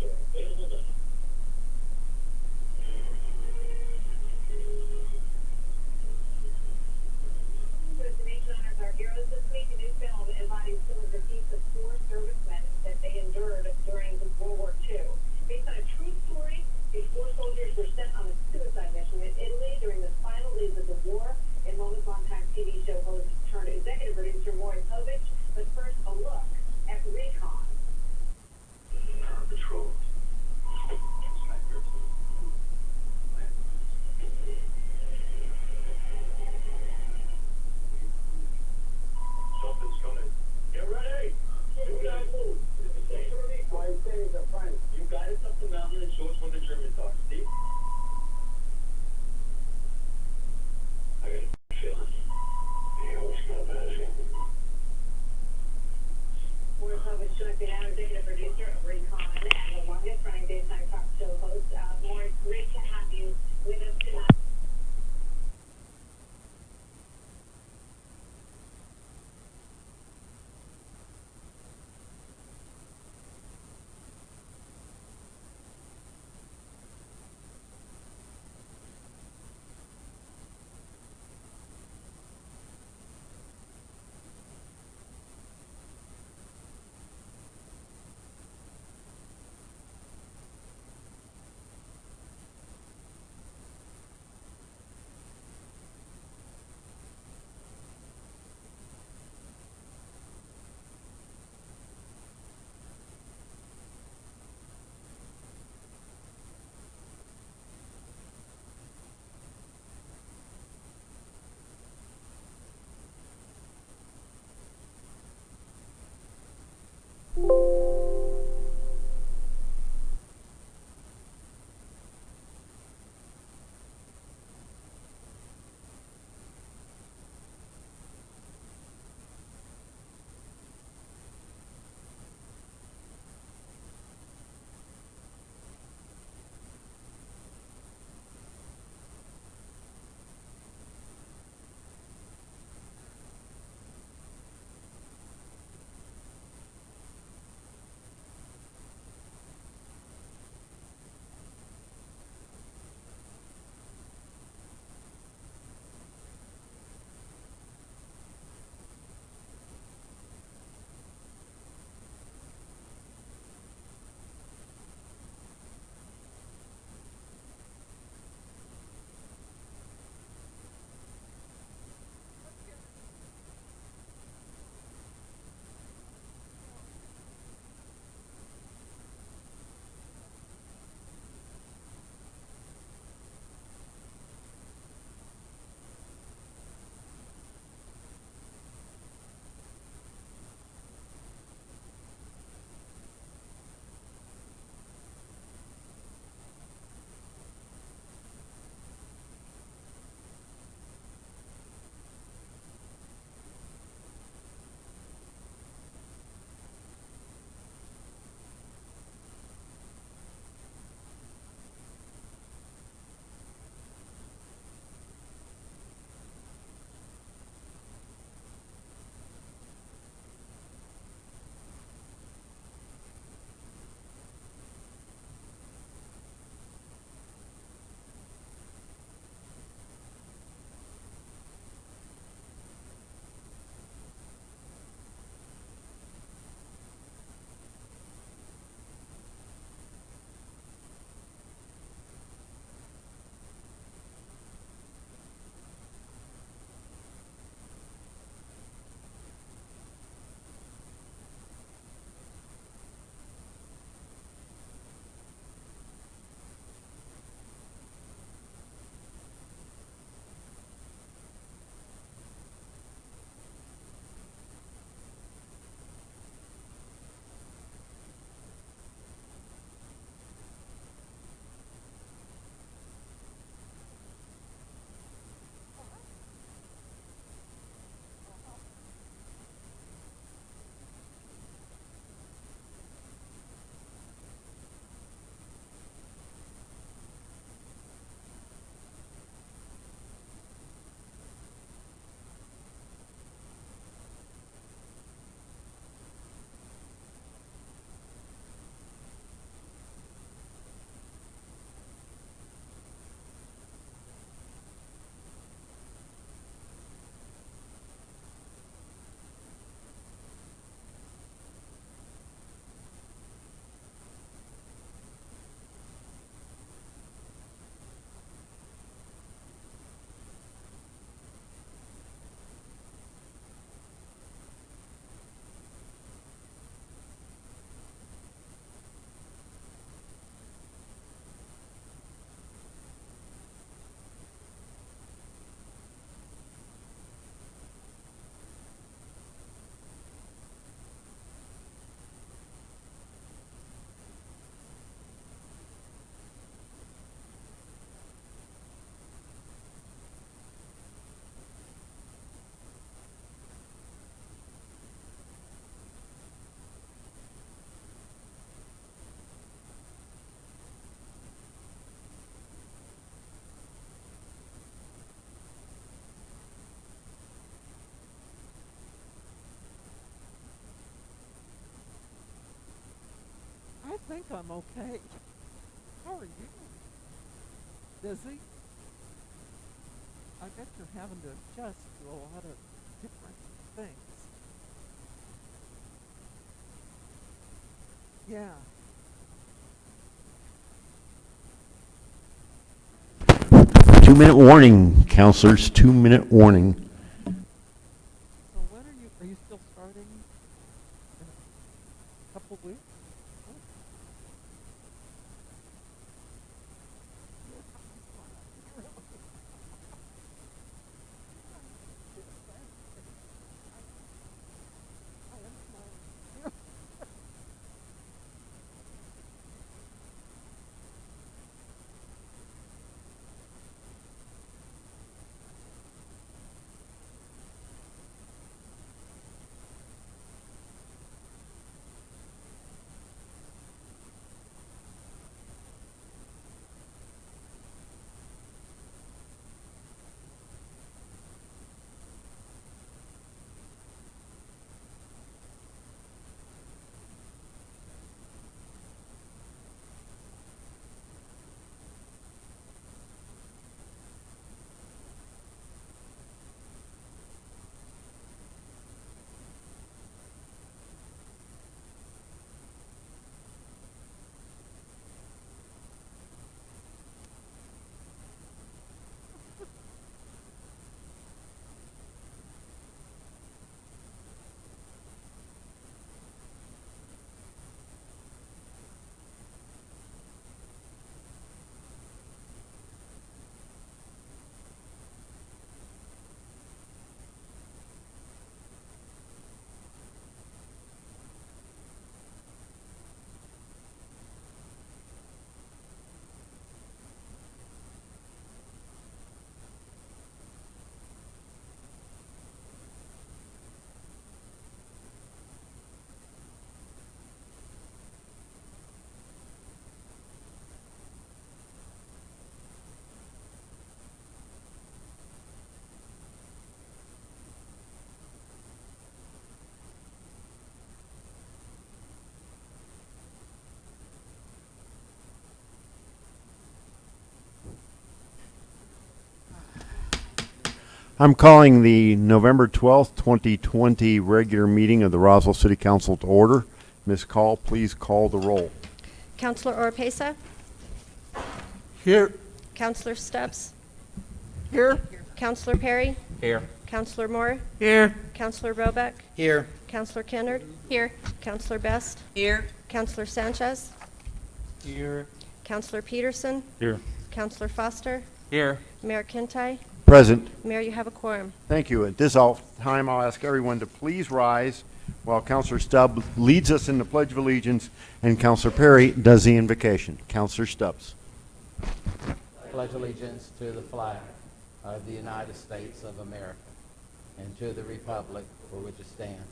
reports are available now. Nation honors our heroes this week. A new film embodies some of the deeds of four servicemen that they endured during World War II. Based on a true story, these four soldiers were sent on a suicide mission in Italy during the final days of the war. In moments, longtime TV show host turned executive producer Maury Povich. But first, a look at Recon. Power Patrol. Snipers. Something's coming. Get ready. Do not move. Why you saying the front? You guide us up the mountain and show us where the Germans are. Steve? I got a feeling. He always got a bad feeling. Maury Povich joins me now, executive producer of Recon and the longest I'm okay. How are you? Busy? I bet you're having to adjust to a lot of different things. Yeah. 2-minute warning, counselors, 2-minute warning. So when are you still starting in a couple weeks? Oh. Really? I am smiling. I'm calling the November 12th, 2020 regular meeting of the Roswell City Council to order. Ms. Call, please call the roll. Counselor Oropesa? Here. Counselor Stubbs? Here. Counselor Perry? Here. Counselor Moore? Here. Counselor Roebuck? Here. Counselor Kennard? Here. Counselor Best? Here. Counselor Sanchez? Here. Counselor Peterson? Here. Counselor Foster? Here. Mayor Kintai? Present. Mayor, you have a quorum. Thank you. At this time, I'll ask everyone to please rise while Councilor Stubbs leads us in the Pledge of Allegiance and Councilor Perry does the invocation. Councilor Stubbs. Pledge allegiance to the flag of the United States of America and to the republic for which it stands,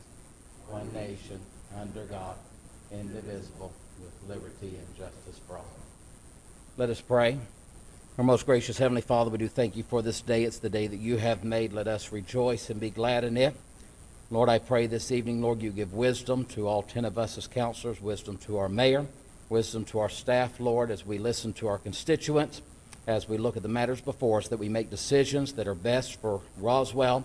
one nation, under God, indivisible, with liberty and justice for all. Let us pray. Our most gracious Heavenly Father, we do thank you for this day. It's the day that you have made. Let us rejoice and be glad in it. Lord, I pray this evening, Lord, you give wisdom to all 10 of us as counselors, wisdom to our mayor, wisdom to our staff, Lord, as we listen to our constituents, as we look at the matters before us, that we make decisions that are best for Roswell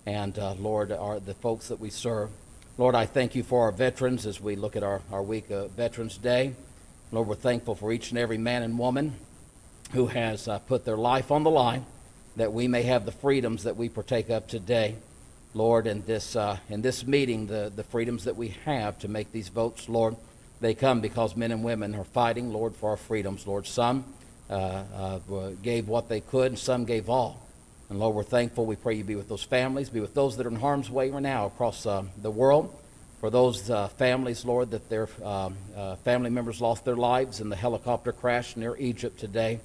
and, Lord, the folks that we serve. Lord, I thank you for our veterans as we look at our week of Veterans Day. Lord, we're thankful for each and every man and woman who has put their life on the line that we may have the freedoms that we partake of today. Lord, in this meeting, the freedoms that we have to make these votes, Lord, they come because men and women are fighting, Lord, for our freedoms. Lord, some gave what they could, and some gave all. And Lord, we're thankful. We pray you be with those families, be with those that are in harm's way right now across the world. For those families, Lord, that their family members lost their lives in the helicopter crash near Egypt today.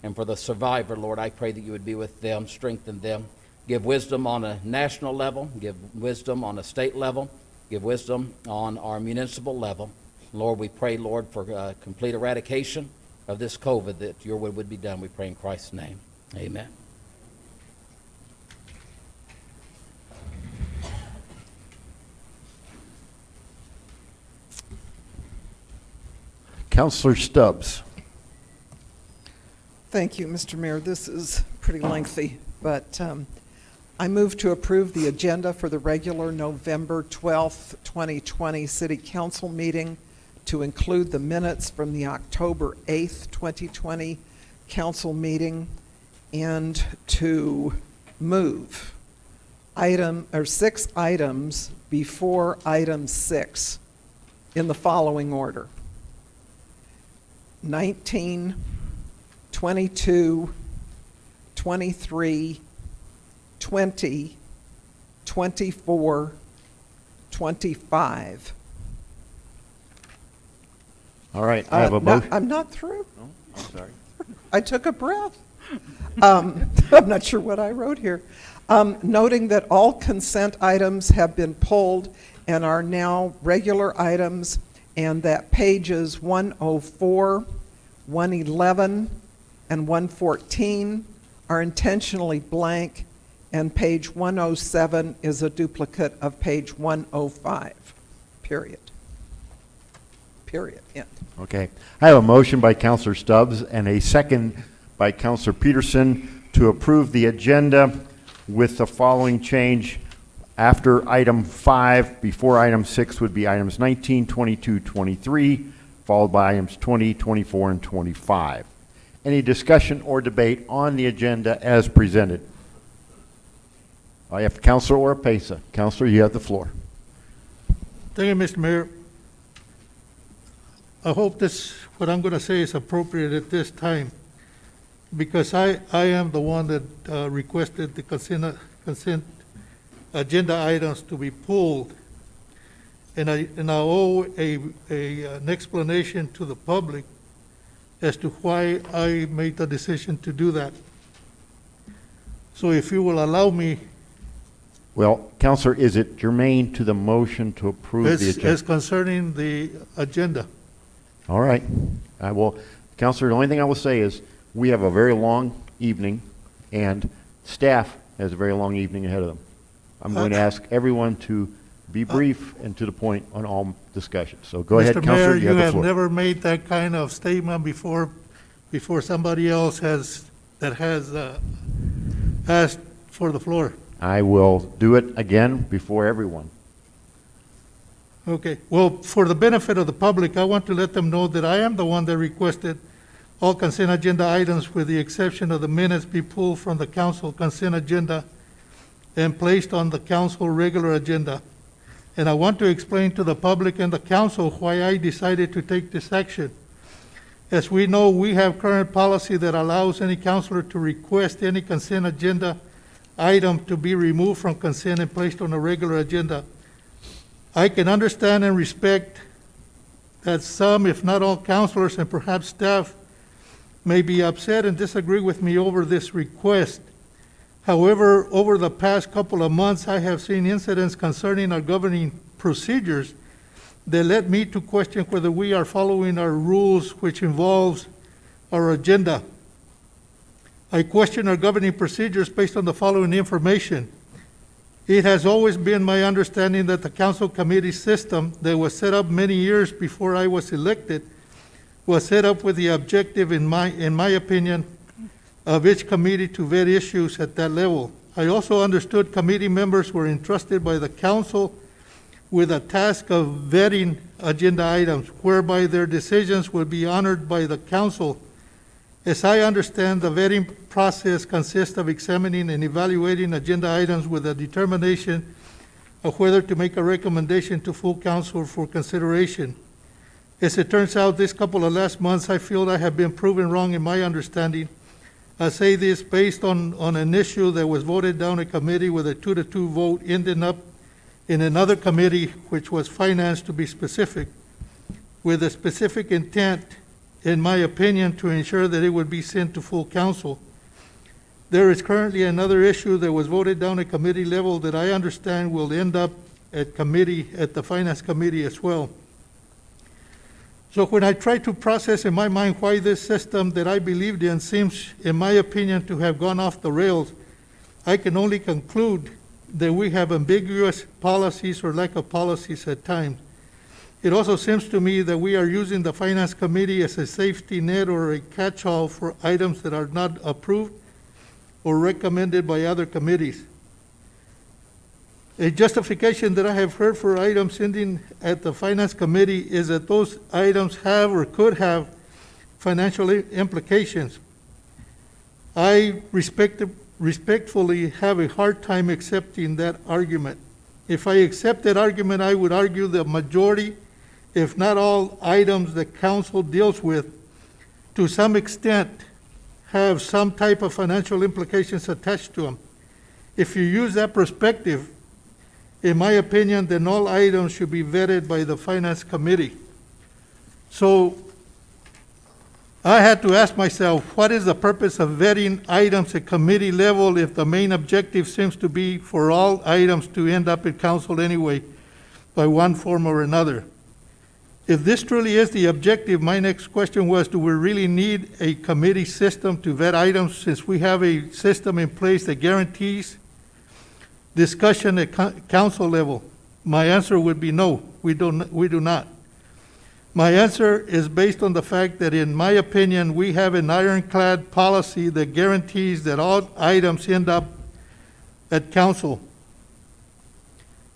And for the survivor, Lord, I pray that you would be with them, strengthen them. Give wisdom on a national level, give wisdom on a state level, give wisdom on our municipal level. Lord, we pray, Lord, for complete eradication of this COVID, that your will would be done. We pray in Christ's name. Amen. Counselor Stubbs. Thank you, Mr. Mayor. This is pretty lengthy, but I move to approve the agenda for the regular November 12th, 2020 City Council meeting to include the minutes from the October 8th, 2020 council meeting, and to move 6 items before item 6 in the following order: 19, 22, 23, 20, 24, 25. All right, I have a No, motion. I'm not through. Oh, I'm sorry. I took a breath. I'm not sure what I wrote here. Noting that all consent items have been pulled and are now regular items, and that pages 104, 111, and 114 are intentionally blank, and page 107 is a duplicate of page 105, period. Period, end. Okay. I have a motion by Counselor Stubbs and a second by Counselor Peterson to approve the agenda with the following change. After item 5, before item 6 would be items 19, 22, 23, followed by items 20, 24, and 25. Any discussion or debate on the agenda as presented? I have Counselor Oropesa. Counselor, you have the floor. Thank you, Mr. Mayor. I hope what I'm going to say is appropriate at this time, because I am the one that requested the consent agenda items to be pulled, and I owe an explanation to the public as to why I made the decision to do that. So if you will allow me, Well, Counselor, is it germane to the motion to approve the agenda? as concerning the agenda. All right. I will, Counselor, the only thing I will say is we have a very long evening, and staff has a very long evening ahead of them. I'm going to ask everyone to be brief and to the point on all discussions. So go ahead, Mr. Counselor, Mayor, you you have the have floor. never made that kind of statement before somebody else has asked for the floor. I will do it again before everyone. Okay, well, for the benefit of the public, I want to let them know that I am the one that requested all consent agenda items, with the exception of the minutes, be pulled from the council consent agenda and placed on the council regular agenda. And I want to explain to the public and the council why I decided to take this action. As we know, we have current policy that allows any councilor to request any consent agenda item to be removed from consent and placed on a regular agenda. I can understand and respect that some, if not all, councilors and perhaps staff may be upset and disagree with me over this request. However, over the past couple of months, I have seen incidents concerning our governing procedures that led me to question whether we are following our rules, which involves our agenda. I question our governing procedures based on the following information. It has always been my understanding that the council committee system that was set up many years before I was elected was set up with the objective, in my opinion, of each committee to vet issues at that level. I also understood committee members were entrusted by the council with a task of vetting agenda items, whereby their decisions will be honored by the council. As I understand, the vetting process consists of examining and evaluating agenda items with a determination of whether to make a recommendation to full council for consideration. As it turns out, this couple of last months, I feel I have been proven wrong in my understanding. I say this based on an issue that was voted down a committee with a 2-2 vote, ending up in another committee, which was finance to be specific, with a specific intent, in my opinion, to ensure that it would be sent to full council. There is currently another issue that was voted down at committee level that I understand will end up at the finance committee as well. So when I try to process in my mind why this system that I believed in seems, in my opinion, to have gone off the rails, I can only conclude that we have ambiguous policies or lack of policies at times. It also seems to me that we are using the Finance Committee as a safety net or a catch-all for items that are not approved or recommended by other committees. A justification that I have heard for items ending at the Finance Committee is that those items have or could have financial implications. I respectfully have a hard time accepting that argument. If I accept that argument, I would argue the majority, if not all, items that council deals with, to some extent, have some type of financial implications attached to them. If you use that perspective, in my opinion, then all items should be vetted by the Finance Committee. So I had to ask myself, what is the purpose of vetting items at committee level if the main objective seems to be for all items to end up at council anyway, by one form or another? If this truly is the objective, my next question was, do we really need a committee system to vet items since we have a system in place that guarantees discussion at council level? My answer would be no, we do not. My answer is based on the fact that, in my opinion, we have an ironclad policy that guarantees that all items end up at council.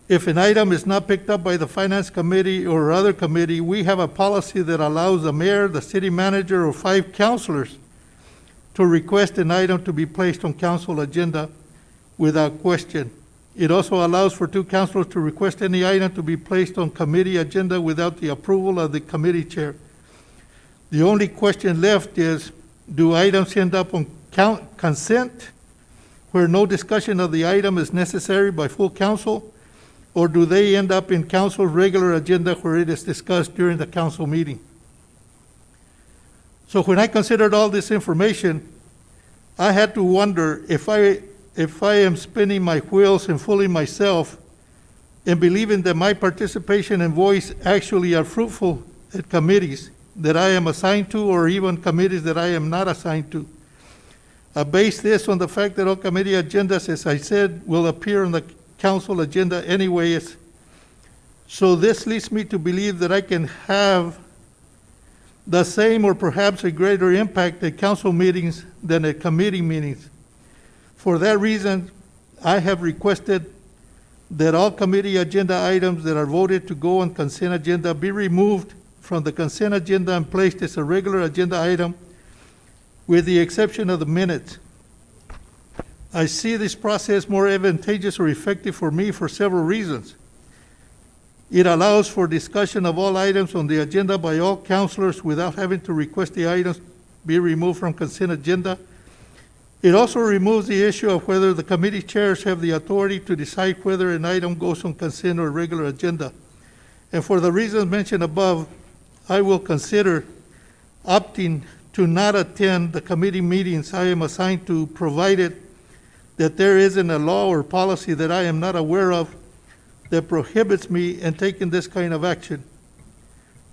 If an item is not picked up by the Finance Committee or other committee, we have a policy that allows the mayor, the city manager, or 5 councilors to request an item to be placed on council agenda without question. It also allows for 2 councilors to request any item to be placed on committee agenda without the approval of the committee chair. The only question left is, do items end up on consent, where no discussion of the item is necessary by full council, or do they end up in council's regular agenda where it is discussed during the council meeting? So when I considered all this information, I had to wonder if I am spinning my wheels and fooling myself and believing that my participation and voice actually are fruitful at committees that I am assigned to, or even committees that I am not assigned to. I base this on the fact that all committee agendas, as I said, will appear on the council agenda anyways. So this leads me to believe that I can have the same or perhaps a greater impact at council meetings than at committee meetings. For that reason, I have requested that all committee agenda items that are voted to go on consent agenda be removed from the consent agenda and placed as a regular agenda item, with the exception of the minutes. I see this process more advantageous or effective for me for several reasons. It allows for discussion of all items on the agenda by all councilors without having to request the items be removed from consent agenda. It also removes the issue of whether the committee chairs have the authority to decide whether an item goes on consent or regular agenda. And for the reasons mentioned above, I will consider opting to not attend the committee meetings I am assigned to, provided that there isn't a law or policy that I am not aware of that prohibits me in taking this kind of action.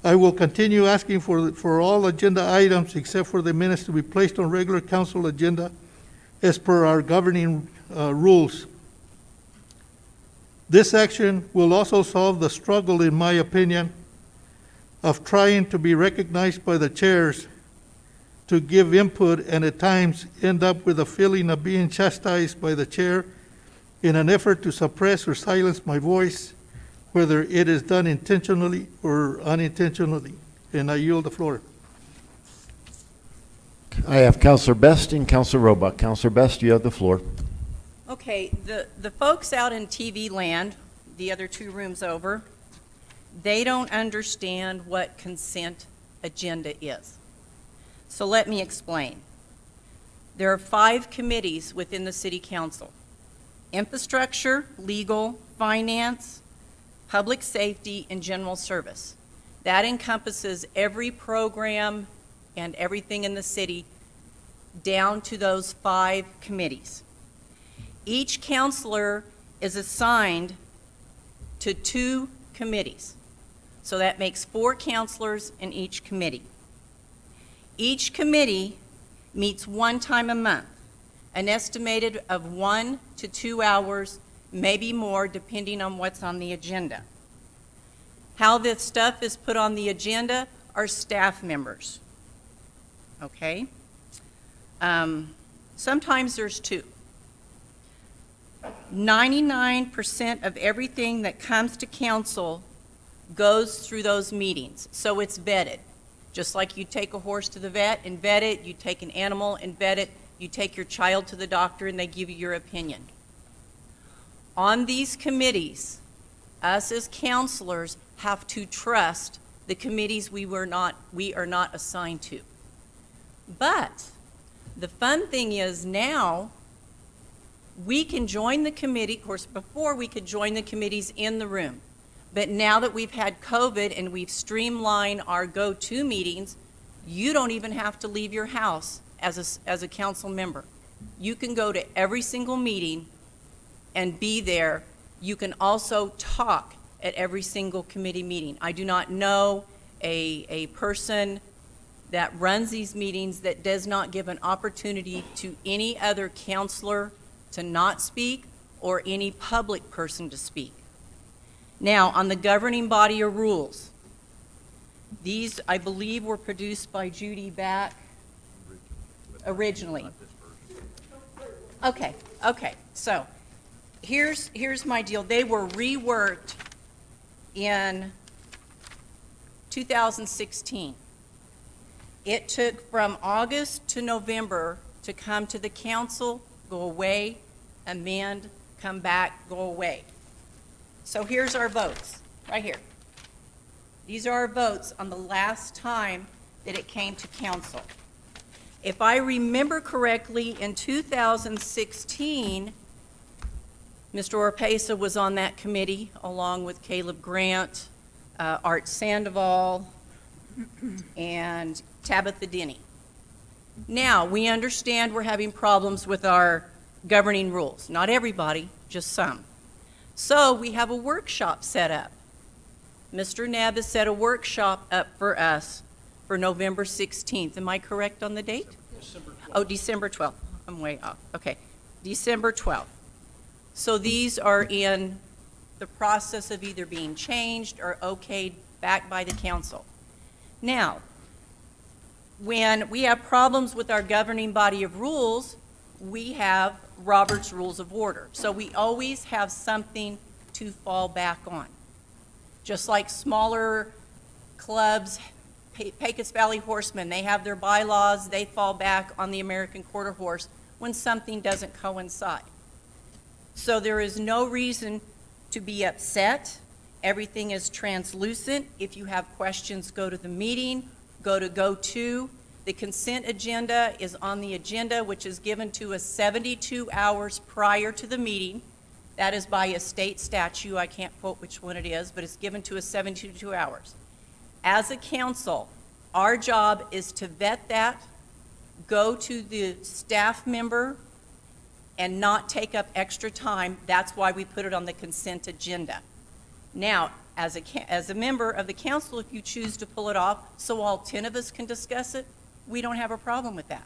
I will continue asking for all agenda items except for the minutes to be placed on regular council agenda as per our governing rules. This action will also solve the struggle, in my opinion, of trying to be recognized by the chairs to give input, and at times end up with a feeling of being chastised by the chair in an effort to suppress or silence my voice, whether it is done intentionally or unintentionally. And I yield the floor. I have Councilor Best and Councilor Roebuck. Councilor Best, you have the floor. Okay, the folks out in TV land, the other 2 rooms over, they don't understand what consent agenda is. So let me explain. There are 5 committees within the City Council: Infrastructure, Legal, Finance, Public Safety, and General Service. That encompasses every program and everything in the city down to those 5 committees. Each counselor is assigned to 2 committees. So that makes 4 counselors in each committee. Each committee meets 1 time a month, an estimated of 1 to 2 hours, maybe more, depending on what's on the agenda. How this stuff is put on the agenda are staff members. Okay? Sometimes there's two. 99% of everything that comes to council goes through those meetings, so it's vetted. Just like you take a horse to the vet and vet it, you take an animal and vet it, you take your child to the doctor and they give you your opinion. On these committees, us as counselors have to trust the committees we are not assigned to. But the fun thing is now we can join the committee. Of course, before we could join the committees in the room. But now that we've had COVID and we've streamlined our go-to meetings, you don't even have to leave your house as a council member. You can go to every single meeting and be there. You can also talk at every single committee meeting. I do not know a person that runs these meetings that does not give an opportunity to any other counselor to not speak or any public person to speak. Now, on the governing body of rules, these, I believe, were produced by Judy back originally. Okay, so here's my deal. They were reworked in 2016. It took from August to November to come to the council, go away, amend, come back, go away. So here's our votes, right here. These are our votes on the last time that it came to council. If I remember correctly, in 2016, Mr. Orpesa was on that committee along with Caleb Grant, Art Sandoval, and Tabitha Denny. Now, we understand we're having problems with our governing rules. Not everybody, just some. So we have a workshop set up. Mr. Nebb has set a workshop up for us for November 16th. Am I correct on the date? December 12th. Oh, December 12th. I'm way off. Okay, December 12th. So these are in the process of either being changed or okayed back by the council. Now, when we have problems with our governing body of rules, we have Robert's Rules of Order. So we always have something to fall back on. Just like smaller clubs, Pecos Valley Horsemen, they have their bylaws, they fall back on the American Quarter Horse when something doesn't coincide. So there is no reason to be upset. Everything is translucent. If you have questions, go to the meeting, go to go-to. The consent agenda is on the agenda, which is given to us 72 hours prior to the meeting. That is by a state statute. I can't quote which one it is, but it's given to us 72 hours. As a council, our job is to vet that, go to the staff member, and not take up extra time. That's why we put it on the consent agenda. Now, as a member of the council, if you choose to pull it off so all 10 of us can discuss it, we don't have a problem with that.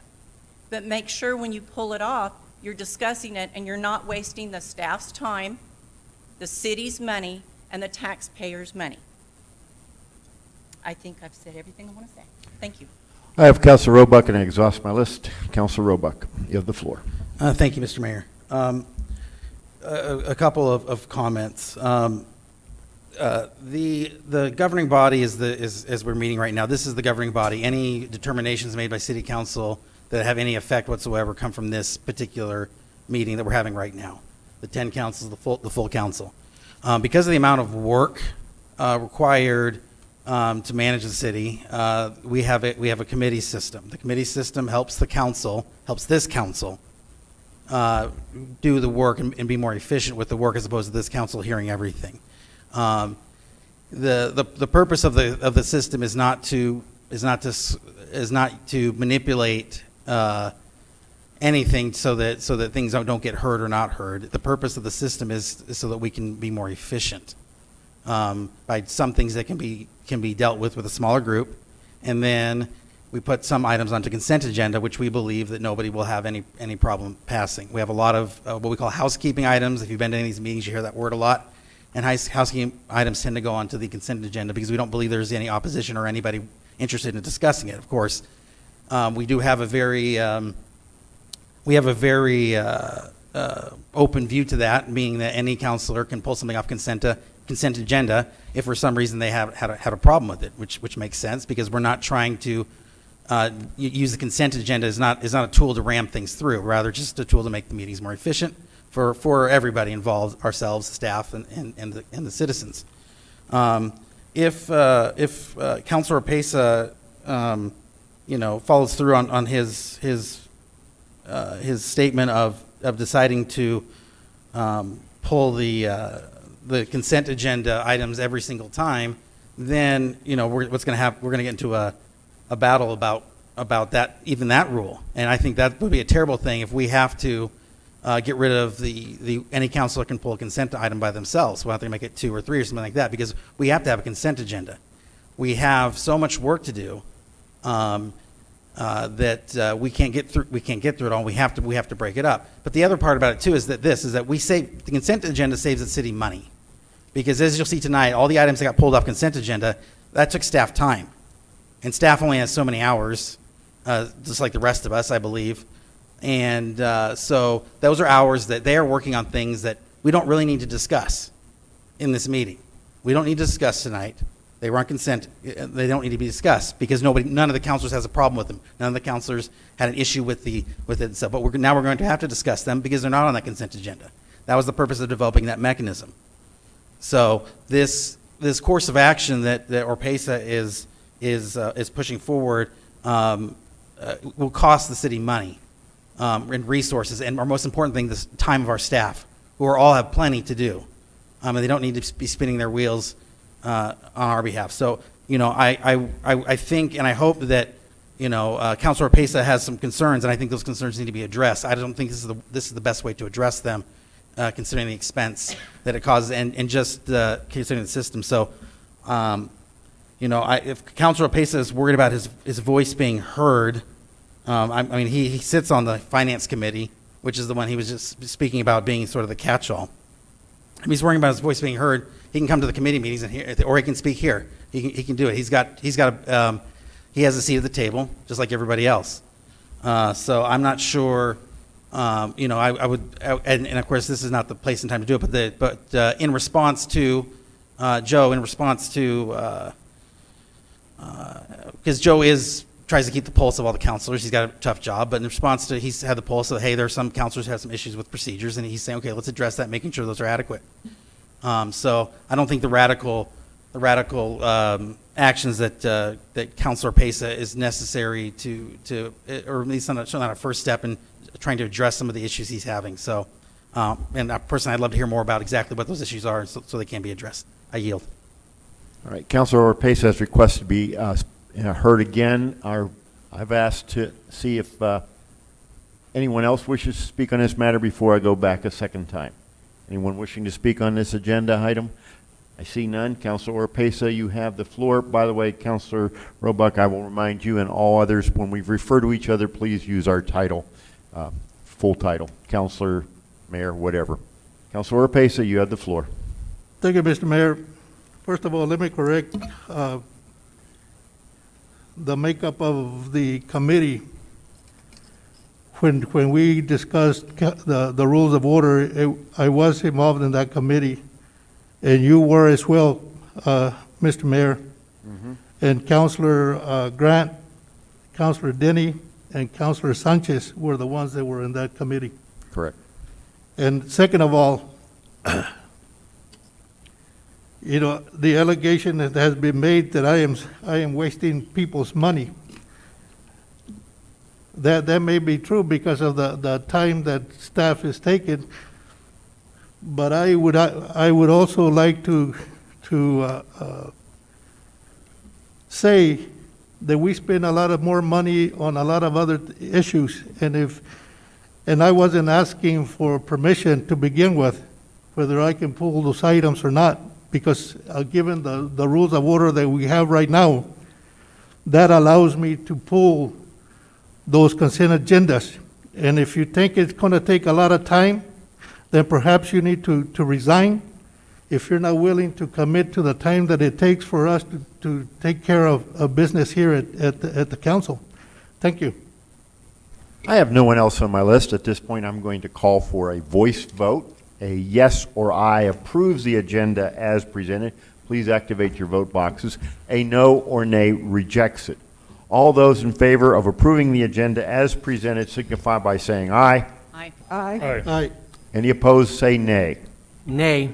But make sure when you pull it off, you're discussing it and you're not wasting the staff's time, the city's money, and the taxpayers' money. I think I've said everything I want to say. Thank you. I have Councilor Roebuck, and I exhaust my list. Councilor Roebuck, you have the floor. Thank you, Mr. Mayor. A couple of comments. The governing body is as we're meeting right now. This is the governing body. Any determinations made by City Council that have any effect whatsoever come from this particular meeting that we're having right now. The 10 councils, the full council. Because of the amount of work required to manage the city, we have a committee system. The committee system helps the council, helps this council do the work and be more efficient with the work as opposed to this council hearing everything. The purpose of the system is not to manipulate anything so that things don't get heard or not heard. The purpose of the system is so that we can be more efficient by some things that can be dealt with a smaller group, and then we put some items onto consent agenda, which we believe that nobody will have any problem passing. We have a lot of what we call housekeeping items. If you've been to any of these meetings, you hear that word a lot. and housekeeping items tend to go onto the consent agenda because we don't believe there's any opposition or anybody interested in discussing it. Of course, we do have a very open view to that, meaning that any counselor can pull something off consent agenda if for some reason they have had a problem with it, which makes sense because we're not trying to use the consent agenda is not a tool to ram things through, rather just a tool to make the meetings more efficient for everybody involved, ourselves, staff, and the citizens. If Councilor Pesa, follows through on his statement of deciding to pull the consent agenda items every single time, then we're going to get into a battle about that, even that rule. And I think that would be a terrible thing if we have to get rid of any counselor can pull a consent item by themselves. We'll have to make it 2 or 3 or something like that because we have to have a consent agenda. We have so much work to do that we can't get through it all. We have to break it up. But the other part about it too is that the consent agenda saves the city money, because as you'll see tonight, all the items that got pulled off consent agenda, that took staff time, and staff only has so many hours, just like the rest of us, I believe. And so those are hours that they are working on things that we don't really need to discuss in this meeting. We don't need to discuss tonight. They were on consent. They don't need to be discussed because none of the counselors has a problem with them. None of the counselors had an issue with it. So, but now we're going to have to discuss them because they're not on that consent agenda. That was the purpose of developing that mechanism. So this course of action that Orpesa is pushing forward will cost the city money and resources, and our most important thing, the time of our staff, who all have plenty to do, and they don't need to be spinning their wheels on our behalf. So, I think and I hope that, Councilor Pesa has some concerns, and I think those concerns need to be addressed. I don't think this is the best way to address them, considering the expense that it causes and just considering the system. So, if Councilor Pesa is worried about his voice being heard, he sits on the finance committee, which is the one he was just speaking about being sort of the catch-all. If he's worrying about his voice being heard, he can come to the committee meetings or he can speak here. He can do it. He has a seat at the table just like everybody else. So I'm not sure. I would, and of course this is not the place and time to do it. But in response to Joe, because Joe tries to keep the pulse of all the counselors. He's got a tough job, but in response to, he's had the pulse of, hey, there are some counselors who have some issues with procedures, and he's saying, okay, let's address that, making sure those are adequate. So I don't think the radical actions that Councilor Pesa is necessary to or at least not a first step in trying to address some of the issues he's having. So, and personally, I'd love to hear more about exactly what those issues are, so they can be addressed. I yield. All right, Councilor Pesa has requested to be heard again. I've asked to see if anyone else wishes to speak on this matter before I go back a second time. Anyone wishing to speak on this agenda item? I see none. Councilor Pesa, you have the floor. By the way, Councilor Roebuck, I will remind you and all others, when we refer to each other, please use our title, full title, Councilor, Mayor, whatever. Councilor Pesa, you have the floor. Thank you, Mr. Mayor. First of all, let me correct the makeup of the committee. When we discussed the rules of order, I was involved in that committee, and you were as well, Mr. Mayor. Mm-hmm. And Councilor Grant, Councilor Denny, and Councilor Sanchez were the ones that were in that committee. Correct. And second of all, the allegation that has been made that I am wasting people's money. That may be true because of the time that staff is taking, but I would also like to say that we spend a lot of more money on a lot of other issues, and I wasn't asking for permission to begin with, whether I can pull those items or not, because given the rules of order that we have right now, that allows me to pull those consent agendas. And if you think it's going to take a lot of time, then perhaps you need to resign if you're not willing to commit to the time that it takes for us to take care of business here at the council. Thank you. I have no one else on my list. At this point, I'm going to call for a voice vote. A yes or aye approves the agenda as presented. Please activate your vote boxes. A no or nay rejects it. All those in favor of approving the agenda as presented signify by saying aye. Aye. Aye. Aye. Any opposed, say nay. Nay.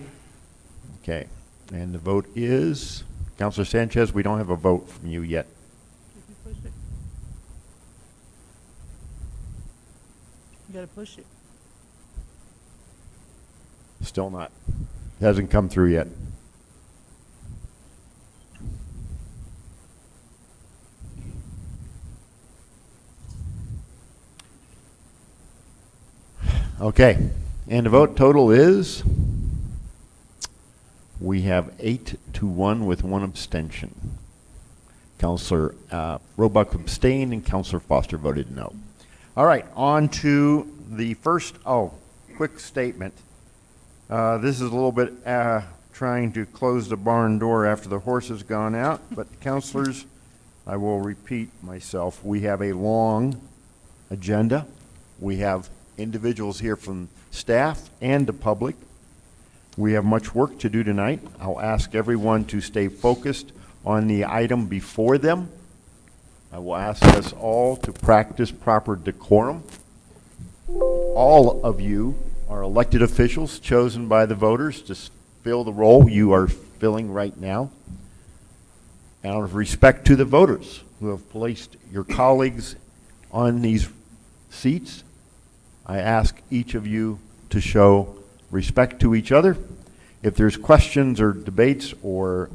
Okay. And the vote is, Councilor Sanchez, we don't have a vote from you yet. You gotta push it. Still not. Hasn't come through yet. Okay, and the vote total is, we have 8-1 with one abstention. Councilor Roebuck abstained and Councilor Foster voted no. All right, on to the first, quick statement. This is a little bit trying to close the barn door after the horse has gone out, but councilors, I will repeat myself. We have a long agenda. We have individuals here from staff and the public. We have much work to do tonight. I'll ask everyone to stay focused on the item before them. I will ask us all to practice proper decorum. All of you are elected officials chosen by the voters to fill the role you are filling right now. Out of respect to the voters who have placed your colleagues on these seats, I ask each of you to show respect to each other. If there's questions or debates or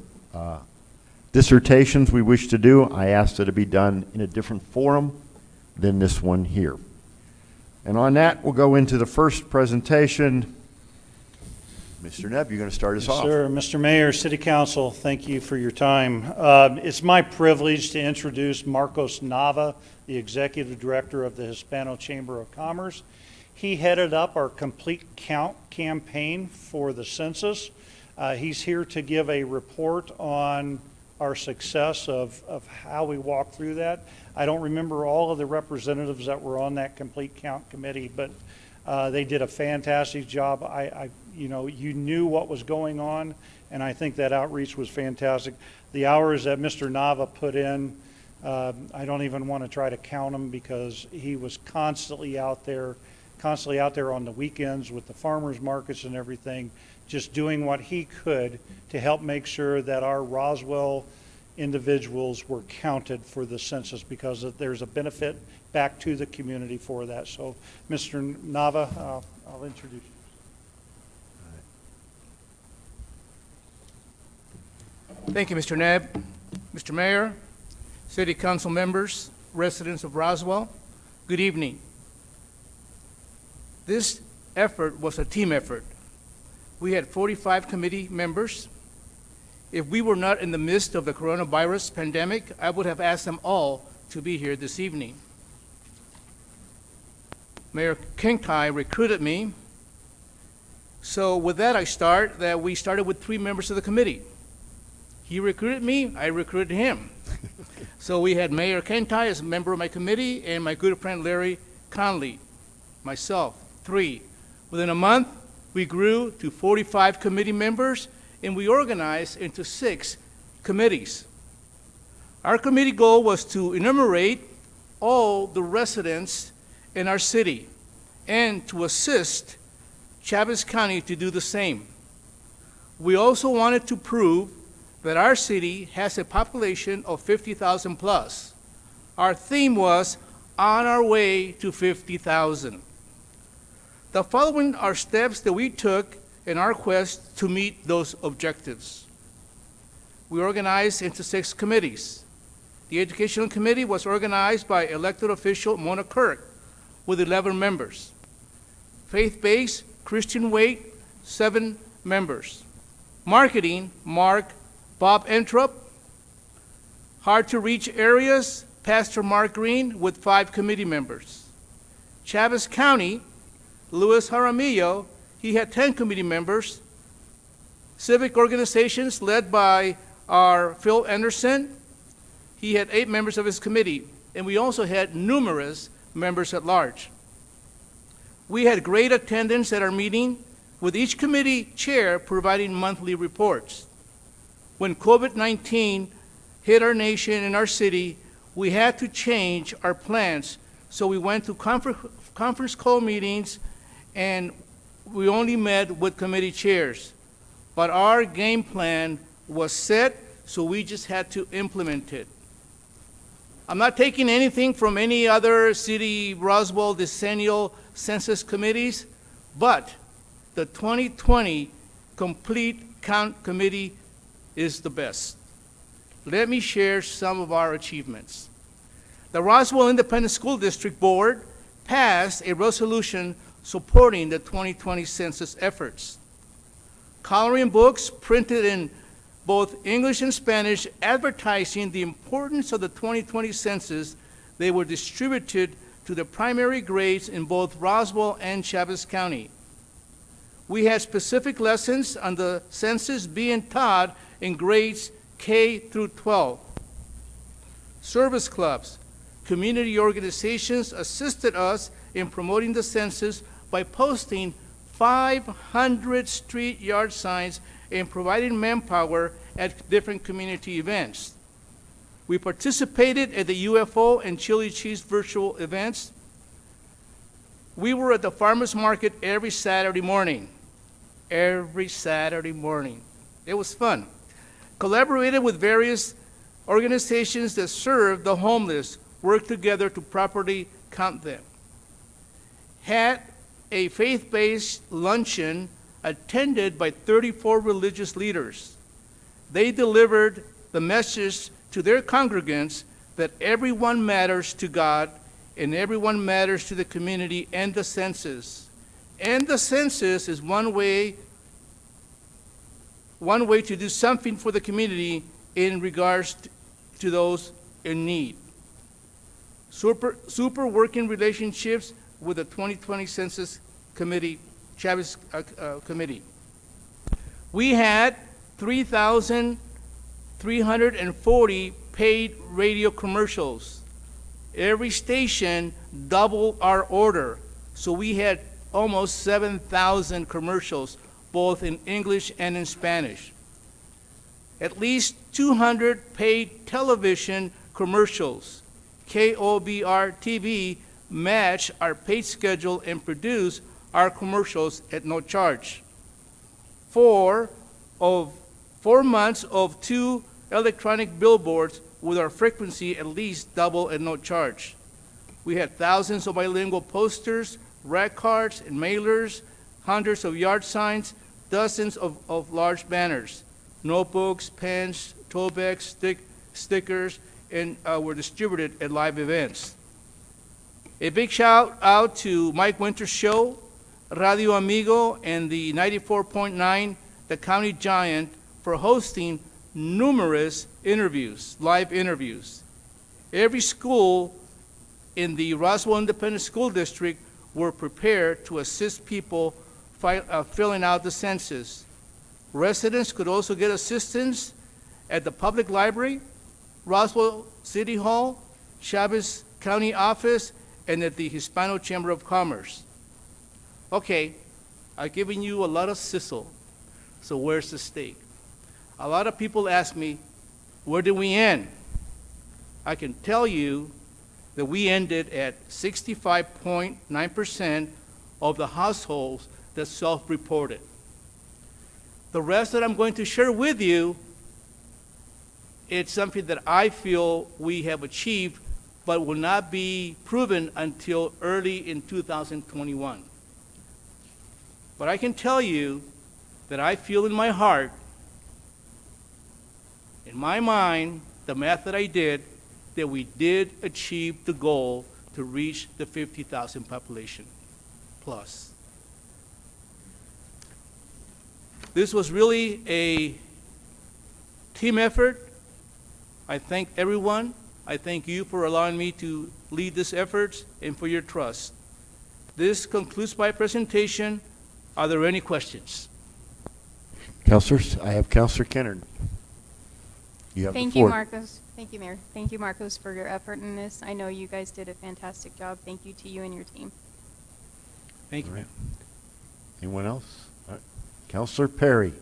dissertations we wish to do, I ask that it be done in a different forum than this one here. And on that, we'll go into the first presentation. Mr. Nebb, you're going to start us off. Sir, Mr. Mayor, City Council, thank you for your time. It's my privilege to introduce Marcos Nava, the Executive Director of the Hispano Chamber of Commerce. He headed up our Complete Count campaign for the census. He's here to give a report on our success of how we walked through that. I don't remember all of the representatives that were on that Complete Count committee, but they did a fantastic job. You knew what was going on, and I think that outreach was fantastic. The hours that Mr. Nava put in, I don't even want to try to count them because he was constantly out there on the weekends with the farmers markets and everything, just doing what he could to help make sure that our Roswell individuals were counted for the census, because there's a benefit back to the community for that. So, Mr. Nava, I'll introduce you. Thank you, Mr. Nebb. Mr. Mayor, City Council members, residents of Roswell, good evening. This effort was a team effort. We had 45 committee members. If we were not in the midst of the coronavirus pandemic, I would have asked them all to be here this evening. Mayor Kinkai recruited me. So with that, we started with 3 members of the committee. He recruited me, I recruited him. So we had Mayor Kinkai as a member of my committee and my good friend Larry Conley, myself, 3. Within a month, we grew to 45 committee members, and we organized into 6 committees. Our committee goal was to enumerate all the residents in our city and to assist Chavez County to do the same. We also wanted to prove that our city has a population of 50,000 plus. Our theme was on our way to 50,000. The following are steps that we took in our quest to meet those objectives. We organized into 6 committees. The Educational Committee was organized by elected official Mona Kirk with 11 members. Faith-based Christian Weight, 7 members. Marketing, Bob Entrup. Hard-to-reach areas, Pastor Mark Green with 5 committee members. Chavez County, Luis Jaramillo, he had 10 committee members. Civic organizations led by our Phil Anderson. He had 8 members of his committee, and we also had numerous members at large. We had great attendance at our meeting, with each committee chair providing monthly reports. When COVID-19 hit our nation and our city, we had to change our plans, so we went to conference call meetings, and we only met with committee chairs. But our game plan was set, so we just had to implement it. I'm not taking anything from any other city Roswell decennial census committees, but the 2020 Complete Count Committee is the best. Let me share some of our achievements. The Roswell Independent School District Board passed a resolution supporting the 2020 census efforts. Coloring books printed in both English and Spanish advertising the importance of the 2020 census, they were distributed to the primary grades in both Roswell and Chavez County. We had specific lessons on the census being taught in grades K through 12. Service clubs, community organizations assisted us in promoting the census by posting 500 street yard signs and providing manpower at different community events. We participated at the UFO and chili cheese virtual events. We were at the farmers market every Saturday morning. Every Saturday morning. It was fun. Collaborated with various organizations that serve the homeless, worked together to properly count them. Had a faith-based luncheon attended by 34 religious leaders. They delivered the message to their congregants that everyone matters to God and everyone matters to the community and the census. And the census is one way to do something for the community in regards to those in need. Super working relationships with the 2020 Census Committee, Chavez Committee. We had 3,340 paid radio commercials. Every station doubled our order, so we had almost 7,000 commercials, both in English and in Spanish. At least 200 paid television commercials. KOBR TV match our paid schedule and produce our commercials at no charge. 4 months of 2 electronic billboards with our frequency at least double at no charge. We had thousands of bilingual posters, rack cards, and mailers, hundreds of yard signs, dozens of large banners, notebooks, pens, tote bags, stickers, and were distributed at live events. A big shout out to Mike Winter's show, Radio Amigo, and the 94.9, The County Giant, for hosting numerous interviews, live interviews. Every school in the Roswell Independent School District were prepared to assist people filling out the census. Residents could also get assistance at the public library, Roswell City Hall, Chavez County Office, and at the Hispano Chamber of Commerce. Okay, I've given you a lot of sizzle, so where's the steak? A lot of people ask me, where did we end? I can tell you that we ended at 65.9% of the households that self-reported. The rest that I'm going to share with you, it's something that I feel we have achieved, but will not be proven until early in 2021. But I can tell you that I feel in my heart, in my mind, the math that I did, that we did achieve the goal to reach the 50,000 population plus. This was really a team effort. I thank everyone. I thank you for allowing me to lead this effort and for your trust. This concludes my presentation. Are there any questions? Councilors, I have Councilor Kennard. You have the Thank floor. you, Marcos. Thank you, Mayor. Thank you, Marcos, for your effort in this. I know you guys did a fantastic job. Thank you to you and your team. Thank you, All right. ma'am. Anyone else? All right. Councilor Perry.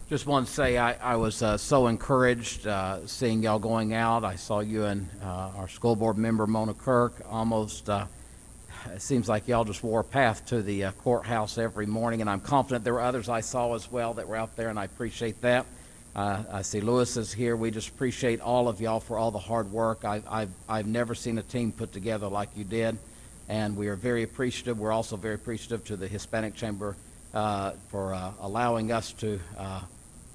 Just want to say I was so encouraged seeing y'all going out. I saw you and our school board member, Mona Kirk, almost, it seems like y'all just wore a path to the courthouse every morning, and I'm confident there were others I saw as well that were out there, and I appreciate that. I see Lewis is here. We just appreciate all of y'all for all the hard work. I've never seen a team put together like you did, and we are very appreciative. We're also very appreciative to the Hispanic Chamber for allowing us to,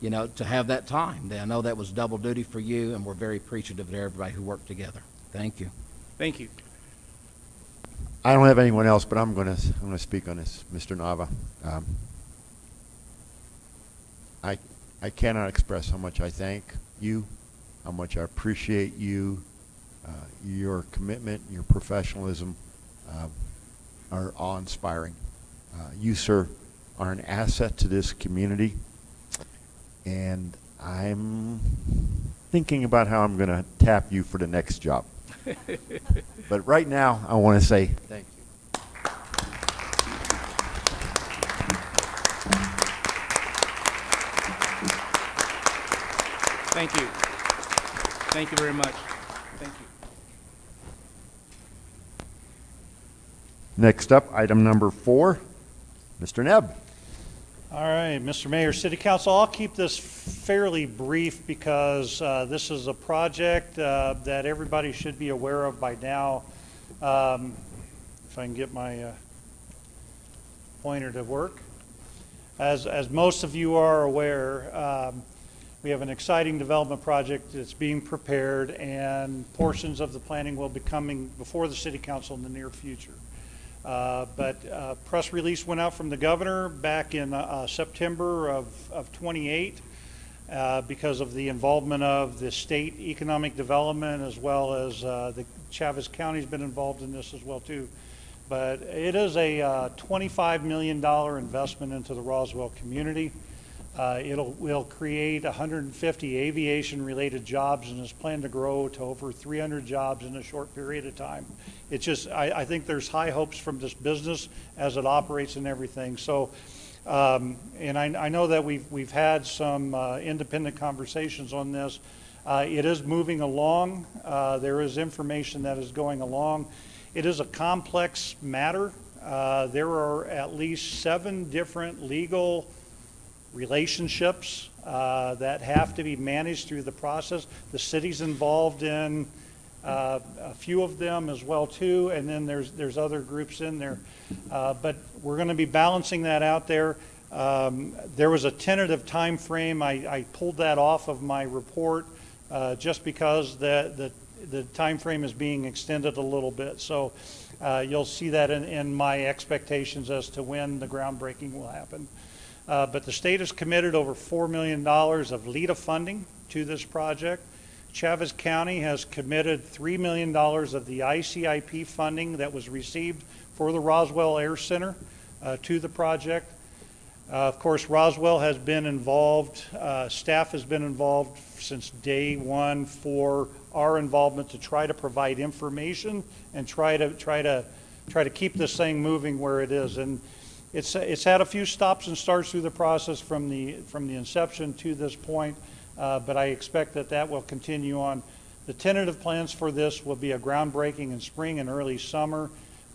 to have that time. I know that was double duty for you, and we're very appreciative to everybody who worked together. Thank you. Thank you. I don't have anyone else, but I'm going to speak on this, Mr. Nava. I cannot express how much I thank you, how much I appreciate you, your commitment, your professionalism are awe-inspiring. You, sir, are an asset to this community, and I'm thinking about how I'm going to tap you for the next job. But right now, I want to say thank you. Thank you. Thank you very much. Thank you. Next up, item number 4, Mr. Nebb. All right, Mr. Mayor, City Council, I'll keep this fairly brief because this is a project that everybody should be aware of by now. If I can get my pointer to work. As most of you are aware, we have an exciting development project that's being prepared, and portions of the planning will be coming before the City Council in the near future. But press release went out from the governor back in September of 28 because of the involvement of the state economic development, as well as the Chavez County's been involved in this as well too. But it is a $25 million investment into the Roswell community. Will create 150 aviation-related jobs and is planned to grow to over 300 jobs in a short period of time. It's just, I think there's high hopes from this business as it operates and everything. So, and I know that we've had some independent conversations on this. It is moving along. There is information that is going along. It is a complex matter. There are at least 7 different legal relationships that have to be managed through the process. The city's involved in a few of them as well too, and then there's other groups in there. But we're going to be balancing that out there. There was a tentative time frame. I pulled that off of my report just because the time frame is being extended a little bit. So you'll see that in my expectations as to when the groundbreaking will happen. But the state has committed over $4 million of LEDA funding to this project. Chavez County has committed $3 million of the ICIP funding that was received for the Roswell Air Center to the project. Of course, Roswell has been involved, staff has been involved since day one for our involvement to try to provide information and try to keep this thing moving where it is. And it's had a few stops and starts through the process from the inception to this point, but I expect that will continue on. The tentative plans for this will be a groundbreaking in spring and early summer.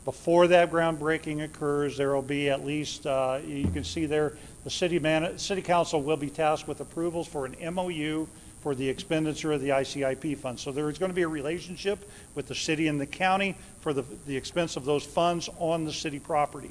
Before that groundbreaking occurs, there will be at least, you can see there, the City Council will be tasked with approvals for an MOU for the expenditure of the ICIP funds. So there is going to be a relationship with the city and the county for the expense of those funds on the city property.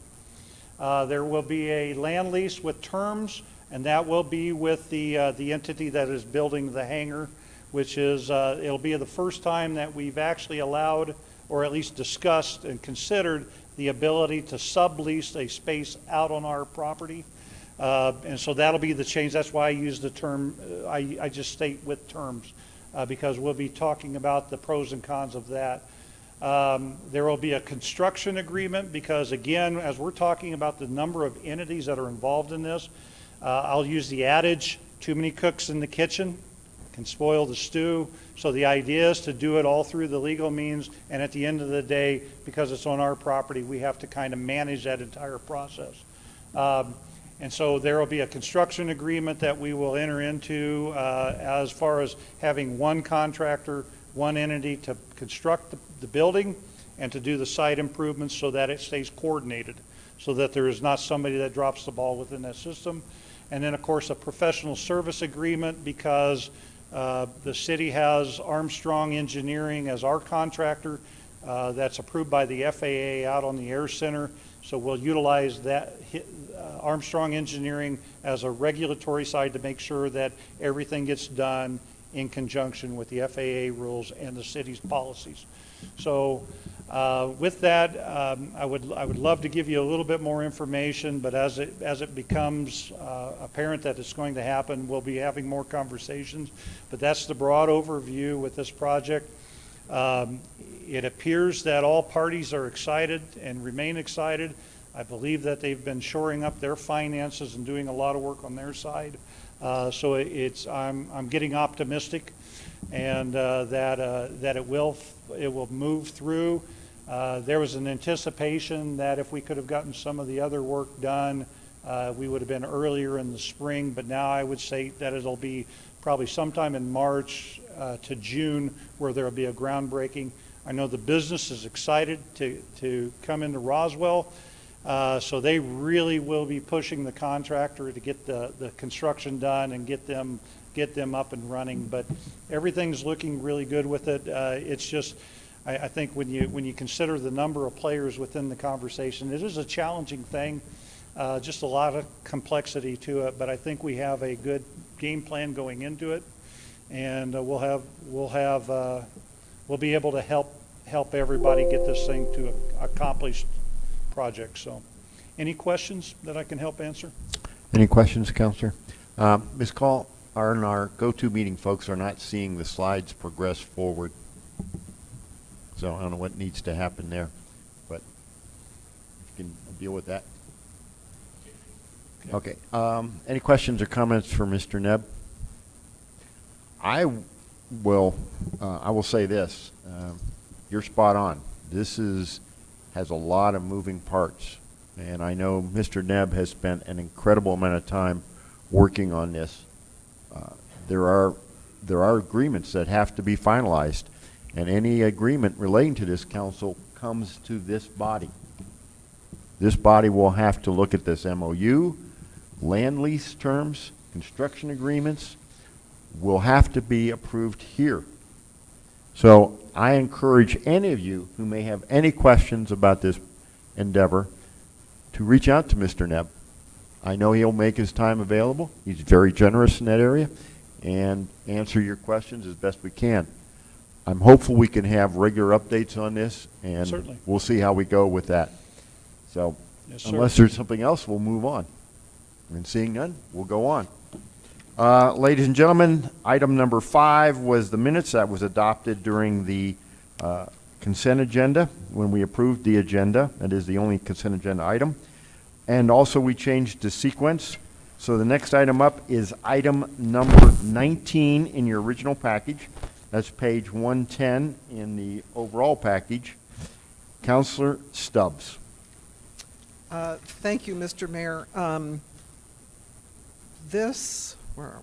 There will be a land lease with terms, and that will be with the entity that is building the hangar, which is, it'll be the first time that we've actually allowed, or at least discussed and considered, the ability to sublease a space out on our property. And so that'll be the change. That's why I use the term, I just state with terms, because we'll be talking about the pros and cons of that. There will be a construction agreement because, again, as we're talking about the number of entities that are involved in this, I'll use the adage, too many cooks in the kitchen can spoil the stew. So the idea is to do it all through the legal means, and at the end of the day, because it's on our property, we have to kind of manage that entire process. And so there will be a construction agreement that we will enter into as far as having one contractor, one entity to construct the building and to do the site improvements so that it stays coordinated, so that there is not somebody that drops the ball within that system. And then, of course, a professional service agreement, because the city has Armstrong Engineering as our contractor. That's approved by the FAA out on the Air Center. So we'll utilize that Armstrong Engineering as a regulatory side to make sure that everything gets done in conjunction with the FAA rules and the city's policies. So with that, I would love to give you a little bit more information, but as it becomes apparent that it's going to happen, we'll be having more conversations. But that's the broad overview with this project. It appears that all parties are excited and remain excited. I believe that they've been shoring up their finances and doing a lot of work on their side. So I'm getting optimistic, and that it will move through. There was an anticipation that if we could have gotten some of the other work done, we would have been earlier in the spring, but now I would say that it'll be probably sometime in March to June where there will be a groundbreaking. I know the business is excited to come into Roswell, so they really will be pushing the contractor to get the construction done and get them up and running. But everything's looking really good with it. It's just, I think when you consider the number of players within the conversation, it is a challenging thing, just a lot of complexity to it. But I think we have a good game plan going into it, and we'll be able to help everybody get this thing to an accomplished project. So, any questions that I can help answer? Any questions, Counselor? Ms. Call, our GoToMeeting folks are not seeing the slides progress forward. So I don't know what needs to happen there, but you can deal with that. Okay. Any questions or comments for Mr. Nebb? I will say this. You're spot on. This has a lot of moving parts, and I know Mr. Nebb has spent an incredible amount of time working on this. There are agreements that have to be finalized, and any agreement relating to this council comes to this body. This body will have to look at this MOU, land lease terms, construction agreements, will have to be approved here. So I encourage any of you who may have any questions about this endeavor to reach out to Mr. Nebb. I know he'll make his time available. He's very generous in that area, and answer your questions as best we can. I'm hopeful we can have regular updates on this, and Certainly. We'll see how we go with that. So Yes, sir. unless there's something else, we'll move on. And seeing none, we'll go on. Ladies and gentlemen, item number 5 was the minutes that was adopted during the consent agenda when we approved the agenda. That is the only consent agenda item. And also we changed the sequence. So the next item up is item number 19 in your original package. That's page 110 in the overall package. Counselor Stubbs. Thank you, Mr. Mayor. Where are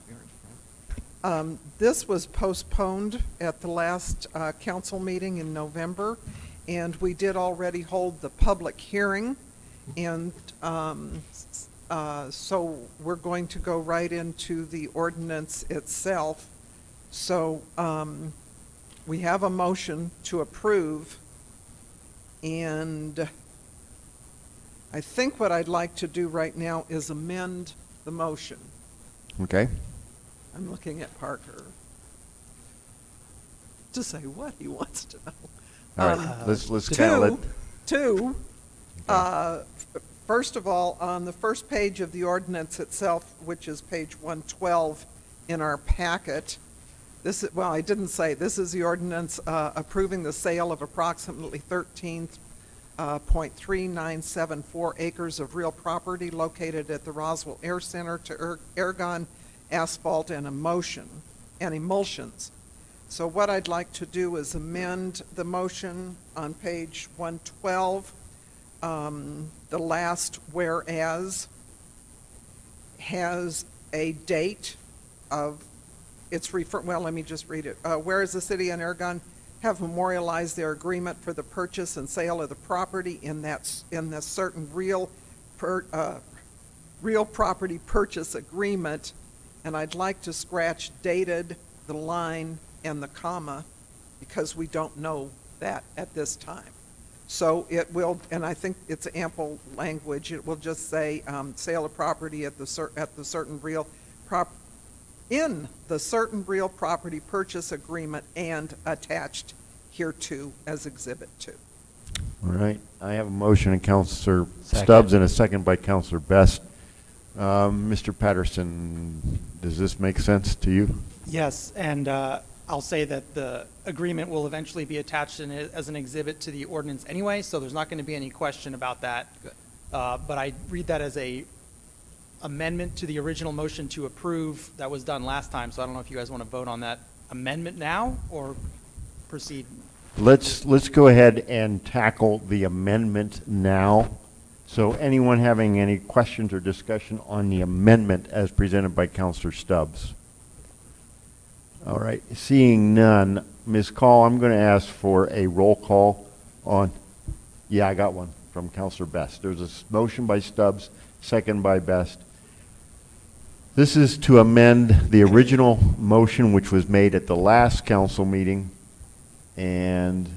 we? This was postponed at the last council meeting in November, and we did already hold the public hearing, and so we're going to go right into the ordinance itself. So we have a motion to approve, and I think what I'd like to do right now is amend the motion. Okay. I'm looking at Parker to say what he wants to know. All right. Let's kind of Two, first of all, on the first page of the ordinance itself, which is page 112 in our packet, well, I didn't say, this is the ordinance approving the sale of approximately 13 .3974 acres of real property located at the Roswell Air Center to Ergon Asphalt and Emulsions. So what I'd like to do is amend the motion on page 112. The last whereas has a date of, well, let me just read it. Whereas the city and Ergon have memorialized their agreement for the purchase and sale of the property in the certain real property purchase agreement, and I'd like to scratch dated, the line, and the comma, because we don't know that at this time. So it will, and I think it's ample language, it will just say sale of property in the certain real property purchase agreement and attached hereto as Exhibit 2. All right, I have a motion of Counselor Stubbs and a second by Counselor Best. Mr. Patterson, does this make sense to you? Yes, and I'll say that the agreement will eventually be attached as an exhibit to the ordinance anyway, so there's not going to be any question about that. But I read that as a amendment to the original motion to approve that was done last time, so I don't know if you guys want to vote on that amendment now or proceed. Let's go ahead and tackle the amendment now. So anyone having any questions or discussion on the amendment as presented by Counselor Stubbs? All right, seeing none, Ms. Call, I'm going to ask for a roll call on, yeah, I got one from Counselor Best. There's a motion by Stubbs, second by Best. This is to amend the original motion which was made at the last council meeting, and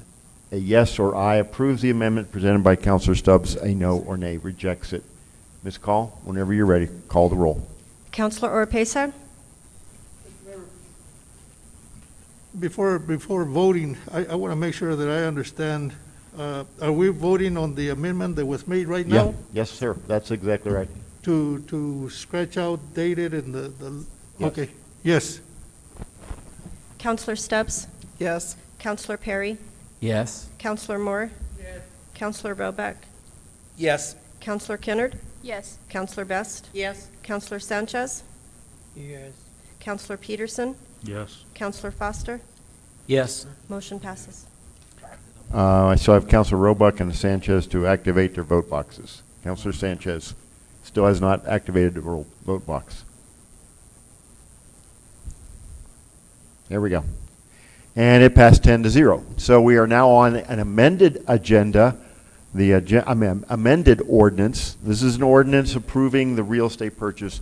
a yes or aye approves the amendment presented by Counselor Stubbs, a no or nay rejects it. Ms. Call, whenever you're ready, call the roll. Counselor Oropesa? Before voting, I want to make sure that I understand. Are we voting on the amendment that was made right now? Yeah, yes, sir. That's exactly right. To scratch out dated and the Yes. okay. Yes. Counselor Stubbs? Yes. Counselor Perry? Yes. Counselor Moore? Yes. Counselor Roebuck? Yes. Counselor Kennard? Yes. Counselor Best? Yes. Counselor Sanchez? Yes. Counselor Peterson? Yes. Counselor Foster? Yes. Motion passes. I still have Counselor Roebuck and Sanchez to activate their vote boxes. Counselor Sanchez still has not activated the vote box. There we go. And it passed 10-0. So we are now on an amended agenda, the amended ordinance. This is an ordinance approving the real estate purchase.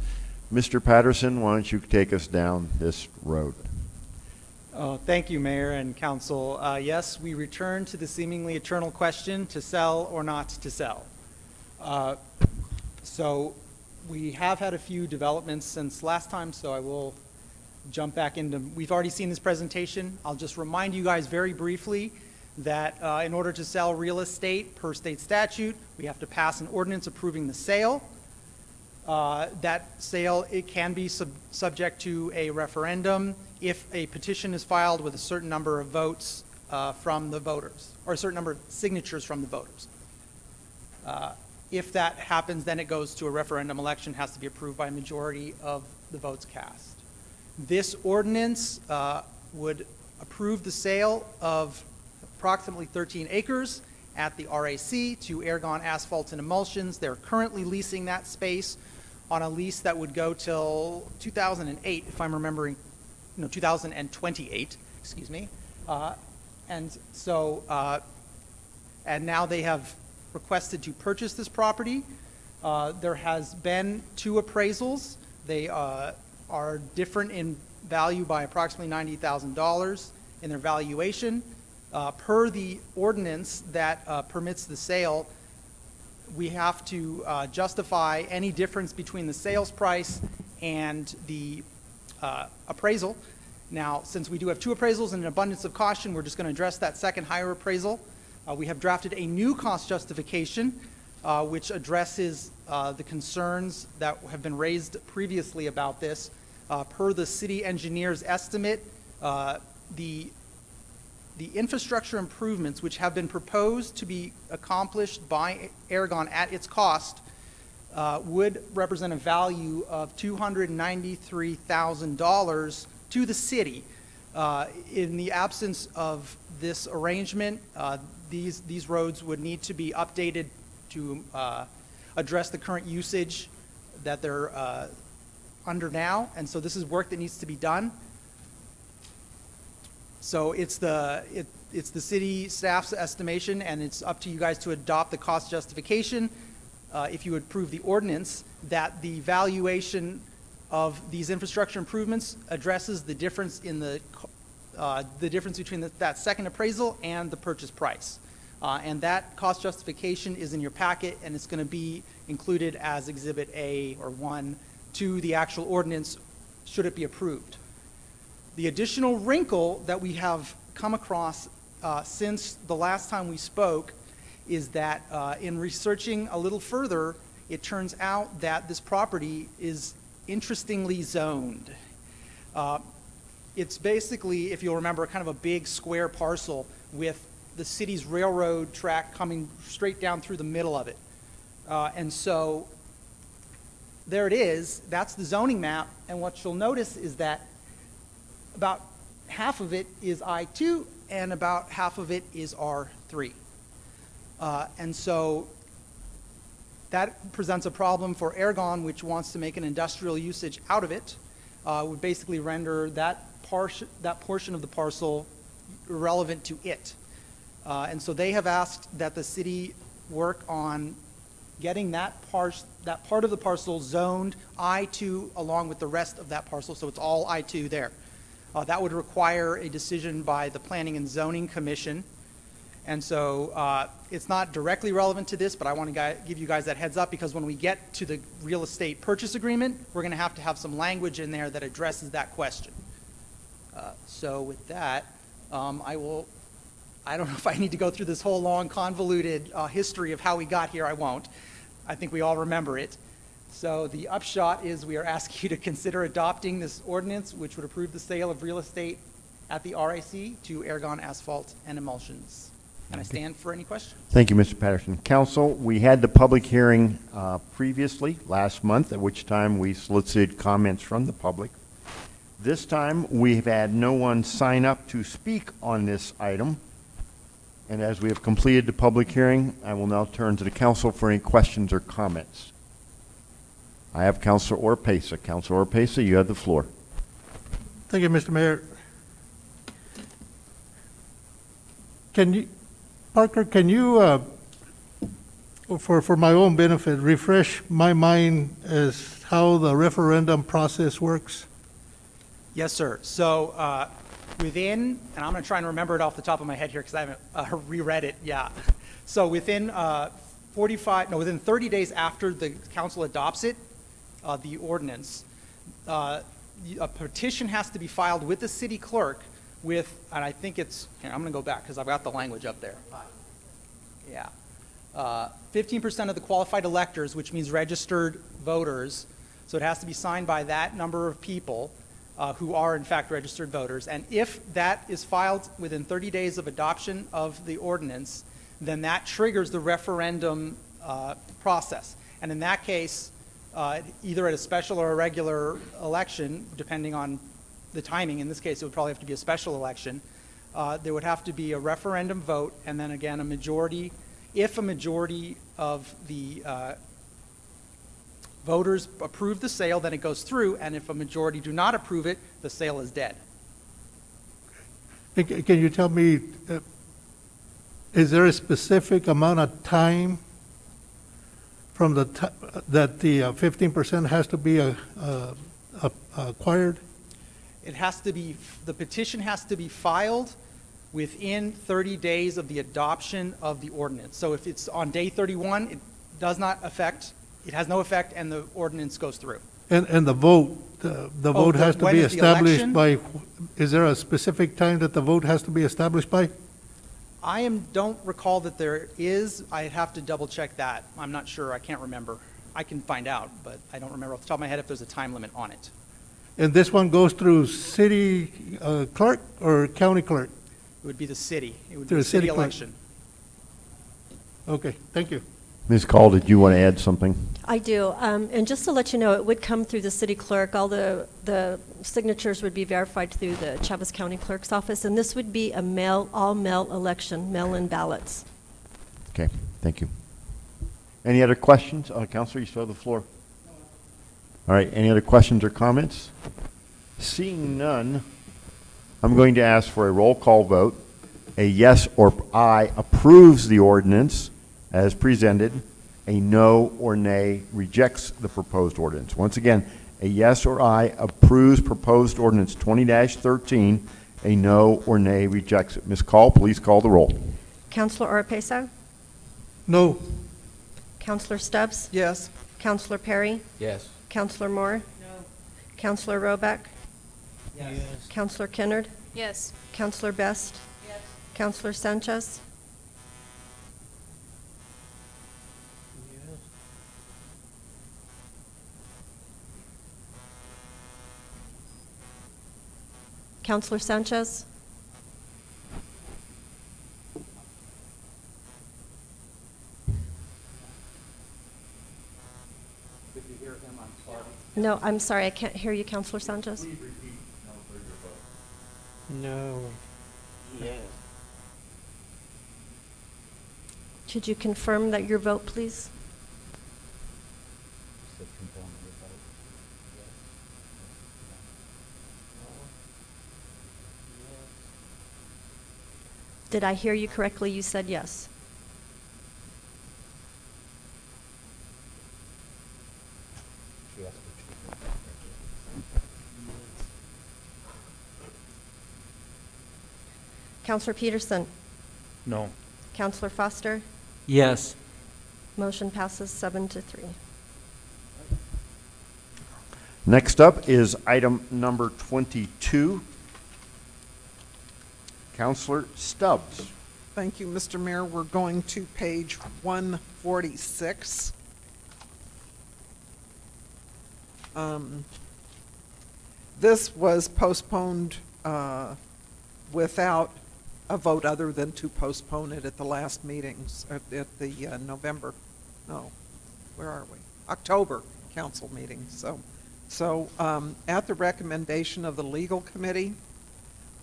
Mr. Patterson, why don't you take us down this road? Oh, thank you, Mayor and Council. Yes, we return to the seemingly eternal question, to sell or not to sell. So we have had a few developments since last time, so I will jump back into, we've already seen this presentation. I'll just remind you guys very briefly that in order to sell real estate per state statute, we have to pass an ordinance approving the sale. That sale, it can be subject to a referendum if a petition is filed with a certain number of votes from the voters, or a certain number of signatures from the voters. If that happens, then it goes to a referendum election, has to be approved by a majority of the votes cast. This ordinance would approve the sale of approximately 13 acres at the RAC to Ergon Asphalt and Emulsions. They're currently leasing that space on a lease that would go till 2008, if I'm remembering, no, 2028, excuse me. And now they have requested to purchase this property. There has been 2 appraisals. They are different in value by approximately $90,000 in their valuation. Per the ordinance that permits the sale, we have to justify any difference between the sales price and the appraisal. Now, since we do have 2 appraisals and an abundance of caution, we're just going to address that second higher appraisal. We have drafted a new cost justification, which addresses the concerns that have been raised previously about this. Per the city engineer's estimate, the the infrastructure improvements which have been proposed to be accomplished by Aragon at its cost would represent a value of $293,000 to the city. In the absence of this arrangement, these roads would need to be updated to address the current usage that they're under now, and so this is work that needs to be done. So it's the city staff's estimation, and it's up to you guys to adopt the cost justification, if you approve the ordinance, that the valuation of these infrastructure improvements addresses the difference in the difference between that second appraisal and the purchase price. And that cost justification is in your packet, and it's going to be included as Exhibit A or 1 to the actual ordinance, should it be approved. The additional wrinkle that we have come across since the last time we spoke is that in researching a little further, it turns out that this property is interestingly zoned. It's basically, if you'll remember, kind of a big square parcel with the city's railroad track coming straight down through the middle of it. And so there it is. That's the zoning map. And what you'll notice is that about half of it is I-2 and about half of it is R3. And so that presents a problem for Aragon, which wants to make an industrial usage out of it. Would basically render that portion of the parcel irrelevant to it. And so they have asked that the city work on getting that part of the parcel zoned I-2 along with the rest of that parcel, so it's all I-2 there. That would require a decision by the Planning and Zoning Commission. And so it's not directly relevant to this, but I want to give you guys that heads up, because when we get to the real estate purchase agreement, we're going to have some language in there that addresses that question. So with that, I don't know if I need to go through this whole long, convoluted history of how we got here. I won't. I think we all remember it. So the upshot is we are asking you to consider adopting this ordinance, which would approve the sale of real estate at the RIC to Aragon Asphalt and Emulsions. And I stand for any questions. Thank you, Mr. Patterson. Council, we had the public hearing previously, last month, at which time we solicited comments from the public. This time, we've had no one sign up to speak on this item. And as we have completed the public hearing, I will now turn to the council for any questions or comments. I have Councilor Orpesa. Councilor Orpesa, you have the floor. Thank you, Mr. Mayor. Parker, can you, for my own benefit, refresh my mind as how the referendum process works? Yes, sir. So within, and I'm going to try and remember it off the top of my head here because I haven't reread it. Yeah. So within within 30 days after the council adopts it, the ordinance, a petition has to be filed with the city clerk with, and I think it's, here, I'm going to go back because I've got the language up there. Yeah. 15% of the qualified electors, which means registered voters. So it has to be signed by that number of people who are in fact registered voters. And if that is filed within 30 days of adoption of the ordinance, then that triggers the referendum process. And in that case, either at a special or a regular election, depending on the timing, in this case it would probably have to be a special election, there would have to be a referendum vote, and then again a majority. If a majority of the voters approve the sale, then it goes through, and if a majority do not approve it, the sale is dead. Can you tell me, is there a specific amount of time from that the 15% has to be acquired? It has to be, the petition has to be filed within 30 days of the adoption of the ordinance. So if it's on day 31, it does not affect, it has no effect, and the ordinance goes through. And the vote, the vote has to when be is the established election? by, is there a specific time that the vote has to be established by? Don't recall that there is. I'd have to double check that. I'm not sure. I can't remember. I can find out, but I don't remember off the top of my head if there's a time limit on it. And this one goes through city clerk or county clerk? It would be the city. It would To be the a city city clerk. election. Okay, thank you. Ms. Call, did you want to add something? I do. And just to let you know, it would come through the city clerk. All the signatures would be verified through the Chaves County Clerk's office, and this would be a all-mail election, mail-in ballots. Okay, thank you. Any other questions? Counselor, you still have the floor. All right, any other questions or comments? Seeing none, I'm going to ask for a roll call vote. A yes or aye approves the ordinance as presented. A no or nay rejects the proposed ordinance. Once again, a yes or aye approves proposed ordinance 20-13. A no or nay rejects it. Ms. Call, please call the roll. Counselor Oropesa? No. Counselor Stubbs? Yes. Counselor Perry? Yes. Counselor Moore? No. Counselor Roback? Yes. Counselor Kennard? Yes. Counselor Best? Yes. Counselor Sanchez? Counselor Sanchez? Did you hear him? I'm sorry. No, I'm sorry, I can't hear you, Counselor Sanchez. No. Yes. Could you confirm that your vote, please? Did I hear you correctly? You said yes. Counselor Peterson? No. Counselor Foster? Yes. Motion passes 7-3. Next up is item number 22. Counselor Stubbs. Thank you, Mr. Mayor. We're going to page 146. This was postponed without a vote other than to postpone it at the last meetings, at the November, no, where are we? October council meeting. So at the recommendation of the legal committee,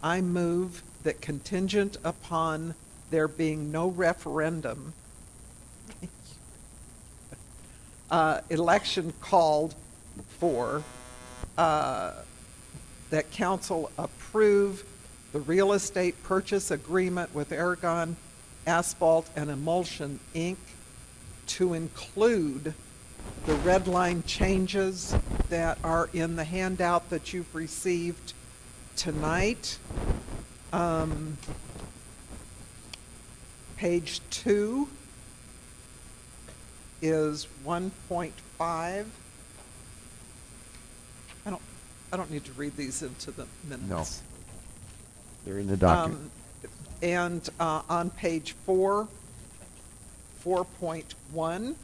I move that contingent upon there being no referendum, election called for, that council approve the real estate purchase agreement with Aragon Asphalt and Emulsion, Inc. to include the red line changes that are in the handout that you've received tonight. Page 2 is 1.5. I don't need to read these into the minutes. No. They're in the document. And on page 4, 4.1,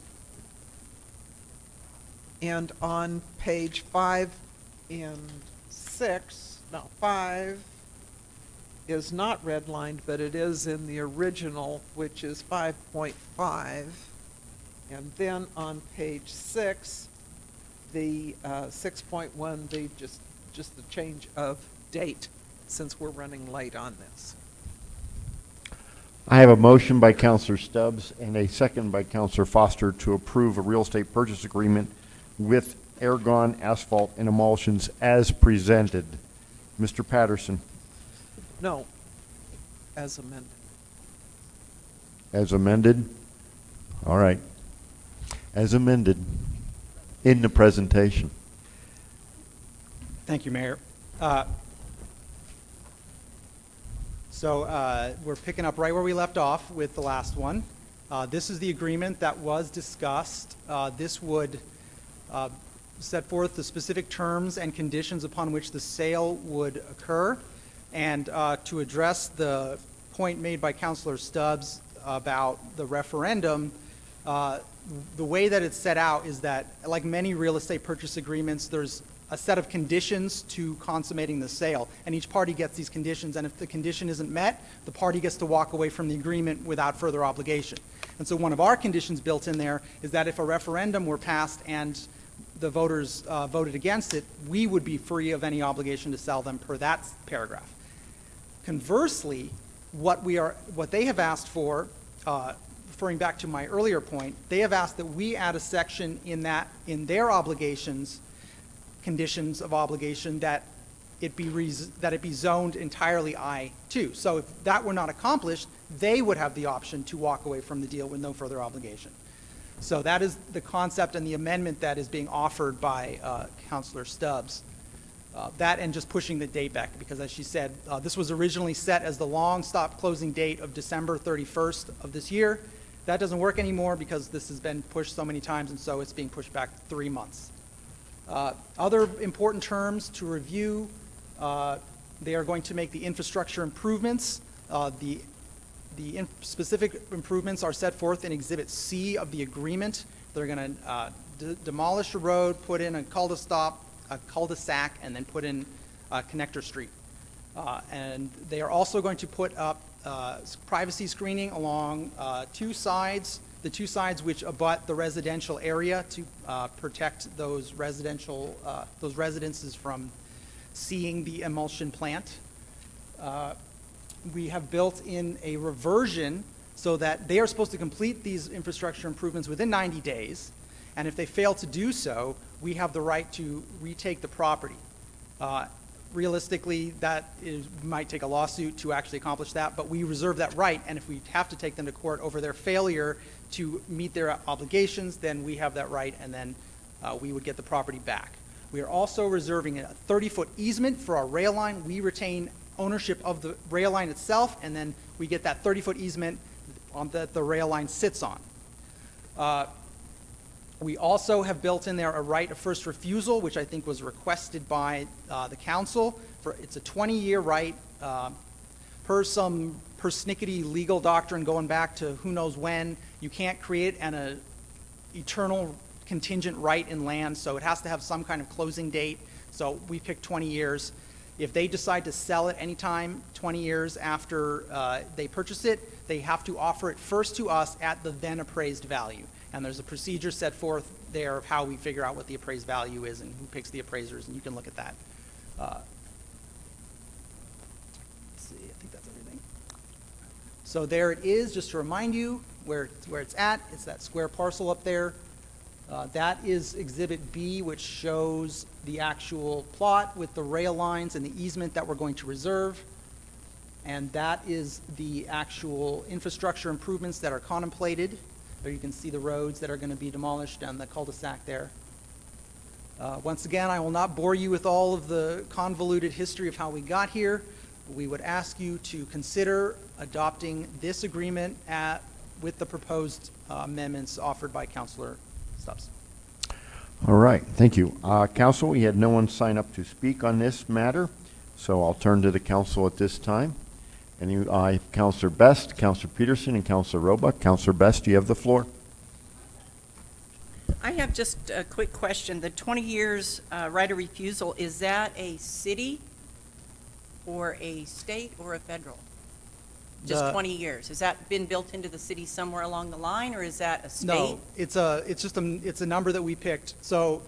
and on page 5 and 6, no, 5 is not redlined, but it is in the original, which is 5.5. And then on page 6, the 6.1, the just the change of date, since we're running late on this. I have a motion by Counselor Stubbs and a second by Counselor Foster to approve a real estate purchase agreement with Aragon Asphalt and Emulsions as presented. Mr. Patterson. No, as amended. As amended? All right. As amended in the presentation. Thank you, Mayor. We're picking up right where we left off with the last one. This is the agreement that was discussed. This would set forth the specific terms and conditions upon which the sale would occur. And to address the point made by Councilor Stubbs about the referendum, the way that it's set out is that, like many real estate purchase agreements, there's a set of conditions to consummating the sale, and each party gets these conditions, and if the condition isn't met, the party gets to walk away from the agreement without further obligation. And so one of our conditions built in there is that if a referendum were passed and the voters voted against it, we would be free of any obligation to sell them per that paragraph. Conversely, what they have asked for, referring back to my earlier point, they have asked that we add a section in their obligations, conditions of obligation, that it be zoned entirely I-2. So if that were not accomplished, they would have the option to walk away from the deal with no further obligation. So that is the concept and the amendment that is being offered by Councilor Stubbs. That and just pushing the date back, because as she said, this was originally set as the long stop closing date of December 31st of this year. That doesn't work anymore because this has been pushed so many times, and so it's being pushed back 3 months. Other important terms to review, they are going to make the infrastructure improvements. The specific improvements are set forth in Exhibit C of the agreement. They're going to demolish a road, put in a cul-de-sac, and then put in a connector street. And they are also going to put up privacy screening along two sides, the two sides which abut the residential area, to protect those residences from seeing the emulsion plant. We have built in a reversion so that they are supposed to complete these infrastructure improvements within 90 days, and if they fail to do so, we have the right to retake the property. Realistically, might take a lawsuit to actually accomplish that, but we reserve that right, and if we have to take them to court over their failure to meet their obligations, then we have that right, and then we would get the property back. We are also reserving a 30-foot easement for our rail line. We retain ownership of the rail line itself, and then we get that 30-foot easement that the rail line sits on. We also have built in there a right of first refusal, which I think was requested by the council. It's a 20-year right. Per persnickety legal doctrine going back to who knows when, you can't create an eternal contingent right in land, so it has to have some kind of closing date. So we picked 20 years. If they decide to sell it anytime 20 years after they purchase it, they have to offer it first to us at the then appraised value. And there's a procedure set forth there of how we figure out what the appraised value is and who picks the appraisers, and you can look at that. Let's see, I think that's everything. So there it is, just to remind you where it's at. It's that square parcel up there. That is Exhibit B, which shows the actual plot with the rail lines and the easement that we're going to reserve. And that is the actual infrastructure improvements that are contemplated. There you can see the roads that are going to be demolished and the cul-de-sac there. Once again, I will not bore you with all of the convoluted history of how we got here. We would ask you to consider adopting this agreement with the proposed amendments offered by Councilor Stubbs. All right, thank you. Council, we had no one sign up to speak on this matter, so I'll turn to the council at this time. Councilor Best, Councilor Peterson, and Councilor Roebuck. Councilor Best, you have the floor. I have just a quick question. The 20 years right of refusal, is that a city or a state or a federal? Just 20 years. Has that been built into the city somewhere along the line, or is that a state? No, it's a number that we picked. So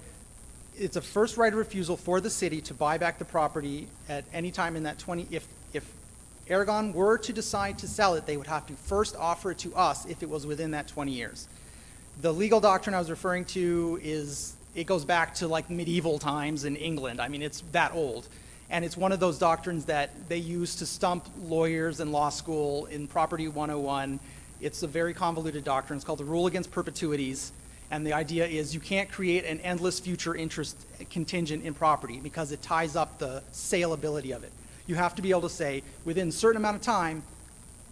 it's a first right of refusal for the city to buy back the property at any time in that 20. If Aragon were to decide to sell it, they would have to first offer it to us if it was within that 20 years. The legal doctrine I was referring to it goes back to like medieval times in England. I mean, it's that old. And it's one of those doctrines that they use to stump lawyers in law school in Property 101. It's a very convoluted doctrine. It's called the rule against perpetuities. And the idea is you can't create an endless future interest contingent in property because it ties up the saleability of it. You have to be able to say, within a certain amount of time,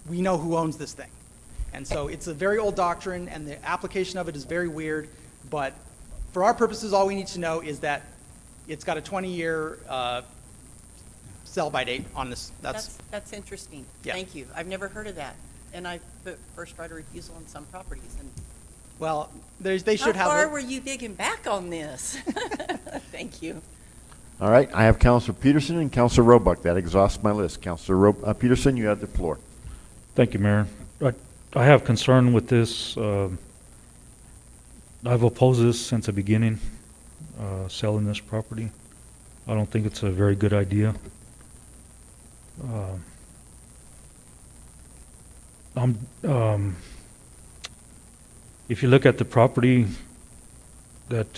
we know who owns this thing. And so it's a very old doctrine, and the application of it is very weird. But for our purposes, all we need to know is that it's got a 20-year sell-by date on this. That's interesting. Yeah. Thank you. I've never heard of that. And I put first right of refusal on some properties. And well, they should have. How far were you digging back on this? Thank you. All right, I have Counselor Peterson and Counselor Roebuck. That exhausts my list. Counselor Peterson, you have the floor. Thank you, Mayor. I have concern with this. I've opposed this since the beginning, selling this property. I don't think it's a very good idea. If you look at the property that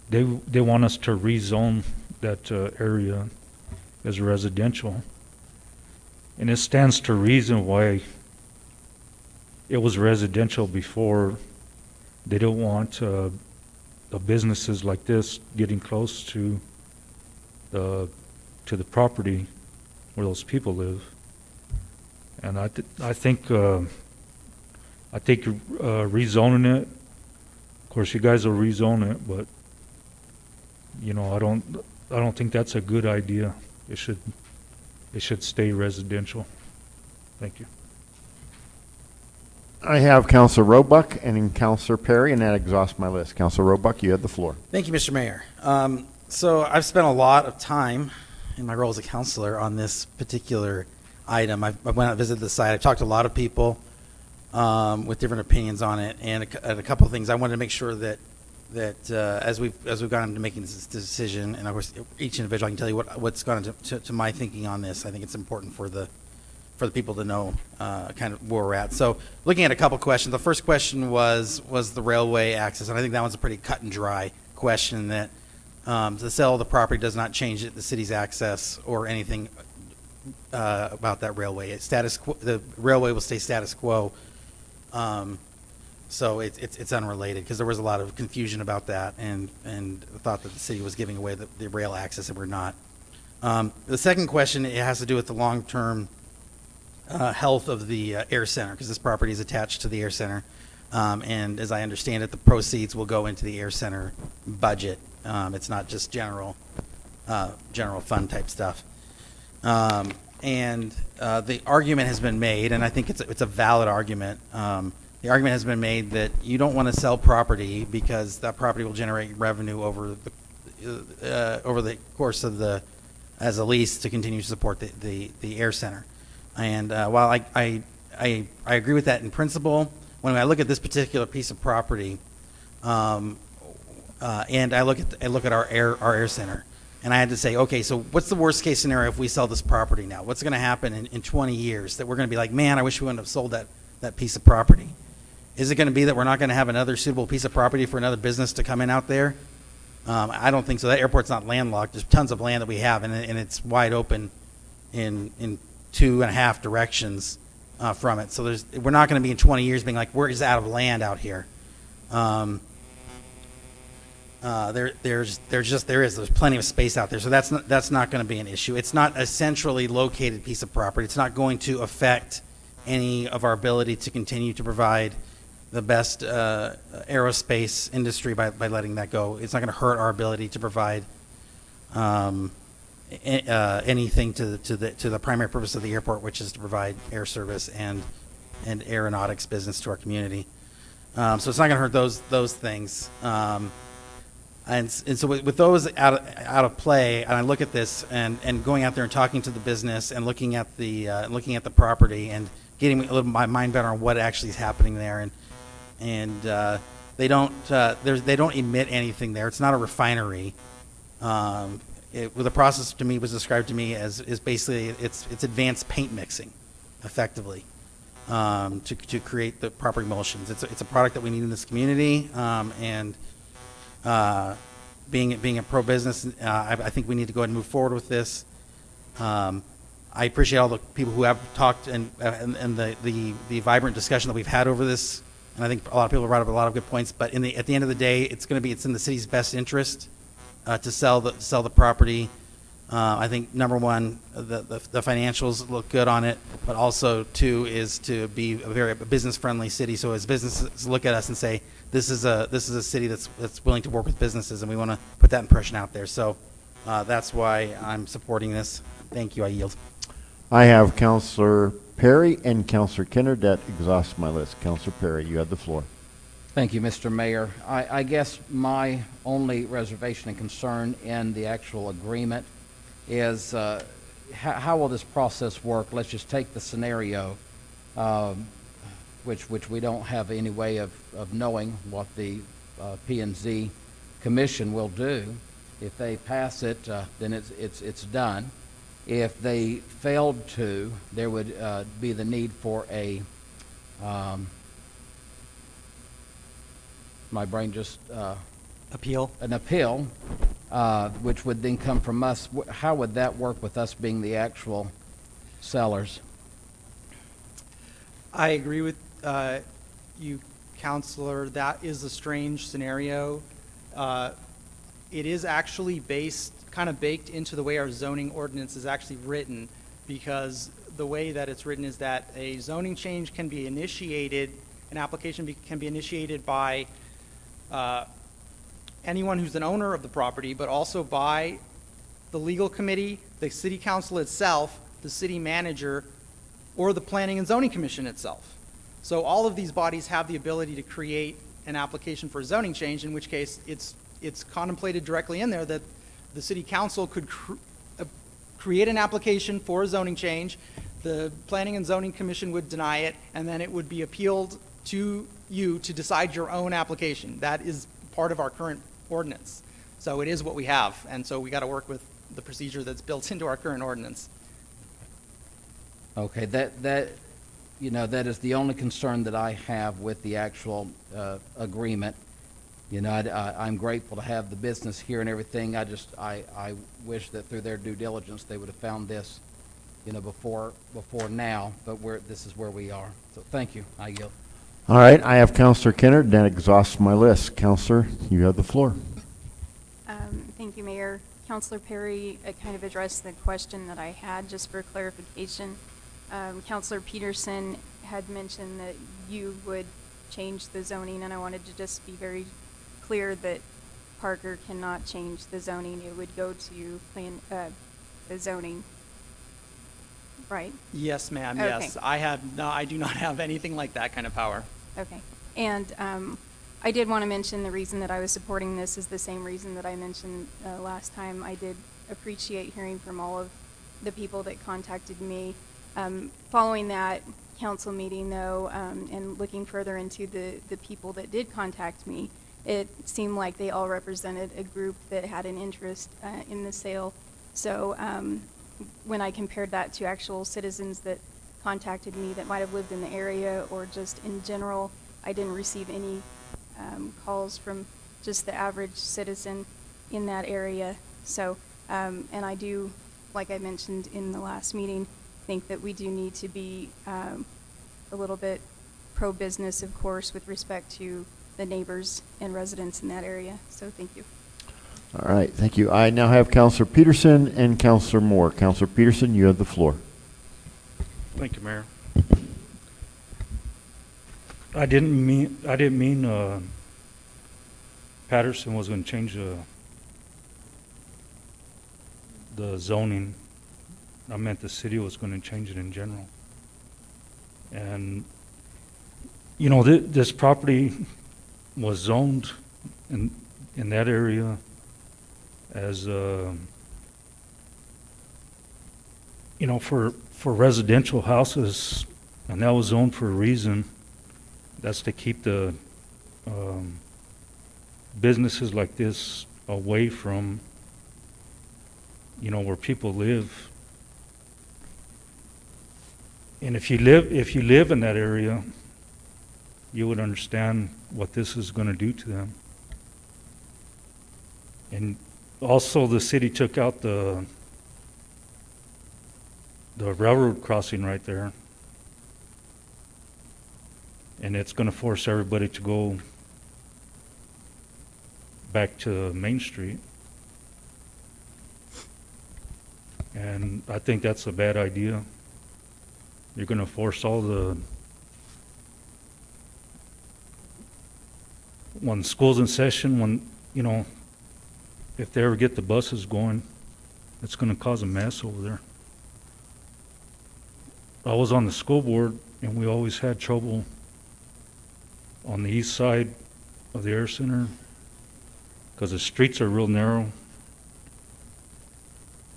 they want us to rezone that area as residential, and it stands to reason why it was residential before. They don't want the businesses like this getting close to the property where those people live. And I think rezoning it. Of course, you guys will rezone it, but you know, I don't think that's a good idea. It should stay residential. Thank you. I have Counselor Roebuck and Counselor Perry, and that exhausts my list. Counselor Roebuck, you have the floor. Thank you, Mr. Mayor. So I've spent a lot of time in my role as a counselor on this particular item. I went out and visited the site. I talked to a lot of people with different opinions on it, and a couple of things. I wanted to make sure that as we've gone into making this decision, and of course each individual, I can tell you what's gone into my thinking on this. I think it's important for the people to know kind of where we're at. So looking at a couple questions, the first question was the railway access, and I think that one's a pretty cut and dry question, that the sale of the property does not change the city's access or anything about that railway. The railway will stay status quo. So it's unrelated, because there was a lot of confusion about that and thought that the city was giving away the rail access, and we're not. The second question, it has to do with the long-term health of the air center, because this property is attached to the air center, and as I understand it, the proceeds will go into the air center budget. It's not just general fund type stuff. And the argument has been made, and I think it's a valid argument. The argument has been made that you don't want to sell property because that property will generate revenue over the course of as a lease to continue to support the air center. And while I agree with that in principle, when I look at this particular piece of property, and I look at our air center, and I had to say, okay, so what's the worst case scenario if we sell this property now? What's going to happen in 20 years that we're going to be like, man, I wish we wouldn't have sold that piece of property? Is it going to be that we're not going to have another suitable piece of property for another business to come in out there? I don't think so. That airport's not landlocked. There's tons of land that we have, and it's wide open in 2.5 directions from it. So we're not going to be in 20 years being like, we're just out of land out here. There's plenty of space out there, so that's not going to be an issue. It's not a centrally located piece of property. It's not going to affect any of our ability to continue to provide the best aerospace industry by letting that go. It's not going to hurt our ability to provide anything to the primary purpose of the airport, which is to provide air service and aeronautics business to our community. So it's not going to hurt those things. And so with those out of play, and I look at this and going out there and talking to the business and looking at the property and getting a little my mind better on what actually is happening there, and they don't emit anything there. It's not a refinery. The process to me was described to me as basically it's advanced paint mixing, effectively, to create the proper emulsions. It's a product that we need in this community, and being a pro-business, I think we need to go ahead and move forward with this. I appreciate all the people who have talked and the vibrant discussion that we've had over this, and I think a lot of people have brought up a lot of good points. But at the end of the day, it's in the city's best interest to sell the property. I think number one, the financials look good on it, but also two is to be a very business-friendly city. So as businesses look at us and say, this is a city that's willing to work with businesses, and we want to put that impression out there. So that's why I'm supporting this. Thank you. I yield. I have Counselor Perry and Counselor Kenner. That exhausts my list. Counselor Perry, you have the floor. Thank you, Mr. Mayor. I guess my only reservation and concern in the actual agreement is how will this process work? Let's just take the scenario, which we don't have any way of knowing what the P&Z Commission will do. If they pass it, then it's done. If they failed to, there would be the need for a my brain just Appeal? an appeal, which would then come from us. How would that work with us being the actual sellers? I agree with you, Counselor. That is a strange scenario. It is actually kind of baked into the way our zoning ordinance is actually written, because the way that it's written is that a zoning change can be initiated, an application can be initiated by anyone who's an owner of the property, but also by the legal committee, the city council itself, the city manager, or the planning and zoning commission itself. So all of these bodies have the ability to create an application for a zoning change, in which case it's contemplated directly in there that the city council could create an application for a zoning change, the planning and zoning commission would deny it, and then it would be appealed to you to decide your own application. That is part of our current ordinance. So it is what we have, and so we got to work with the procedure that's built into our current ordinance. Okay, that is the only concern that I have with the actual agreement. You know, I'm grateful to have the business here and everything. I wish that through their due diligence they would have found this, you know, before now. But this is where we are. So thank you. I yield. All right, I have Counselor Kennard. That exhausts my list. Counselor, you have the floor. Thank you, Mayor. Counselor Perry kind of addressed the question that I had, just for clarification. Counselor Peterson had mentioned that you would change the zoning, and I wanted to just be very clear that Parker cannot change the zoning. It would go to the zoning, right? Yes, ma'am. Okay. Yes, I do not have anything like that kind of power. Okay. And I did want to mention the reason that I was supporting this is the same reason that I mentioned last time. I did appreciate hearing from all of the people that contacted me. Following that council meeting, though, and looking further into the people that did contact me, it seemed like they all represented a group that had an interest in the sale. So when I compared that to actual citizens that contacted me that might have lived in the area or just in general, I didn't receive any calls from just the average citizen in that area. So, and I do, like I mentioned in the last meeting, think that we do need to be a little bit pro-business, of course, with respect to the neighbors and residents in that area. So thank you. All right, thank you. I now have Counselor Peterson and Counselor Moore. Counselor Peterson, you have the floor. Thank you, Mayor. I didn't mean Patterson was going to change the zoning. I meant the city was going to change it in general. And you know, this property was zoned in that area as you know, for residential houses, and that was zoned for a reason. That's to keep the businesses like this away from, you know, where people live. And if you live in that area, you would understand what this is going to do to them. And also, the city took out the railroad crossing right there, and it's going to force everybody to go back to Main Street. And I think that's a bad idea. You're going to force all when school's in session, when, you know, if they ever get the buses going, it's going to cause a mess over there. I was on the school board, and we always had trouble on the east side of the air center, because the streets are real narrow.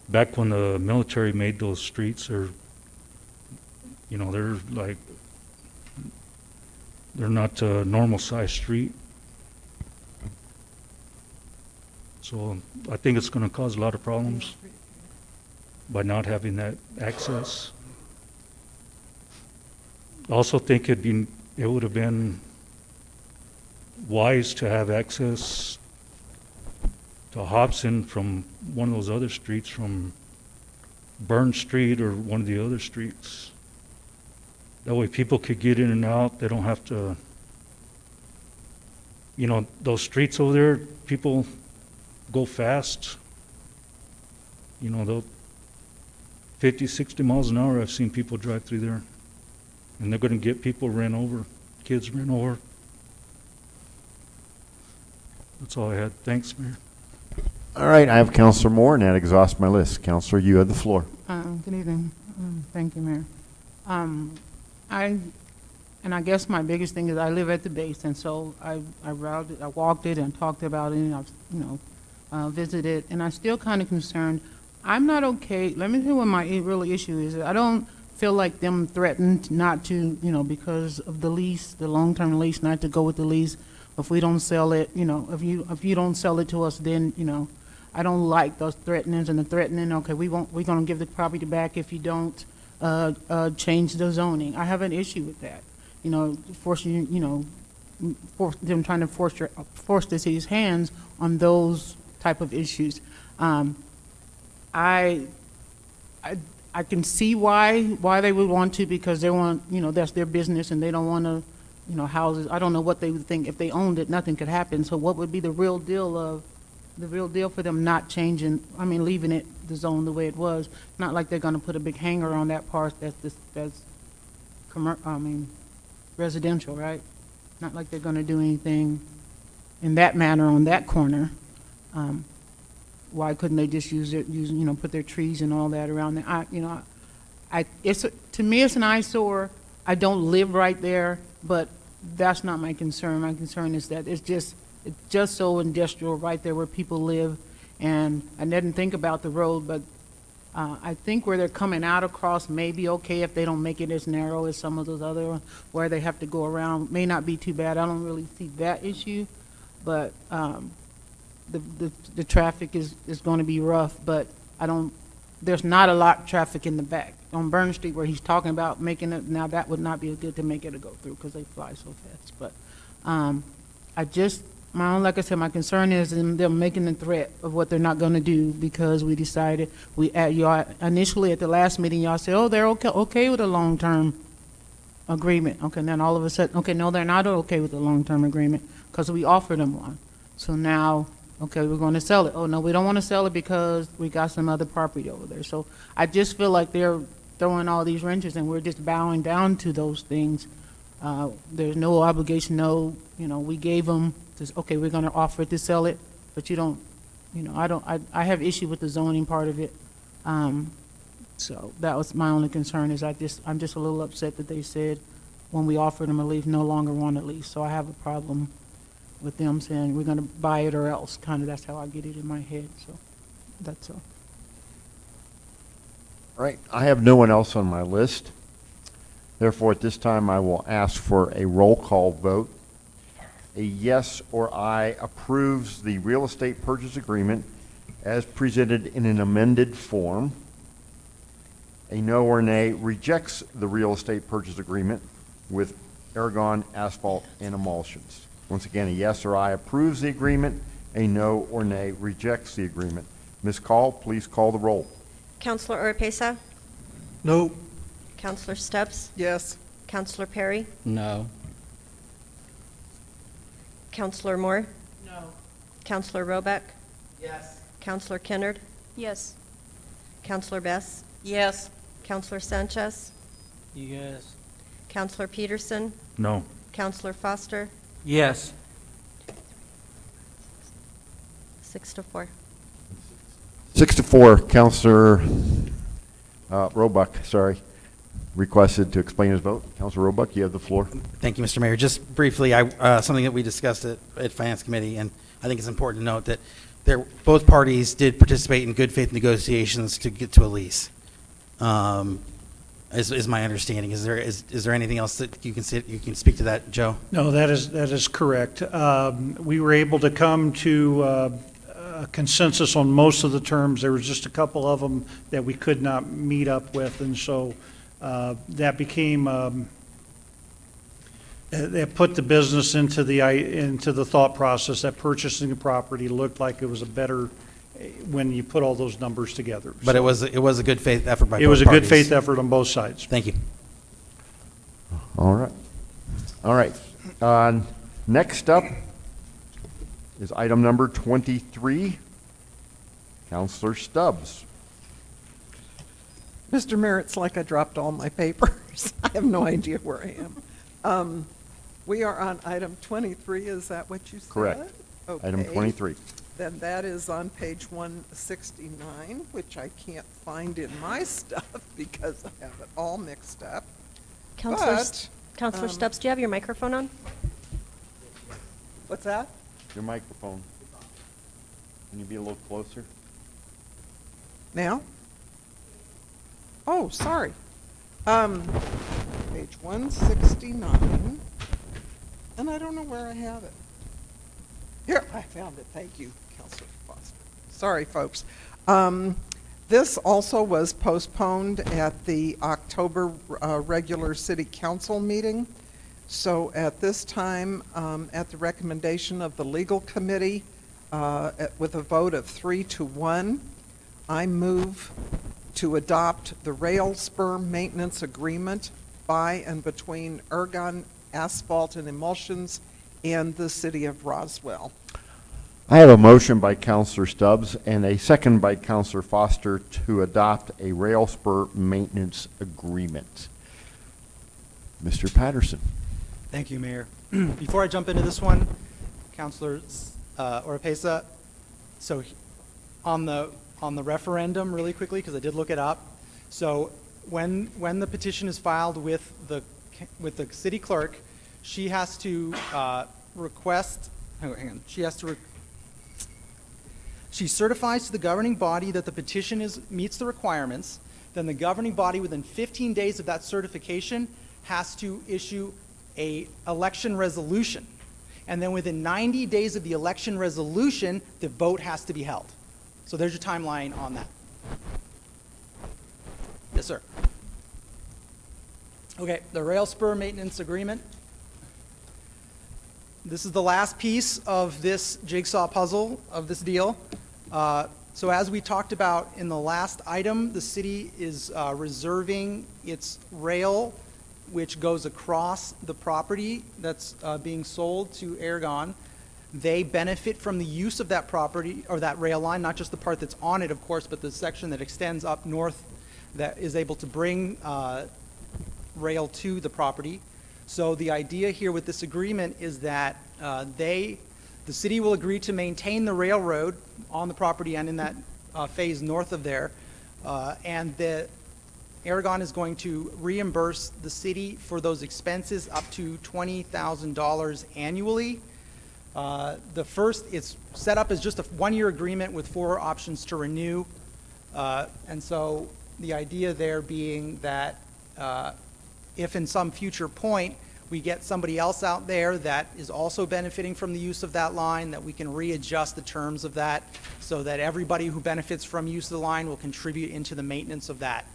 Back when the military made those streets, they're not a normal sized street. So I think it's going to cause a lot of problems by not having that access. I also think it would have been wise to have access to Hobson from one of those other streets, from Burn Street or one of the other streets. That way people could get in and out. They don't have to, those streets over there, people go fast. They'll 50, 60 miles an hour. I've seen people drive through there. And they're going to get people ran over, kids ran over. That's all I had. Thanks, Mayor. All right, I have Counselor Moore, and that exhausts my list. Counselor, you have the floor. Good evening. Thank you, Mayor. I guess my biggest thing is I live at the base, and so I walked it and talked about it, and I've visited, and I'm still kind of concerned. I'm not okay. Let me tell you what my real issue is. I don't feel like them threatened not to, because of the lease, the long-term lease, not to go with the lease. If we don't sell it, if you don't sell it to us, then, I don't like those threatenings and the threatening. Okay, we're going to give the property back if you don't change the zoning. I have an issue with that. Forcing, for them trying to force the city's hands on those type of issues. I can see why they would want to, because they want, that's their business and they don't want to, houses. I don't know what they would think if they owned it, nothing could happen. So what would be the real deal for them not changing, leaving it the zone the way it was? Not like they're going to put a big hanger on that part that's residential, right? Not like they're going to do anything in that manner on that corner. Why couldn't they just put their trees and all that around there? To me, it's an eyesore. I don't live right there, but that's not my concern. My concern is that it's just so industrial right there where people live, and I didn't think about the road, but I think where they're coming out across may be okay if they don't make it as narrow as some of those other ones, where they have to go around. May not be too bad. I don't really see that issue, but the traffic is going to be rough, but there's not a lot of traffic in the back. On Burn Street where he's talking about making it, now that would not be good to make it a go through because they fly so fast. But like I said, my concern is in them making the threat of what they're not going to do, because we decided, initially at the last meeting, y'all said, oh, they're okay with a long-term agreement. Okay, and then all of a sudden, okay, no, they're not okay with a long-term agreement because we offered them one. So now, okay, we're going to sell it. Oh, no, we don't want to sell it because we got some other property over there. So I just feel like they're throwing all these wrenches and we're just bowing down to those things. There's no obligation, we gave them this, okay, we're going to offer to sell it, but you don't, I have issue with the zoning part of it. So that was my only concern, is I'm just a little upset that they said when we offered them a lease, no longer want a lease. So I have a problem with them saying we're going to buy it or else. Kind of, that's how I get it in my head. So that's all. All right, I have no one else on my list. Therefore, at this time, I will ask for a roll call vote. A yes or aye approves the real estate purchase agreement as presented in an amended form. A no or nay rejects the real estate purchase agreement with Aragon Asphalt and Emulsions. Once again, a yes or aye approves the agreement. A no or nay rejects the agreement. Ms. Call, please call the roll. Counselor Oropesa? No. Counselor Stubbs? Yes. Counselor Perry? No. Counselor Moore? No. Counselor Roebuck? Yes. Counselor Kennard? Yes. Counselor Bess? Yes. Counselor Sanchez? Yes. Counselor Peterson? No. Counselor Foster? Yes. 6-4. 6-4, Counselor Roebuck, sorry. requested to explain his vote. Councilor Roebuck, you have the floor. Thank you, Mr. Mayor. Just briefly, something that we discussed at Finance Committee, and I think it's important to note that both parties did participate in good faith negotiations to get to a lease. Is my understanding. Is there anything else that you can speak to that, Joe? No, that is correct. We were able to come to a consensus on most of the terms. There was just a couple of them that we could not meet up with, and so that became that put the business into the thought process that purchasing the property looked like it was a better when you put all those numbers together. But So it was a good faith effort by both parties. it was a good faith effort on both sides. Thank you. All right. All right. Next up is item number 23. Counselor Stubbs. Mr. Mayor, it's like I dropped all my papers. I have no idea where I am. We are on item 23, is that what you said? Correct. Okay. Item 23. Then that is on page 169, which I can't find in my stuff because I have it all mixed up. Counselor Stubbs, do you have your microphone on? What's that? Your microphone. Can you be a little closer? Now? Oh, sorry. Page 169, and I don't know where I have it. Here, I found it. Thank you, Councilor Foster. Sorry, folks. This also was postponed at the October regular city council meeting. So at this time, at the recommendation of the legal committee, with a vote of 3-1, I move to adopt the rail spur maintenance agreement by and between Ergon Asphalt and Emulsions and the city of Roswell. I have a motion by Counselor Stubbs and a second by Counselor Foster to adopt a rail spur maintenance agreement. Mr. Patterson. Thank you, Mayor. Before I jump into this one, Councilor Oropesa, so on the referendum, really quickly, because I did look it up. So when the petition is filed with the city clerk, she has to request. Hang on. She certifies to the governing body that the petition meets the requirements. Then the governing body, within 15 days of that certification, has to issue a election resolution. And then within 90 days of the election resolution, the vote has to be held. So there's your timeline on that. Yes, sir. Okay, the rail spur maintenance agreement. This is the last piece of this jigsaw puzzle of this deal. So as we talked about in the last item, the city is reserving its rail, which goes across the property that's being sold to Ergon. They benefit from the use of that property, or that rail line, not just the part that's on it, of course, but the section that extends up north that is able to bring rail to the property. So the idea here with this agreement is that the city will agree to maintain the railroad on the property and in that phase north of there, and the Ergon is going to reimburse the city for those expenses up to $20,000 annually. It's set up as just a one-year agreement with 4 options to renew, and so the idea there being that if in some future point we get somebody else out there that is also benefiting from the use of that line, that we can readjust the terms of that so that everybody who benefits from use of the line will contribute into the maintenance of that.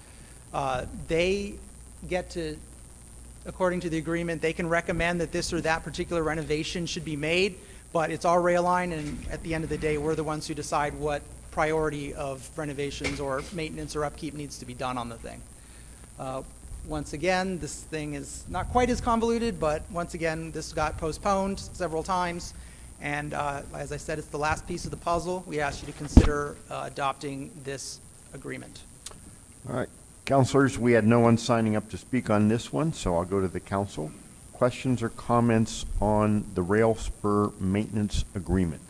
They get to, according to the agreement, they can recommend that this or that particular renovation should be made, but it's our rail line, and at the end of the day, we're the ones who decide what priority of renovations or maintenance or upkeep needs to be done on the thing. Once again, this thing is not quite as convoluted, but once again, this got postponed several times, and as I said, it's the last piece of the puzzle. We ask you to consider adopting this agreement. All right. Councilors, we had no one signing up to speak on this one, so I'll go to the council. Questions or comments on the rail spur maintenance agreement?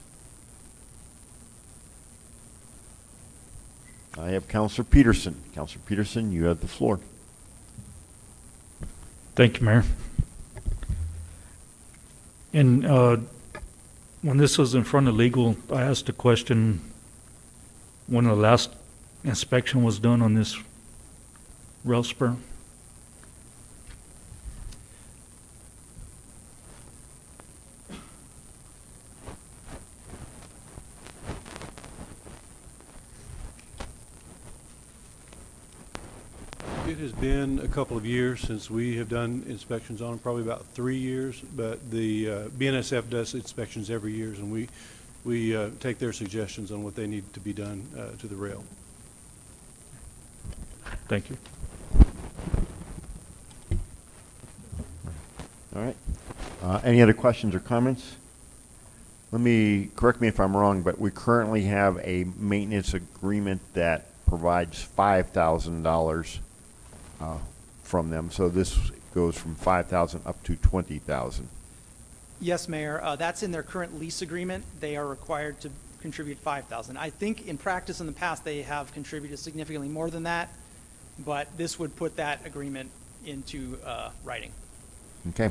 I have Councilor Peterson. Councilor Peterson, you have the floor. Thank you, Mayor. And when this was in front of legal, I asked a question when the last inspection was done on this rail spur. It has been a couple of years since we have done inspections on them, probably about 3 years, but the BNSF does inspections every year, and we take their suggestions on what they need to be done to the rail. Thank you. All right. Any other questions or comments? Correct me if I'm wrong, but we currently have a maintenance agreement that provides $5,000 from them. So this goes from $5,000 up to $20,000. Yes, Mayor, that's in their current lease agreement. They are required to contribute $5,000. I think in practice in the past they have contributed significantly more than that, but this would put that agreement into writing. Okay.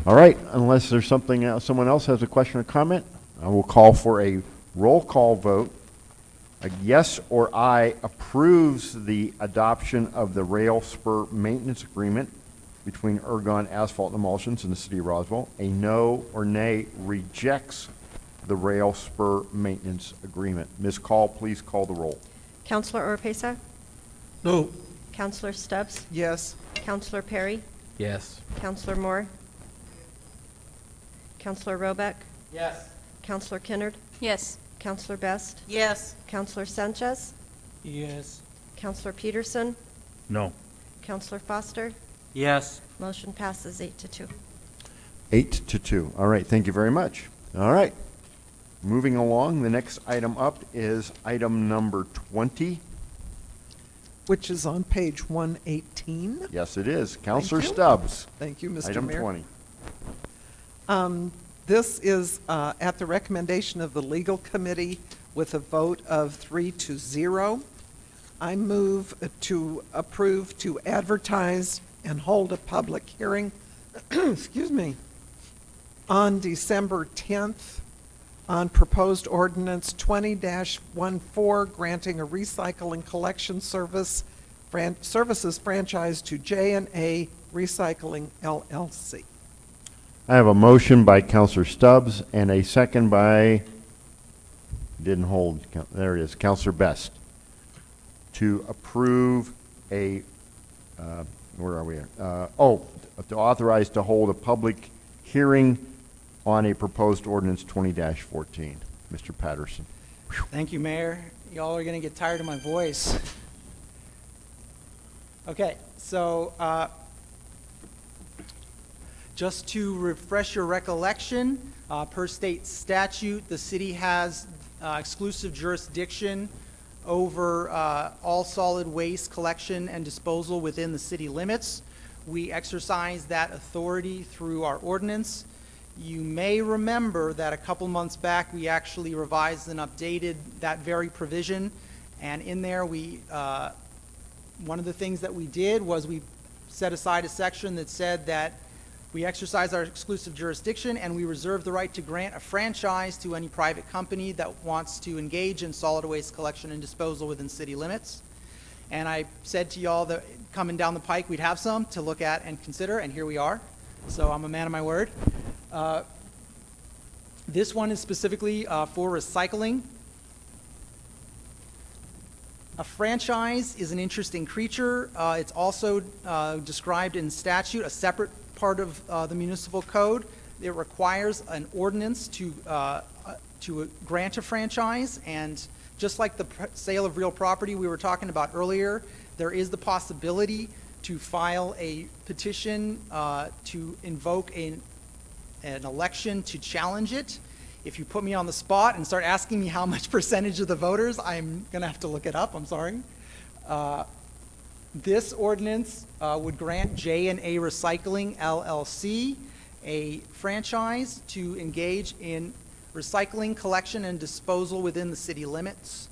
All right. Unless there's something else, someone else has a question or comment, I will call for a roll call vote. A yes or aye approves the adoption of the rail spur maintenance agreement between Ergon Asphalt and Emulsions and the City of Roswell. A no or nay rejects the rail spur maintenance agreement. Ms. Call, please call the roll. Counselor Oropesa? No. Counselor Stubbs? Yes. Counselor Perry? Yes. Counselor Moore? Counselor Robeck? Yes. Counselor Kinnard? Yes. Counselor Best? Yes. Counselor Sanchez? Yes. Counselor Peterson? No. Counselor Foster? Yes. Motion passes 8-2. 8-2. All right. Thank you very much. All right. Moving along, the next item up is item number 20. Which is on page 118. Yes, it is. Counselor you. Stubbs. Thank you, Mr. Item Mayor. 20. This is at the recommendation of the Legal Committee with a vote of 3-0. I move to approve to advertise and hold a public hearing, excuse me, on December 10th on proposed ordinance 20-14, granting a recycling collection services franchise to J&A Recycling LLC. I have a motion by Counselor Stubbs and a second by, didn't hold, there it is, Counselor Best, to approve a, where are we? To authorize to hold a public hearing on a proposed ordinance 20-14. Mr. Patterson. Thank you, Mayor. Y'all are going to get tired of my voice. Okay, so just to refresh your recollection, per state statute, the city has exclusive jurisdiction over all solid waste collection and disposal within the city limits. We exercise that authority through our ordinance. You may remember that a couple months back we actually revised and updated that very provision, and in there we one of the things that we did was we set aside a section that said that we exercise our exclusive jurisdiction and we reserve the right to grant a franchise to any private company that wants to engage in solid waste collection and disposal within city limits. And I said to y'all that coming down the pike we'd have some to look at and consider, and here we are. So I'm a man of my word. This one is specifically for recycling. A franchise is an interesting creature. It's also described in statute, a separate part of the municipal code. It requires an ordinance to grant a franchise, and just like the sale of real property we were talking about earlier, there is the possibility to file a petition to invoke an election to challenge it. If you put me on the spot and start asking me how much percentage of the voters, I'm going to have to look it up. I'm sorry. This ordinance would grant J&A Recycling LLC a franchise to engage in recycling, collection, and disposal within the city limits.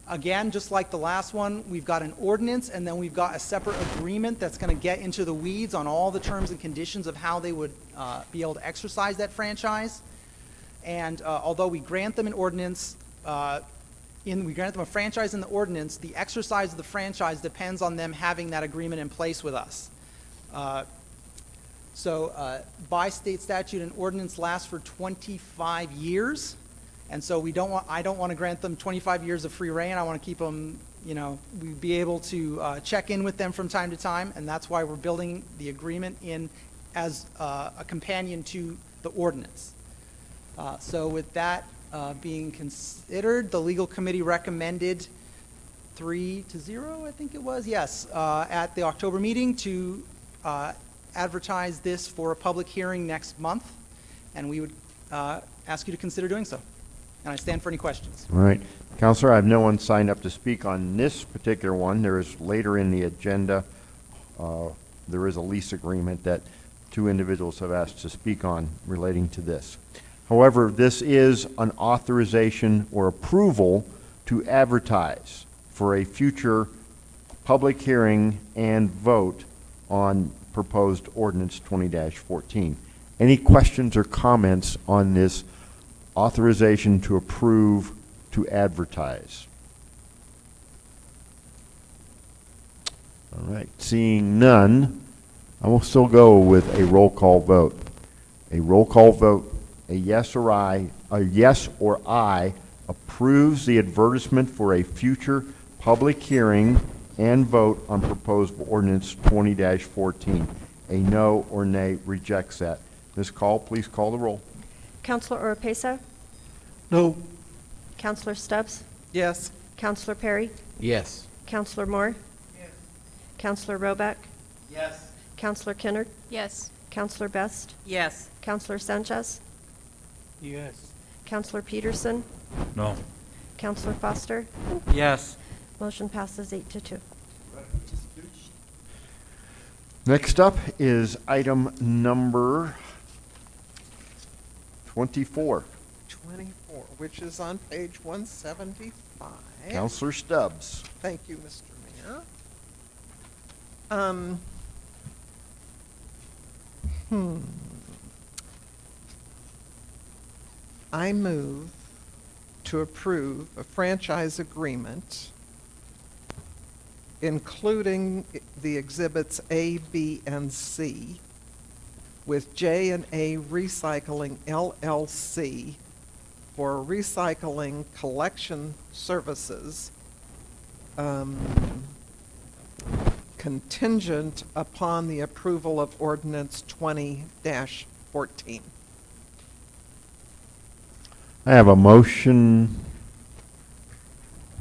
Again, just like the last one, we've got an ordinance, and then we've got a separate agreement that's going to get into the weeds on all the terms and conditions of how they would be able to exercise that franchise. And although we grant them an ordinance, we grant them a franchise in the ordinance, the exercise of the franchise depends on them having that agreement in place with us. So by state statute, an ordinance lasts for 25 years. And so I don't want to grant them 25 years of free reign. I want to keep them, we'd be able to check in with them from time to time. And that's why we're building the agreement in as a companion to the ordinance. So with that being considered, the legal committee recommended 3-0, I think it was, yes, at the October meeting to advertise this for a public hearing next month. And we would ask you to consider doing so. And I stand for any questions. All right. Counselor, I have no one signed up to speak on this particular one. There is later in the agenda, there is a lease agreement that 2 individuals have asked to speak on relating to this. However, this is an authorization or approval to advertise for a future public hearing and vote on proposed ordinance 20-14. Any questions or comments on this authorization to approve to advertise? All right, seeing none, I will still go with a roll call vote. A roll call vote, a yes or I approves the advertisement for a future public hearing and vote on proposed ordinance 20-14. A no or nay rejects that. Ms. Call, please call the roll. Counselor Oropesa? No. Counselor Stubbs? Yes. Counselor Perry? Yes. Counselor Moore? Yes. Counselor Roback? Yes. Counselor Kennard? Yes. Counselor Best? Yes. Counselor Sanchez? Yes. Counselor Peterson? No. Counselor Foster? Yes. Motion passes 8-2. Next up is item number 24. 24, which is on page 175. Counselor Stubbs. Thank you, Mr. Mayor. I move to approve a franchise agreement including the exhibits A, B, and C with J&A Recycling LLC for recycling collection services contingent upon the approval of ordinance 20-14. I have a motion,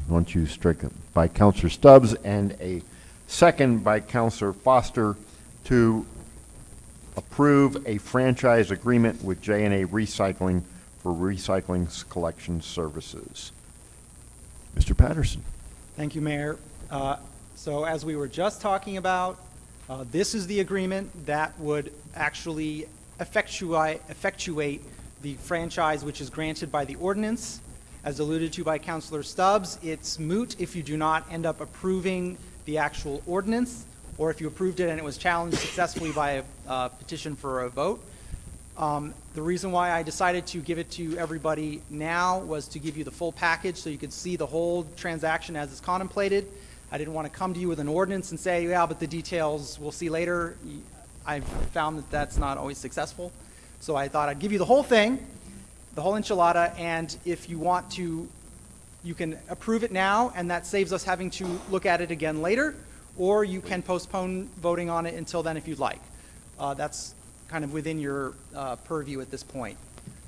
once you strike it, by Counselor Stubbs and a second by Counselor Foster to approve a franchise agreement with J&A Recycling for recycling collection services. Mr. Patterson. Thank you, Mayor. So as we were just talking about, this is the agreement that would actually effectuate the franchise which is granted by the ordinance. As alluded to by Counselor Stubbs, it's moot if you do not end up approving the actual ordinance, or if you approved it and it was challenged successfully by a petition for a vote. The reason why I decided to give it to everybody now was to give you the full package so you could see the whole transaction as it's contemplated. I didn't want to come to you with an ordinance and say, yeah, but the details we'll see later. I've found that that's not always successful. So I thought I'd give you the whole thing, the whole enchilada, and if you want to, you can approve it now, and that saves us having to look at it again later, or you can postpone voting on it until then if you'd like. That's kind of within your purview at this point.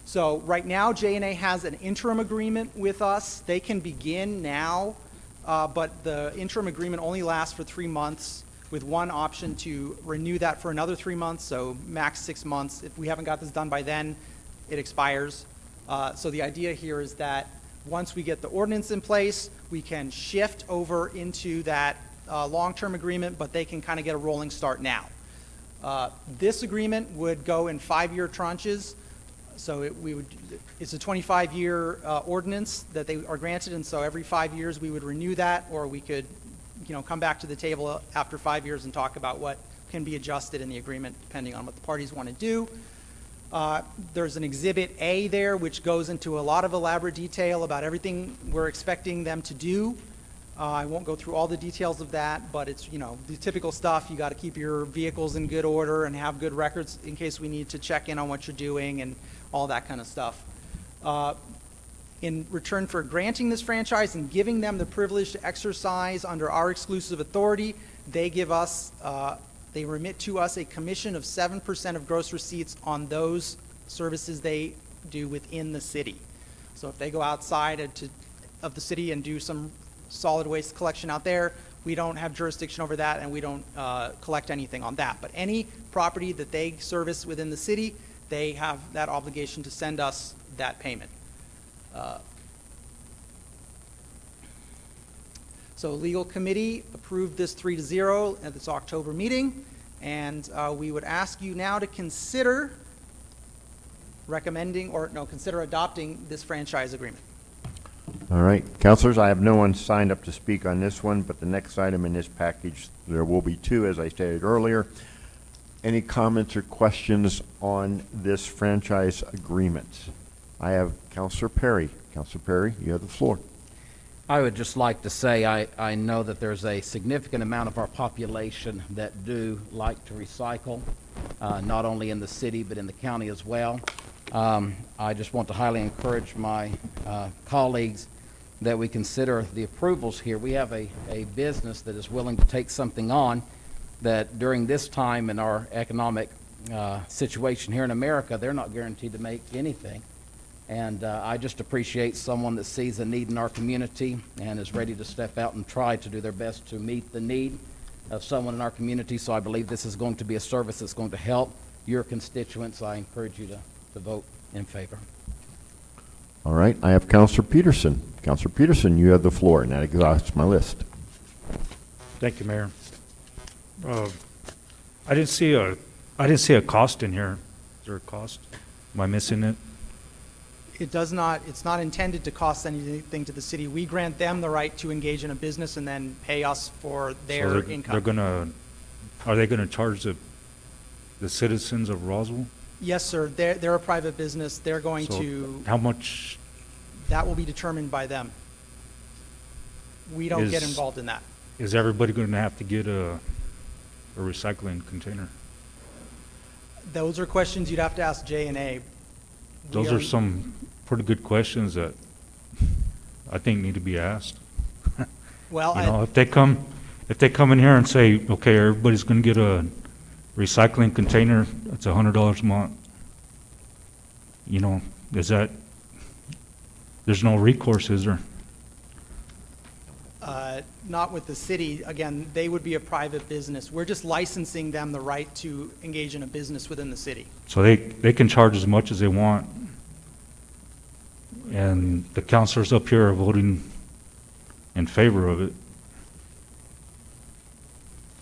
So right now, J&A has an interim agreement with us. They can begin now, but the interim agreement only lasts for 3 months with one option to renew that for another 3 months, so max 6 months. If we haven't got this done by then, it expires. So the idea here is that once we get the ordinance in place, we can shift over into that long-term agreement, but they can kind of get a rolling start now. This agreement would go in 5-year tranches. So it's a 25-year ordinance that they are granted, and so every 5 years we would renew that, or we could, come back to the table after 5 years and talk about what can be adjusted in the agreement depending on what the parties want to do. There's an Exhibit A there, which goes into a lot of elaborate detail about everything we're expecting them to do. I won't go through all the details of that, but it's, the typical stuff. You got to keep your vehicles in good order and have good records in case we need to check in on what you're doing and all that kind of stuff. In return for granting this franchise and giving them the privilege to exercise under our exclusive authority, they give us, they remit to us a commission of 7% of gross receipts on those services they do within the city. So if they go outside of the city and do some solid waste collection out there, we don't have jurisdiction over that, and we don't collect anything on that. But any property that they service within the city, they have that obligation to send us that payment. So legal committee approved this 3-0 at this October meeting, and we would ask you now to consider consider adopting this franchise agreement. All right, councilors, I have no one signed up to speak on this one, but the next item in this package, there will be two, as I stated earlier. Any comments or questions on this franchise agreement? I have Councilor Perry. Councilor Perry, you have the floor. I would just like to say I know that there's a significant amount of our population that do like to recycle, not only in the city but in the county as well. I just want to highly encourage my colleagues that we consider the approvals here. We have a business that is willing to take something on that during this time in our economic situation here in America, they're not guaranteed to make anything. And I just appreciate someone that sees a need in our community and is ready to step out and try to do their best to meet the need of someone in our community. So I believe this is going to be a service that's going to help your constituents. I encourage you to vote in favor. All right, I have Councilor Peterson. Councilor Peterson, you have the floor, and that exhausts my list. Thank you, Mayor. I didn't see a cost in here. Is there a cost? Am I missing it? It's not intended to cost anything to the city. We grant them the right to engage in a business and then pay us for their income. Are they gonna charge the citizens of Roswell? Yes, sir. They're a private business. They're going to. How much? That will be determined by them. We don't get involved in that. Is everybody gonna have to get a recycling container? Those are questions you'd have to ask J&A. Those are some pretty good questions that I think need to be asked. Well, if they come in here and say, okay, everybody's going to get a recycling container, that's $100 a month. There's no recourse, is there? Not with the city. Again, they would be a private business. We're just licensing them the right to engage in a business within the city. So they can charge as much as they want. And the councilors up here are voting in favor of it.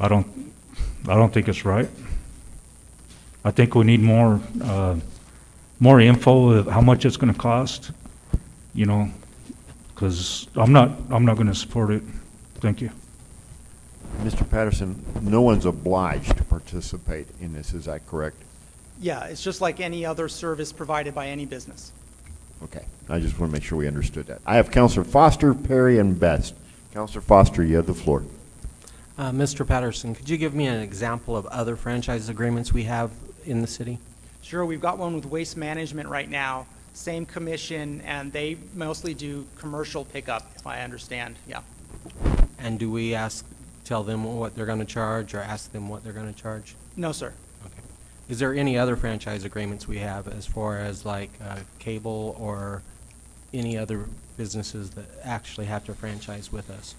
I don't think it's right. I think we need more info of how much it's going to cost, because I'm not going to support it. Thank you. Mr. Patterson, no one's obliged to participate in this, is that correct? Yeah, it's just like any other service provided by any business. Okay, I just want to make sure we understood that. I have Councilor Foster, Perry, and Best. Councilor Foster, you have the floor. Mr. Patterson, could you give me an example of other franchise agreements we have in the city? Sure, we've got one with Waste Management right now, same commission, and they mostly do commercial pickup, if I understand, yeah. And do we tell them what they're going to charge or ask them what they're going to charge? No, sir. Okay. Is there any other franchise agreements we have as far as like cable or any other businesses that actually have to franchise with us?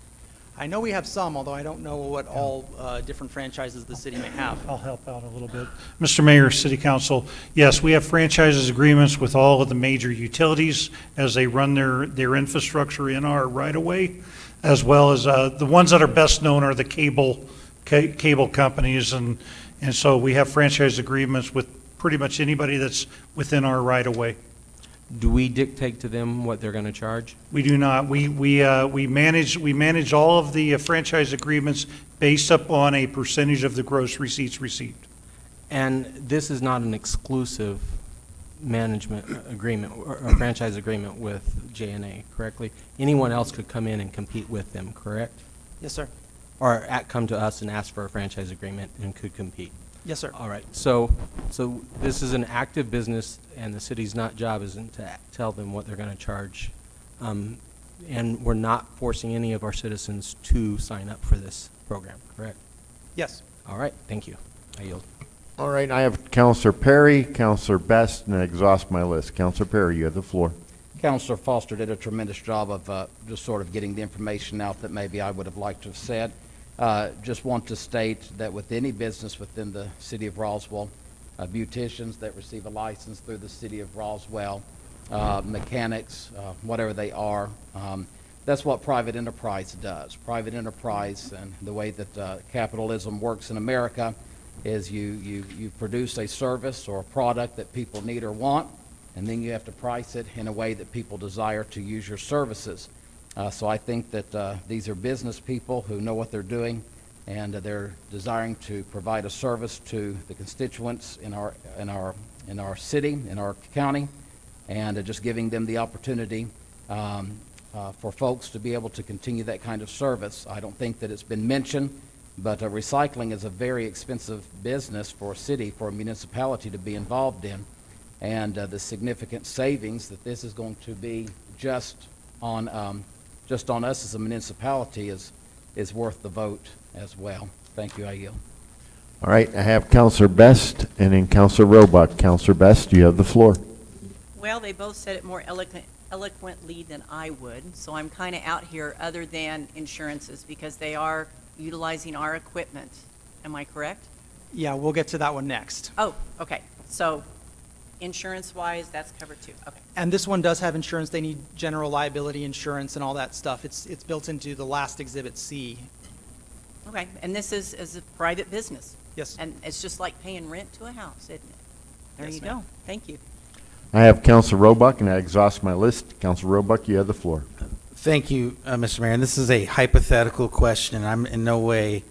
I know we have some, although I don't know what all different franchises the city may have. I'll help out a little bit. Mr. Mayor, City Council, yes, we have franchises agreements with all of the major utilities as they run their infrastructure in our right-of-way, as well as the ones that are best known are the cable companies, and so we have franchise agreements with pretty much anybody that's within our right-of-way. Do we dictate to them what they're going to charge? We do not. We manage all of the franchise agreements based upon a percentage of the gross receipts received. And this is not an exclusive management agreement or a franchise agreement with J&A, correctly? Anyone else could come in and compete with them, correct? Yes, sir. Or come to us and ask for a franchise agreement and could compete? Yes, sir. All right. So this is an active business, and the city's job isn't to tell them what they're going to charge. And we're not forcing any of our citizens to sign up for this program, correct? Yes. All right. Thank you. I yield. All right, I have Counselor Perry, Counselor Best, and I exhaust my list. Counselor Perry, you have the floor. Counselor Foster did a tremendous job of just sort of getting the information out that maybe I would have liked to have said. Just want to state that with any business within the city of Roswell, beauticians that receive a license through the city of Roswell, mechanics, whatever they are, that's what private enterprise does. Private enterprise and the way that capitalism works in America is you produce a service or a product that people need or want, and then you have to price it in a way that people desire to use your services. So I think that these are business people who know what they're doing, and they're desiring to provide a service to the constituents in our city, in our county, and just giving them the opportunity for folks to be able to continue that kind of service. I don't think that it's been mentioned, but recycling is a very expensive business for a city, for a municipality to be involved in, and the significant savings that this is going to be just on us as a municipality is worth the vote as well. Thank you. I yield. All right, I have Counselor Best and then Counselor Roebuck. Counselor Best, you have the floor. Well, they both said it more eloquently than I would, so I'm kind of out here other than insurances because they are utilizing our equipment. Am I correct? Yeah, we'll get to that one next. Oh, okay. So insurance-wise, that's covered too. Okay. And this one does have insurance. They need general liability insurance and all that stuff. It's built into the last Exhibit C. Okay. And this is a private business. Yes. And it's just like paying rent to a house, isn't it? There Yes, you ma'am. go. Thank you. I have Counselor Roebuck, and I exhaust my list. Counselor Roebuck, you have the floor. Thank you, Mr. Mayor. And this is a hypothetical question. I'm in no way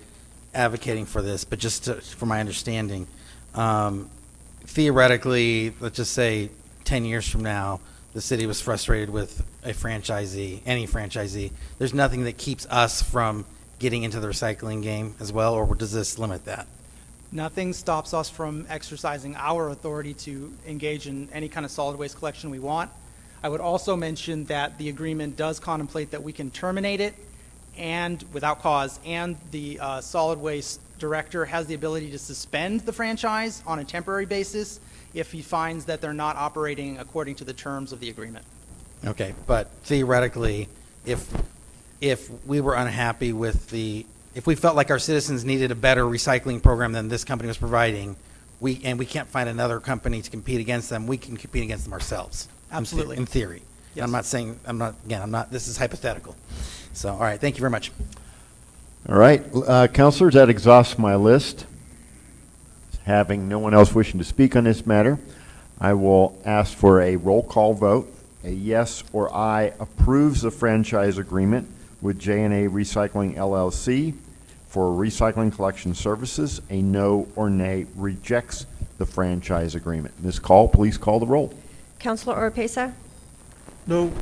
advocating for this, but just for my understanding. Theoretically, let's just say 10 years from now, the city was frustrated with a franchisee, any franchisee. There's nothing that keeps us from getting into the recycling game as well, or does this limit that? Nothing stops us from exercising our authority to engage in any kind of solid waste collection we want. I would also mention that the agreement does contemplate that we can terminate it and without cause, and the solid waste director has the ability to suspend the franchise on a temporary basis if he finds that they're not operating according to the terms of the agreement. Okay, but theoretically, if we were unhappy with if we felt like our citizens needed a better recycling program than this company was providing, we can't find another company to compete against them, we can compete against them ourselves. Absolutely. In theory. Yes. I'm not saying, this is hypothetical. So, all right, thank you very much. All right, counselors, that exhausts my list. Having no one else wishing to speak on this matter, I will ask for a roll call vote. A yes or aye approves the franchise agreement with J&A Recycling LLC for recycling collection services. A no or nay rejects the franchise agreement. Ms. Call, please call the roll. Counselor Oropesa? No.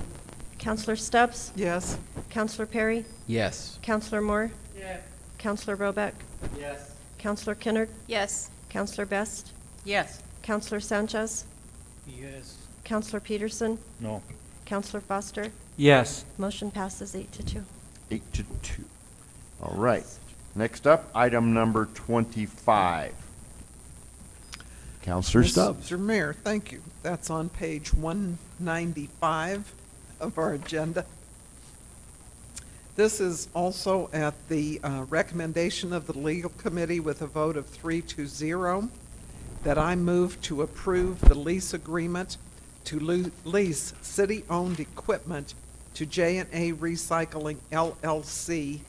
Counselor Stubbs? Yes. Counselor Perry? Yes. Counselor Moore? Yes. Counselor Roebuck? Yes. Counselor Kinnard? Yes. Counselor Best? Yes. Counselor Sanchez? Yes. Counselor Peterson? No. Counselor Foster? Yes. Motion passes 8-2. 8-2. All right. Next up, item number 25. Counselor Stubbs. Mr. Mayor, thank you. That's on page 195 of our agenda. This is also at the recommendation of the legal committee with a vote of 3-0 that I move to approve the lease agreement to lease city-owned equipment to J&A Recycling LLC,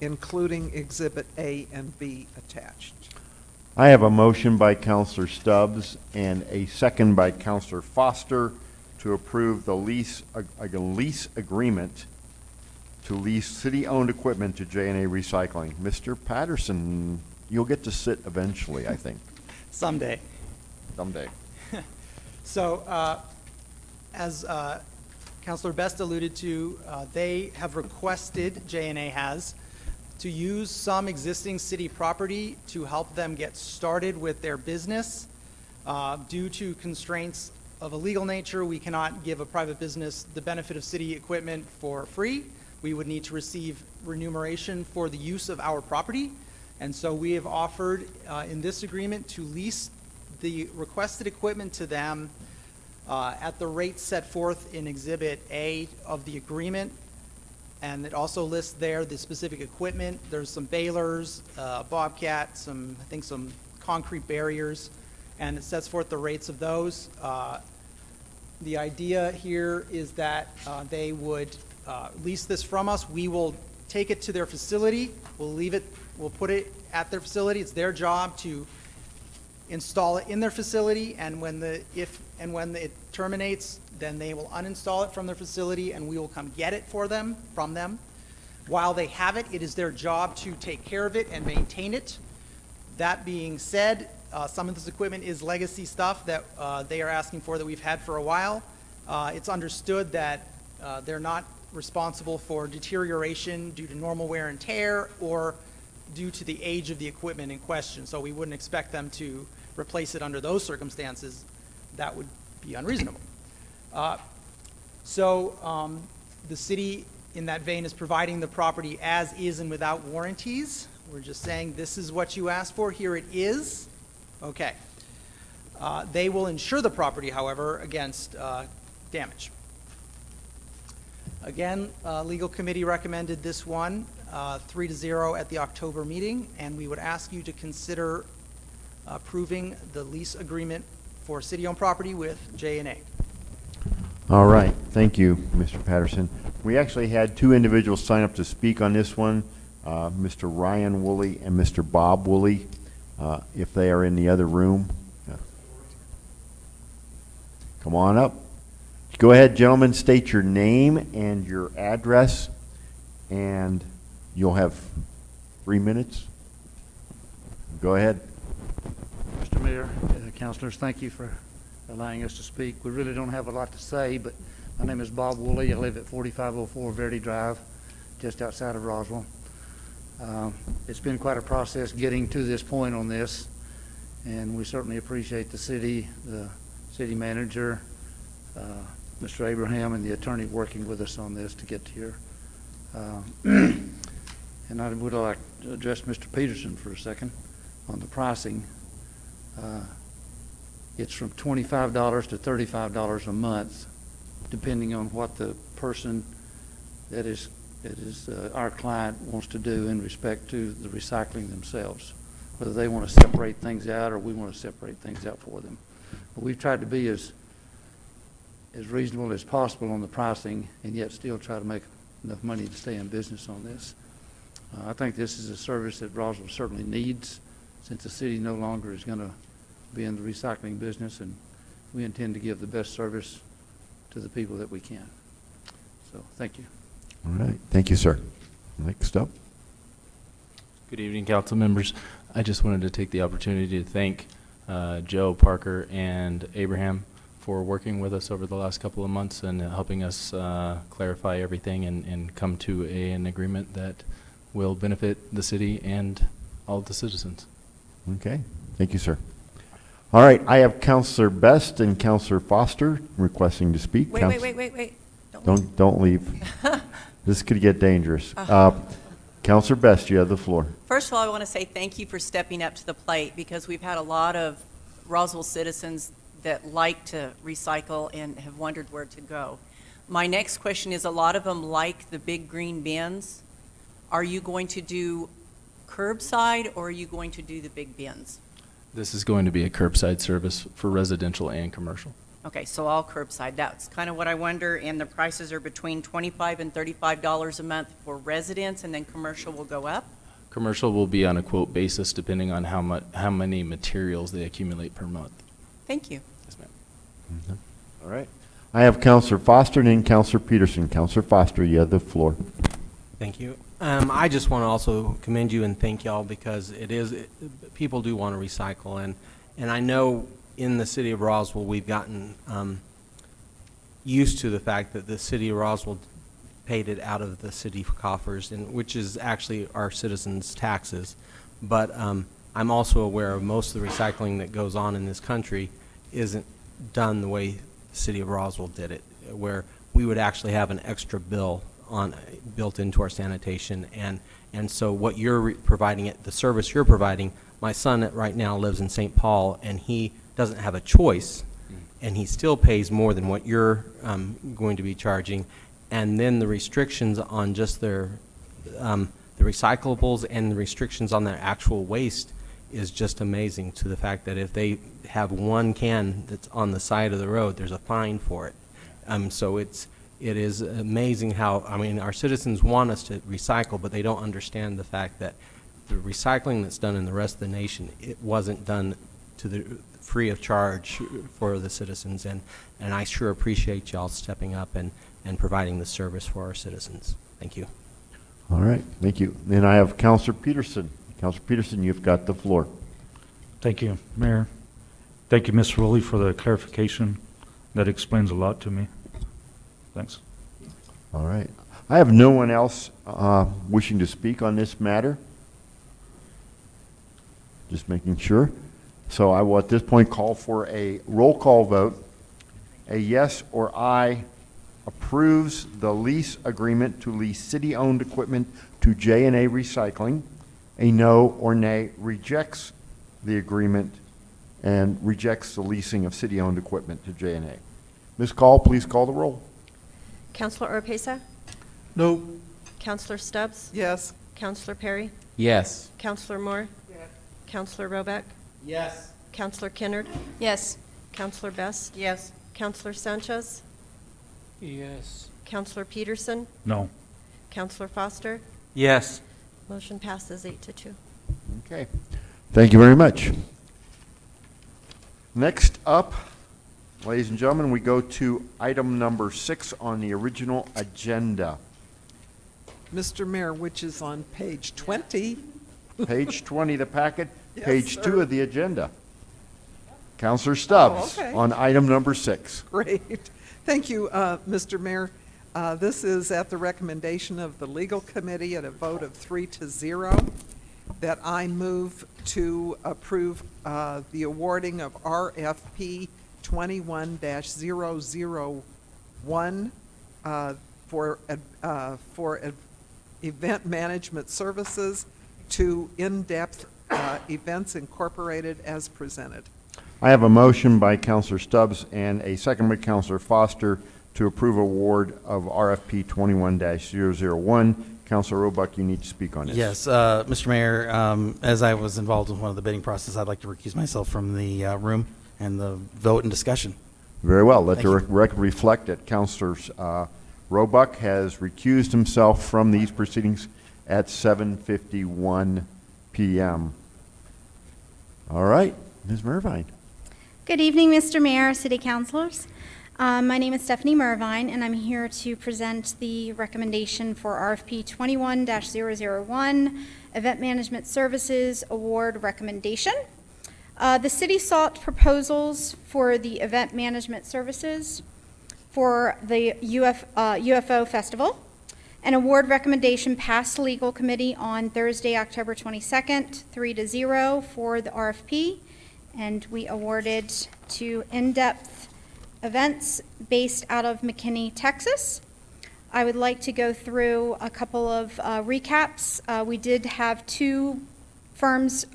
including Exhibit A and B attached. I have a motion by Counselor Stubbs and a second by Counselor Foster to approve the lease agreement to lease city-owned equipment to J&A Recycling. Mr. Patterson, you'll get to sit eventually, I think. Someday. Someday. So, as Councilor Best alluded to, they have requested, J&A has, to use some existing city property to help them get started with their business. Due to constraints of a legal nature, we cannot give a private business the benefit of city equipment for free. We would need to receive remuneration for the use of our property. And so we have offered in this agreement to lease the requested equipment to them at the rate set forth in Exhibit A of the agreement. And it also lists there the specific equipment. There's some balers, bobcat, I think some concrete barriers, and it sets forth the rates of those. The idea here is that they would lease this from us. We will take it to their facility. We'll put it at their facility. It's their job to install it in their facility, and when it terminates, then they will uninstall it from their facility and we will come get it from them. While they have it, it is their job to take care of it and maintain it. That being said, some of this equipment is legacy stuff that they are asking for that we've had for a while. It's understood that they're not responsible for deterioration due to normal wear and tear or due to the age of the equipment in question. So we wouldn't expect them to replace it under those circumstances. That would be unreasonable. The city, in that vein, is providing the property as is and without warranties. We're just saying, this is what you asked for, here it is. Okay. They will insure the property, however, against damage. Again, legal committee recommended this one 3-0 at the October meeting, and we would ask you to consider approving the lease agreement for city-owned property with J&A. All right, thank you, Mr. Patterson. We actually had two individuals sign up to speak on this one, Mr. Ryan Woolley and Mr. Bob Woolley, if they are in the other room. Come on up. Go ahead, gentlemen, state your name and your address, and you'll have 3 minutes. Go ahead. Mr. Mayor, councilors, thank you for allowing us to speak. We really don't have a lot to say, but my name is Bob Woolley. I live at 4504 Verdi Drive, just outside of Roswell. It's been quite a process getting to this point on this, and we certainly appreciate the city manager, Mr. Abraham, and the attorney working with us on this to get here. And I would like to address Mr. Peterson for a second on the pricing. It's from $25 to $35 a month, depending on what the person that is our client wants to do in respect to the recycling themselves, whether they want to separate things out or we want to separate things out for them. But we've tried to be as reasonable as possible on the pricing and yet still try to make enough money to stay in business on this. I think this is a service that Roswell certainly needs, since the city no longer is going to be in the recycling business, and we intend to give the best service to the people that we can. So thank you. All right, thank you, sir. Next up. Good evening, council members. I just wanted to take the opportunity to thank Joe, Parker, and Abraham for working with us over the last couple of months and helping us clarify everything and come to an agreement that will benefit the city and all of the citizens. Okay, thank you, sir. All right, I have Councilor Best and Councilor Foster requesting to speak. Wait. Don't leave. This could get dangerous. Councilor Best, you have the floor. First of all, I want to say thank you for stepping up to the plate, because we've had a lot of Roswell citizens that like to recycle and have wondered where to go. My next question is, a lot of them like the big green bins. Are you going to do curbside, or are you going to do the big bins? This is going to be a curbside service for residential and commercial. Okay, so all curbside. That's kind of what I wonder, and the prices are between $25 and $35 a month for residents, and then commercial will go up? Commercial will be on a quote basis depending on how many materials they accumulate per month. Thank you. Yes, ma'am. All right. I have Counselor Foster and then Counselor Peterson. Counselor Foster, you have the floor. Thank you. I just want to also commend you and thank y'all because people do want to recycle, and I know in the city of Roswell we've gotten used to the fact that the city of Roswell paid it out of the city coffers, and which is actually our citizens' taxes. But I'm also aware of most of the recycling that goes on in this country isn't done the way the city of Roswell did it, where we would actually have an extra bill built into our sanitation, and so what you're providing, the service you're providing, my son right now lives in St. Paul, and he doesn't have a choice, and he still pays more than what you're going to be charging, and then the restrictions on just the recyclables and the restrictions on their actual waste is just amazing, to the fact that if they have one can that's on the side of the road, there's a fine for it. So it is amazing how, I mean, our citizens want us to recycle, but they don't understand the fact that the recycling that's done in the rest of the nation, it wasn't done to the free of charge for the citizens, and I sure appreciate y'all stepping up and providing the service for our citizens. Thank you. All right, thank you. Then I have Counselor Peterson. Counselor Peterson, you've got the floor. Thank you, Mayor. Thank you, Ms. Rowley, for the clarification. That explains a lot to me. Thanks. All right. I have no one else wishing to speak on this matter. Just making sure. So I will at this point call for a roll call vote. A yes or aye approves the lease agreement to lease city-owned equipment to J&A Recycling. A no or nay rejects the agreement and rejects the leasing of city-owned equipment to J&A. Ms. Call, please call the roll. Counselor Oropesa? No. Counselor Stubbs? Yes. Counselor Perry? Yes. Counselor Moore? Yes. Counselor Robeck? Yes. Counselor Kennard? Yes. Counselor Best? Yes. Counselor Sanchez? Yes. Counselor Peterson? No. Counselor Foster? Yes. Motion passes 8-2. Okay. Thank you very much. Next up, ladies and gentlemen, we go to item number 6 on the original agenda. Mr. Mayor, which is on page 20. Page 20 of the packet, Yes, page sir. 2 of the agenda. Counselor Stubbs okay. on item number 6. Great. Thank you, Mr. Mayor. This is at the recommendation of the Legal Committee at a vote of 3-0 that I move to approve the awarding of RFP 21-001 for event management services to In-Depth Events Incorporated as presented. I have a motion by Counselor Stubbs and a second by Counselor Foster to approve award of RFP 21-001. Counselor Roebuck, you need to speak on this. Yes, Mr. Mayor, as I was involved in one of the bidding process, I'd like to recuse myself from the room and the vote and discussion. Very well. Let Thank the you. record reflect that Counselor Roebuck has recused himself from these proceedings at 7:51 p.m. All right, Ms. Mervine. Good evening, Mr. Mayor, City Councilors. My name is Stephanie Mervine, and I'm here to present the recommendation for RFP 21-001, Event Management Services Award Recommendation. The city sought proposals for the event management services for the UFO Festival. An award recommendation passed the Legal Committee on Thursday, October 22nd, 3-0 for the RFP, and we awarded to In-Depth Events based out of McKinney, Texas. I would like to go through a couple of recaps. We did have 2 firms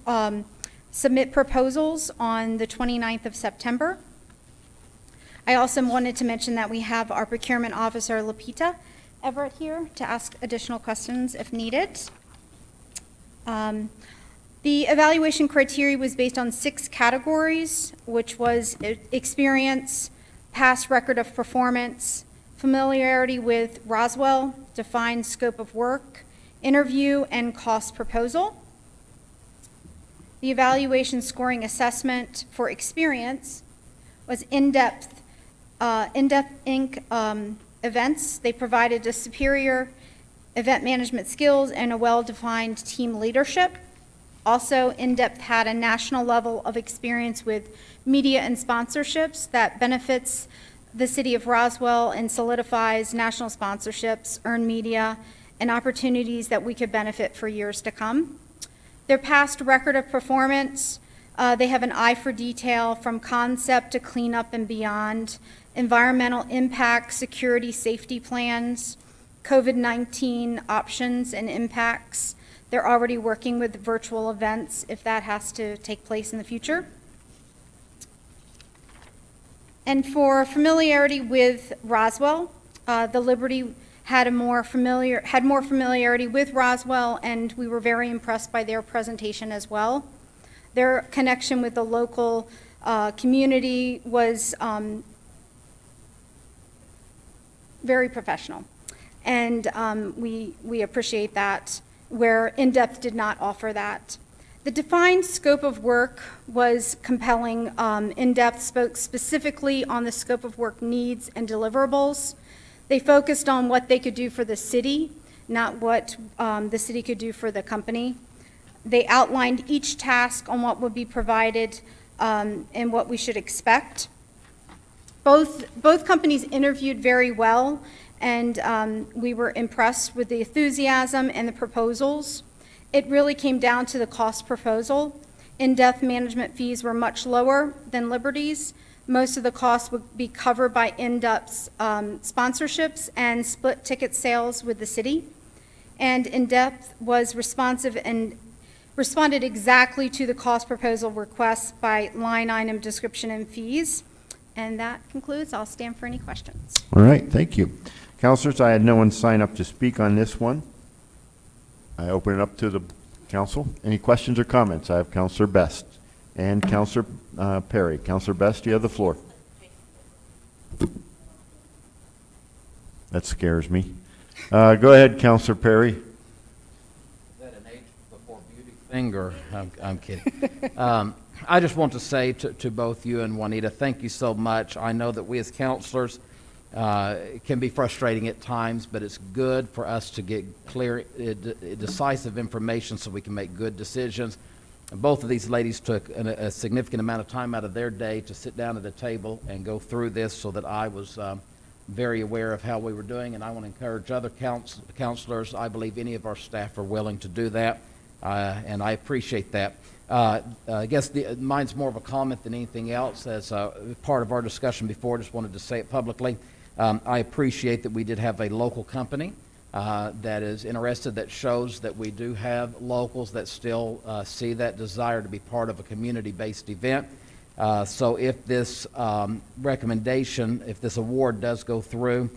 submit proposals on the 29th of September. I also wanted to mention that we have our procurement officer, Lapita Everett, here to ask additional questions if needed. The evaluation criteria was based on 6 categories, which was experience, past record of performance, familiarity with Roswell, defined scope of work, interview and cost proposal. The evaluation scoring assessment for experience was in-depth Inc. Events. They provided a superior event management skills and a well-defined team leadership. Also, in-depth had a national level of experience with media and sponsorships that benefits the city of Roswell and solidifies national sponsorships, earned media, and opportunities that we could benefit for years to come. Their past record of performance, they have an eye for detail from concept to cleanup and beyond, environmental impact, security, safety plans, COVID-19 options and impacts. They're already working with virtual events if that has to take place in the future. And for familiarity with Roswell, the Liberty had more familiarity with Roswell, and we were very impressed by their presentation as well. Their connection with the local community was very professional, and we appreciate that, where In-Depth did not offer that. The defined scope of work was compelling. In-Depth spoke specifically on the scope of work needs and deliverables. They focused on what they could do for the city, not what the city could do for the company. They outlined each task on what would be provided and what we should expect. Both companies interviewed very well, and we were impressed with the enthusiasm and the proposals. It really came down to the cost proposal. In-Depth management fees were much lower than Liberty's. Most of the costs would be covered by In-Depth's sponsorships and split ticket sales with the city. And In-Depth was responsive and responded exactly to the cost proposal requests by line item description and fees. And that concludes. I'll stand for any questions. All right, thank you. Councilors, I had no one sign up to speak on this one. I open it up to the council. Any questions or comments? I have Councilor Best and Councilor Perry. Councilor Best, you have the floor. That scares me. Go ahead, Councilor Perry. Is that an age before beauty thing, or I'm kidding. I just want to say to both you and Juanita, thank you so much. I know that we as counselors, it can be frustrating at times, but it's good for us to get clear, decisive information so we can make good decisions. And both of these ladies took a significant amount of time out of their day to sit down at a table and go through this, so that I was very aware of how we were doing, and I want to encourage other counselors. I believe any of our staff are willing to do that, and I appreciate that. I guess mine's more of a comment than anything else. As part of our discussion before, just wanted to say it publicly. I appreciate that we did have a local company that is interested, that shows that we do have locals that still see that desire to be part of a community-based event. So if this recommendation, if this award does go through,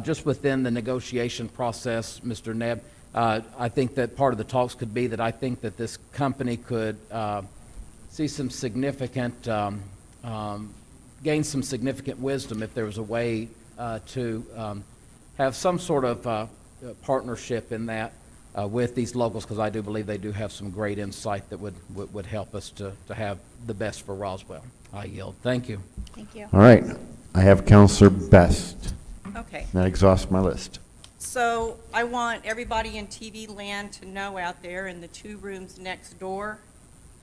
just within the negotiation process, Mr. Nebb, I think that part of the talks could be that I think that this company could see some significant, gain some significant wisdom if there was a way to have some sort of partnership in that with these locals, because I do believe they do have some great insight that would help us to have the best for Roswell. I yield. Thank you. Thank you. All right, I have Councilor Best. Okay. That exhausts my list. So I want everybody in TV land to know out there in the two rooms next door,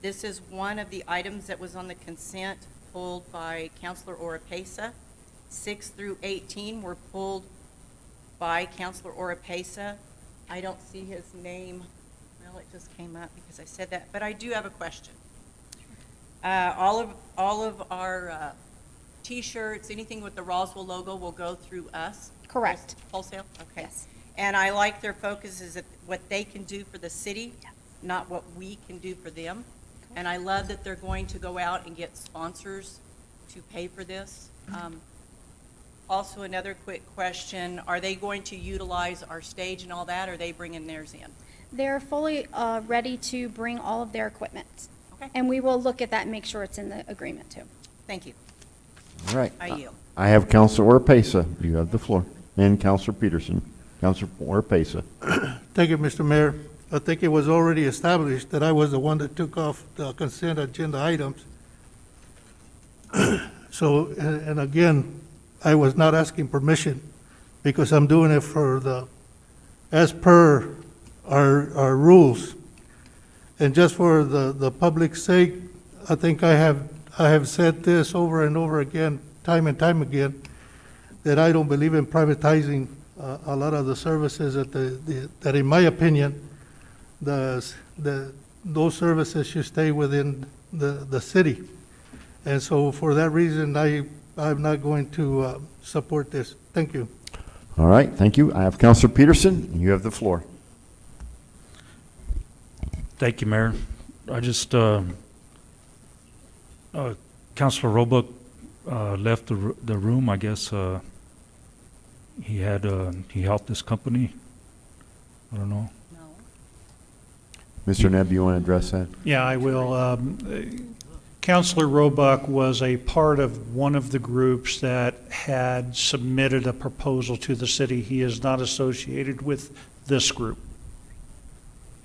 this is one of the items that was on the consent pulled by Councilor Oropesa. 6 through 18 were pulled by Councilor Oropesa. I don't see his name. Well, it just came up because I said that, but I do have a question. All of our T-shirts, anything with the Roswell logo will go through us? Correct. Wholesale? Okay. Yes. And I like their focus is that what they can do for the city, not what we can do for them. And I love that they're going to go out and get sponsors to pay for this. Also, another quick question, are they going to utilize our stage and all that, or are they bringing theirs in? They're fully ready to bring all of their equipment. Okay. And we will look at that and make sure it's in the agreement too. Thank you. All right. I yield. I have Councilor Oropesa. You have the floor. And Councilor Peterson. Counselor Oropesa. Thank you, Mr. Mayor. I think it was already established that I was the one that took off the consent agenda items. So, and again, I was not asking permission because I'm doing it as per our rules. And just for the public's sake, I think I have said this over and over again, time and time again, that I don't believe in privatizing a lot of the services that in my opinion, those services should stay within the city. And so for that reason, I'm not going to support this. Thank you. All right, thank you. I have Counselor Peterson. You have the floor. Thank you, Mayor. I just, Councilor Roebuck left the room. I guess he helped this company. I don't know. Mr. Nebb, you want to address that? Yeah, I will. Councilor Roebuck was a part of one of the groups that had submitted a proposal to the city. He is not associated with this group,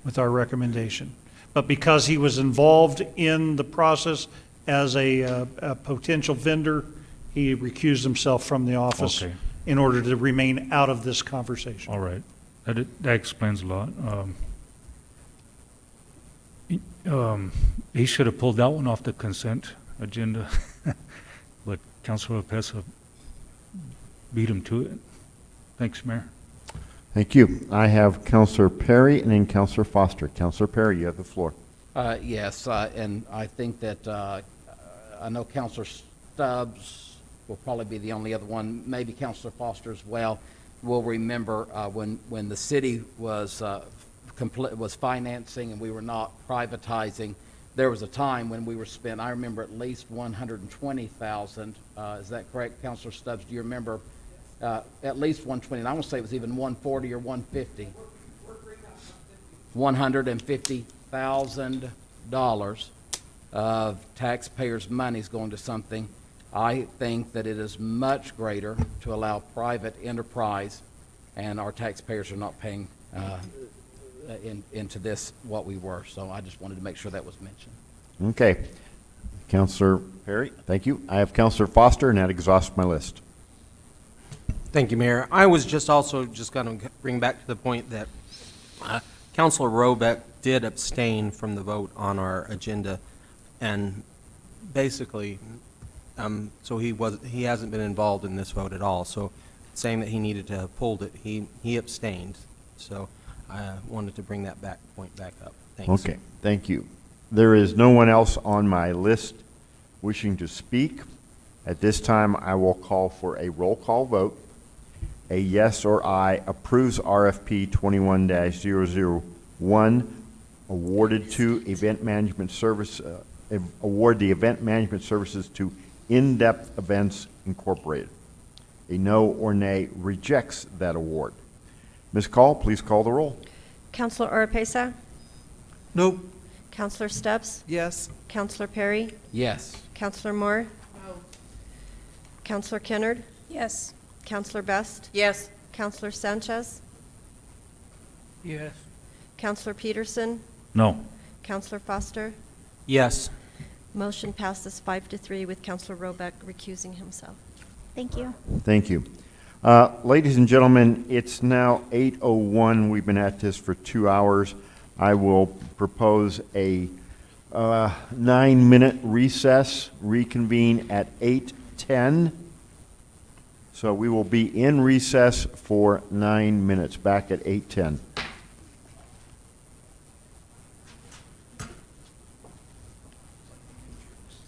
with our recommendation. But because he was involved in the process as a potential vendor, he recused himself from the office in order to remain out of this conversation. All right. That explains a lot. He should have pulled that one off the consent agenda, but Councilor Oropesa beat him to it. Thanks, Mayor. Thank you. I have Counselor Perry and then Counselor Foster. Counselor Perry, you have the floor. Yes, and I think that I know Counselor Stubbs will probably be the only other one, maybe Counselor Foster as well, will remember when the city was financing and we were not privatizing. There was a time when we were spent, I remember at least $120,000. Is that correct, Counselor Stubbs? Do you remember at least 120? And I want to say it was even 140 or 150. $150,000 of taxpayers' money is going to something. I think that it is much greater to allow private enterprise, and our taxpayers are not paying into this what we were. So I just wanted to make sure that was mentioned. Okay. Counselor Perry, thank you. I have Counselor Foster, and that exhausts my list. Thank you, Mayor. I was just also just going to bring back to the point that Councilor Roebuck did abstain from the vote on our agenda, and basically, so he hasn't been involved in this vote at all. So, saying that he needed to have pulled it, he abstained. So, I wanted to bring that point back up. Thanks. Okay, thank you. There is no one else on my list wishing to speak. At this time, I will call for a roll call vote. A yes or aye approves RFP 21-001, awarded to event management service, award the event management services to In-Depth Events Incorporated. A no or nay rejects that award. Ms. Call, please call the roll. Counselor Oropesa? Nope. Counselor Stubbs? Yes. Counselor Perry? Yes. Counselor Moore? No. Counselor Kennard? Yes. Counselor Best? Yes. Counselor Sanchez? Yes. Counselor Peterson? No. Counselor Foster? Yes. Motion passes 5-3 with Counselor Roebuck recusing himself. Thank you. Thank you. Ladies and gentlemen, it's now 8:01. We've been at this for 2 hours. I will propose a 9-minute recess, reconvene at 8:10. So we will be in recess for 9 minutes, back at 8:10.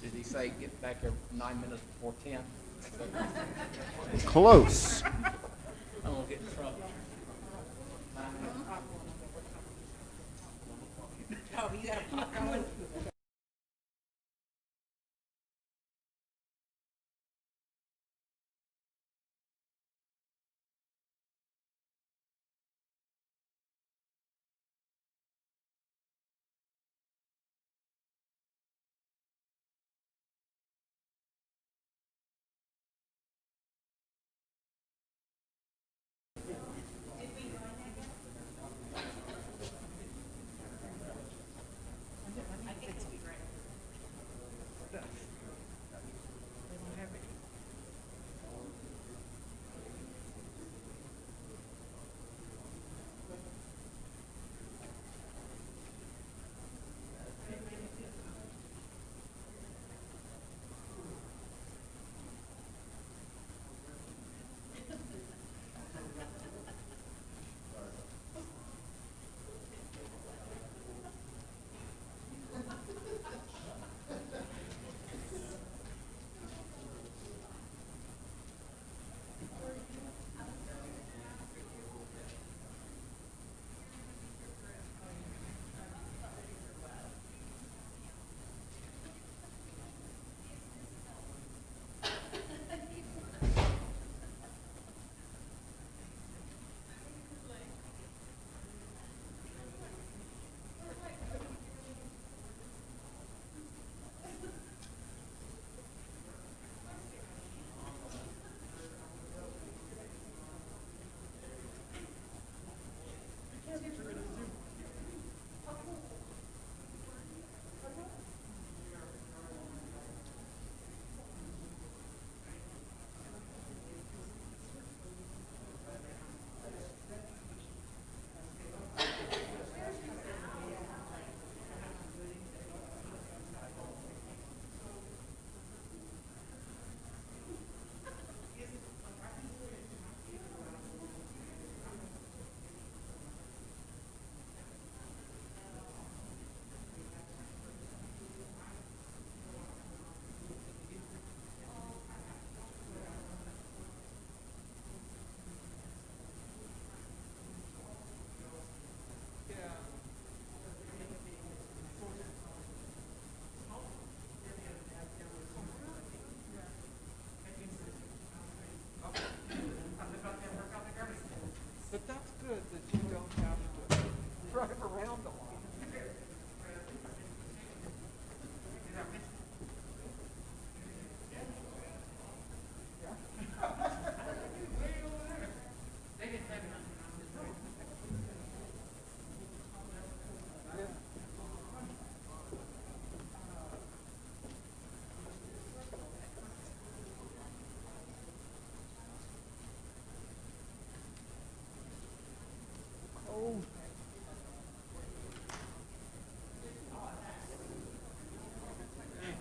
Did he say get back here 9 minutes before 10? Close. I won't get in trouble. Oh, you got a pop going?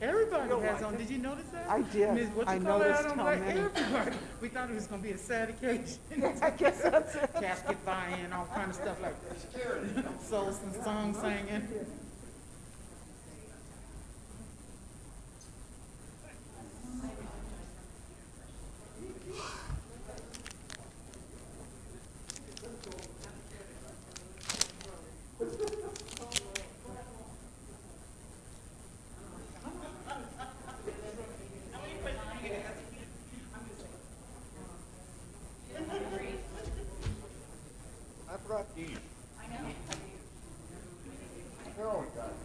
Everybody has on. Did you notice that? I did. Miss, what you I call it noticed out on how black? many. Everybody. We thought it was gonna be a sad occasion. I guess that's it. Casket buying, all kind of stuff like souls and song singing. I brought these. Carol got it.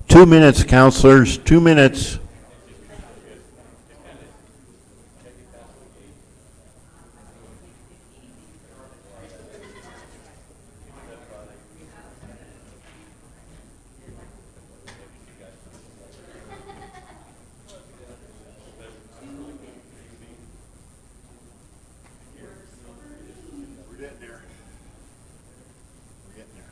Two minutes, counselors, 2 minutes. We're getting there. We're getting there.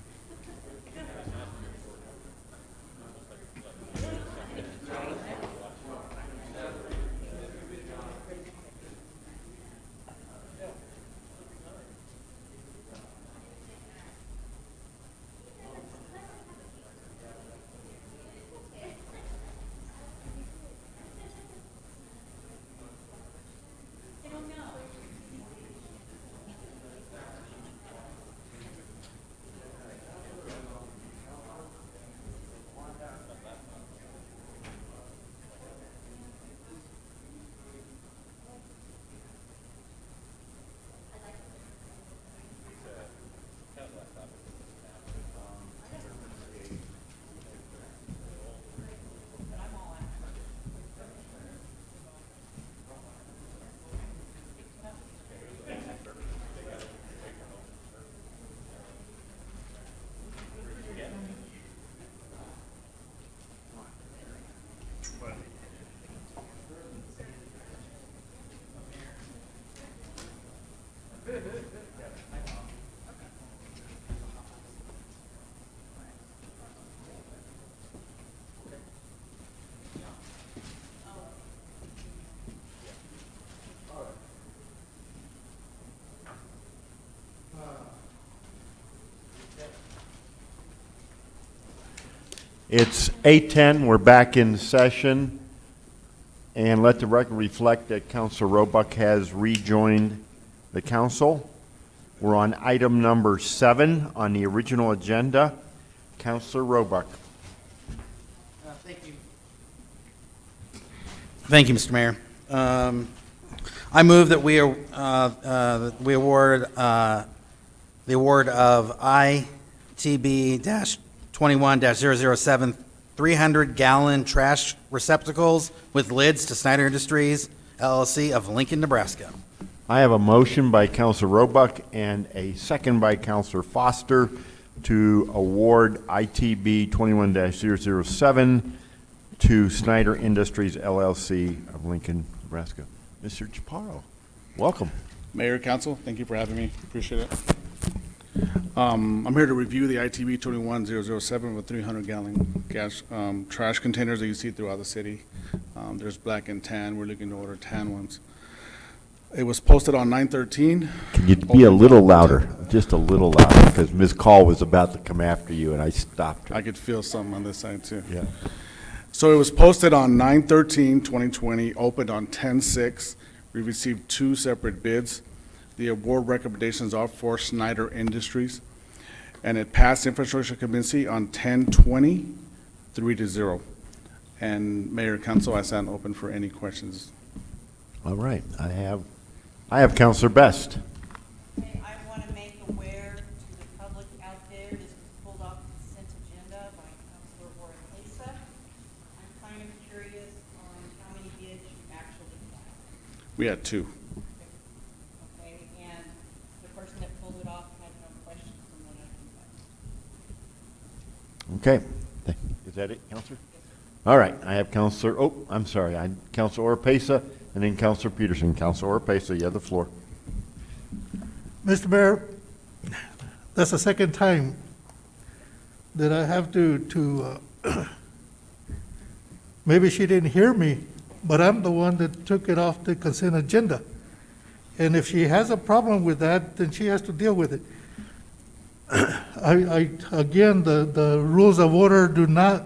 It's 8:10, we're back in session, and let the record reflect that Councilor Roebuck has rejoined the council. We're on item number 7 on the original agenda. Councilor Roebuck. Thank you. Thank you, Mr. Mayor. I move that we award the award of ITB-21-007 300-gallon trash receptacles with lids to Snyder Industries, LLC of Lincoln, Nebraska. I have a motion by Councilor Roebuck and a second by Councilor Foster to award ITB 21-007 to Snyder Industries, LLC of Lincoln, Nebraska. Mr. Chaparro, welcome. Mayor, Council, thank you for having me. Appreciate it. I'm here to review the ITB 21-007 with 300-gallon gas trash containers that you see throughout the city. There's black and tan. We're looking to order tan ones. It was posted on 9/13. Can you be a little louder, just a little louder, because Ms. Call was about to come after you and I stopped her. I could feel something on this side too. Yeah. So it was posted on 9/13/2020, opened on 10/6. We received 2 separate bids. The award recommendations are for Snyder Industries, and it passed Infrastructure Committee on 10/20, 3-0. And Mayor, Council, I stand open for any questions. All right, I have Councilor Best. Okay, I want to make aware to the public out there, this was pulled off the consent agenda by Councilor Ortesa. I'm kind of curious on how many bids you actually had. We had 2. Okay, and the person that pulled it off had no questions from what I can. Okay, is that it, Councilor? All right, I have Councilor, Councilor Orpesa, and then Councilor Peterson. Councilor Orpesa, you have the floor. Mr. Mayor, that's the second time that I have to maybe she didn't hear me, but I'm the one that took it off the consent agenda. And if she has a problem with that, then she has to deal with it. Again, the rules of order do not,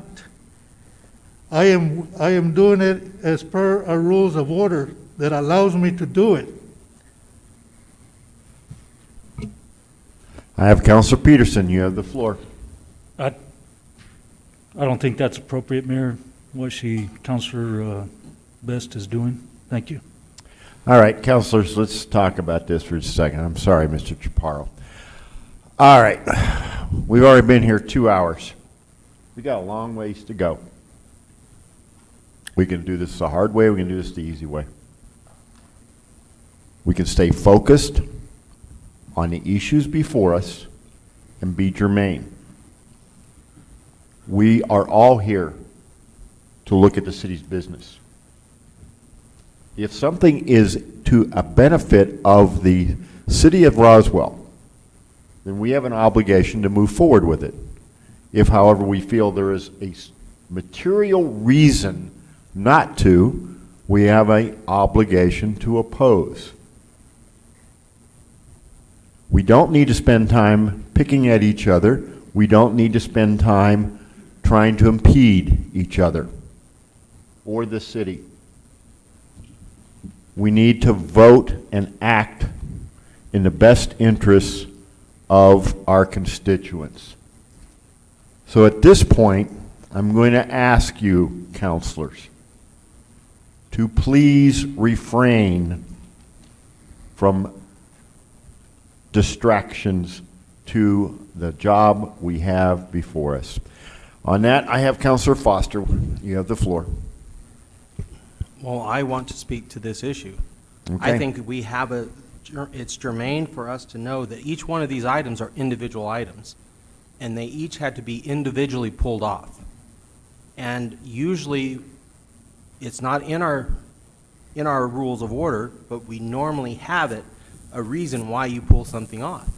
I am doing it as per our rules of order that allows me to do it. I have Councilor Peterson, you have the floor. I don't think that's appropriate, Mayor, what Councilor Best is doing. Thank you. All right, councilors, let's talk about this for just a second. I'm sorry, Mr. Chaparro. All right, we've already been here 2 hours. We got a long ways to go. We can do this the hard way, we can do this the easy way. We can stay focused on the issues before us and be germane. We are all here to look at the city's business. If something is to a benefit of the city of Roswell, then we have an obligation to move forward with it. If, however, we feel there is a material reason not to, we have an obligation to oppose. We don't need to spend time picking at each other. We don't need to spend time trying to impede each other or the city. We need to vote and act in the best interests of our constituents. So at this point, I'm going to ask you, councilors, to please refrain from distractions to the job we have before us. On that, I have Councilor Foster. You have the floor. Well, I want to speak to this issue. Okay. I think we have it's germane for us to know that each one of these items are individual items, and they each had to be individually pulled off. And usually, it's not in our rules of order, but we normally have it a reason why you pull something off.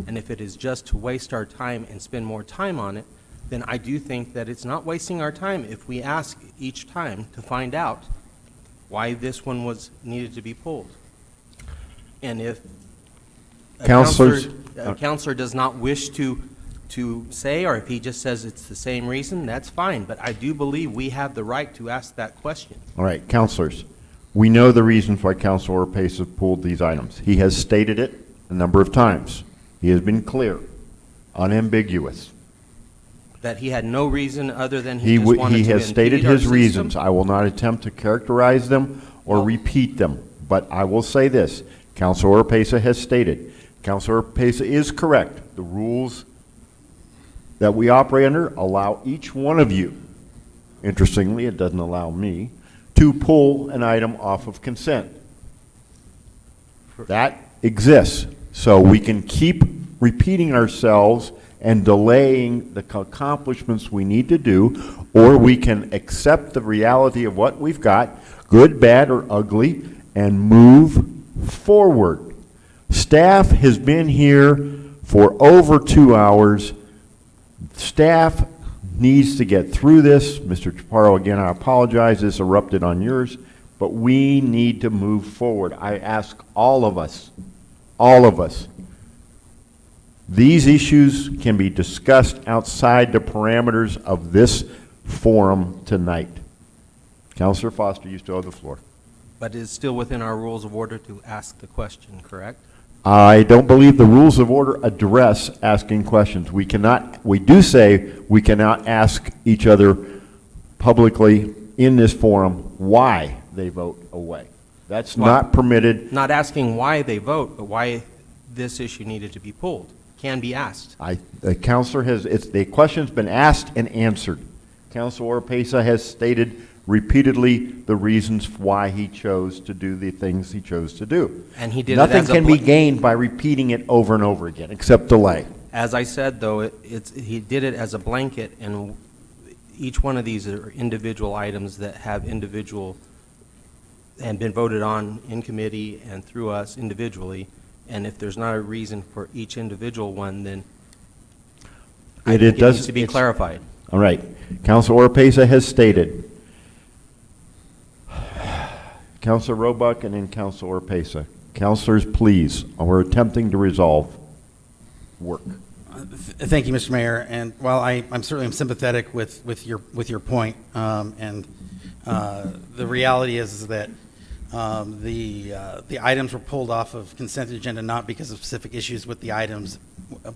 And if it is just to waste our time and spend more time on it, then I do think that it's not wasting our time if we ask each time to find out why this one was needed to be pulled. And if a counselor does not wish to say, or if he just says it's the same reason, that's fine. But I do believe we have the right to ask that question. All right, counselors, we know the reasons why Councilor Pace pulled these items. He has stated it a number of times. He has been clear, unambiguous. That he had no reason other than he just wanted He to has stated impede our his system? reasons. I will not attempt to characterize them or repeat them, but I will say this. Councilor Pace has stated, Councilor Pace is correct. The rules that we operate under allow each one of you, interestingly, it doesn't allow me, to pull an item off of consent. That exists. So we can keep repeating ourselves and delaying the accomplishments we need to do, or we can accept the reality of what we've got, good, bad, or ugly, and move forward. Staff has been here for over 2 hours. Staff needs to get through this. Mr. Chaparro, again, I apologize, this erupted on yours, but we need to move forward. I ask all of us, these issues can be discussed outside the parameters of this forum tonight. Councilor Foster, you still have the floor. But it's still within our rules of order to ask the question, correct? I don't believe the rules of order address asking questions. We do say we cannot ask each other publicly in this forum why they vote away. That's not permitted. Not asking why they vote, but why this issue needed to be pulled. Can be asked. The counselor the question's been asked and answered. Councilor Pesa has stated repeatedly the reasons why he chose to do the things he chose to do. And he did Nothing it as can be gained by repeating it over and over again, except delay. As I said, though, he did it as a blanket, and each one of these are individual items that have individual and been voted on in committee and through us individually. And if there's not a reason for each individual one, then I think it needs to be clarified. All right. Councilor Pesa has stated. Councilor Roebuck and then Councilor Pesa. Councilors, please, we're attempting to resolve work. Thank you, Mr. Mayor. And while I'm certainly sympathetic with your point, and the reality is that the items were pulled off of consent agenda not because of specific issues with the items,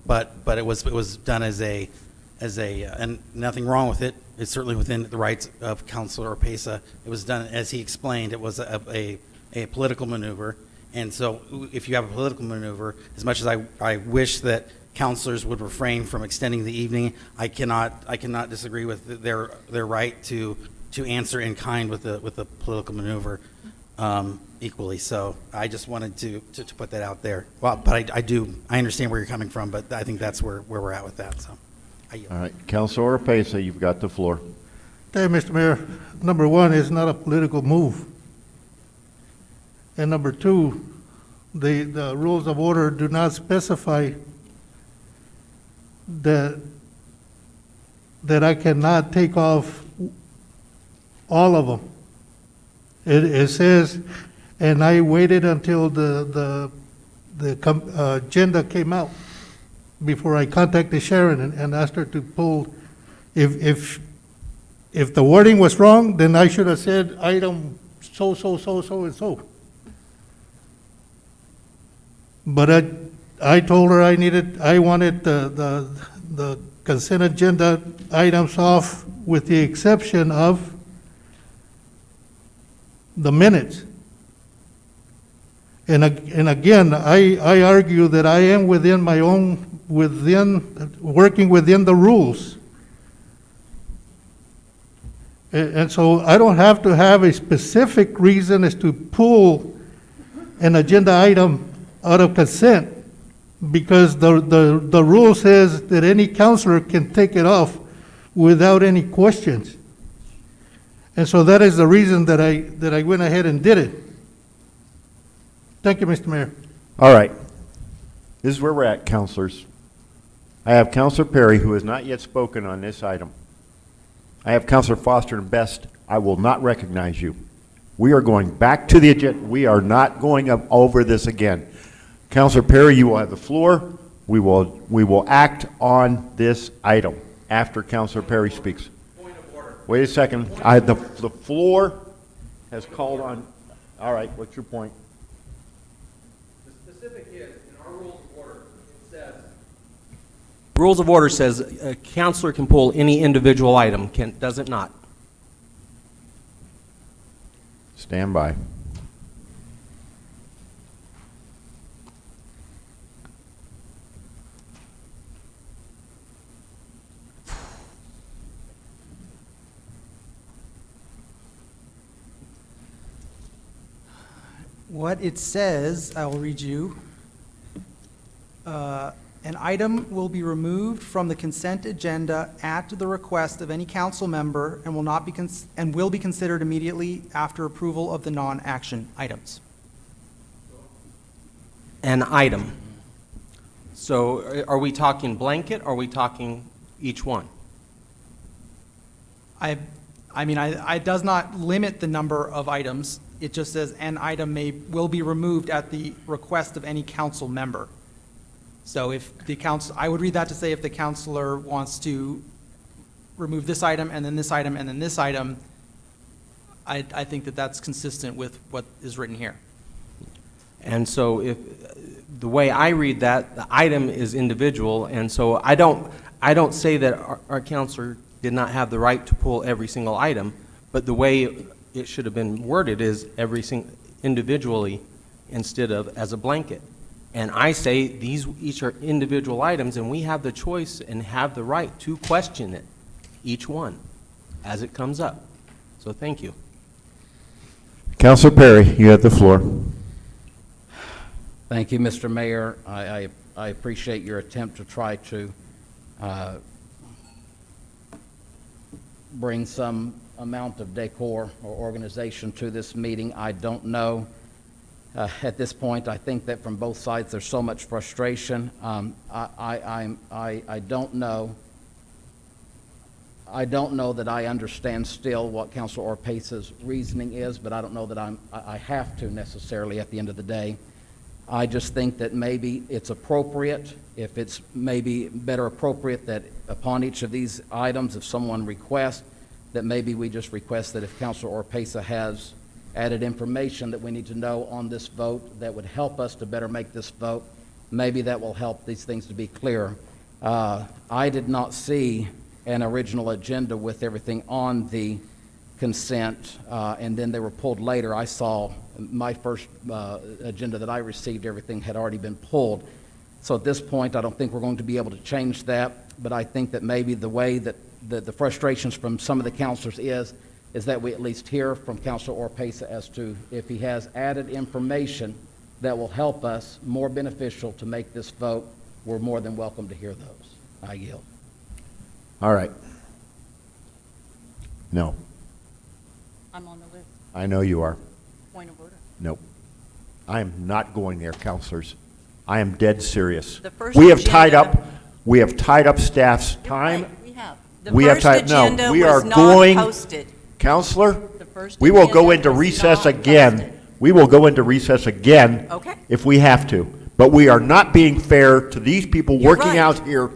but it was done as a and nothing wrong with it. It's certainly within the rights of Councilor Pesa. It was done as he explained. It was a political maneuver, and so if you have a political maneuver, as much as I wish that councilors would refrain from extending the evening, I cannot disagree with their right to answer in kind with the political maneuver. Equally. So I just wanted to put that out there. Well, but I understand where you're coming from, but I think that's where we're at with that. So. All right. Councilor Pesa, you've got the floor. Thank you, Mr. Mayor. Number one, it's not a political move. And number two, the rules of order do not specify that I cannot take off all of them. It says, and I waited until the agenda came out before I contacted Sharon and asked her to pull. If the wording was wrong, then I should have said item so and so. But I told her I wanted the consent agenda items off with the exception of the minutes. And again, I argue that I am working within the rules. And so I don't have to have a specific reason as to pull an agenda item out of consent, because the rule says that any counselor can take it off without any questions. And so that is the reason that I went ahead and did it. Thank you, Mr. Mayor. All right. This is where we're at, counselors. I have Counselor Perry, who has not yet spoken on this item. I have Counselor Foster and Best. I will not recognize you. We are going back to the agenda. We are not going up over this again. Counselor Perry, you will have the floor. We will act on this item after Counselor Perry speaks. Point of order. Wait a second. The floor has called on. All right, what's your point? The specific is, in our rules of order, it says. Rules of order says a counselor can pull any individual item, does it not? Stand by. What it says, I will read you. An item will be removed from the consent agenda at the request of any council member and will be considered immediately after approval of the non-action items. An item. So are we talking blanket, or are we talking each one? It does not limit the number of items. It just says an item will be removed at the request of any council member. So if the council, I would read that to say if the counselor wants to remove this item and then this item and then this item, I think that that's consistent with what is written here. And so if the way I read that, the item is individual, and so I don't say that our counselor did not have the right to pull every single item, but the way it should have been worded is individually instead of as a blanket. And I say these each are individual items, and we have the choice and have the right to question it, each one, as it comes up. So thank you. Counselor Perry, you have the floor. Thank you, Mr. Mayor. I appreciate your attempt to try to bring some amount of decor or organization to this meeting. I don't know. At this point, I think that from both sides there's so much frustration. I don't know. I don't know that I understand still what Councilor Orpesa's reasoning is, but I don't know that I have to necessarily at the end of the day. I just think that maybe it's appropriate, if it's maybe better appropriate that upon each of these items, if someone requests, that maybe we just request that if Councilor Orpesa has added information that we need to know on this vote that would help us to better make this vote, maybe that will help these things to be clearer. I did not see an original agenda with everything on the consent, and then they were pulled later. I saw my first agenda that I received, everything had already been pulled. So at this point, I don't think we're going to be able to change that, but I think that maybe the way that the frustrations from some of the councilors is that we at least hear from Councilor Orpesa as to if he has added information that will help us, more beneficial to make this vote. We're more than welcome to hear those. I yield. All right. No. I'm on the list. I know you are. Point of order. Nope. I am not going there, counselors. I am dead serious. The first We have tied agenda- up staff's time. Right, we have. We have tied, no, we are not going, posted. Counselor, The first we will go agenda into was recess not again. posted. We will go into recess again. Okay. If we have to. But we are not being fair to these people You're working right. out here.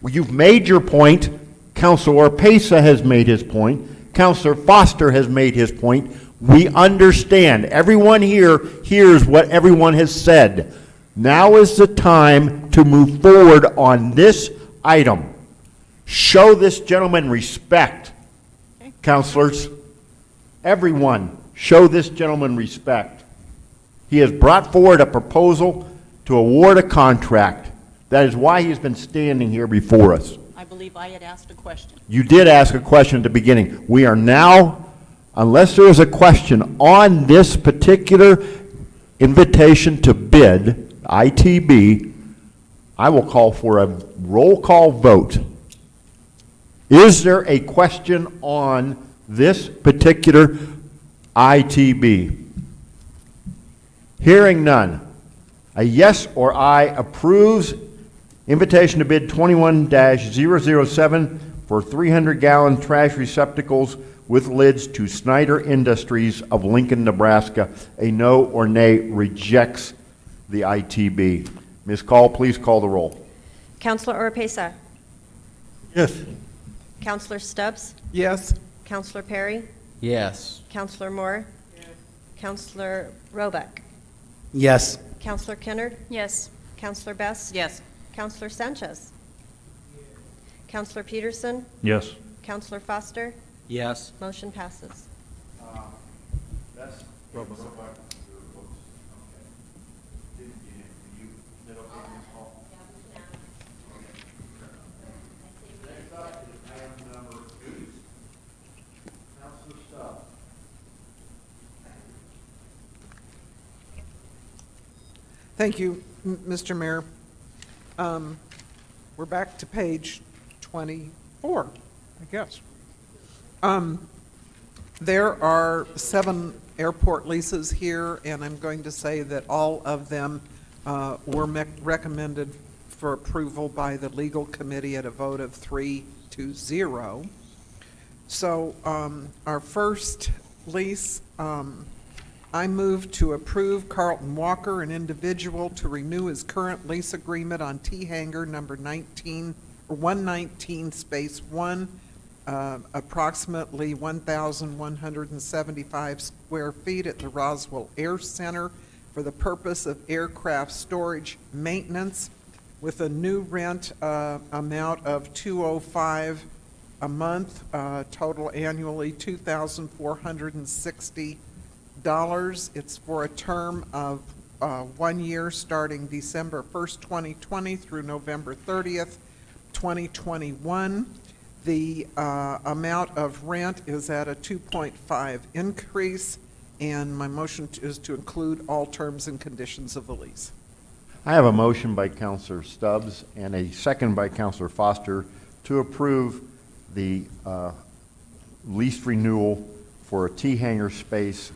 You've made your point. Counselor Orpesa has made his point. Counselor Foster has made his point. We understand. Everyone here hears what everyone has said. Now is the time to move forward on this item. Show this gentleman respect, counselors. Everyone, show this gentleman respect. He has brought forward a proposal to award a contract. That is why he's been standing here before us. I believe I had asked a question. You did ask a question at the beginning. We are now, unless there is a question on this particular invitation to bid, ITB, I will call for a roll call vote. Is there a question on this particular ITB? Hearing none, A yes or aye approves invitation to bid 21-007 for 300-gallon trash receptacles with lids to Snyder Industries of Lincoln, Nebraska. A no or nay rejects the ITB. Ms. Call, please call the roll. Counselor Oropesa? Yes. Counselor Stubbs? Yes. Counselor Perry? Yes. Counselor Moore? Counselor Roebuck? Yes. Counselor Kennard? Yes. Counselor Best? Yes. Counselor Sanchez? Counselor Peterson? Yes. Counselor Foster? Yes. Motion passes. Thank you, Mr. Mayor. We're back to page 24, I guess. There are 7 airport leases here, and I'm going to say that all of them were recommended for approval by the legal committee at a vote of 3-0. So our first lease, I move to approve Carlton Walker, an individual, to renew his current lease agreement on T-Hangar number 119, space 1, approximately 1,175 square feet at the Roswell Air Center for the purpose of aircraft storage maintenance, with a new rent amount of $205 a month, total annually $2,460. It's for a term of 1 year starting December 1st, 2020 through November 30th, 2021. The amount of rent is at a 2.5 increase, and my motion is to include all terms and conditions of the lease. I have a motion by Counselor Stubbs and a second by Counselor Foster to approve the lease renewal for a T-Hangar space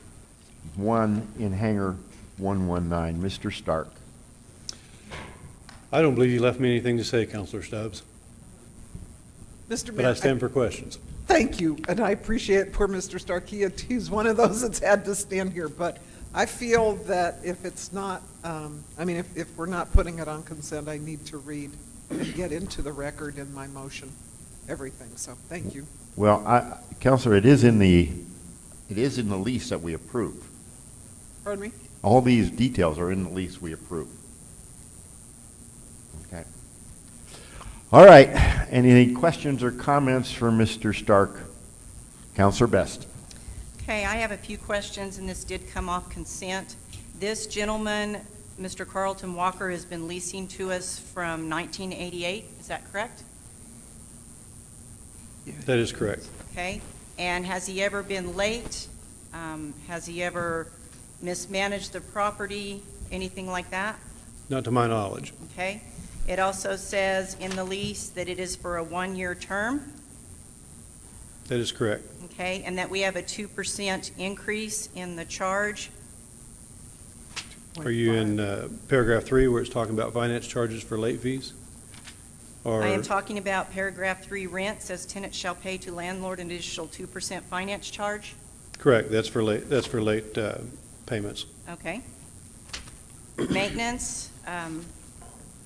1 in Hangar 119. Mr. Stark. I don't believe you left me anything to say, Counselor Stubbs, Mr. but Mayor, I stand for questions. thank you, and I appreciate poor Mr. Stark. He's one of those that's had to stand here, but I feel that if it's not, if we're not putting it on consent, I need to read and get into the record in my motion, everything, so thank you. Well, Counselor, it is in the lease that we approve. Pardon me? All these details are in the lease we approve. Okay. All right. Any questions or comments for Mr. Stark? Counselor Best. Okay, I have a few questions, and this did come off consent. This gentleman, Mr. Carlton Walker, has been leasing to us from 1988. Is that correct? That is correct. Okay. And has he ever been late? Has he ever mismanaged the property, anything like that? Not to my knowledge. Okay. It also says in the lease that it is for a 1-year term. That is correct. Okay, and that we have a 2% increase in the charge. Are you in paragraph 3 where it's talking about finance charges for late fees? Or I am talking about paragraph 3 rent, says tenant shall pay to landlord an additional 2% finance charge. correct, that's for late payments. Okay. Maintenance,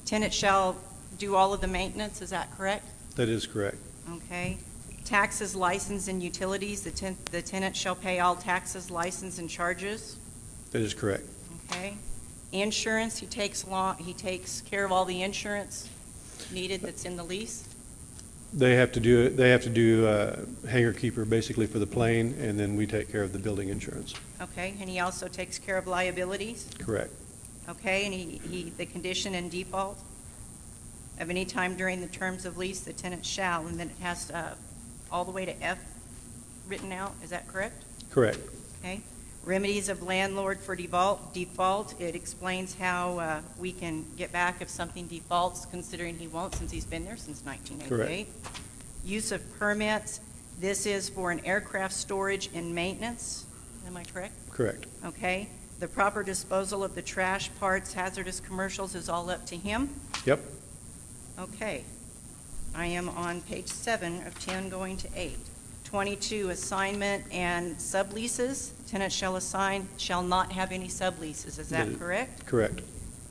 tenant shall do all of the maintenance, is that correct? That is correct. Okay. Taxes, license, and utilities, the tenant shall pay all taxes, license, and charges. That is correct. Okay. Insurance, he takes care of all the insurance needed that's in the lease. They have to do hangar keeper basically for the plane, and then we take care of the building insurance. Okay, and he also takes care of liabilities. Correct. Okay, and the condition and default of any time during the terms of lease, the tenant shall, and then it has all the way to F written out, is that correct? Correct. Okay. Remedies of landlord for default, it explains how we can get back if something defaults, considering he won't since he's been there since 1988. Correct. Use of permits, this is for an aircraft storage and maintenance, am I correct? Correct. Okay. The proper disposal of the trash, parts, hazardous commercials is all up to him? Yep. Okay. I am on page 7 of 10 going to 8. 22, assignment and subleases. Tenants shall not have any subleases. Is that correct? Correct.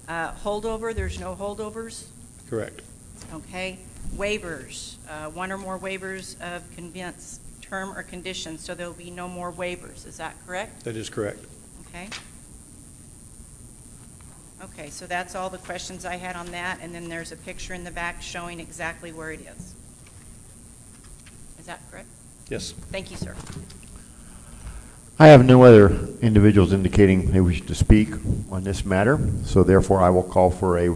Holdover, there's no holdovers? Correct. Okay. Waivers, one or more waivers of conveyance, term or condition, so there will be no more waivers. Is that correct? That is correct. Okay. Okay, so that's all the questions I had on that, and then there's a picture in the back showing exactly where it is. Is that correct? Yes. Thank you, sir. I have no other individuals indicating they wish to speak on this matter, so therefore I will call for a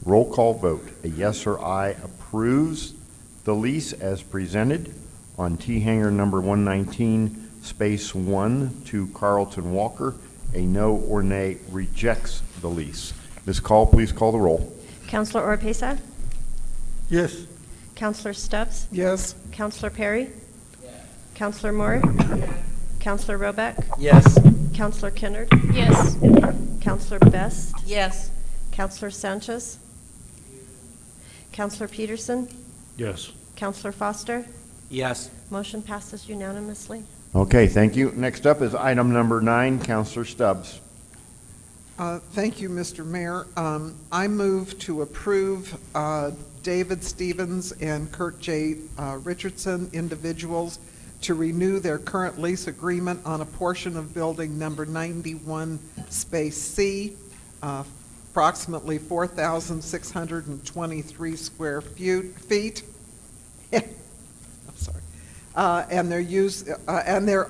roll call vote. A yes or aye approves the lease as presented on T-Hangar number 119, space 1 to Carlton Walker. A no or nay rejects the lease. Ms. Call, please call the roll. Counselor Oropesa? Yes. Counselor Stubbs? Yes. Counselor Perry? Counselor Moore? Counselor Roebuck? Yes. Counselor Kennard? Yes. Counselor Best? Yes. Counselor Sanchez? Counselor Peterson? Yes. Counselor Foster? Yes. Motion passes unanimously. Okay, thank you. Next up is item number 9, Counselor Stubbs. Thank you, Mr. Mayor. I move to approve David Stevens and Kurt J. Richardson, individuals, to renew their current lease agreement on a portion of building number 91, space C, approximately 4,623 square feet. I'm sorry. And their use, and their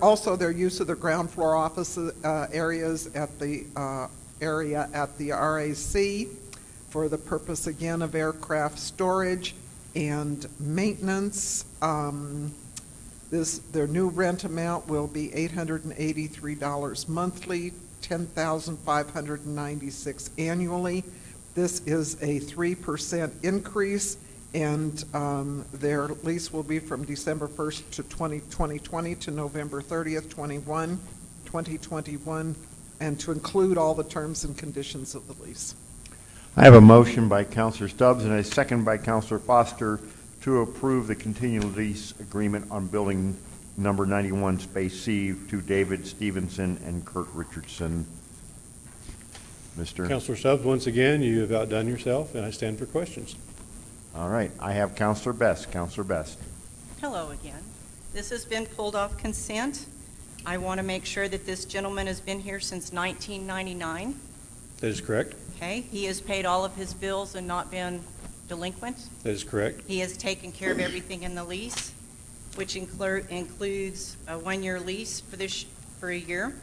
use of the ground floor office areas at the area at the RAC for the purpose again of aircraft storage and maintenance. Their new rent amount will be $883 monthly, $10,596 annually. This is a 3% increase, and their lease will be from December 1st to 2020 to November 30th, 2021, and to include all the terms and conditions of the lease. I have a motion by Counselor Stubbs and a second by Counselor Foster to approve the continual lease agreement on building number 91, space C, to David Stevenson and Kurt Richardson. Mr. Counselor Stubbs, once again, you have outdone yourself, and I stand for questions. All right, I have Counselor Best. Counselor Best. Hello again. This has been pulled off consent. I want to make sure that this gentleman has been here since 1999. That is correct. Okay, he has paid all of his bills and not been delinquent. That is correct. He has taken care of everything in the lease, which includes a one-year lease for a year.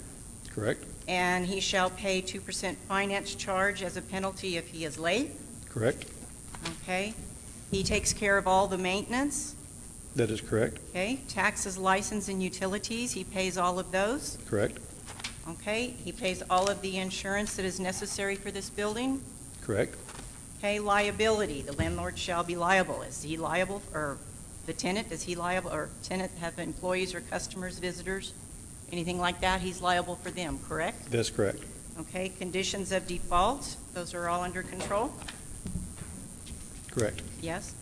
Correct. And he shall pay 2% finance charge as a penalty if he is late. Correct. Okay. He takes care of all the maintenance. That is correct. Okay. Taxes, license, and utilities, he pays all of those. Correct. Okay. He pays all of the insurance that is necessary for this building. Correct. Okay. Liability, the landlord shall be liable. Is he liable, or the tenant, is he liable, or tenant have employees or customers, visitors, anything like that, he's liable for them, correct? That's correct. Okay. Conditions of default, those are all under control? Correct. Yes.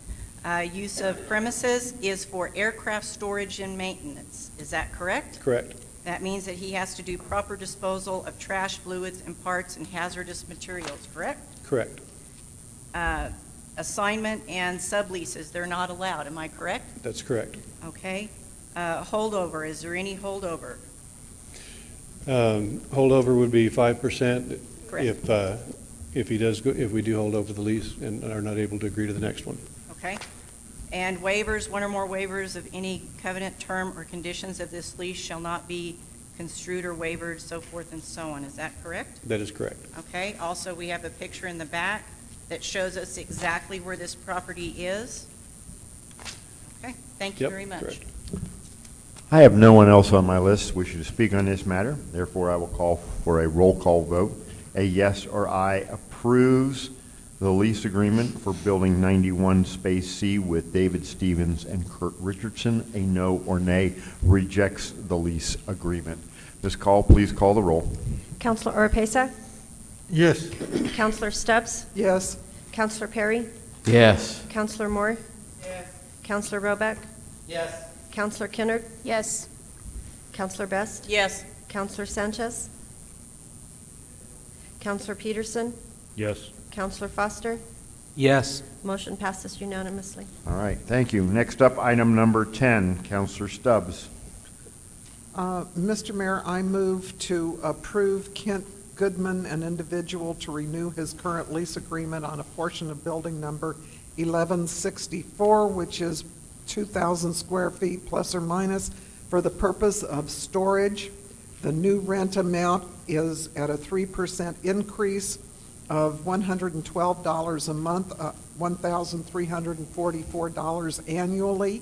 Use of premises is for aircraft storage and maintenance. Is that correct? Correct. That means that he has to do proper disposal of trash, fluids, and parts and hazardous materials, correct? Correct. Assignment and subleases, they're not allowed. Am I correct? That's correct. Okay. Holdover, is there any holdover? Holdover would be 5%. Correct. If we do hold over the lease and are not able to agree to the next one. Okay. And waivers, one or more waivers of any covenant, term, or conditions of this lease shall not be construed or wavered, so forth and so on. Is that correct? That is correct. Okay. Also, we have a picture in the back that shows us exactly where this property is. Okay. Thank you very much. Correct. I have no one else on my list wishing to speak on this matter. Therefore, I will call for a roll call vote. A yes or aye approves the lease agreement for Building 91, Space C with David Stevens and Kurt Richardson. A no or nay rejects the lease agreement. Ms. Call, please call the roll. Counselor Oropesa? Yes. Counselor Stubbs? Yes. Counselor Perry? Yes. Counselor Moore? Yes. Counselor Roebuck? Yes. Counselor Kinnard? Yes. Counselor Best? Yes. Counselor Sanchez? Counselor Peterson? Yes. Counselor Foster? Yes. Motion passes unanimously. All right, thank you. Next up, item number 10, Counselor Stubbs. Mr. Mayor, I move to approve Kent Goodman, an individual, to renew his current lease agreement on a portion of building number 1164, which is 2,000 square feet plus or minus, for the purpose of storage. The new rent amount is at a 3% increase of $112 a month, $1,344 annually.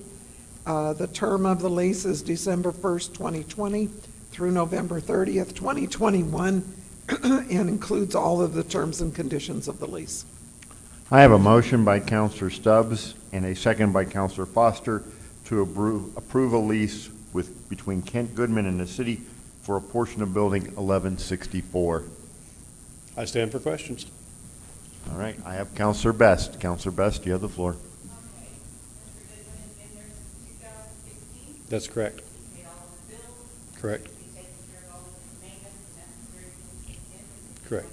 The term of the lease is December 1st, 2020 through November 30th, 2021, and includes all of the terms and conditions of the lease. I have a motion by Counselor Stubbs and a second by Counselor Foster to approve a lease between Kent Goodman and the city for a portion of building 1164. I stand for questions. All right, I have Counselor Best. Counselor Best, you have the floor. That's correct. Correct. Correct.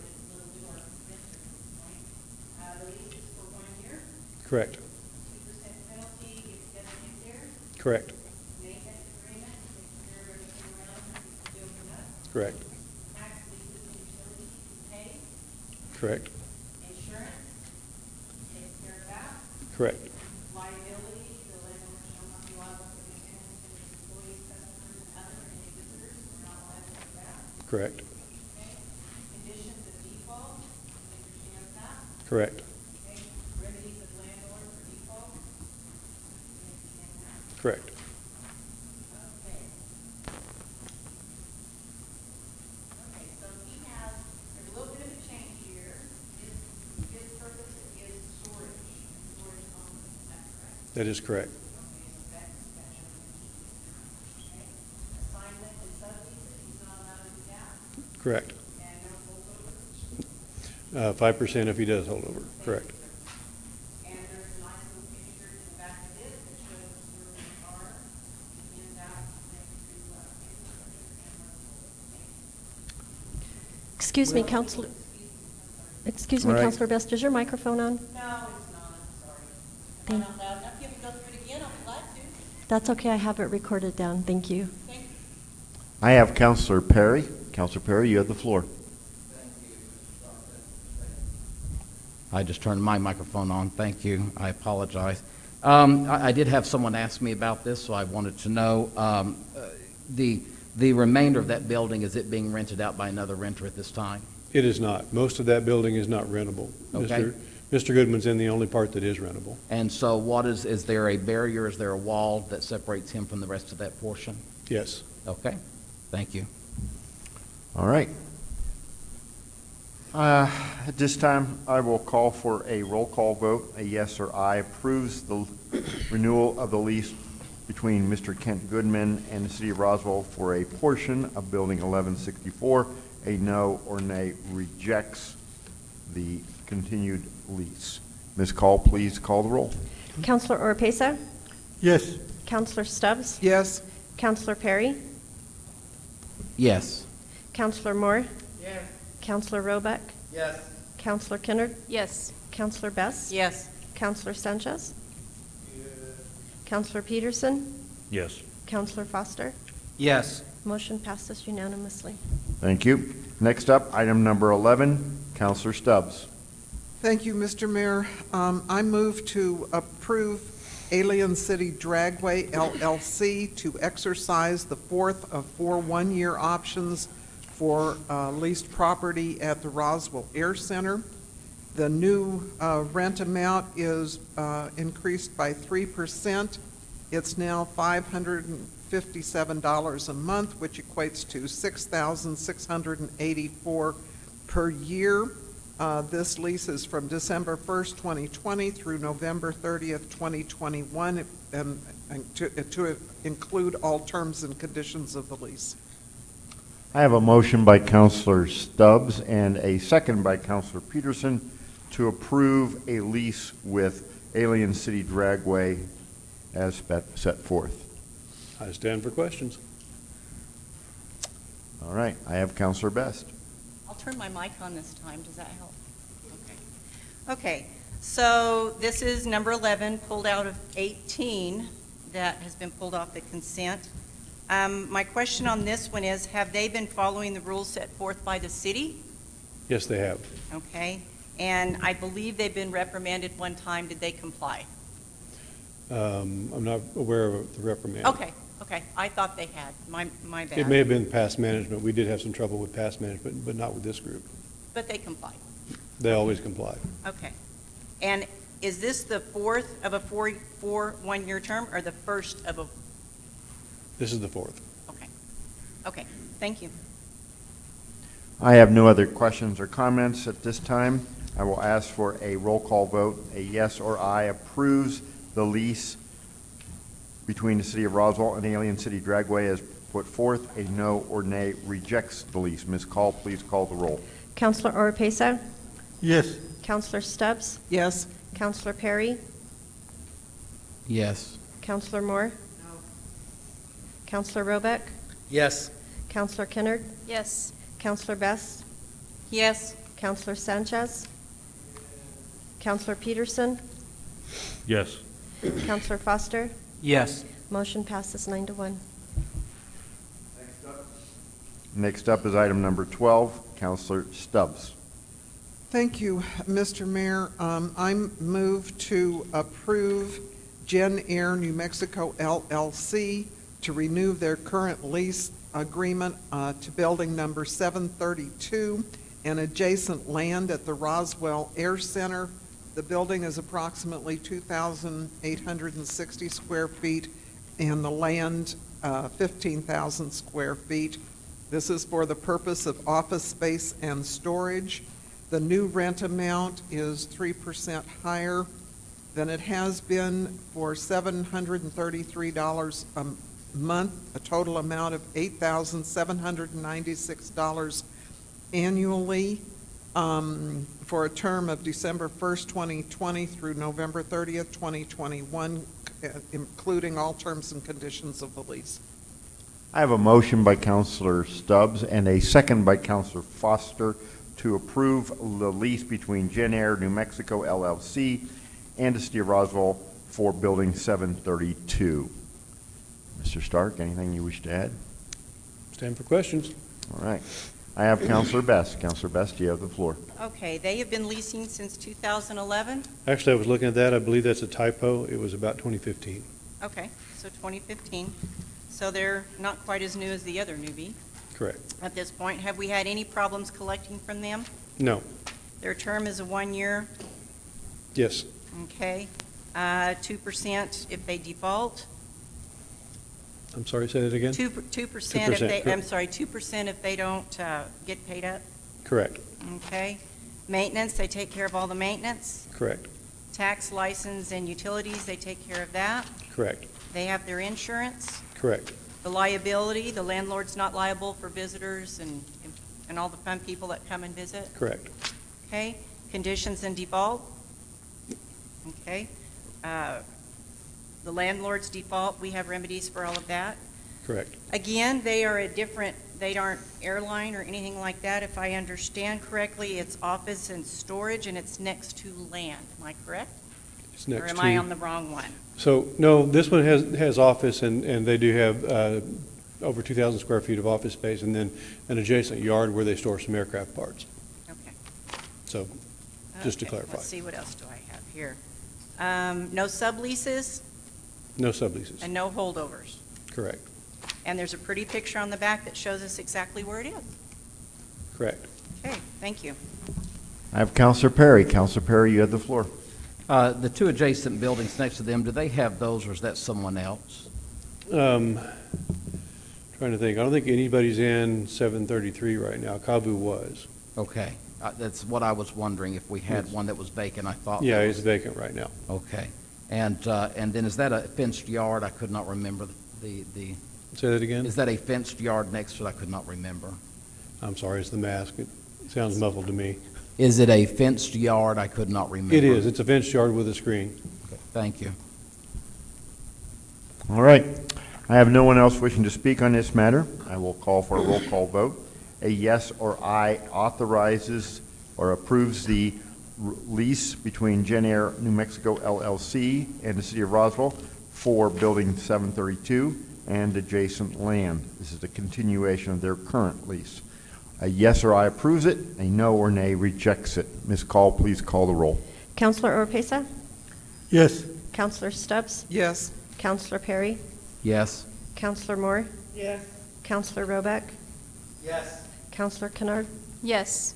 Correct. Correct. Correct. Correct. Correct. Correct. Correct. Correct. That is correct. Correct. 5% if he does hold over. Correct. Excuse me, Counselor. Excuse me, All right. Counselor Best, is your microphone on? No, it's not, I'm sorry. Thank- Not loud enough. You can go through it again, I'll be glad to. That's okay, I have it recorded down. Thank you. Thank you. I have Counselor Perry. Counselor Perry, you have the floor. I just turned my microphone on. Thank you. I apologize. I did have someone ask me about this, so I wanted to know, the remainder of that building, is it being rented out by another renter at this time? It is not. Most of that building is not rentable. Okay. Mr. Goodman's in the only part that is rentable. And so what is there a barrier, is there a wall that separates him from the rest of that portion? Yes. Okay, thank you. All right. At this time, I will call for a roll call vote. A yes or aye approves the renewal of the lease between Mr. Kent Goodman and the City of Roswell for a portion of Building 1164. A no or nay rejects the continued lease. Ms. Call, please call the roll. Counselor Oropesa? Yes. Counselor Stubbs? Yes. Counselor Perry? Yes. Counselor Moore? Yes. Counselor Roebuck? Yes. Counselor Kinnard? Yes. Counselor Best? Yes. Counselor Sanchez? Counselor Peterson? Yes. Counselor Foster? Yes. Motion passes unanimously. Thank you. Next up, item number 11, Counselor Stubbs. Thank you, Mr. Mayor. I move to approve Alien City Dragway LLC to exercise the fourth of 4 one-year options for leased property at the Roswell Air Center. The new rent amount is increased by 3%. It's now $557 a month, which equates to $6,684 per year. This lease is from December 1st, 2020 through November 30th, 2021, and to include all terms and conditions of the lease. I have a motion by Counselor Stubbs and a second by Counselor Peterson to approve a lease with Alien City Dragway as set forth. I stand for questions. All right, I have Counselor Best. I'll turn my mic on this time. Does that help? Okay. Okay, so this is number 11, pulled out of 18, that has been pulled off the consent. My question on this one is, have they been following the rules set forth by the city? Yes, they have. Okay, and I believe they've been reprimanded one time. Did they comply? I'm not aware of the reprimand. Okay, okay, I thought they had. My bad. It may have been past management. We did have some trouble with past management, but not with this group. But they complied. They always comply. Okay. And is this the fourth of a four one-year term, or the first of a? This is the fourth. Okay. Okay, thank you. I have no other questions or comments at this time. I will ask for a roll call vote. A yes or aye approves the lease between the City of Roswell and Alien City Dragway as put forth. A no or nay rejects the lease. Ms. Call, please call the roll. Counselor Oropesa? Yes. Counselor Stubbs? Yes. Counselor Perry? Yes. Counselor Moore? No. Counselor Robeck? Yes. Counselor Kennard? Yes. Counselor Best? Yes. Counselor Sanchez? Counselor Peterson? Yes. Counselor Foster? Yes. Motion passes 9-1. Next up is item number 12, Counselor Stubbs. Thank you, Mr. Mayor. I move to approve Gen Air New Mexico LLC to renew their current lease agreement to building number 732 and adjacent land at the Roswell Air Center. The building is approximately 2,860 square feet and the land 15,000 square feet. This is for the purpose of office space and storage. The new rent amount is 3% higher than it has been for $733 a month, a total amount of $8,796 annually for a term of December 1st, 2020 through November 30th, 2021, including all terms and conditions of the lease. I have a motion by Counselor Stubbs and a second by Counselor Foster to approve the lease between Gen Air New Mexico LLC and the City of Roswell for Building 732. Mr. Stark, anything you wish to add? Stand for questions. All right. I have Counselor Best. Counselor Best, you have the floor. Okay, they have been leasing since 2011? Actually, I was looking at that. I believe that's a typo. It was about 2015. Okay, so 2015. So they're not quite as new as the other newbie Correct. at this point. Have we had any problems collecting from them? No. Their term is a 1 year, Yes. okay? 2% if they default. I'm sorry, say that again? 2% if 2%, they, I'm correct. sorry, 2% if they don't get paid up, Correct. okay? Maintenance, they take care of all the maintenance. Correct. Tax, license, and utilities, they take care of that. Correct. They have their insurance. Correct. The liability, the landlord's not liable for visitors and all the fun people that come and visit. Correct. Okay, conditions and default. Okay, the landlord's default, we have remedies for all of that. Correct. Again, they are a different, they aren't airline or anything like that. If I understand correctly, it's office and storage, and it's next to land. Am I correct? It's next Or am to- I on the wrong one? So, no, this one has office, and they do have over 2,000 square feet of office space, and then an adjacent yard where they store some aircraft parts. Okay. So, just to Okay, clarify. Let's see, what else do I have here? No subleases No subleases. and no holdovers. Correct. And there's a pretty picture on the back that shows us exactly where it is. Correct. Okay, thank you. I have Counselor Perry. Counselor Perry, you have the floor. The two adjacent buildings next to them, do they have those, or is that someone else? Trying to think. I don't think anybody's in 733 right now. Kabu was. Okay, that's what I was wondering, if we had Yes. one that was vacant. I thought. Yeah, that it's was- vacant right now. Okay, and then is that a fenced yard? I could not remember the Say that again? Is that a fenced yard next to it? I could not remember. I'm sorry, it's the mask. It sounds muffled to me. Is it a fenced yard? I could not remember. It is. It's a fenced yard with a screen. Okay, thank you. All right. I have no one else wishing to speak on this matter. I will call for a roll call vote. A yes or aye authorizes or approves the lease between Gen Air New Mexico LLC and the City of Roswell for Building 732 and adjacent land. This is the continuation of their current lease. A yes or aye approves it. A no or nay rejects it. Ms. Call, please call the roll. Counselor Oropesa? Yes. Counselor Stubbs? Yes. Counselor Perry? Yes. Counselor Moore? Yes. Counselor Roebuck? Yes. Counselor Kennard? Yes.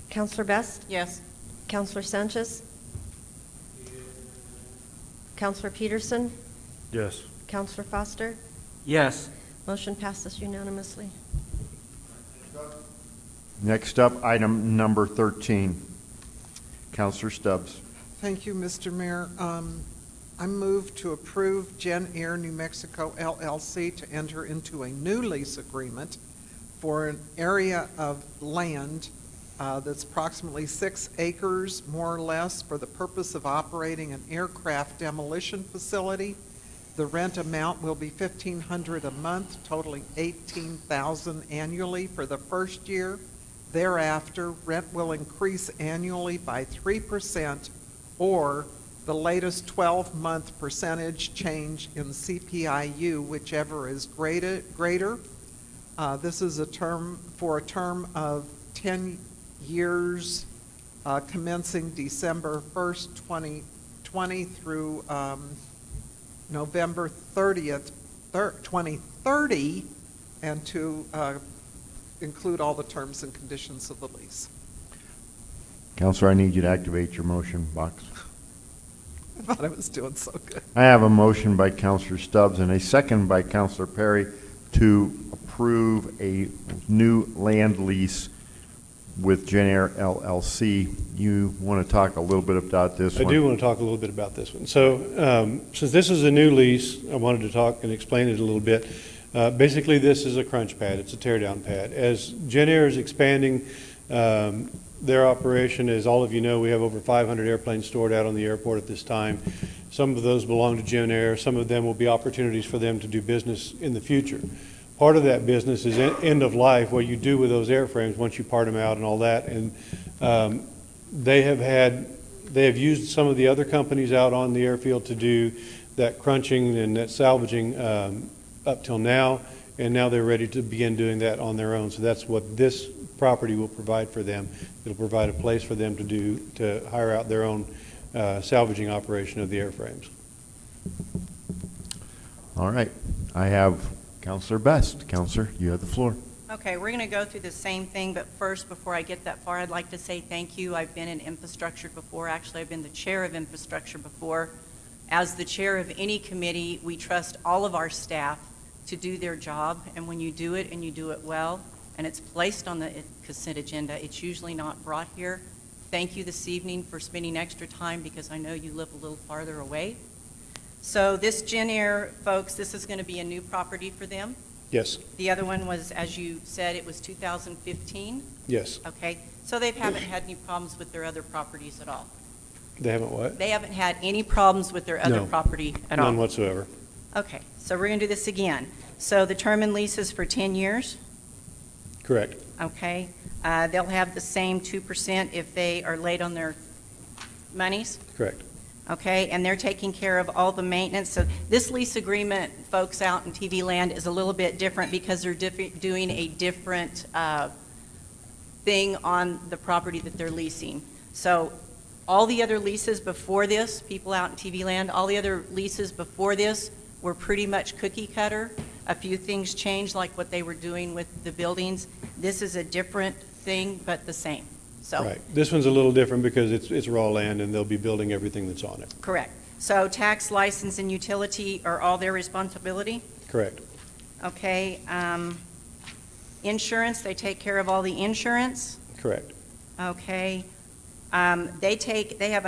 Counselor Best? Yes. Counselor Sanchez? Counselor Peterson? Yes. Counselor Foster? Yes. Motion passes unanimously. Next up, item number 13. Counselor Stubbs. Thank you, Mr. Mayor. I move to approve Gen Air New Mexico LLC to enter into a new lease agreement for an area of land that's approximately 6 acres, more or less, for the purpose of operating an aircraft demolition facility. The rent amount will be $1,500 a month, totaling $18,000 annually for the first year. Thereafter, rent will increase annually by 3% or the latest 12-month percentage change in CPIU, whichever is greater. This is a term of 10 years, commencing December 1st, 2020 through November 30th, 2030, and to include all the terms and conditions of the lease. Counselor, I need you to activate your motion box. I thought I was doing so good. I have a motion by Counselor Stubbs and a second by Counselor Perry to approve a new land lease with Gen Air LLC. You want to talk a little bit about this one? I do want to talk a little bit about this one. So since this is a new lease, I wanted to talk and explain it a little bit. Basically, this is a crunch pad. It's a teardown pad. As Gen Air is expanding their operation, as all of you know, we have over 500 airplanes stored out on the airport at this time. Some of those belong to Gen Air. Some of them will be opportunities for them to do business in the future. Part of that business is end of life, what you do with those airframes once you part them out and all that. And they have used some of the other companies out on the airfield to do that crunching and that salvaging up till now, and now they're ready to begin doing that on their own. So that's what this property will provide for them. It'll provide a place for them to hire out their own salvaging operation of the airframes. All right. I have Counselor Best. Counselor, you have the floor. Okay, we're going to go through the same thing, but first, before I get that far, I'd like to say thank you. I've been in infrastructure before. Actually, I've been the chair of infrastructure before. As the chair of any committee, we trust all of our staff to do their job, and when you do it and you do it well, and it's placed on the consent agenda, it's usually not brought here. Thank you this evening for spending extra time because I know you live a little farther away. So this Gen Air, folks, this is going to be a new property for them. Yes. The other one was, as you said, it was 2015? Yes. Okay, so they haven't had any problems with their other properties at all? They haven't what? They haven't had any problems with their other No. property at all? None whatsoever. Okay, so we're going to do this again. So the term and lease is for 10 years? Correct. Okay. They'll have the same 2% if they are late on their monies? Correct. Okay, and they're taking care of all the maintenance. So this lease agreement, folks out in TV land, is a little bit different because they're doing a different thing on the property that they're leasing. So all the other leases before this, people out in TV land, all the other leases before this were pretty much cookie cutter. A few things changed, like what they were doing with the buildings. This is a different thing, but the same. So. Right. This one's a little different because it's raw land and they'll be building everything that's on it. Correct. So tax, license, and utility are all their responsibility? Correct. Okay. Insurance, they take care of all the insurance? Correct. Okay. They have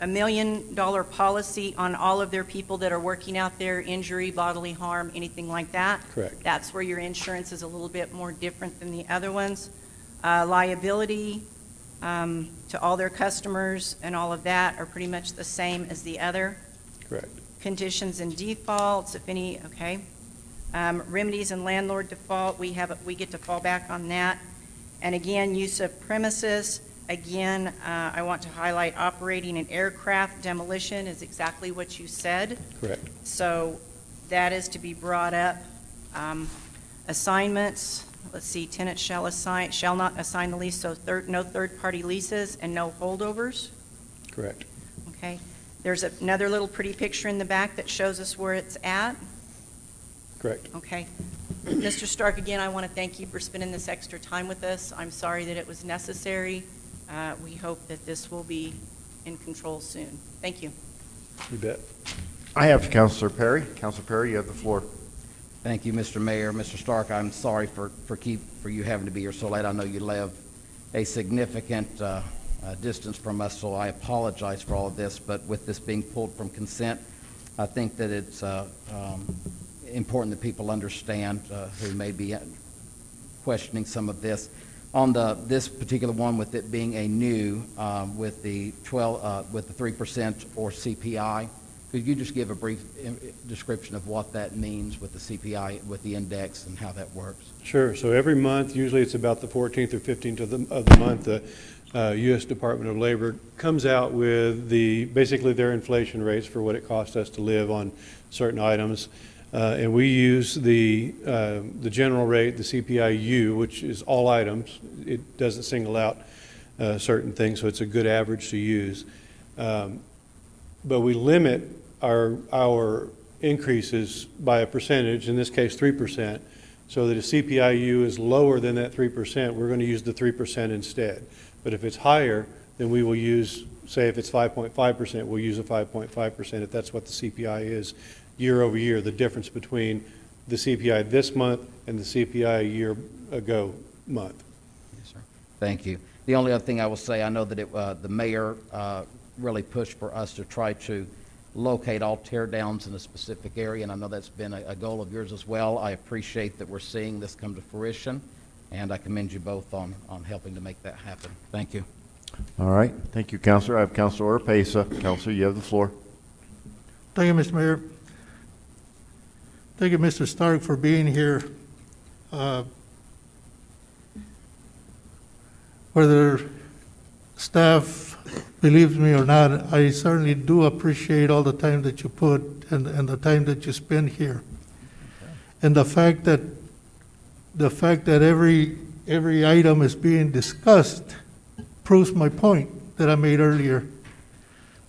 $1 million policy on all of their people that are working out there, injury, bodily harm, anything like that. Correct. That's where your insurance is a little bit more different than the other ones. Liability to all their customers and all of that are pretty much the same as the other. Correct. Conditions and defaults, if any, okay. Remedies and landlord default, we get to fall back on that. And again, use of premises, again, I want to highlight operating an aircraft demolition is exactly what you said. Correct. So that is to be brought up. Assignments, let's see, tenant shall not assign the lease, so no third-party leases and no holdovers. Correct. Okay. There's another little pretty picture in the back that shows us where it's at. Correct. Okay. Mr. Stark, again, I want to thank you for spending this extra time with us. I'm sorry that it was necessary. We hope that this will be in control soon. Thank you. You bet. I have Councilor Perry. Councilor Perry, you have the floor. Thank you, Mr. Mayor. Mr. Stark, I'm sorry for you having to be here so late. I know you live a significant distance from us, so I apologize for all of this. But with this being pulled from consent, I think that it's important that people understand who may be questioning some of this. On this particular one, with it being a new with the 3% or CPI, could you just give a brief description of what that means with the CPI, with the index, and how that works? Sure. So every month, usually it's about the 14th or 15th of the month, the U.S. Department of Labor comes out with basically their inflation rates for what it costs us to live on certain items. And we use the general rate, the CPI-U, which is all items. It doesn't single out certain things, so it's a good average to use. But we limit our increases by a percentage, in this case 3%, so that if CPI-U is lower than that 3%, we're going to use the 3% instead. But if it's higher, then we will use, say if it's 5.5%, we'll use a 5.5% if that's what the CPI is year over year, the difference between the CPI this month and the CPI a year ago month. Yes, sir. Thank you. The only other thing I will say, I know that the mayor really pushed for us to try to locate all tear downs in a specific area, and I know that's been a goal of yours as well. I appreciate that we're seeing this come to fruition, and I commend you both on helping to make that happen. Thank you. All right. Thank you, Councilor. I have Councilor Orpesa. Councilor, you have the floor. Thank you, Mr. Mayor. Thank you, Mr. Stark, for being here. Whether staff believes me or not, I certainly do appreciate all the time that you put and the time that you spend here. And the fact that every item is being discussed proves my point that I made earlier,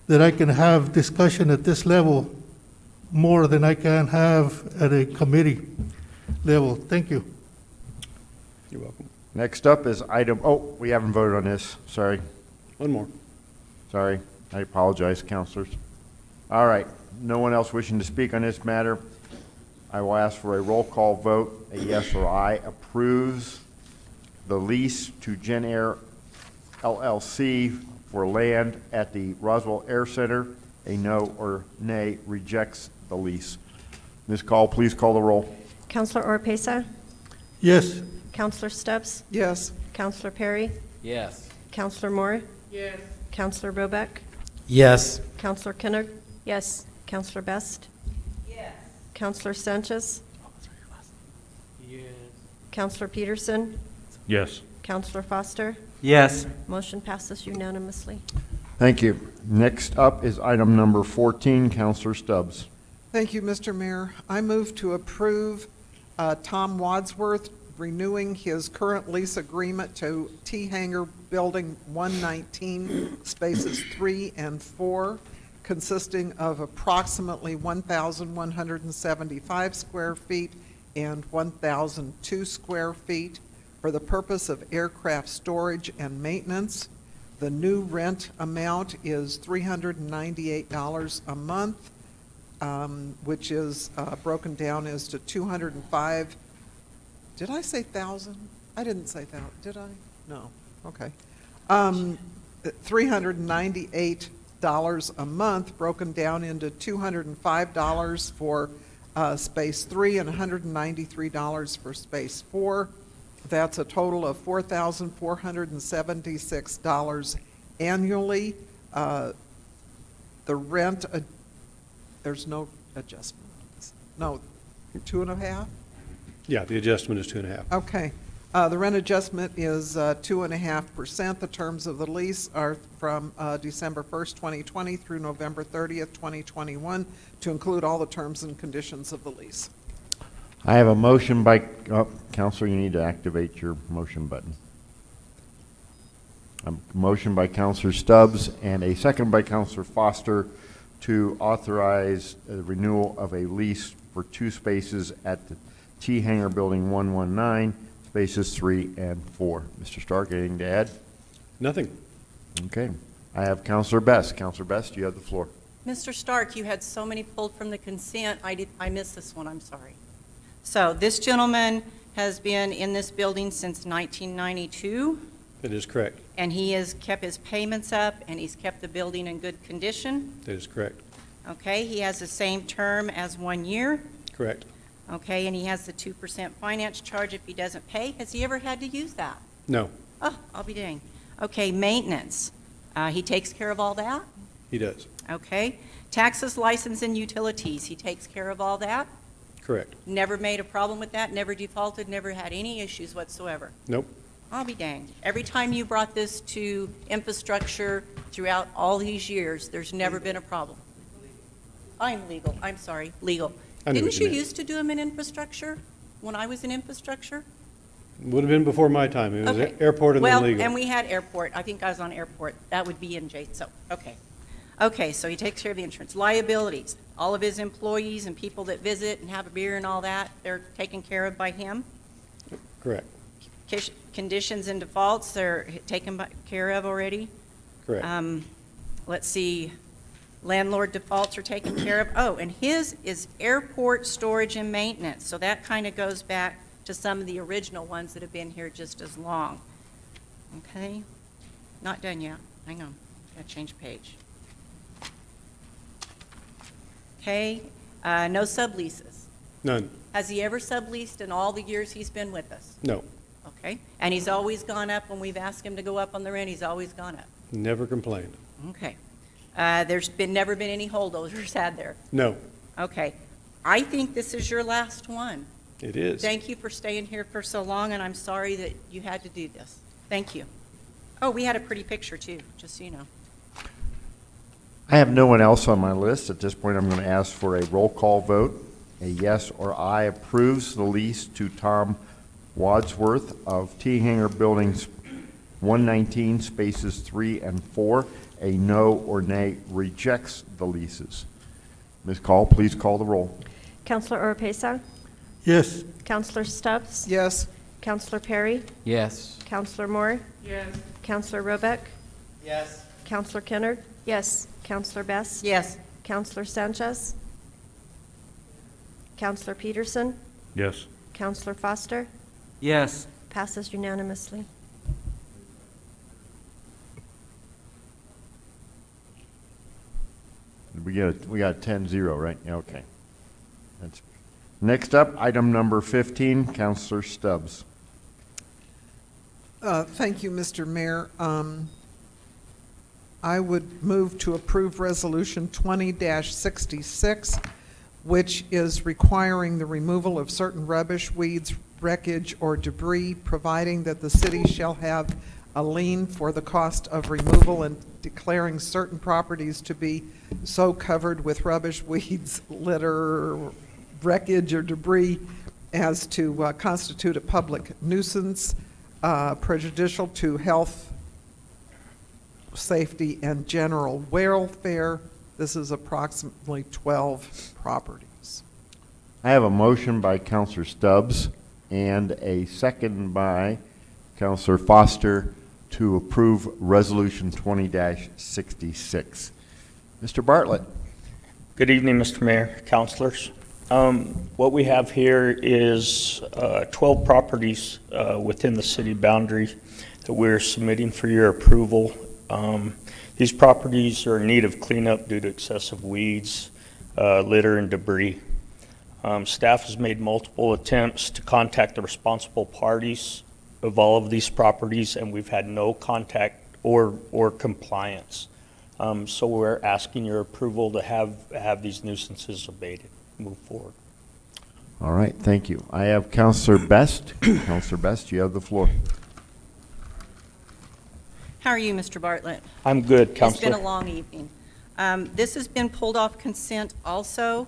that I can have discussion at this level more than I can have at a committee level. Thank you. You're welcome. Next up is we haven't voted on this. Sorry. One more. Sorry. I apologize, councilors. All right. No one else wishing to speak on this matter. I will ask for a roll call vote. A yes or aye approves the lease to Gen Air LLC for land at the Roswell Air Center. A no or nay rejects the lease. Ms. Call, please call the roll. Councilor Orpesa? Yes. Councilor Stubbs? Yes. Councilor Perry? Yes. Councilor Moore? Yes. Councilor Robeck? Yes. Councilor Kinnock? Yes. Councilor Best? Yes. Councilor Sanchez? Yes. Councilor Peterson? Yes. Councilor Foster? Yes. Motion passes unanimously. Thank you. Next up is item number 14, Councilor Stubbs. Thank you, Mr. Mayor. I move to approve Tom Wadsworth renewing his current lease agreement to T-Hangar Building 119, spaces 3 and 4, consisting of approximately 1,175 square feet and 1,002 square feet for the purpose of aircraft storage and maintenance. The new rent amount is $398 a month, which is broken down as to 205. Did I say 1,000? I didn't say 1,000, did I? No. Okay. $398 a month, broken down into $205 for space 3 and $193 for space 4. That's a total of $4,476 annually. The rent, there's no adjustment. No, 2.5? Yeah, the adjustment is 2.5. Okay. The rent adjustment is 2.5%. The terms of the lease are from December 1st, 2020 through November 30th, 2021, to include all the terms and conditions of the lease. I have a motion by, Counselor, you need to activate your motion button. A motion by Counselor Stubbs and a second by Counselor Foster to authorize the renewal of a lease for 2 spaces at the T Hangar Building 119, spaces 3 and 4. Mr. Stark, anything to add? Nothing. Okay. I have Counselor Best. Counselor Best, you have the floor. Mr. Stark, you had so many pulled from the consent, I missed this one, I'm sorry. So this gentleman has been in this building since 1992, That is correct. and he has kept his payments up, and he's kept the building in good condition. That is correct. Okay, he has the same term as 1 year. Correct. Okay, and he has the 2% finance charge if he doesn't pay. Has he ever had to use that? No, Oh, I'll be dang. Okay, maintenance. He takes care of all that? he does. Okay. Taxes, license, and utilities. He takes care of all that? Correct. Never made a problem with that, never defaulted, never had any issues whatsoever. Nope. I'll be danged. Every time you brought this to infrastructure throughout all these years, there's never been a problem. I'm sorry, legal. I knew what Didn't you you meant. used to do them in infrastructure when I was in infrastructure? Would have been before my time. It was Okay. airport and then legal. Well, and we had airport. I think I was on airport. That would be in J, so, okay. Okay, so he takes care of the insurance. Liabilities, all of his employees and people that visit and have a beer and all that, they're taken care of by him. Correct. Conditions and defaults, they're taken care of already. Correct. Let's see, landlord defaults are taken care of. Oh, and his is airport storage and maintenance, so that kind of goes back to some of the original ones that have been here just as long. Okay, not done yet. Hang on, gotta change page. Okay, no subleases. None. Has he ever subleased in all the years he's been with us? No. Okay, and he's always gone up when we've asked him to go up on the rent, he's always gone up. Never complained. Okay. There's never been any holdovers, had there? No. Okay. I think this is your last one. It is. Thank you for staying here for so long, and I'm sorry that you had to do this. Thank you. Oh, we had a pretty picture, too, just so you know. I have no one else on my list. At this point, I'm going to ask for a roll call vote. A yes or aye approves the lease to Tom Wadsworth of T Hangar Buildings 119, spaces 3 and 4. A no or nay rejects the leases. Ms. Call, please call the roll. Counselor Oropesa? Yes. Counselor Stubbs? Yes. Counselor Perry? Yes. Counselor Moore? Yes. Counselor Robeck? Yes. Counselor Kennard? Yes. Counselor Best? Yes. Counselor Sanchez? Counselor Peterson? Yes. Counselor Foster? Yes. Passes unanimously. We got a 10-0, right? Yeah, okay. Next up, item number 15, Counselor Stubbs. Thank you, Mr. Mayor. I would move to approve Resolution 20-66, which is requiring the removal of certain rubbish, weeds, wreckage, or debris, providing that the city shall have a lien for the cost of removal and declaring certain properties to be so covered with rubbish, weeds, litter, wreckage, or debris as to constitute a public nuisance, prejudicial to health, safety, and general welfare. This is approximately 12 properties. I have a motion by Counselor Stubbs and a second by Counselor Foster to approve Resolution 20-66. Mr. Bartlett. Good evening, Mr. Mayor, councilors. What we have here is 12 properties within the city boundary that we're submitting for your approval These properties are in need of cleanup due to excessive weeds, litter, and debris. Staff has made multiple attempts to contact the responsible parties of all of these properties, and we've had no contact or compliance. So we're asking your approval to have these nuisances abated, move forward. All right, thank you. I have Counselor Best. Counselor Best, you have the floor. How are you, Mr. Bartlett? I'm good, It's Counselor. been a long evening. This has been pulled off consent also.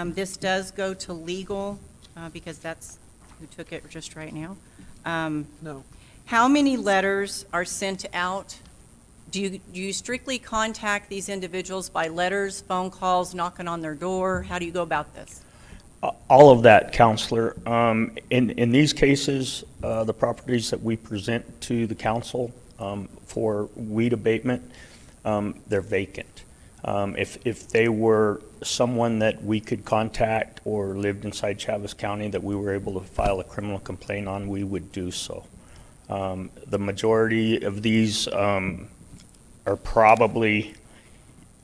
This does go to legal, because that's who took it just right now. No. How many letters are sent out? Do you strictly contact these individuals by letters, phone calls, knocking on their door? How do you go about this? All of that, Counselor. In these cases, the properties that we present to the council for weed abatement, they're vacant. If they were someone that we could contact or lived inside Chaves County that we were able to file a criminal complaint on, we would do so. The majority of these are probably,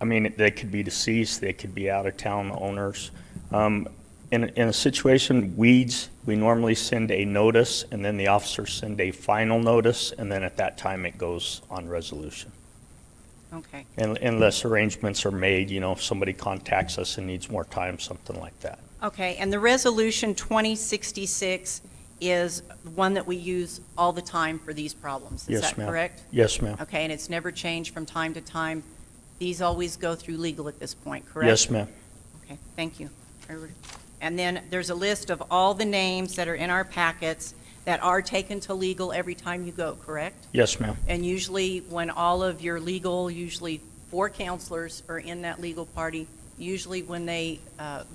I mean, they could be deceased, they could be out-of-town owners. In a situation, weeds, we normally send a notice, and then the officers send a final notice, and then at that time it goes on resolution. Okay. Unless arrangements are made, you know, if somebody contacts us and needs more time, something like that. Okay, and the resolution 2066 is one that we use all the time for these problems. Is that correct? Yes, ma'am. Okay, and it's never changed from time to time. These always go through legal at this point, correct? Yes, ma'am. Okay, thank you. And then there's a list of all the names that are in our packets that are taken to legal every time you go, correct? Yes, ma'am. And usually when all of your legal, usually 4 counselors are in that legal party, usually when they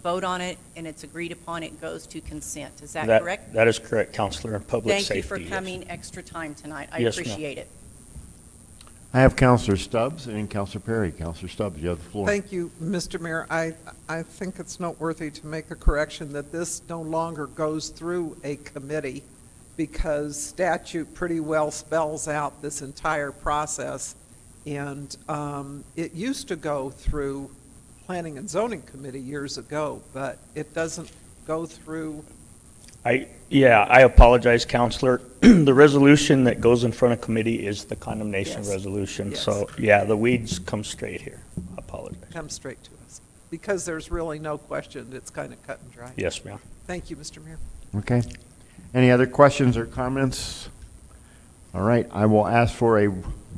vote on it and it's agreed upon, it goes to consent. Is that correct? That is correct, Counselor, in public safety. Thank you for yes. coming extra time tonight. I Yes, ma'am. appreciate it. I have Counselor Stubbs and Counselor Perry. Counselor Stubbs, you have the floor. Thank you, Mr. Mayor. I think it's noteworthy to make a correction that this no longer goes through a committee because statute pretty well spells out this entire process. And it used to go through Planning and Zoning Committee years ago, but it doesn't go through. I apologize, Counselor. The resolution that goes in front of committee is the condemnation resolution. Yes. So, yeah, the weeds come straight here. I apologize. Come straight to us. Because there's really no question, it's kind of cut and dry. Yes, ma'am. Thank you, Mr. Mayor. Okay. Any other questions or comments? All right, I will ask for a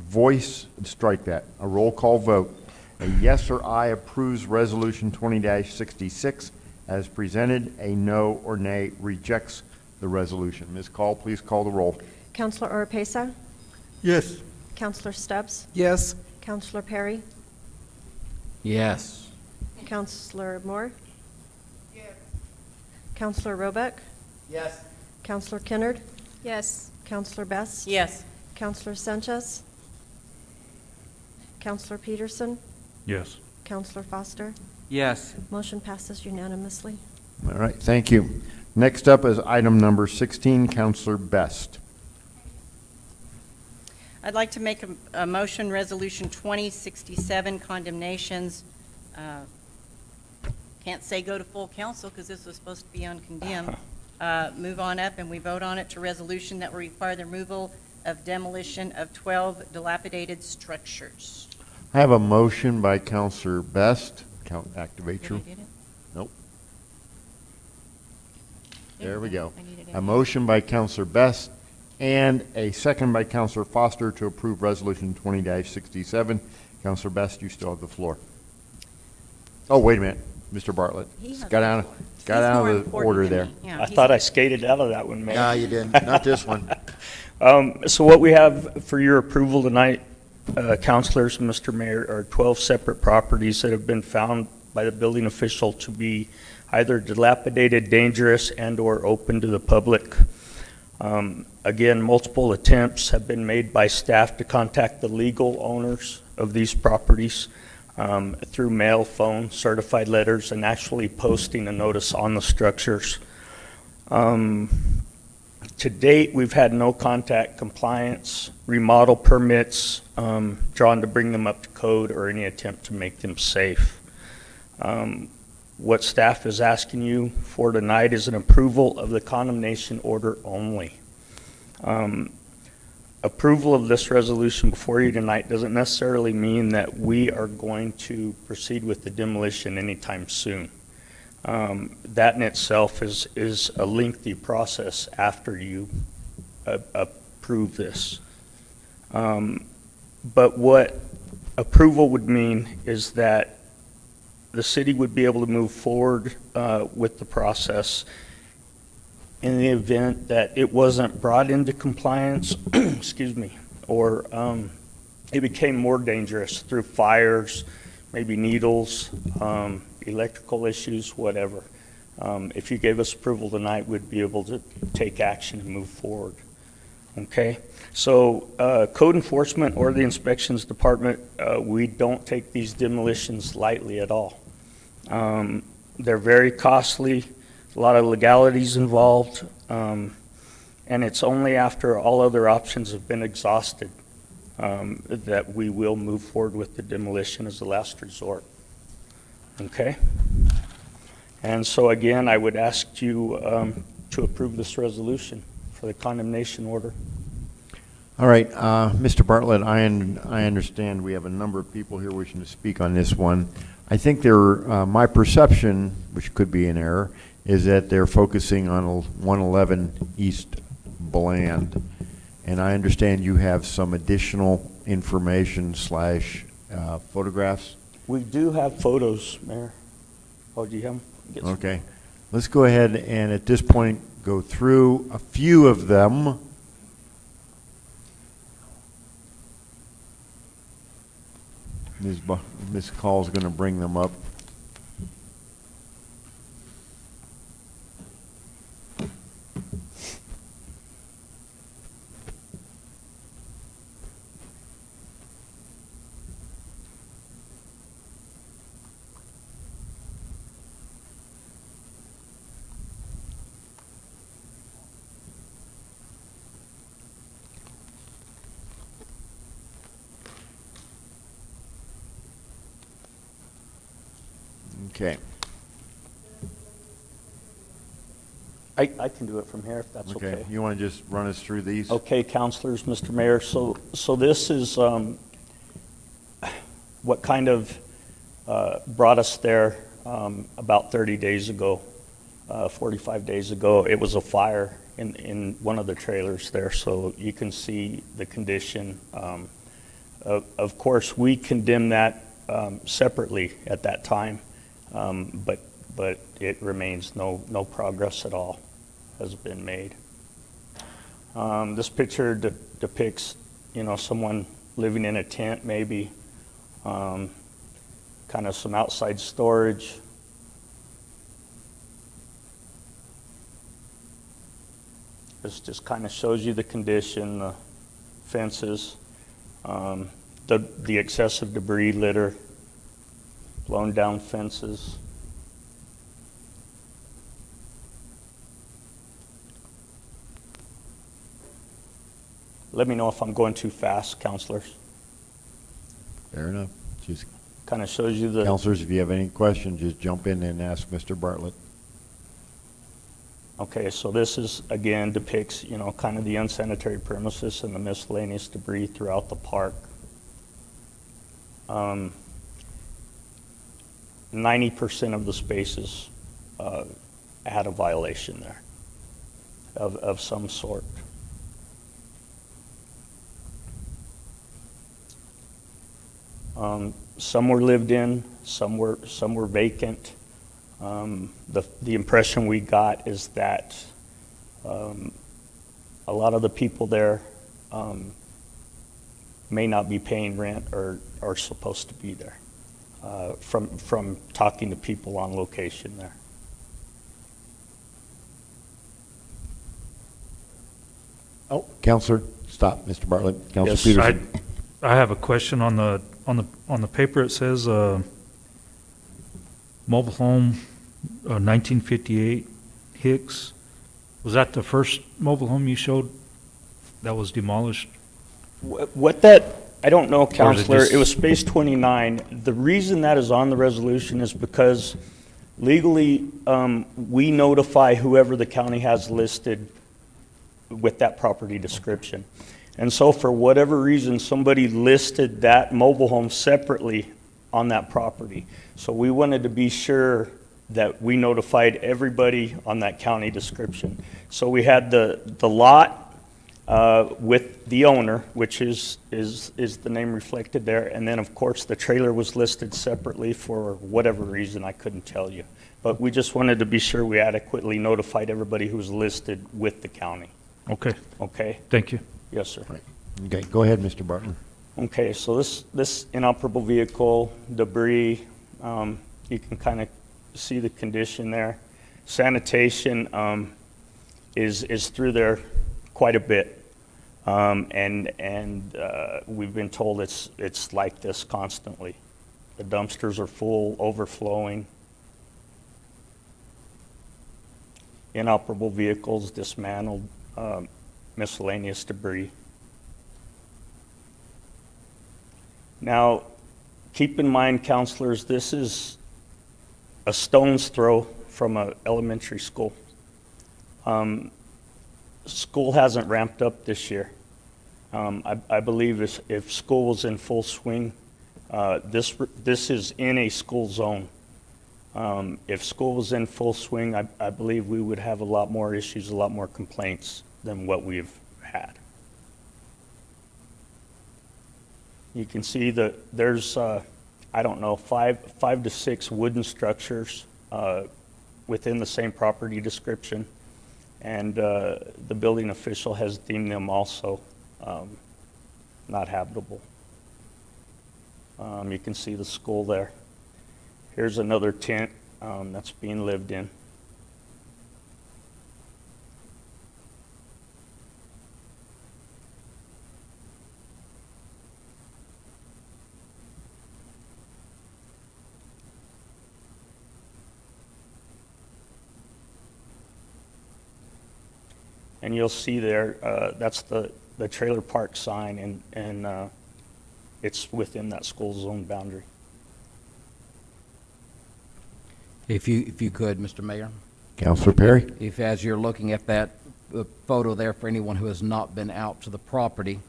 voice, strike that, a roll call vote. A yes or aye approves Resolution 20-66 as presented. A no or nay rejects the resolution. Ms. Call, please call the roll. Counselor Oropesa? Yes. Counselor Stubbs? Yes. Counselor Perry? Yes. Counselor Moore? Counselor Roebuck? Yes. Counselor Kennard? Yes. Counselor Best? Yes. Counselor Sanchez? Counselor Peterson? Yes. Counselor Foster? Yes. Motion passes unanimously. All right, thank you. Next up is item number 16, Counselor Best. I'd like to make a motion, Resolution 2067, condemnations. Can't say go to full council because this was supposed to be on condemned. Move on up and we vote on it to resolution that will require the removal of demolition of 12 dilapidated structures. I have a motion by Counselor Best. Activate your. Did I get it? Nope. There There we we go. go. I need it A in. motion by Counselor Best and a second by Counselor Foster to approve Resolution 20-67. Counselor Best, you still have the floor. Oh, wait a minute, Mr. Bartlett. He has Got the out floor. got He's out more of the important order than there. me. Yeah, I he's- thought I skated out of that one, Mayor. No, you didn't. Not this one. So what we have for your approval tonight, counselors, Mr. Mayor, are 12 separate properties that have been found by the building official to be either dilapidated, dangerous, and/or open to the public. Again, multiple attempts have been made by staff to contact the legal owners of these properties through mail, phone, certified letters, and actually posting a notice on the structures. To date, we've had no contact compliance, remodel permits drawn to bring them up to code, or any attempt to make them safe. What staff is asking you for tonight is an approval of the condemnation order only. Approval of this resolution before you tonight doesn't necessarily mean that we are going to proceed with the demolition anytime soon. That in itself is a lengthy process after you approve this. But what approval would mean is that the city would be able to move forward with the process in the event that it wasn't brought into compliance, excuse me, or it became more dangerous through fires, maybe needles, electrical issues, whatever. If you gave us approval tonight, we'd be able to take action and move forward. Okay? So code enforcement or the inspections department, we don't take these demolitions lightly at all. They're very costly, a lot of legalities involved, and it's only after all other options have been exhausted that we will move forward with the demolition as a last resort. Okay? And so again, I would ask you to approve this resolution for the condemnation order. All right, Mr. Bartlett, I understand we have a number of people here wishing to speak on this one. I think my perception, which could be an error, is that they're focusing on 111 East Bland. And I understand you have some additional information / photographs. We do have photos, Mayor. Oh, do you have them? Get some. Okay. Let's go ahead and at this point go through a few of them. Ms. Call's going to bring them up. Okay. I can do it from here if that's okay. You want to just run us through these? Okay, councilors, Mr. Mayor, so this is what kind of brought us there about 30 days ago, 45 days ago. It was a fire in one of the trailers there, so you can see the condition. Of course, we condemned that separately at that time, but it remains no progress at all has been made. This picture depicts, someone living in a tent, maybe, kind of some outside storage. This just kind of shows you the condition, the fences, the excessive debris litter, blown down fences. Let me know if I'm going too fast, counselors. Fair enough. Just kind of shows you the... Counselors, if you have any questions, just jump in and ask Mr. Bartlett. Okay, so this is, again, depicts, kind of the unsanitary premises and the miscellaneous debris throughout the park. 90% of the spaces had a violation there of some sort. Some were lived in, some were vacant. The impression we got is that a lot of the people there may not be paying rent or are supposed to be there, from talking to people on location there. Oh, Counselor, stop, Mr. Bartlett. Counselor Yes, Peterson. I have a question on the paper. It says mobile home 1958 Hicks Was that the first mobile home you showed that was demolished? What that, I don't know, Or is it Counselor, just- it was Space 29. The reason that is on the resolution is because legally, we notify whoever the county has listed with that property description. And so for whatever reason, somebody listed that mobile home separately on that property. So we wanted to be sure that we notified everybody on that county description. So we had the lot with the owner, which is the name reflected there, and then of course the trailer was listed separately for whatever reason, I couldn't tell you. But we just wanted to be sure we adequately notified everybody who was listed with the county. Okay, Okay? thank you. Yes, sir. Okay, go ahead, Mr. Barton. Okay, so this inoperable vehicle, debris, you can kind of see the condition there. Sanitation is through there quite a bit. And we've been told it's like this constantly. The dumpsters are full, overflowing. Inoperable vehicles, dismantled, miscellaneous debris. Now, keep in mind, counselors, this is a stone's throw from an elementary school. School hasn't ramped up this year. I believe if school was in full swing, this is in a school zone. If school was in full swing, I believe we would have a lot more issues, a lot more complaints than what we've had. You can see that there's, I don't know, five to six wooden structures within the same property description. And the building official has deemed them also not habitable. You can see the school there. Here's another tent that's being lived in. And you'll see there, that's the trailer park sign, and it's within that school zone boundary. If you could, Mr. Mayor. Councilor Perry? If, as you're looking at that photo there, for anyone who has not been out to the property,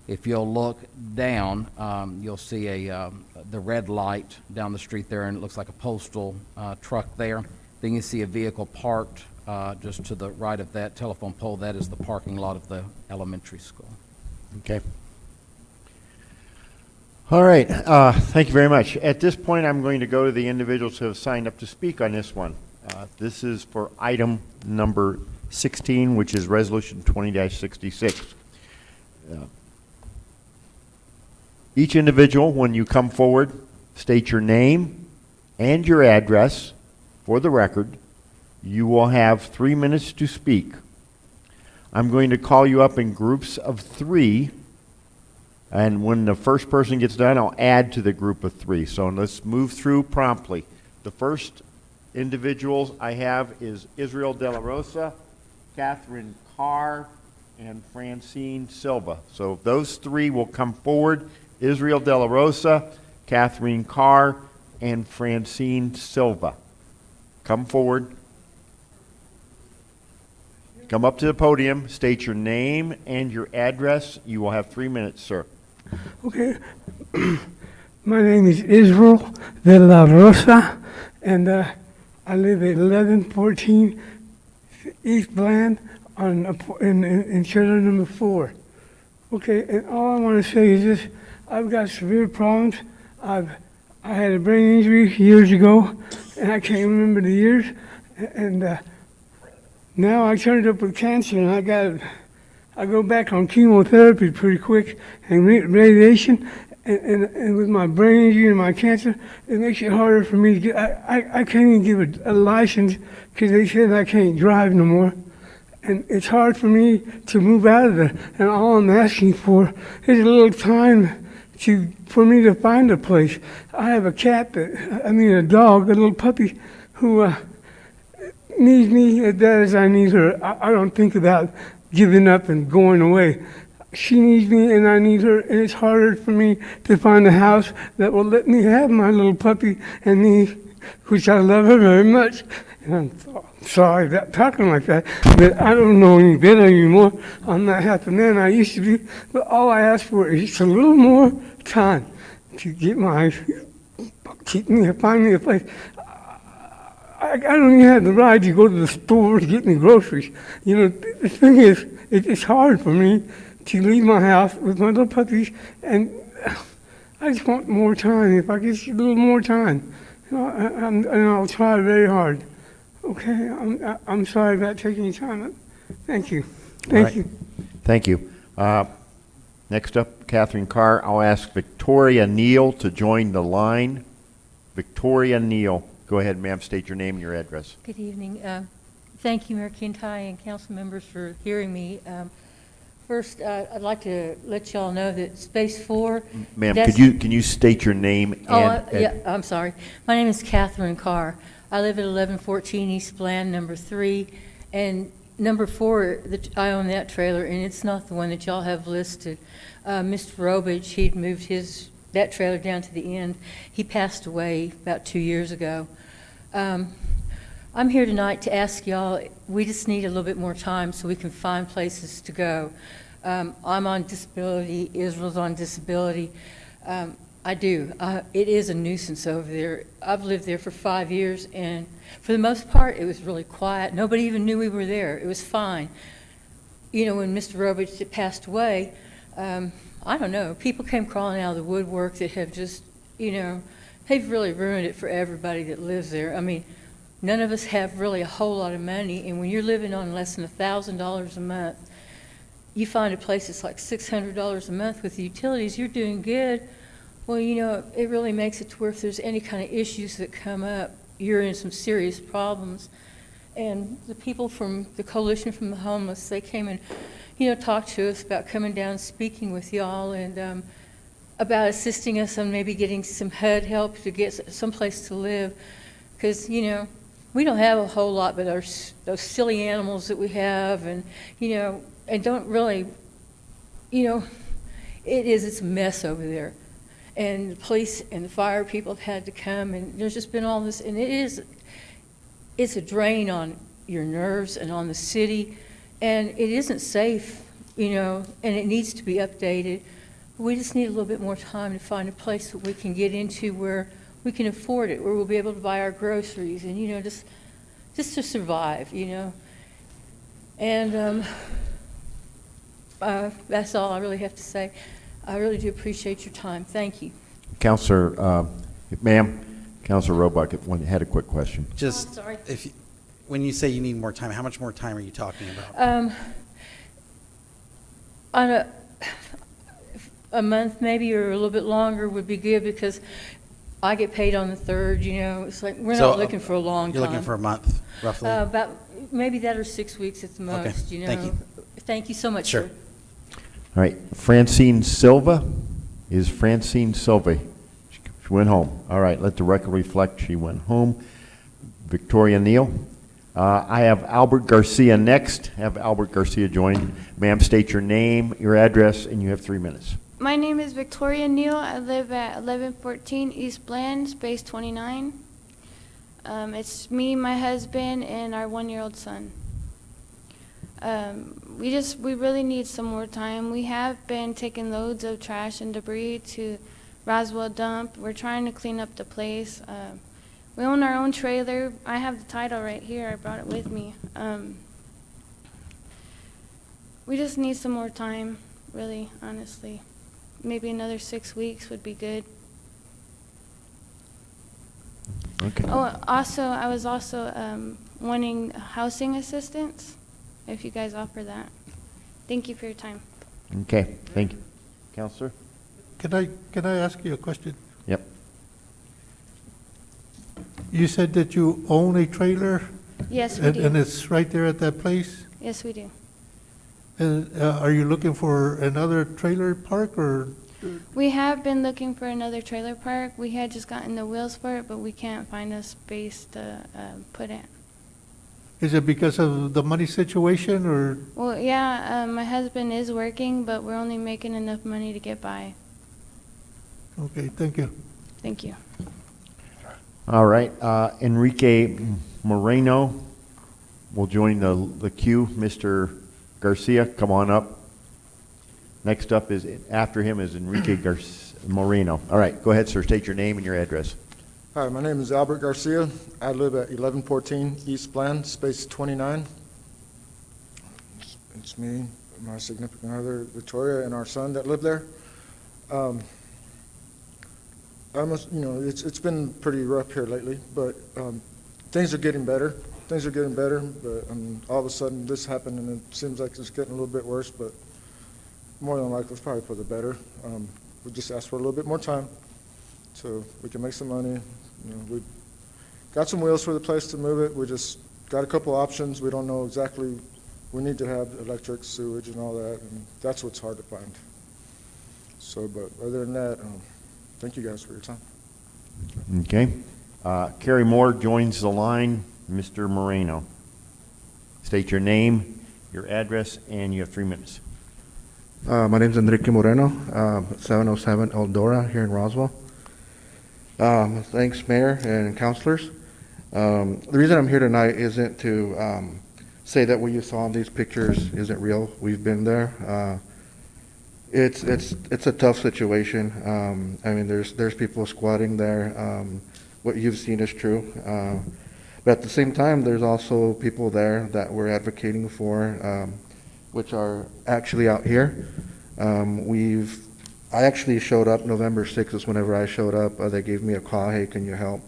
if you'll look down, you'll see the red light down the street there, and it looks like a postal truck there. Then you see a vehicle parked just to the right of that telephone pole. That is the parking lot of the elementary school. Okay. All right, thank you very much. At this point, I'm going to go to the individuals who have signed up to speak on this one. This is for item number 16, which is Resolution 20-66. Each individual, when you come forward, state your name and your address for the record. You will have 3 minutes to speak. I'm going to call you up in groups of 3. And when the first person gets done, I'll add to the group of 3. So let's move through promptly. The first individuals I have is Israel De La Rosa, Catherine Carr, and Francine Silva. So those 3 will come forward. Israel De La Rosa, Catherine Carr, and Francine Silva. Come forward. Come up to the podium, state your name and your address. You will have 3 minutes, sir. Okay. My name is Israel De La Rosa, and I live at 1114 East Bland in trailer number 4. Okay, and all I want to say is this: I've got severe problems. I had a brain injury years ago, and I can't remember the years. And now I turned up with cancer, and I go back on chemotherapy pretty quick and radiation, and with my brain injury and my cancer, it makes it harder for me to get. I can't even give a license because they said I can't drive no more, and it's hard for me to move out of there. And all I'm asking for is a little time for me to find a place. I have a cat a dog, a little puppy, who needs me as bad as I need her. I don't think about giving up and going away. She needs me and I need her, and it's harder for me to find a house that will let me have my little puppy and me, which I love her very much. And I'm sorry about talking like that, but I don't know any better anymore. I'm not half the man I used to be, but all I ask for is just a little more time to get find me a place. I don't even have the ride to go to the store to get me groceries. You know, the thing is, it's hard for me to leave my house with my little puppies, and I just want more time. If I get just a little more time, you know, and I'll try very hard. Okay, I'm sorry about taking your time. Thank you. Thank you. Thank you. Next up, Catherine Carr. I'll ask Victoria Neal to join the line. Victoria Neal. Go ahead, ma'am. State your name and your address. Good evening. Thank you, Mayor Kintai and council members, for hearing me. First, I'd like to let y'all know that Space 4... Ma'am, can you state your name? Yeah, I'm sorry. My name is Catherine Carr. I live at 1114 East Bland, number 3. And number 4, I own that trailer, and it's not the one that y'all have listed. Mr. Robage, he'd moved that trailer down to the end. He passed away about 2 years ago. I'm here tonight to ask y'all, we just need a little bit more time so we can find places to go. I'm on disability, Israel's on disability. I do. It is a nuisance over there. I've lived there for 5 years, and for the most part, it was really quiet. Nobody even knew we were there. It was fine. You know, when Mr. Robage passed away, I don't know, people came crawling out of the woodwork that have just, you know, they've really ruined it for everybody that lives there. I mean, none of us have really a whole lot of money, and when you're living on less than $1,000 a month, you find a place that's like $600 a month with the utilities, you're doing good. Well, you know, it really makes it to where if there's any kind of issues that come up, you're in some serious problems. And the people from the Coalition from the Homeless, they came and, you know, talked to us about coming down and speaking with y'all, and about assisting us on maybe getting some HUD help to get someplace to live. Because, you know, we don't have a whole lot but those silly animals that we have, and, you know, and don't really, you know, it's a mess over there. And the police and the fire people have had to come, and there's just been all this, and it's a drain on your nerves and on the city, and it isn't safe, you know, and it needs to be updated. We just need a little bit more time to find a place that we can get into where we can afford it, where we'll be able to buy our groceries and, you know, just to survive, you know. And that's all I really have to say. I really do appreciate your time. Thank you. Counselor, ma'am, Counselor Roebuck had a quick question. Just, sorry. When you say you need more time, how much more time are you talking about? On a month maybe, or a little bit longer would be good, because I get paid on the 3rd, you know. It's like, we're not looking for a long time. You're looking for a month, roughly? About maybe that, or 6 weeks at the most, you know. Thank you. Thank you so much, Sure. sir. All right, Francine Silva. Is Francine Silva? She went home. All right, let the record reflect she went home. Victoria Neal. I have Albert Garcia next. Have Albert Garcia join. Ma'am, state your name, your address, and you have 3 minutes. My name is Victoria Neal. I live at 1114 East Bland, space 29. It's me, my husband, and our 1-year-old son. We really need some more time. We have been taking loads of trash and debris to Roswell Dump. We're trying to clean up the place. We own our own trailer. I have the title right here. I brought it with me. We just need some more time, really, honestly. Maybe another 6 weeks would be good. Okay. Oh, also, I was also wanting housing assistance, if you guys offer that. Thank you for your time. Okay, thank you. Counselor? Can I ask you a question? Yep. You said that you own a trailer? Yes, we do. And it's right there at that place? Yes, we do. And are you looking for another trailer park, or? We have been looking for another trailer park. We had just gotten the wheels for it, but we can't find a space to put it. Is it because of the money situation, or? Well, yeah, my husband is working, but we're only making enough money to get by. Okay, thank you. Thank you. All right, Enrique Moreno will join the queue. Mr. Garcia, come on up. Next up is, after him is Enrique Moreno. All right, go ahead, sir. State your name and your address. Hi, my name is Albert Garcia. I live at 1114 East Bland, space 29. It's me, my significant other, Victoria, and our son that live there. It's been pretty rough here lately, but things are getting better. Things are getting better, but all of a sudden this happened, and it seems like it's getting a little bit worse, but more than likely it's probably for the better. We just asked for a little bit more time so we can make some money. We got some wheels for the place to move it. We just got a couple options. We don't know exactly. We need to have electric, sewage, and all that, and that's what's hard to find. So, but other than that, thank you guys for your time. Okay. Carrie Moore joins the line. Mr. Moreno. State your name, your address, and you have 3 minutes. My name is Enrique Moreno, 707 Eldora here in Roswell. Thanks, Mayor and councilors. The reason I'm here tonight isn't to say that what you saw in these pictures isn't real. We've been there. It's a tough situation. I mean, there's people squatting there. What you've seen is true. But at the same time, there's also people there that we're advocating for, which are actually out here. I actually showed up November 6th is whenever I showed up. They gave me a call, hey, can you help?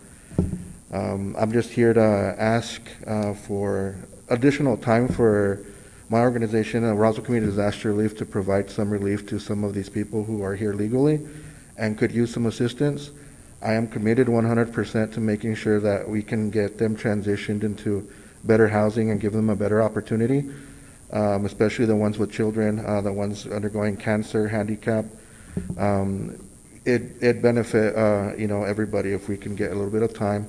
I'm just here to ask for additional time for my organization, Roswell Community Disaster Relief, to provide some relief to some of these people who are here legally and could use some assistance. I am committed 100% to making sure that we can get them transitioned into better housing and give them a better opportunity, especially the ones with children, the ones undergoing cancer, handicap. It benefit everybody if we can get a little bit of time.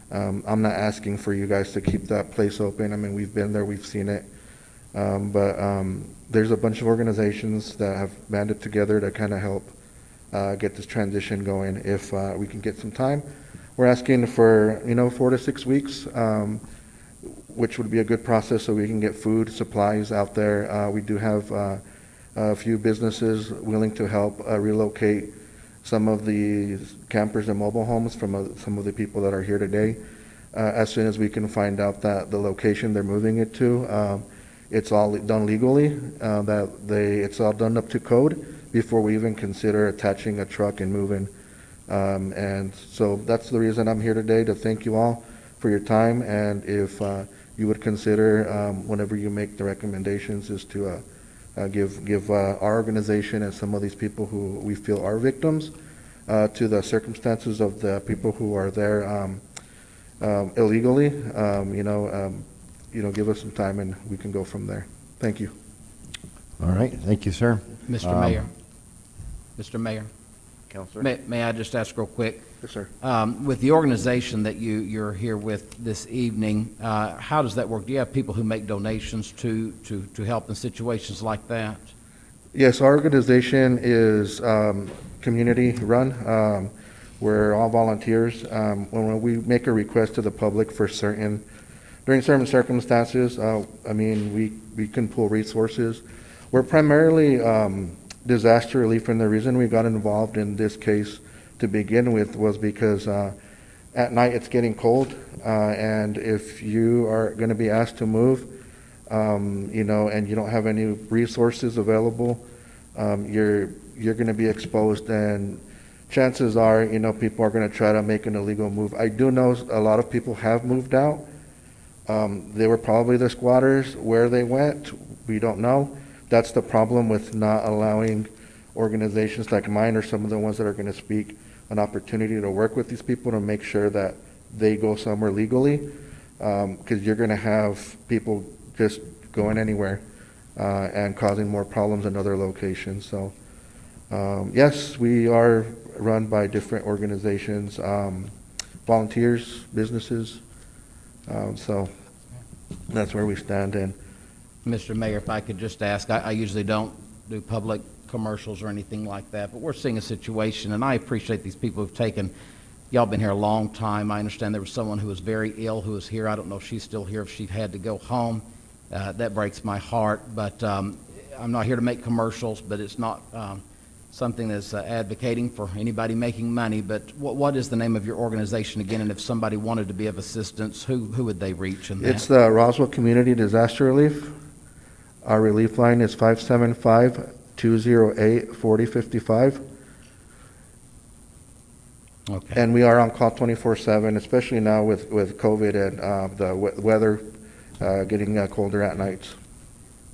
I'm not asking for you guys to keep that place open. I mean, we've been there, we've seen it. But there's a bunch of organizations that have banded together to kind of help get this transition going if we can get some time. We're asking for 4 to 6 weeks, which would be a good process so we can get food, supplies out there. We do have a few businesses willing to help relocate some of the campers and mobile homes from some of the people that are here today. As soon as we can find out that the location they're moving it to, it's all done legally, it's all done up to code before we even consider attaching a truck and moving. And so that's the reason I'm here today, to thank you all for your time. And if you would consider, whenever you make the recommendations, is to give our organization and some of these people who we feel are victims to the circumstances of the people who are there illegally, give us some time and we can go from there. Thank you. All right, thank you, sir. Mr. Mayor. Mr. Mayor. Councilor. May I just ask real quick? Yes, sir. With the organization that you're here with this evening, how does that work? Do you have people who make donations to help in situations like that? Yes, our organization is community run. We're all volunteers. When we make a request to the public for during certain circumstances, we can pull resources. We're primarily disaster relief, and the reason we got involved in this case to begin with was because at night it's getting cold, and if you are going to be asked to move, and you don't have any resources available, you're going to be exposed, and chances are, people are going to try to make an illegal move. I do know a lot of people have moved out. They were probably the squatters. Where they went, we don't know. That's the problem with not allowing organizations like mine or some of the ones that are going to speak an opportunity to work with these people to make sure that they go somewhere legally, because you're going to have people just going anywhere and causing more problems in other locations. So yes, we are run by different organizations, volunteers, businesses. So that's where we stand. And Mr. Mayor, if I could just ask, I usually don't do public commercials or anything like that, but we're seeing a situation, and I appreciate these people who've taken, y'all been here a long time. I understand there was someone who was very ill who was here. I don't know if she's still here, if she had to go home. That breaks my heart, but I'm not here to make commercials, but it's not something that's advocating for anybody making money. But what is the name of your organization again? And if somebody wanted to be of assistance, who would they reach in that? it's the Roswell Community Disaster Relief. Our relief line is 575-208-4055. Okay. And we are on call 24/7, especially now with COVID and the weather getting colder at nights.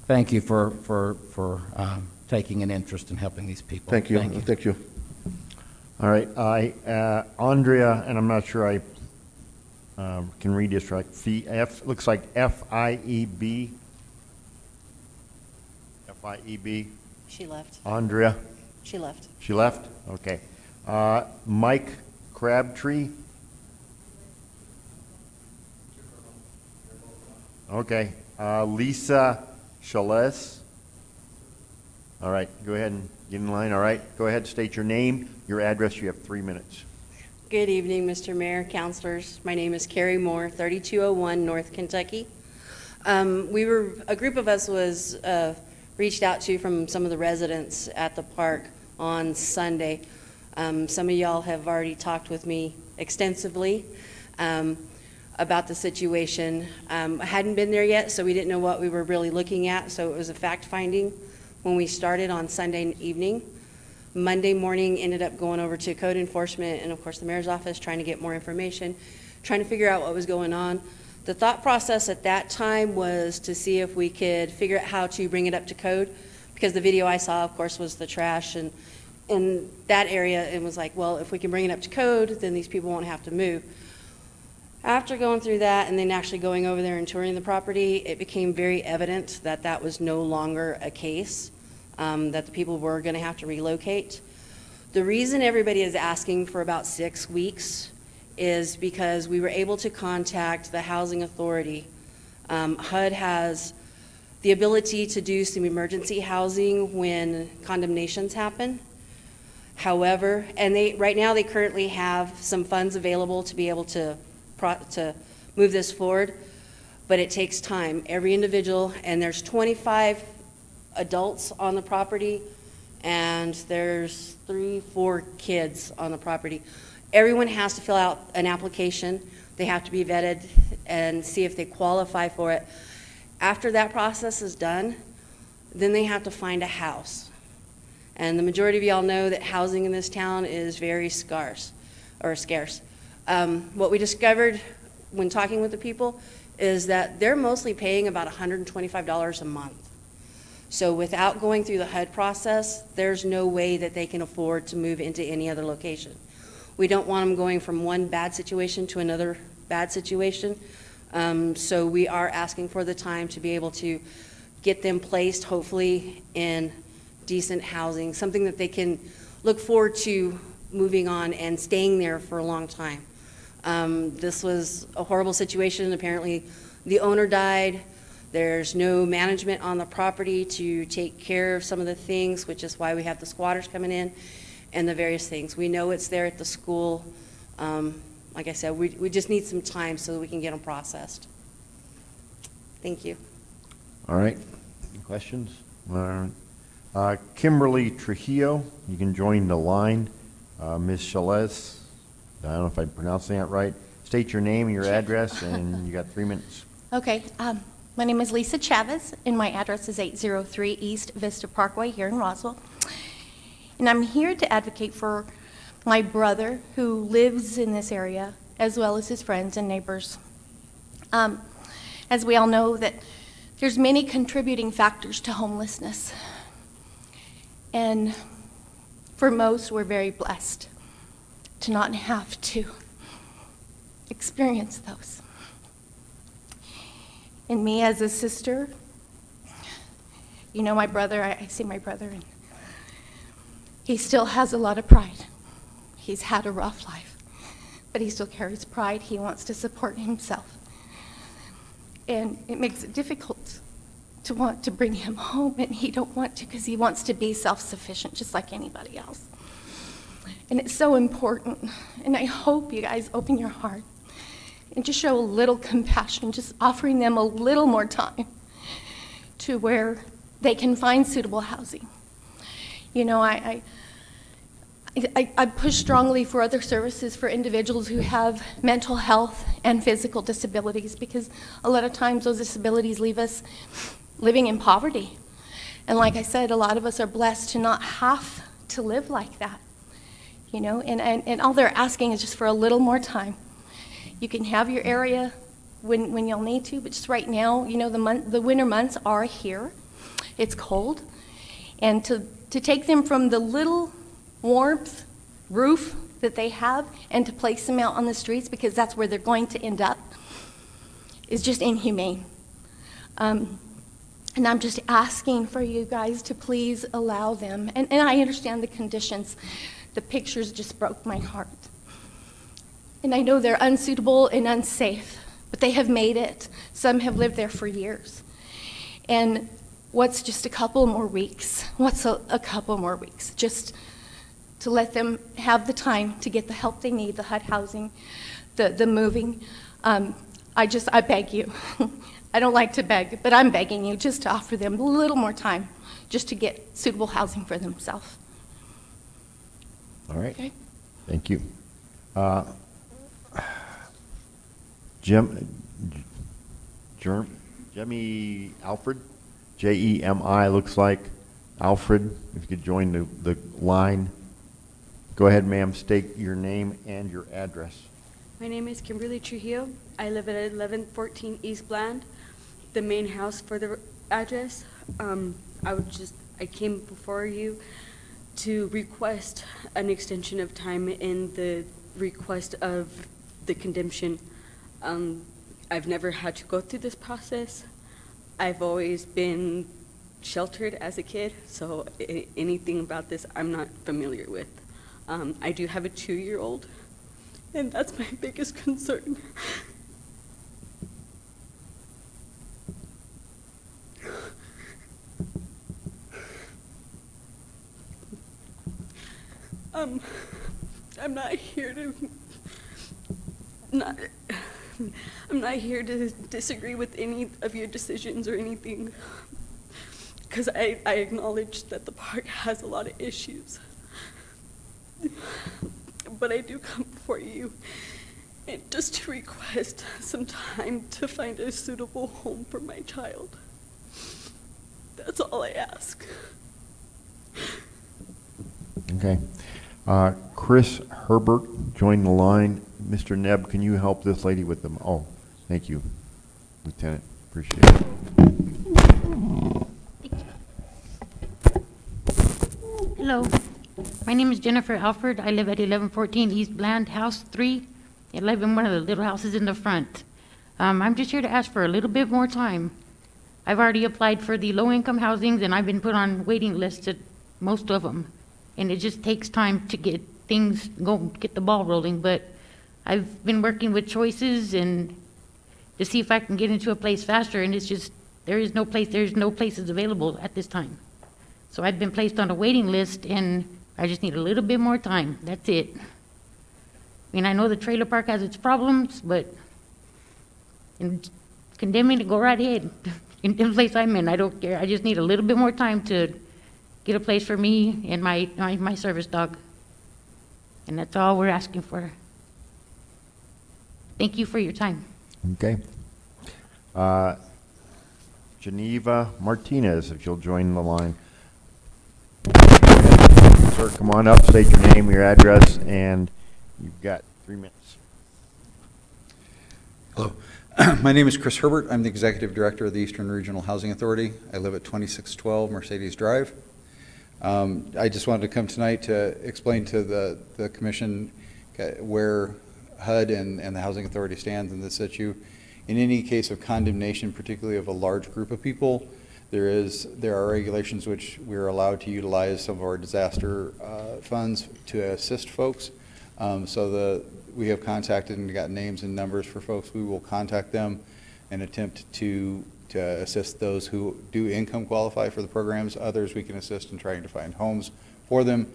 Thank you for taking an interest in helping these people. Thank you. Thank you. All right, Andrea, and I'm not sure I can read this right. Looks like F-I-E-B. F-I-E-B. She left. Andrea. She left. She left? Okay. Mike Crabtree. Okay. Lisa Chales. All right, go ahead and get in line. All right, go ahead, state your name, your address. You have 3 minutes. Good evening, Mr. Mayor, councilors. My name is Carrie Moore, 3201 North Kentucky. A group of us was reached out to from some of the residents at the park on Sunday. Some of y'all have already talked with me extensively about the situation. I hadn't been there yet, so we didn't know what we were really looking at, so it was a fact-finding when we started on Sunday evening. Monday morning ended up going over to code enforcement and of course the mayor's office, trying to get more information, trying to figure out what was going on. The thought process at that time was to see if we could figure out how to bring it up to code, because the video I saw, of course, was the trash, and in that area it was like, well, if we can bring it up to code, then these people won't have to move. After going through that and then actually going over there and touring the property, it became very evident that that was no longer a case, that the people were going to have to relocate. The reason everybody is asking for about 6 weeks is because we were able to contact the housing authority. HUD has the ability to do some emergency housing when condemnations happen. However, and right now they currently have some funds available to be able to move this forward, but it takes time. Every individual, and there's 25 adults on the property, and there's 3-4 kids on the property. Everyone has to fill out an application. They have to be vetted and see if they qualify for it. After that process is done, then they have to find a house. And the majority of y'all know that housing in this town is very scarce. What we discovered when talking with the people is that they're mostly paying about $125 a month. So without going through the HUD process, there's no way that they can afford to move into any other location. We don't want them going from one bad situation to another bad situation. So we are asking for the time to be able to get them placed, hopefully, in decent housing, something that they can look forward to moving on and staying there for a long time. This was a horrible situation. Apparently, the owner died. There's no management on the property to take care of some of the things, which is why we have the squatters coming in and the various things. We know it's there at the school. Like I said, we just need some time so that we can get them processed. Thank you. All right. Any questions? All right. Kimberly Trujillo, you can join the line. Ms. Chales, I don't know if I'm pronouncing that right. State your name and your address, and you got 3 minutes. Okay. My name is Lisa Chavez, and my address is 803 East Vista Parkway here in Roswell. And I'm here to advocate for my brother who lives in this area, as well as his friends and neighbors. As we all know, that there's many contributing factors to homelessness. And for most, we're very blessed to not have to experience those. And me as a sister, you know, my brother, I see my brother, and he still has a lot of pride. He's had a rough life, but he still carries pride. He wants to support himself. And it makes it difficult to want to bring him home, and he don't want to because he wants to be self-sufficient just like anybody else. And it's so important, and I hope you guys open your heart and just show a little compassion, just offering them a little more time to where they can find suitable housing. You know, I push strongly for other services for individuals who have mental health and physical disabilities, because a lot of times those disabilities leave us living in poverty. And like I said, a lot of us are blessed to not have to live like that, you know, and all they're asking is just for a little more time. You can have your area when you'll need to, but just right now, you know, the winter months are here. It's cold. And to take them from the little warmth roof that they have and to place them out on the streets, because that's where they're going to end up, is just inhumane. And I'm just asking for you guys to please allow them. And I understand the conditions. The pictures just broke my heart. And I know they're unsuitable and unsafe, but they have made it. Some have lived there for years. And what's just a couple more weeks? What's a couple more weeks? Just to let them have the time to get the help they need, the HUD housing, the moving. I beg you. I don't like to beg, but I'm begging you just to offer them a little more time just to get suitable housing for themselves. All right. Okay. Thank you. Jemmy Alfred, Jemi looks like. Alfred, if you could join the line. Go ahead, ma'am, state your name and your address. My name is Kimberly Trujillo. I live at 1114 East Bland, the main house for the address. I came before you to request an extension of time in the request of the condemnation. I've never had to go through this process. I've always been sheltered as a kid, so anything about this I'm not familiar with. I do have a 2-year-old, and that's my biggest concern. I'm not here to disagree with any of your decisions or anything, because I acknowledge that the park has a lot of issues. But I do come before you and just to request some time to find a suitable home for my child. That's all I ask. Okay. Chris Herbert joined the line. Mr. Nebb, can you help this lady with them? Oh, thank you, Lieutenant. Appreciate it. Hello. My name is Jennifer Alford. I live at 1114 East Bland, House 3. I live in one of the little houses in the front. I'm just here to ask for a little bit more time. I've already applied for the low-income housings, and I've been put on waiting lists at most of them. And it just takes time to get things get the ball rolling. But I've been working with choices and to see if I can get into a place faster, and it's just, there's no places available at this time. So I've been placed on a waiting list, and I just need a little bit more time. That's it. I mean, I know the trailer park has its problems, but in condemning to go right ahead. In the place I'm in, I don't care. I just need a little bit more time to get a place for me and my service dog. And that's all we're asking for. Thank you for your time. Okay. Geneva Martinez, if you'll join the line. Sir, come on up, state your name, your address, and you've got 3 minutes. Hello. My name is Chris Herbert. I'm the Executive Director of the Eastern Regional Housing Authority. I live at 2612 Mercedes Drive. I just wanted to come tonight to explain to the Commission where HUD and the Housing Authority stands in this issue. In any case of condemnation, particularly of a large group of people, there are regulations which we're allowed to utilize some of our disaster funds to assist folks. We have contacted and got names and numbers for folks. We will contact them and attempt to assist those who do income qualify for the programs. Others we can assist in trying to find homes for them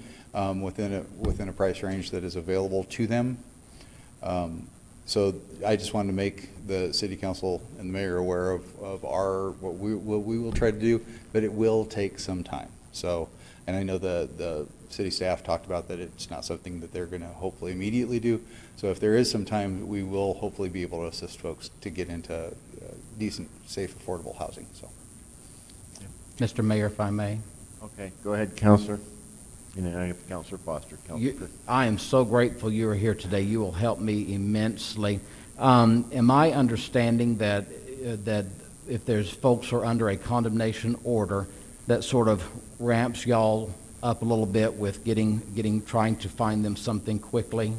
within a price range that is available to them. So I just wanted to make the city council and the mayor aware of what we will try to do, but it will take some time. So, and I know the city staff talked about that it's not something that they're going to hopefully immediately do. So if there is some time, we will hopefully be able to assist folks to get into decent, safe, affordable housing. So, Mr. Mayor, if I may. Okay, go ahead, Counselor. And then I have Counselor Foster. I am so grateful you are here today. You will help me immensely. Am I understanding that if there's folks who are under a condemnation order, that sort of ramps y'all up a little bit with trying to find them something quickly?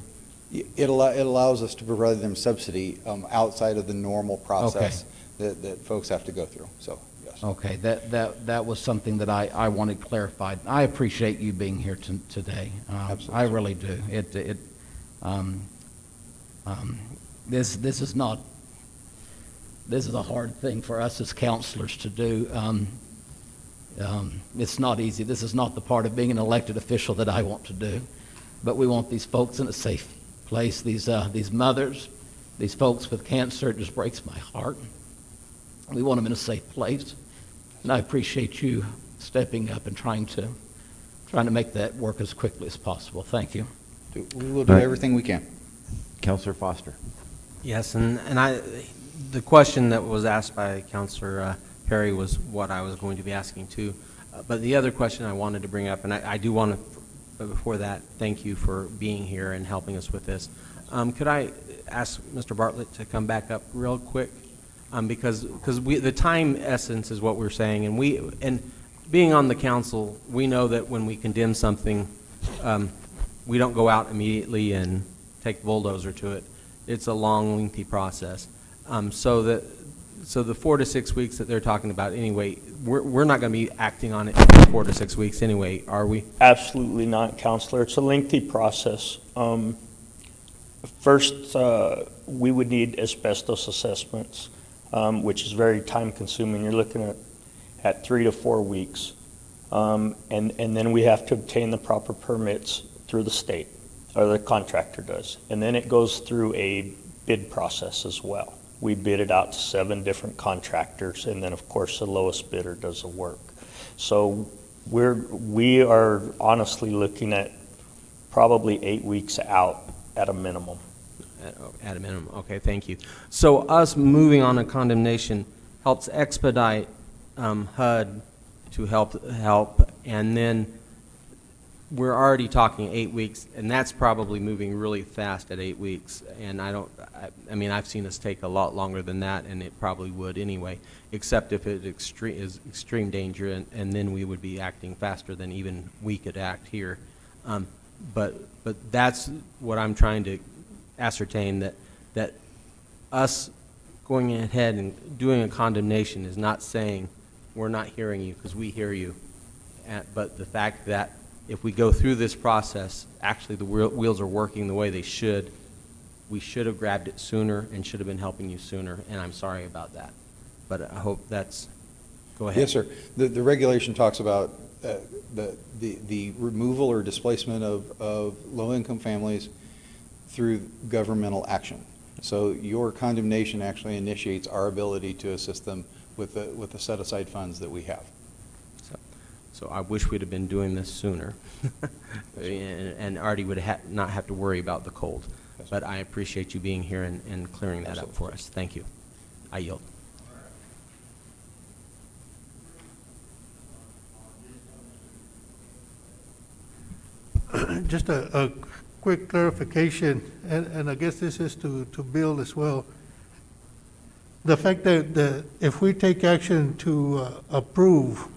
it allows us to provide them subsidy outside of the normal process that folks have to go through. So, yes. Okay, that was something that I wanted clarified. I appreciate you being here today. Absolutely. I really do. This is a hard thing for us as counselors to do. It's not easy. This is not the part of being an elected official that I want to do. But we want these folks in a safe place. These mothers, these folks with cancer, it just breaks my heart. We want them in a safe place. And I appreciate you stepping up and trying to make that work as quickly as possible. Thank you. We will do everything we can. Counselor Foster. Yes, and the question that was asked by Counselor Perry was what I was going to be asking too. But the other question I wanted to bring up, and I do want to, before that, thank you for being here and helping us with this. Could I ask Mr. Bartlett to come back up real quick? Because the time essence is what we're saying, and being on the council, we know that when we condemn something, we don't go out immediately and take the bulldozer to it. It's a long, lengthy process. So the 4 to 6 weeks that they're talking about anyway, we're not going to be acting on it for 4 to 6 weeks anyway, are we? Absolutely not, Counselor. It's a lengthy process. First, we would need asbestos assessments, which is very time consuming. You're looking at 3 to 4 weeks. And then we have to obtain the proper permits through the state, or the contractor does. And then it goes through a bid process as well. We bid it out to 7 different contractors, and then of course the lowest bidder does the work. So we are honestly looking at probably 8 weeks out at a minimum. At a minimum, okay, thank you. So us moving on a condemnation helps expedite HUD to help, and then we're already talking 8 weeks, and that's probably moving really fast at 8 weeks. And I mean, I've seen us take a lot longer than that, and it probably would anyway, except if it is extreme danger, and then we would be acting faster than even we could act here. But that's what I'm trying to ascertain, that us going ahead and doing a condemnation is not saying we're not hearing you, because we hear you. But the fact that if we go through this process, actually the wheels are working the way they should, we should have grabbed it sooner and should have been helping you sooner, and I'm sorry about that. But I hope that's, go ahead. Yes, sir. The regulation talks about the removal or displacement of low-income families through governmental action. So your condemnation actually initiates our ability to assist them with the set-aside funds that we have. So I wish we'd have been doing this sooner, and Artie would not have to worry about the cold. But I appreciate you being here and clearing that up for us. Thank you. I yield. Just a quick clarification, and I guess this is to Bill as well. The fact that if we take action to approve,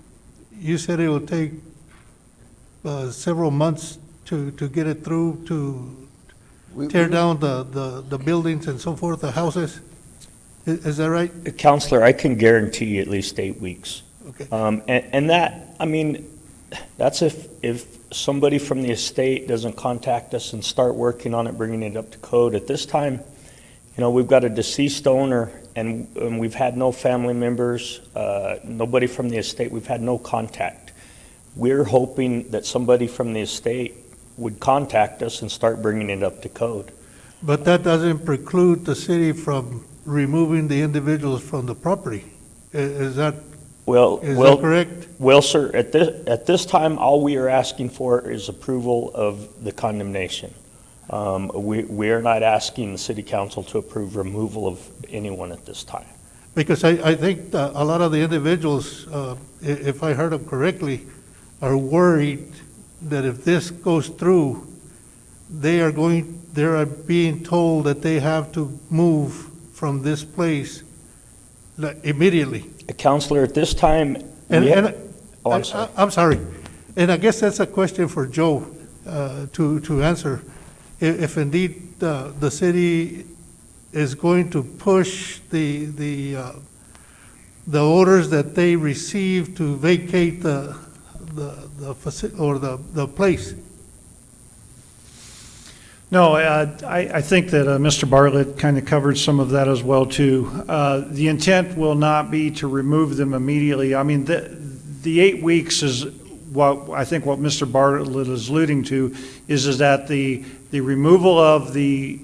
you said it will take several months to get it through, to tear down the buildings and so forth, the houses? Is that right? Counselor, I can guarantee you at least 8 weeks. Okay. And that, I mean, that's if somebody from the estate doesn't contact us and start working on it, bringing it up to code. At this time, we've got a deceased owner, and we've had no family members, nobody from the estate, we've had no contact. We're hoping that somebody from the estate would contact us and start bringing it up to code. But that doesn't preclude the city from removing the individuals from the property. Is that correct? Well, sir, at this time, all we are asking for is approval of the condemnation. We are not asking the city council to approve removal of anyone at this time. Because I think a lot of the individuals, if I heard them correctly, are worried that if this goes through, they are being told that they have to move from this place immediately. Counselor, at this time, I'm sorry. I'm sorry. And I guess that's a question for Joe to answer. If indeed the city is going to push the orders that they receive to vacate the place. No, I think that Mr. Bartlett kind of covered some of that as well, too. The intent will not be to remove them immediately. I mean, the 8 weeks is what I think what Mr. Bartlett is alluding to is that the removal of the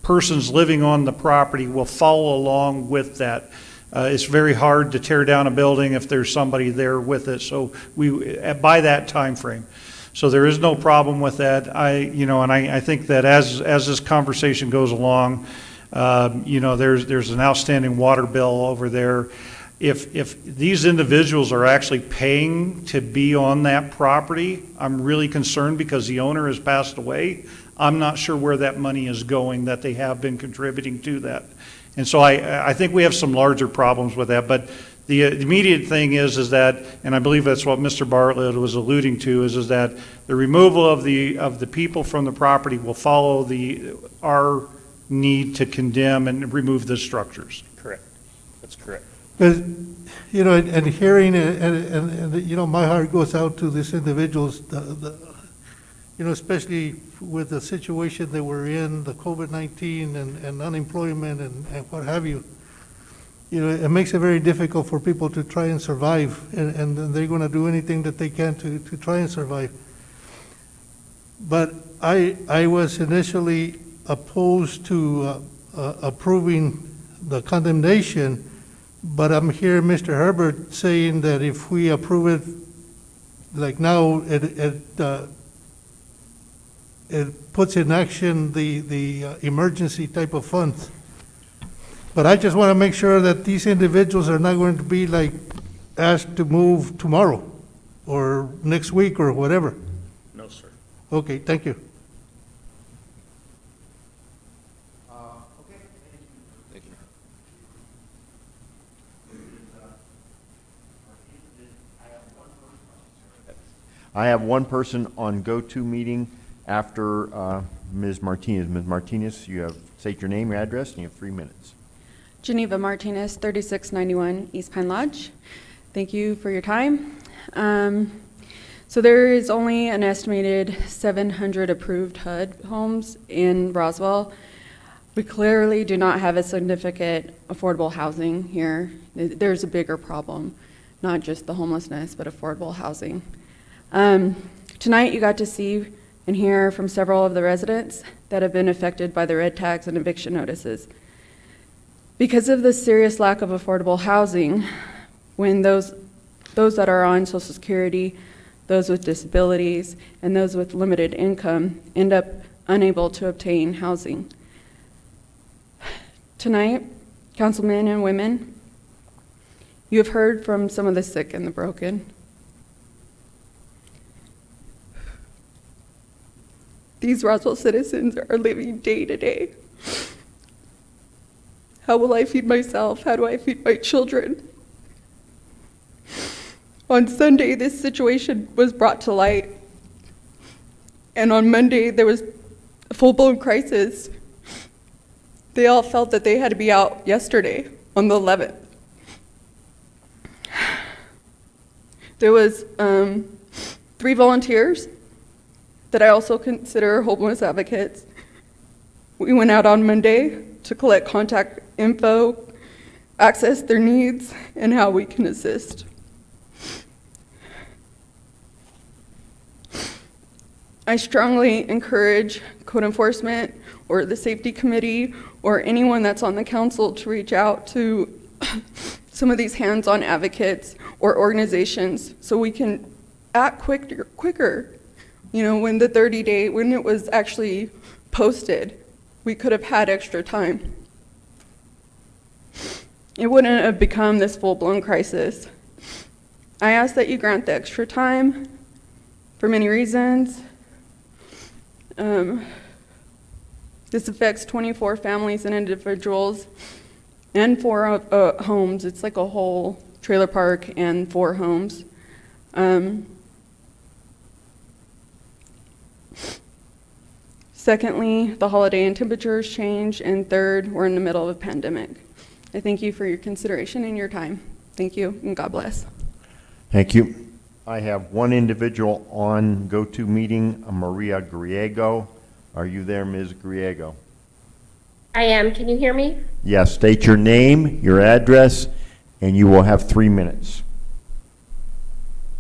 persons living on the property will follow along with that. It's very hard to tear down a building if there's somebody there with it. So by that time frame. So there is no problem with that. I think that as this conversation goes along, there's an outstanding water bill over there. If these individuals are actually paying to be on that property, I'm really concerned because the owner has passed away. I'm not sure where that money is going that they have been contributing to that. And so I think we have some larger problems with that. But the immediate thing is that, and I believe that's what Mr. Bartlett was alluding to, is that the removal of the people from the property will follow our need to condemn and remove the structures. Correct. That's correct. Because, and hearing, and my heart goes out to these individuals, especially with the situation that we're in, the COVID-19 and unemployment and what have you. It makes it very difficult for people to try and survive, and they're going to do anything that they can to try and survive. But I was initially opposed to approving the condemnation, but I'm hearing Mr. Herbert saying that if we approve it, like now, it puts in action the emergency type of funds. But I just want to make sure that these individuals are not going to be asked to move tomorrow or next week or whatever. No, sir. Okay, thank you. Thank you. I have one person on GoToMeeting after Ms. Martinez. Ms. Martinez, state your name, your address, and you have 3 minutes. Geneva Martinez, 3691 East Pine Lodge. Thank you for your time. So there is only an estimated 700 approved HUD homes in Roswell. We clearly do not have a significant affordable housing here. There's a bigger problem, not just the homelessness, but affordable housing. Tonight you got to see and hear from several of the residents that have been affected by the red tags and eviction notices. Because of the serious lack of affordable housing, when those that are on Social Security, those with disabilities, and those with limited income end up unable to obtain housing. Tonight, councilmen and women, you have heard from some of the sick and the broken. These Roswell citizens are living day to day. How will I feed myself? How do I feed my children? On Sunday, this situation was brought to light. And on Monday, there was a full-blown crisis. They all felt that they had to be out yesterday, on the 11th. There was 3 volunteers that I also consider homeless advocates We went out on Monday to collect contact info, access their needs, and how we can assist. I strongly encourage code enforcement or the safety committee or anyone that's on the council to reach out to some of these hands-on advocates or organizations so we can act quicker. You know, when it was actually posted, we could have had extra time. It wouldn't have become this full-blown crisis. I ask that you grant the extra time for many reasons. This affects 24 families and individuals and 4 homes. It's like a whole trailer park and 4 homes. Secondly, the holiday and temperatures change. And third, we're in the middle of a pandemic. I thank you for your consideration and your time. Thank you, and God bless. Thank you. I have one individual on GoToMeeting, Maria Griego. Are you there, Ms. Griego? I am. Can you hear me? Yes, state your name, your address, and you will have 3 minutes.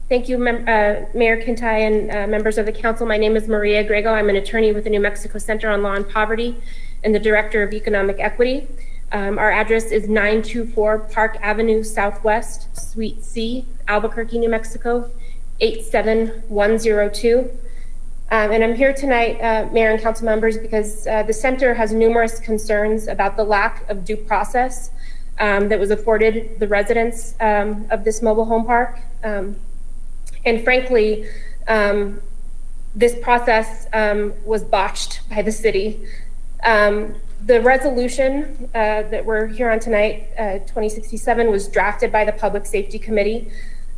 Thank you, Mayor Kintai and members of the council. My name is Maria Grego. I'm an attorney with the New Mexico Center on Law and Poverty and the Director of Economic Equity. Our address is 924 Park Avenue Southwest, Suite C, Albuquerque, New Mexico, 87102. And I'm here tonight, Mayor and council members, because the center has numerous concerns about the lack of due process that was afforded the residents of this mobile home park. And frankly, this process was botched by the city. The resolution that we're here on tonight, 2067, was drafted by the Public Safety Committee.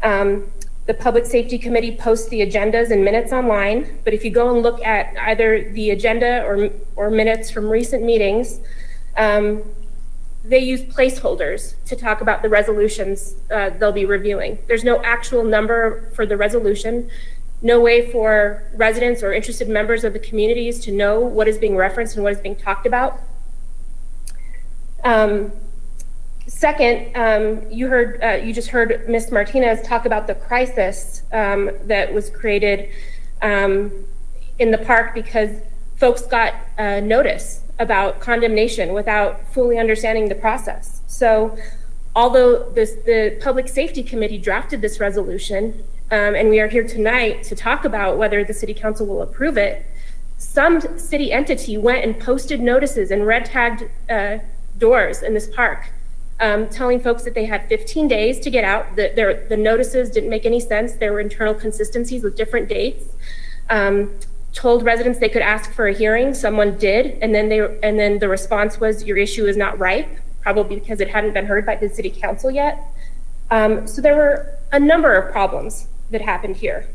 The Public Safety Committee posts the agendas and minutes online, but if you go and look at either the agenda or minutes from recent meetings, they use placeholders to talk about the resolutions they'll be reviewing. There's no actual number for the resolution, no way for residents or interested members of the communities to know what is being referenced and what is being talked about. Second, you just heard Ms. Martinez talk about the crisis that was created in the park because folks got notice about condemnation without fully understanding the process. So although the Public Safety Committee drafted this resolution, and we are here tonight to talk about whether the City Council will approve it, some city entity went and posted notices and red tagged doors in this park, telling folks that they had 15 days to get out. The notices didn't make any sense. There were internal consistencies with different dates. Told residents they could ask for a hearing. Someone did, and then the response was, your issue is not ripe, probably because it hadn't been heard by the City Council yet. So there were a number of problems that happened here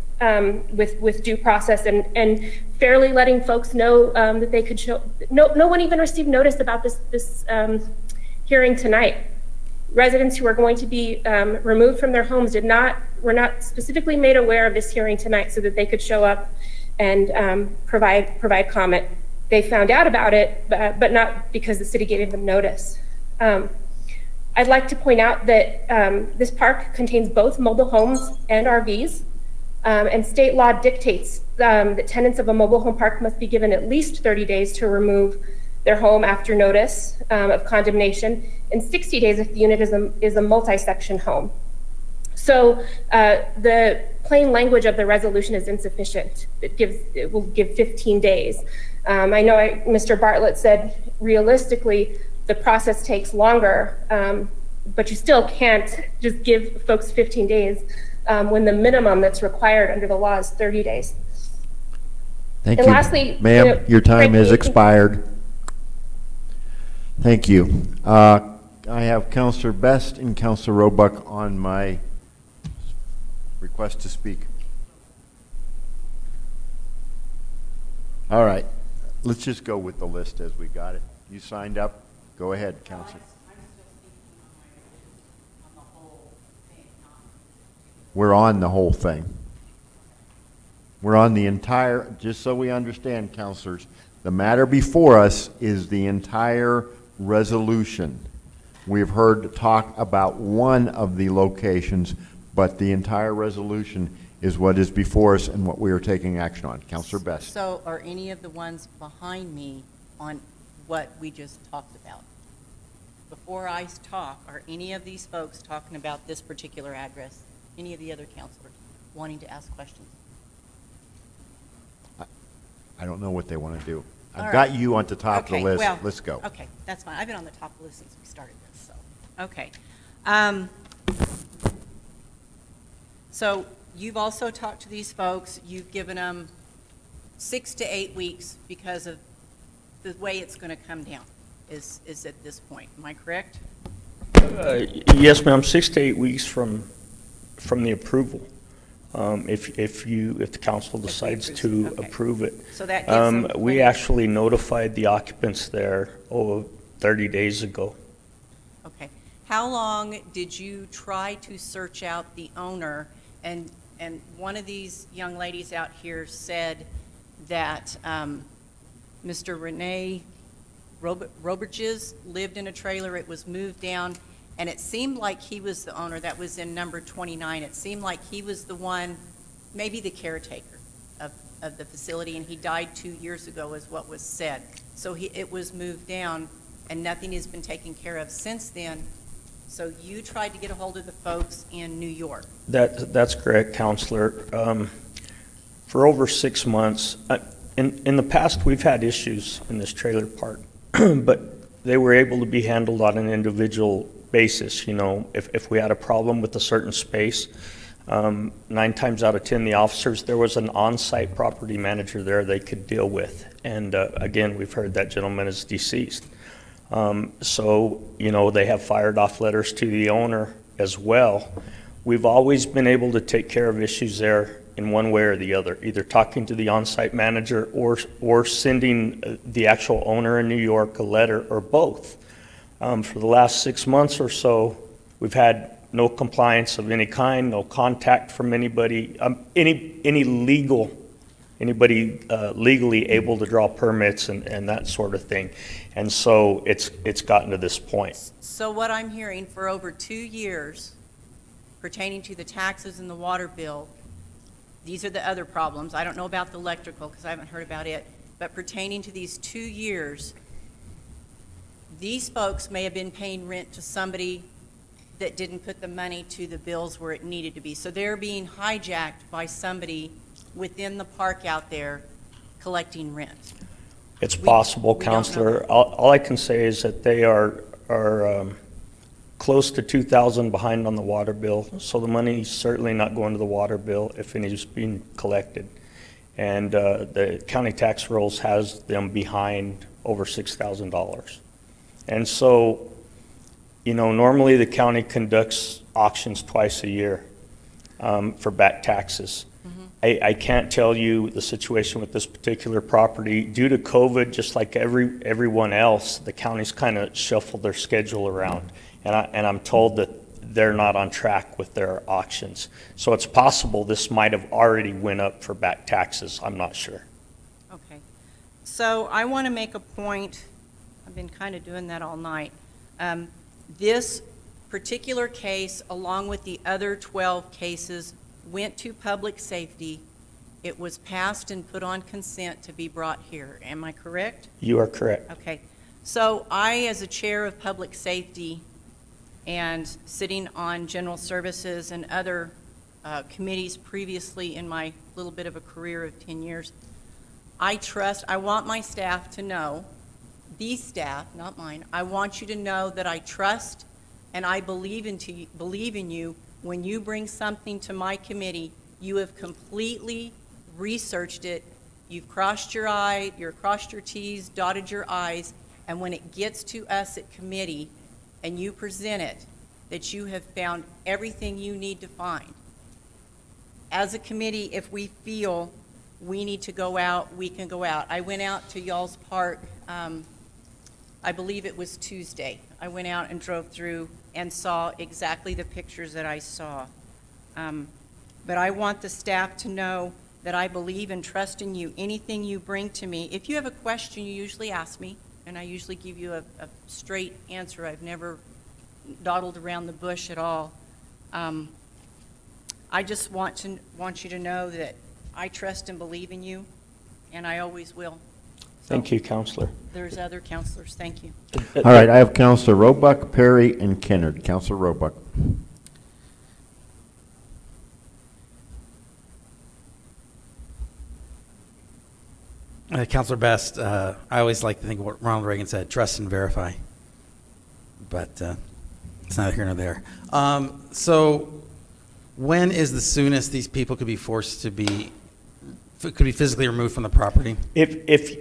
with due process and fairly letting folks know that they could show. No one even received notice about this hearing tonight. Residents who are going to be removed from their homes were not specifically made aware of this hearing tonight so that they could show up and provide comment. They found out about it, but not because the city gave them notice. I'd like to point out that this park contains both mobile homes and RVs, and state law dictates that tenants of a mobile home park must be given at least 30 days to remove their home after notice of condemnation, and 60 days if the unit is a multi-section home. So the plain language of the resolution is insufficient. It will give 15 days. I know Mr. Bartlett said realistically the process takes longer, but you still can't just give folks 15 days when the minimum that's required under the law is 30 days. Thank And you. lastly, Ma'am, your time has frankly, expired. Thank you. I have Councilor Best and Councilor Roebuck on my request to speak. All right, let's just go with the list as we got it. You signed up? Go ahead, Councilor. We're on the whole thing. We're on the entire, just so we understand, councilors, The matter before us is the entire resolution. We've heard talk about one of the locations, but the entire resolution is what is before us and what we are taking action on. Counselor Best. So are any of the ones behind me on what we just talked about? Before I talk, are any of these folks talking about this particular address? Any of the other counselors wanting to ask questions? I don't know what they want to do. All I've right. got you on the top of the Okay, list. well, Let's go. Okay, that's fine. I've been on the top of the list since we started this, so, okay. So you've also talked to these folks. You've given them 6 to 8 weeks because of the way it's going to come down is at this point. Am I correct? Yes, ma'am, 6 to 8 weeks from the approval. If the council decides to Okay. approve it. So that gives them We plenty- actually notified the occupants there, 30 days ago. Okay. How long did you try to search out the owner? And one of these young ladies out here said that Mr. Rene Roberges lived in a trailer. It was moved down, and it seemed like he was the owner. That was in number 29. It seemed like he was the one, maybe the caretaker of the facility, and he died 2 years ago is what was said. So it was moved down, and nothing has been taken care of since then. So you tried to get a hold of the folks in New York. That's correct, Counselor. For over 6 months, in the past, we've had issues in this trailer park, but they were able to be handled on an individual basis. You know, if we had a problem with a certain space, 9 times out of 10, the officers, there was an on-site property manager there they could deal with. And again, we've heard that gentleman is deceased. So, you know, they have fired off letters to the owner as well. We've always been able to take care of issues there in one way or the other, either talking to the on-site manager or sending the actual owner in New York a letter, or both. For the last 6 months or so, we've had no compliance of any kind, no contact from anybody, anybody legally able to draw permits and that sort of thing. And so it's gotten to this point. So what I'm hearing, for over 2 years, pertaining to the taxes and the water bill, these are the other problems. I don't know about the electrical because I haven't heard about it, but pertaining to these 2 years, these folks may have been paying rent to somebody that didn't put the money to the bills where it needed to be. So they're being hijacked by somebody within the park out there collecting rent. It's possible, we don't know. Counselor. All I can say is that they are close to $2,000 behind on the water bill, so the money's certainly not going to the water bill if any is being collected. And the county tax rolls has them behind over $6,000. And so, you know, normally the county conducts auctions twice a year for back taxes. I can't tell you the situation with this particular property. Due to COVID, just like everyone else, the county's kind of shuffled their schedule around. And I'm told that they're not on track with their auctions. So it's possible this might have already went up for back taxes. I'm not sure. Okay. So I want to make a point. I've been kind of doing that all night. This particular case, along with the other 12 cases, went to public safety. It was passed and put on consent to be brought here. Am I correct? You are correct. Okay. So I, as a chair of public safety and sitting on general services and other committees previously in my little bit of a career of 10 years, I want my staff to know, these staff, not mine, I want you to know that I trust and I believe in you. When you bring something to my committee, you have completely researched it, you've crossed your T's, dotted your I's, and when it gets to us at committee and you present it, that you have found everything you need to find. As a committee, if we feel we need to go out, we can go out. I went out to y'all's park, I believe it was Tuesday. I went out and drove through and saw exactly the pictures that I saw. But I want the staff to know that I believe and trust in you. Anything you bring to me, if you have a question, you usually ask me, and I usually give you a straight answer. I've never dawdled around the bush at all. I just want you to know that I trust and believe in you, and I always will. Thank you, Counselor. There's other counselors. Thank you. All right, I have Counselor Roebuck, Perry, and Kennard. Counselor Roebuck. Counselor Best, I always like to think what Ronald Reagan said, trust and verify. But it's neither here nor there. So when is the soonest these people could be forced to be, could be physically removed from the property? If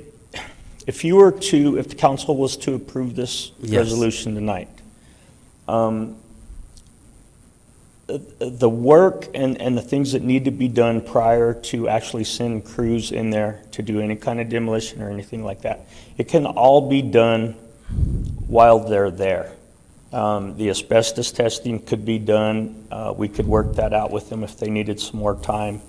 the council was to approve this resolution tonight, the work and the things that need to be done prior to actually send crews in there to do any kind of demolition or anything like that, it can all be done while they're there. The asbestos testing could be done. We could work that out with them if they needed some more time.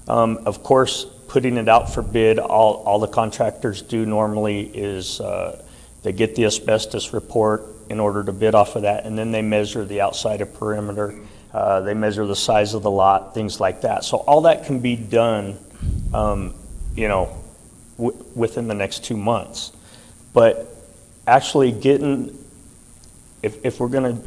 Of course, putting it out for bid, all the contractors do normally is they get the asbestos report in order to bid off of that, and then they measure the outside of perimeter. They measure the size of the lot, things like that. So all that can be done, within the next 2 months. But actually getting, if we're going to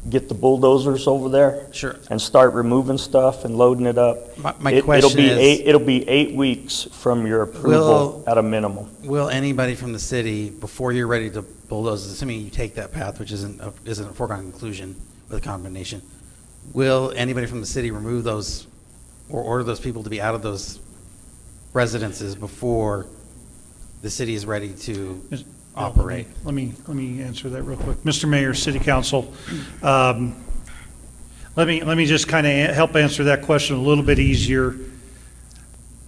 get the bulldozers over there, sure, and start removing stuff and loading it up, my question is, it'll be 8 weeks from your approval at a minimum. Will anybody from the city, before you're ready to bulldoze, assuming you take that path, which isn't a foregone conclusion with a combination, will anybody from the city remove those or order those people to be out of those residences before the city is ready to operate? Let me answer that real quick. Mr. Mayor, City Council, let me just kind of help answer that question a little bit easier.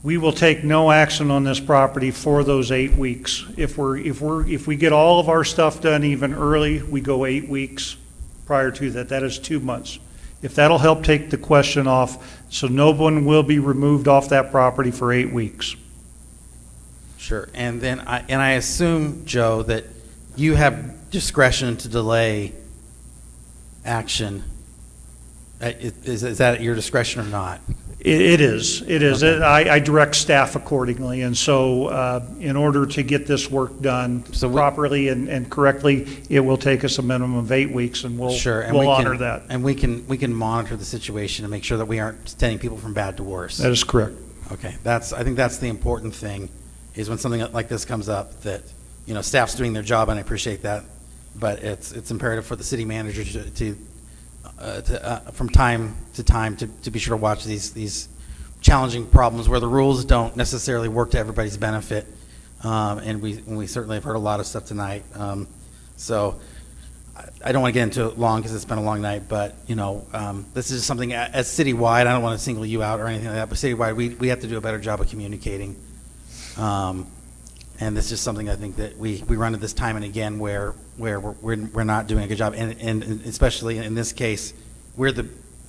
We will take no action on this property for those 8 weeks. If we get all of our stuff done even early, we go 8 weeks prior to that. That is 2 months. If that'll help take the question off, so no one will be removed off that property for 8 weeks. Sure, and then I assume, Joe, that you have discretion to delay action. Is that at your discretion or not? It is. Okay. I direct staff accordingly, and so in order to get this work done properly and correctly, it will take us a minimum of 8 weeks, and we'll honor that. And we can monitor the situation and make sure that we aren't sending people from bad to worse. That is correct. Okay, I think that's the important thing, is when something like this comes up, that staff's doing their job, and I appreciate that, but it's imperative for the city manager to from time to time to be sure to watch these challenging problems where the rules don't necessarily work to everybody's benefit, and we certainly have heard a lot of stuff tonight. So I don't want to get into it long because it's been a long night, but this is something as citywide. I don't want to single you out or anything like that, but citywide we have to do a better job of communicating. And this is something I think that we run at this time and again where we're not doing a good job, and especially in this case,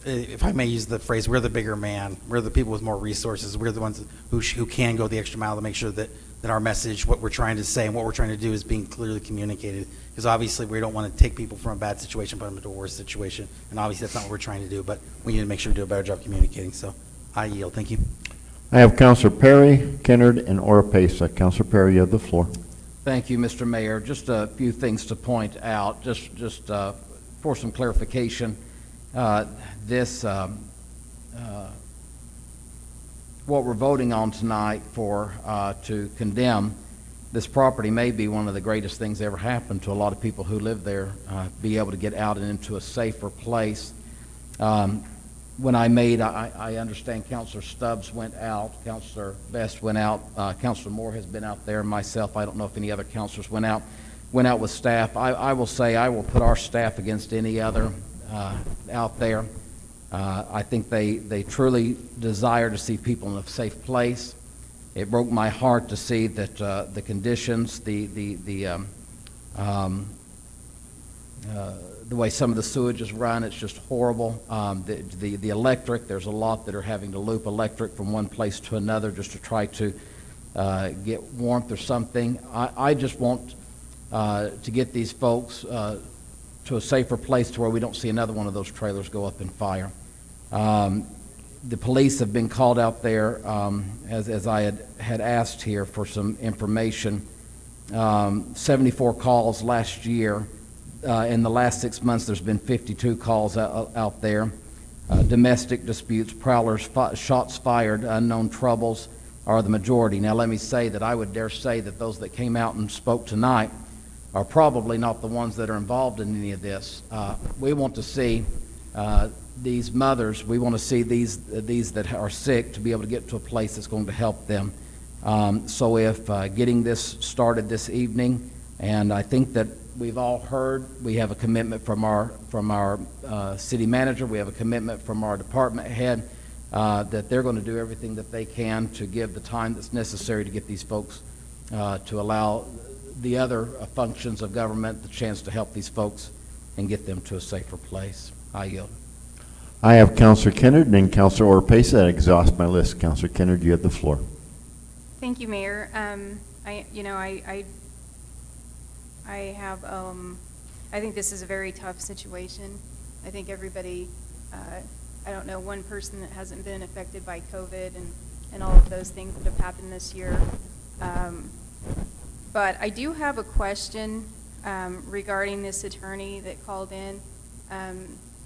if I may use the phrase, we're the bigger man. We're the people with more resources. We're the ones who can go the extra mile to make sure that our message, what we're trying to say and what we're trying to do, is being clearly communicated. Because obviously we don't want to take people from a bad situation, put them into a worse situation, and obviously that's not what we're trying to do. But we need to make sure we do a better job communicating. So I yield. Thank you. I have Counselor Perry, Kennard, and Oropesa. Counselor Perry, you have the floor. Thank you, Mr. Mayor. Just a few things to point out, just for some clarification. What we're voting on tonight to condemn this property may be one of the greatest things that ever happened to a lot of people who live there, be able to get out and into a safer place. When I understand Councilor Stubbs went out, Councilor Best went out, Councilor Moore has been out there, myself, I don't know if any other councilors went out with staff. I will say I will put our staff against any other out there. I think they truly desire to see people in a safe place. It broke my heart to see that the conditions, the way some of the sewage is run, it's just horrible. The electric, there's a lot that are having to loop electric from one place to another just to try to get warmth or something. I just want to get these folks to a safer place to where we don't see another one of those trailers go up in fire. The police have been called out there, as I had asked here for some information. 74 calls last year. In the last 6 months, there's been 52 calls out there. Domestic disputes, prowlers, shots fired, unknown troubles are the majority. Now, let me say that I would dare say that those that came out and spoke tonight are probably not the ones that are involved in any of this. We want to see these mothers, we want to see these that are sick to be able to get to a place that's going to help them. So if getting this started this evening, and I think that we've all heard, we have a commitment from our city manager, we have a commitment from our department head, that they're going to do everything that they can to give the time that's necessary to get these folks, to allow the other functions of government the chance to help these folks and get them to a safer place. I yield. I have Councilor Kennard and then Councilor Orpesa. That exhausts my list. Councilor Kennard, you have the floor. Thank you, Mayor. I think this is a very tough situation. I think everybody, I don't know one person that hasn't been affected by COVID and all of those things that have happened this year. But I do have a question regarding this attorney that called in.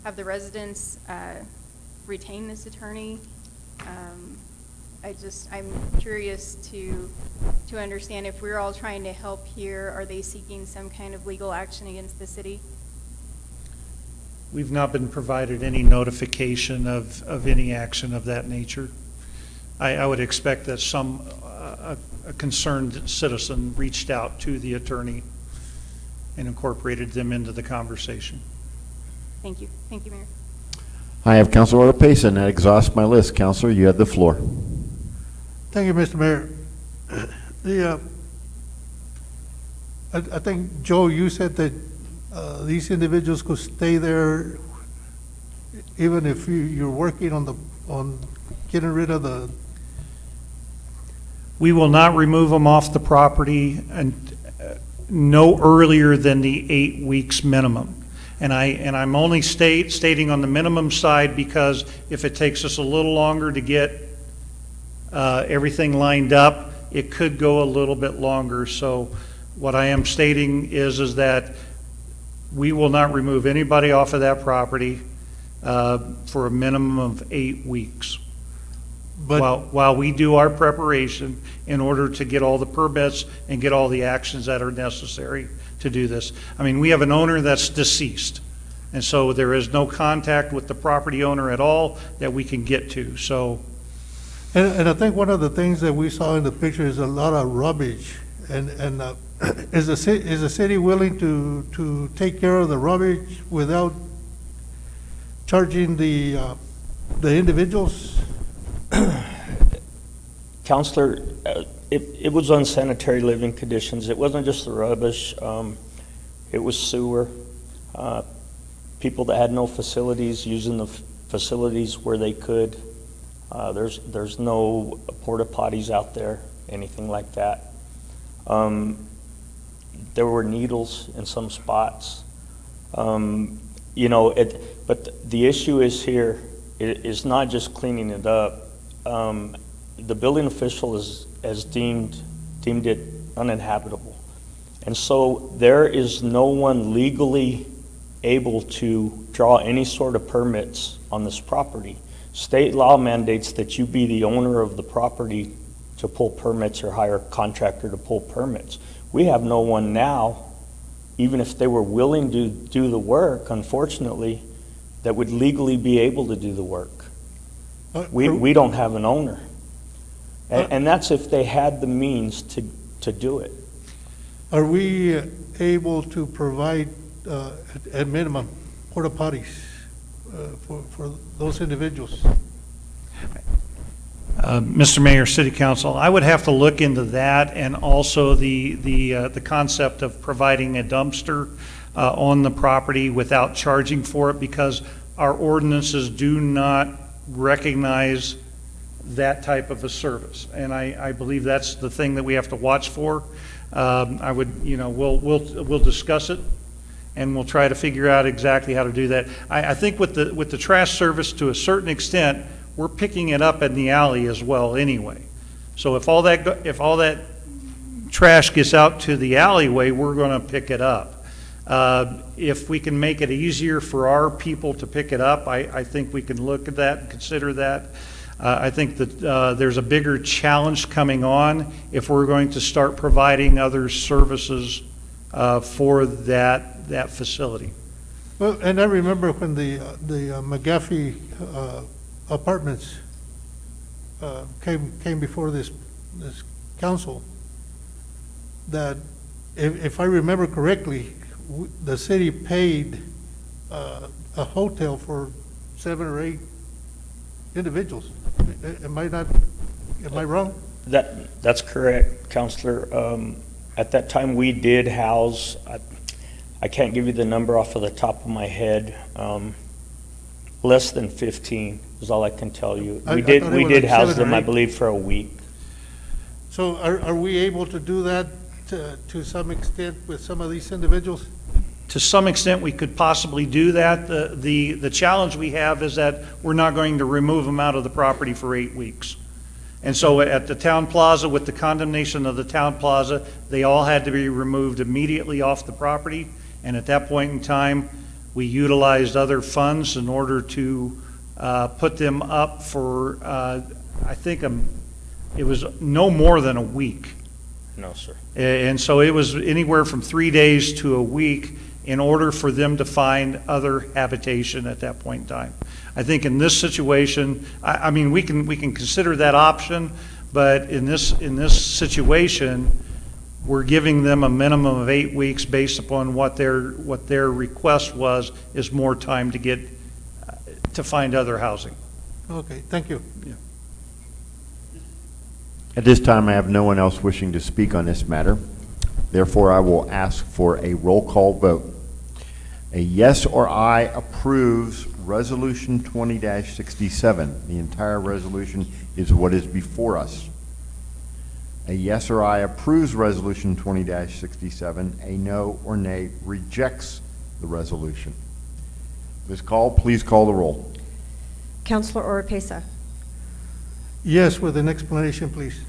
Have the residents retained this attorney? I'm curious to understand if we're all trying to help here, are they seeking some kind of legal action against the city? We've not been provided any notification of any action of that nature. I would expect that a concerned citizen reached out to the attorney and incorporated them into the conversation. Thank you. Thank you, Mayor. I have Councilor Orpesa, and that exhausts my list. Councilor, you have the floor. Thank you, Mr. Mayor. I think, Joe, you said that these individuals could stay there even if you're working on getting rid of the... We will not remove them off the property and no earlier than the 8 weeks minimum. And I'm only stating on the minimum side because if it takes us a little longer to get everything lined up, it could go a little bit longer. So what I am stating is that we will not remove anybody off of that property for a minimum of 8 weeks. But while we do our preparation in order to get all the permits and get all the actions that are necessary to do this. I mean, we have an owner that's deceased, and so there is no contact with the property owner at all that we can get to. So, And I think one of the things that we saw in the picture is a lot of rubbish. And is the city willing to take care of the rubbish without charging the individuals? Counselor, it was unsanitary living conditions. It wasn't just the rubbish. It was sewer. People that had no facilities using the facilities where they could. There's no porta potties out there, anything like that. There were needles in some spots. But the issue is here is not just cleaning it up. The building official has deemed it uninhabitable. And so there is no one legally able to draw any sort of permits on this property. State law mandates that you be the owner of the property to pull permits or hire a contractor to pull permits. We have no one now, even if they were willing to do the work, unfortunately, that would legally be able to do the work. We don't have an owner. And that's if they had the means to do it. Are we able to provide, at minimum, porta potties for those individuals? Mr. Mayor, City Council, I would have to look into that and also the concept of providing a dumpster. on the property without charging for it, because our ordinances do not recognize that type of a service. And I believe that's the thing that we have to watch for. I would, we'll discuss it, and we'll try to figure out exactly how to do that. I think with the trash service, to a certain extent, we're picking it up in the alley as well anyway. So if all that trash gets out to the alleyway, we're going to pick it up. If we can make it easier for our people to pick it up, I think we can look at that and consider that. I think that there's a bigger challenge coming on if we're going to start providing other services for that facility. Well, and I remember when the McGaffey apartments came before this council, that if I remember correctly, the city paid a hotel for 7 or 8 individuals. Am I wrong? That's correct, Counselor. At that time, we did house, I can't give you the number off of the top of my head, less than 15 is all I can tell you. We did house them, I believe, for a week. So are we able to do that to some extent with some of these individuals? To some extent, we could possibly do that. The challenge we have is that we're not going to remove them out of the property for 8 weeks. And so at the town plaza, with the condemnation of the town plaza, they all had to be removed immediately off the property. And at that point in time, we utilized other funds in order to put them up for, I think it was no more than a week. No, sir. And so it was anywhere from 3 days to a week in order for them to find other habitation at that point in time. I think in this situation, I mean, we can consider that option, but in this situation, we're giving them a minimum of 8 weeks based upon what their request was, is more time to find other housing. Okay, thank you. Yeah. At this time, I have no one else wishing to speak on this matter. Therefore, I will ask for a roll call vote. A yes or aye approves Resolution 20-67. The entire resolution is what is before us. A yes or aye approves Resolution 20-67. A no or nay rejects the resolution. Ms. Call, please call the roll. Counselor Oropesa. Yes, with an explanation, please.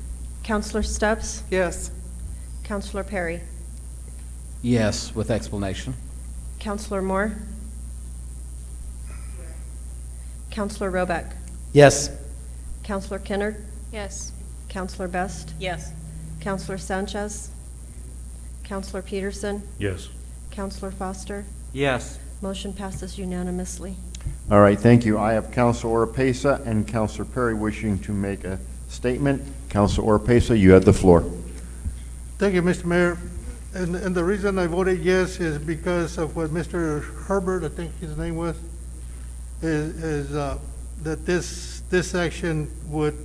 Counselor Stubbs. Yes. Counselor Perry. Yes, with explanation. Counselor Moore. Counselor Roebuck. Yes. Counselor Kennard. Yes. Counselor Best. Yes. Counselor Sanchez. Counselor Peterson. Yes. Counselor Foster. Yes. Motion passes unanimously. All right, thank you. I have Councilor Oropesa and Councilor Perry wishing to make a statement. Councilor Oropesa, you have the floor. Thank you, Mr. Mayor. And the reason I voted yes is because of what Mr. Herbert, I think his name was, is that this action would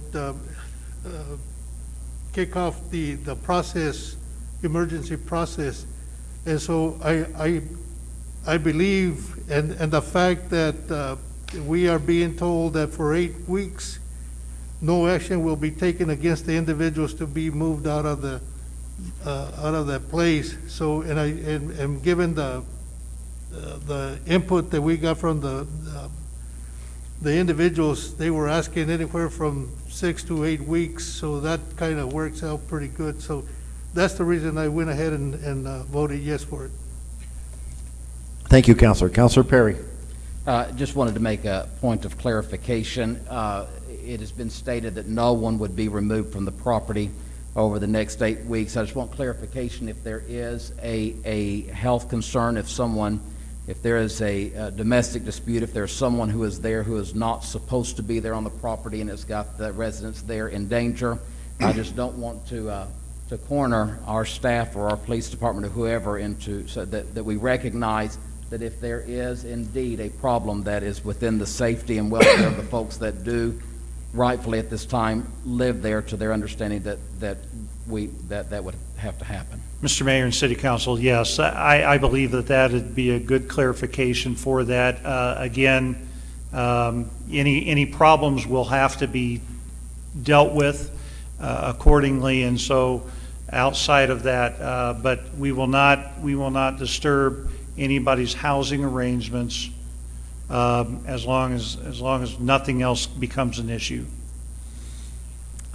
kick off the process, emergency process. And so I believe, and the fact that we are being told that for 8 weeks, no action will be taken against the individuals to be moved out of that place. So, and given the input that we got from the individuals, they were asking anywhere from 6 to 8 weeks. So that kind of works out pretty good. So that's the reason I went ahead and voted yes for it. Thank you, Councilor. Councilor Perry. Just wanted to make a point of clarification. It has been stated that no one would be removed from the property over the next 8 weeks. I just want clarification if there is a health concern, if there is a domestic dispute, if there's someone who is there who is not supposed to be there on the property and has got the residents there in danger. I just don't want to corner our staff or our police department or whoever into, so that we recognize that if there is indeed a problem that is within the safety and welfare of the folks that do rightfully at this time live there, to their understanding that would have to happen. Mr. Mayor and City Council, yes, I believe that that'd be a good clarification for that. Again, any problems will have to be dealt with accordingly, and so outside of that, but we will not disturb anybody's housing arrangements as long as nothing else becomes an issue.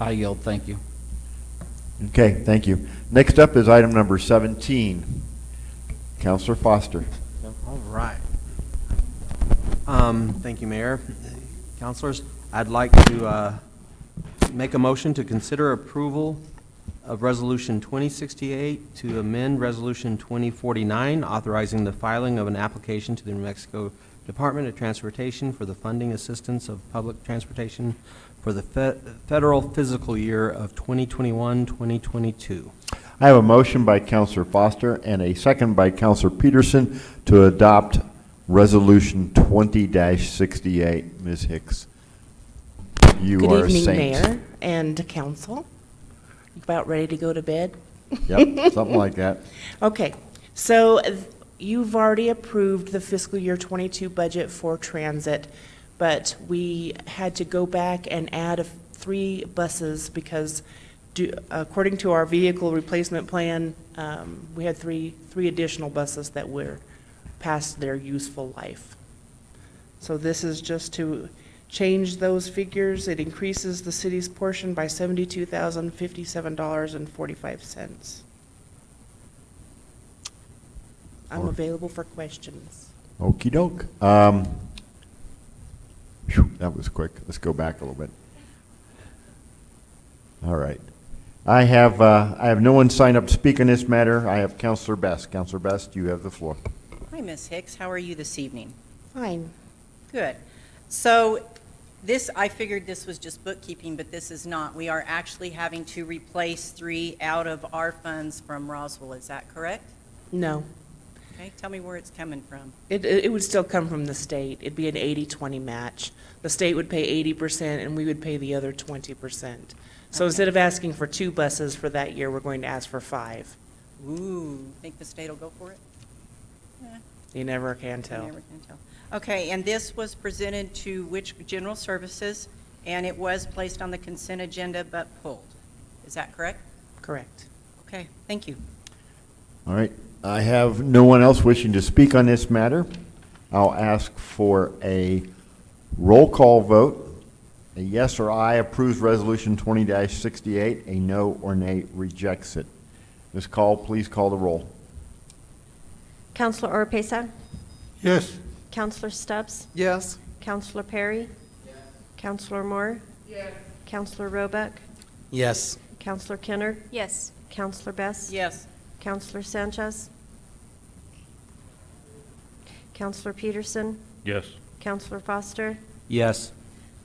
I yield, thank you. Okay, thank you. Next up is item number 17. Counselor Foster. All right. Thank you, Mayor. Councilors, I'd like to make a motion to consider approval of Resolution 2068 to amend Resolution 2049, authorizing the filing of an application to the New Mexico Department of Transportation for the funding assistance of public transportation for the federal fiscal year of 2021-2022. I have a motion by Counselor Foster and a second by Counselor Peterson to adopt Resolution 20-68. Ms. Hicks, you are a saint. Good evening, Mayor and Council. About ready to go to bed? Yep, something like that. Okay, so you've already approved the fiscal year 22 budget for transit, but we had to go back and add 3 buses because according to our vehicle replacement plan, we had three additional buses that were past their useful life. So this is just to change those figures. It increases the city's portion by $72,057.45. I'm available for questions. Okey doke. That was quick. Let's go back a little bit. All right. I have no one signed up to speak on this matter. I have Counselor Best. Counselor Best, you have the floor. Hi, Ms. Hicks. How are you this evening? Fine. Good. So I figured this was just bookkeeping, but this is not. We are actually having to replace 3 out of our funds from Roswell. Is that correct? No. Okay, tell me where it's coming from. It would still come from the state. It'd be an 80-20 match. The state would pay 80% and we would pay the other 20%. So instead of asking for 2 buses for that year, we're going to ask for 5. Ooh, think the state will go for it? You never can tell. You never can tell. Okay, and this was presented to which general services, and it was placed on the consent agenda but pulled. Is that correct? Correct. Okay, thank you. All right. I have no one else wishing to speak on this matter. I'll ask for a roll call vote. A yes or aye approves Resolution 20-68. A no or nay rejects it. Ms. Call, please call the roll. Counselor Oropesa? Yes. Counselor Stubbs? Yes. Counselor Perry? Yes. Counselor Moore? Yes. Counselor Roebuck? Yes. Counselor Kenner? Yes. Counselor Best? Yes. Counselor Sanchez? Counselor Peterson? Yes. Counselor Foster? Yes.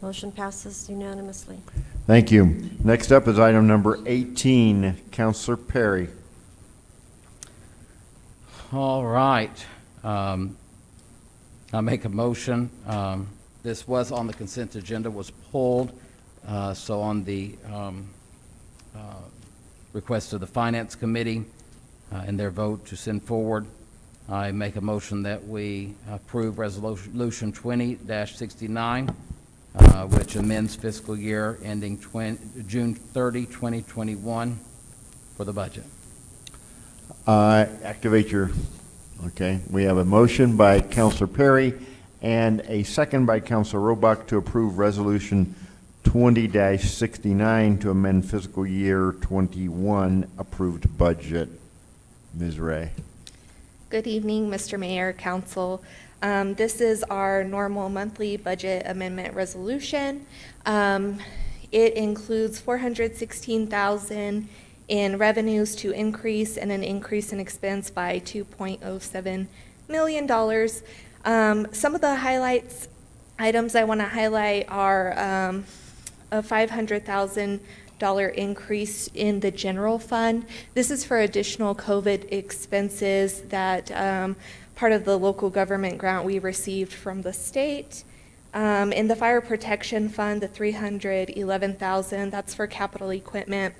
Motion passes unanimously. Thank you. Next up is item number 18. Counselor Perry. All right. I make a motion. This was on the consent agenda, was pulled. So on the request of the Finance Committee and their vote to send forward, I make a motion that we approve Resolution 20-69, which amends fiscal year ending June 30, 2021 for the budget. Activate your, okay. We have a motion by Counselor Perry and a second by Counselor Roebuck to approve Resolution 20-69 to amend fiscal year 21 approved budget. Ms. Ray. Good evening, Mr. Mayor, Council. This is our normal monthly budget amendment resolution. It includes $416,000 in revenues to increase and an increase in expense by $2.07 million. Some of the items I want to highlight are a $500,000 increase in the general fund. This is for additional COVID expenses that part of the local government grant we received from the state. In the fire protection fund, the $311,000, that's for capital equipment.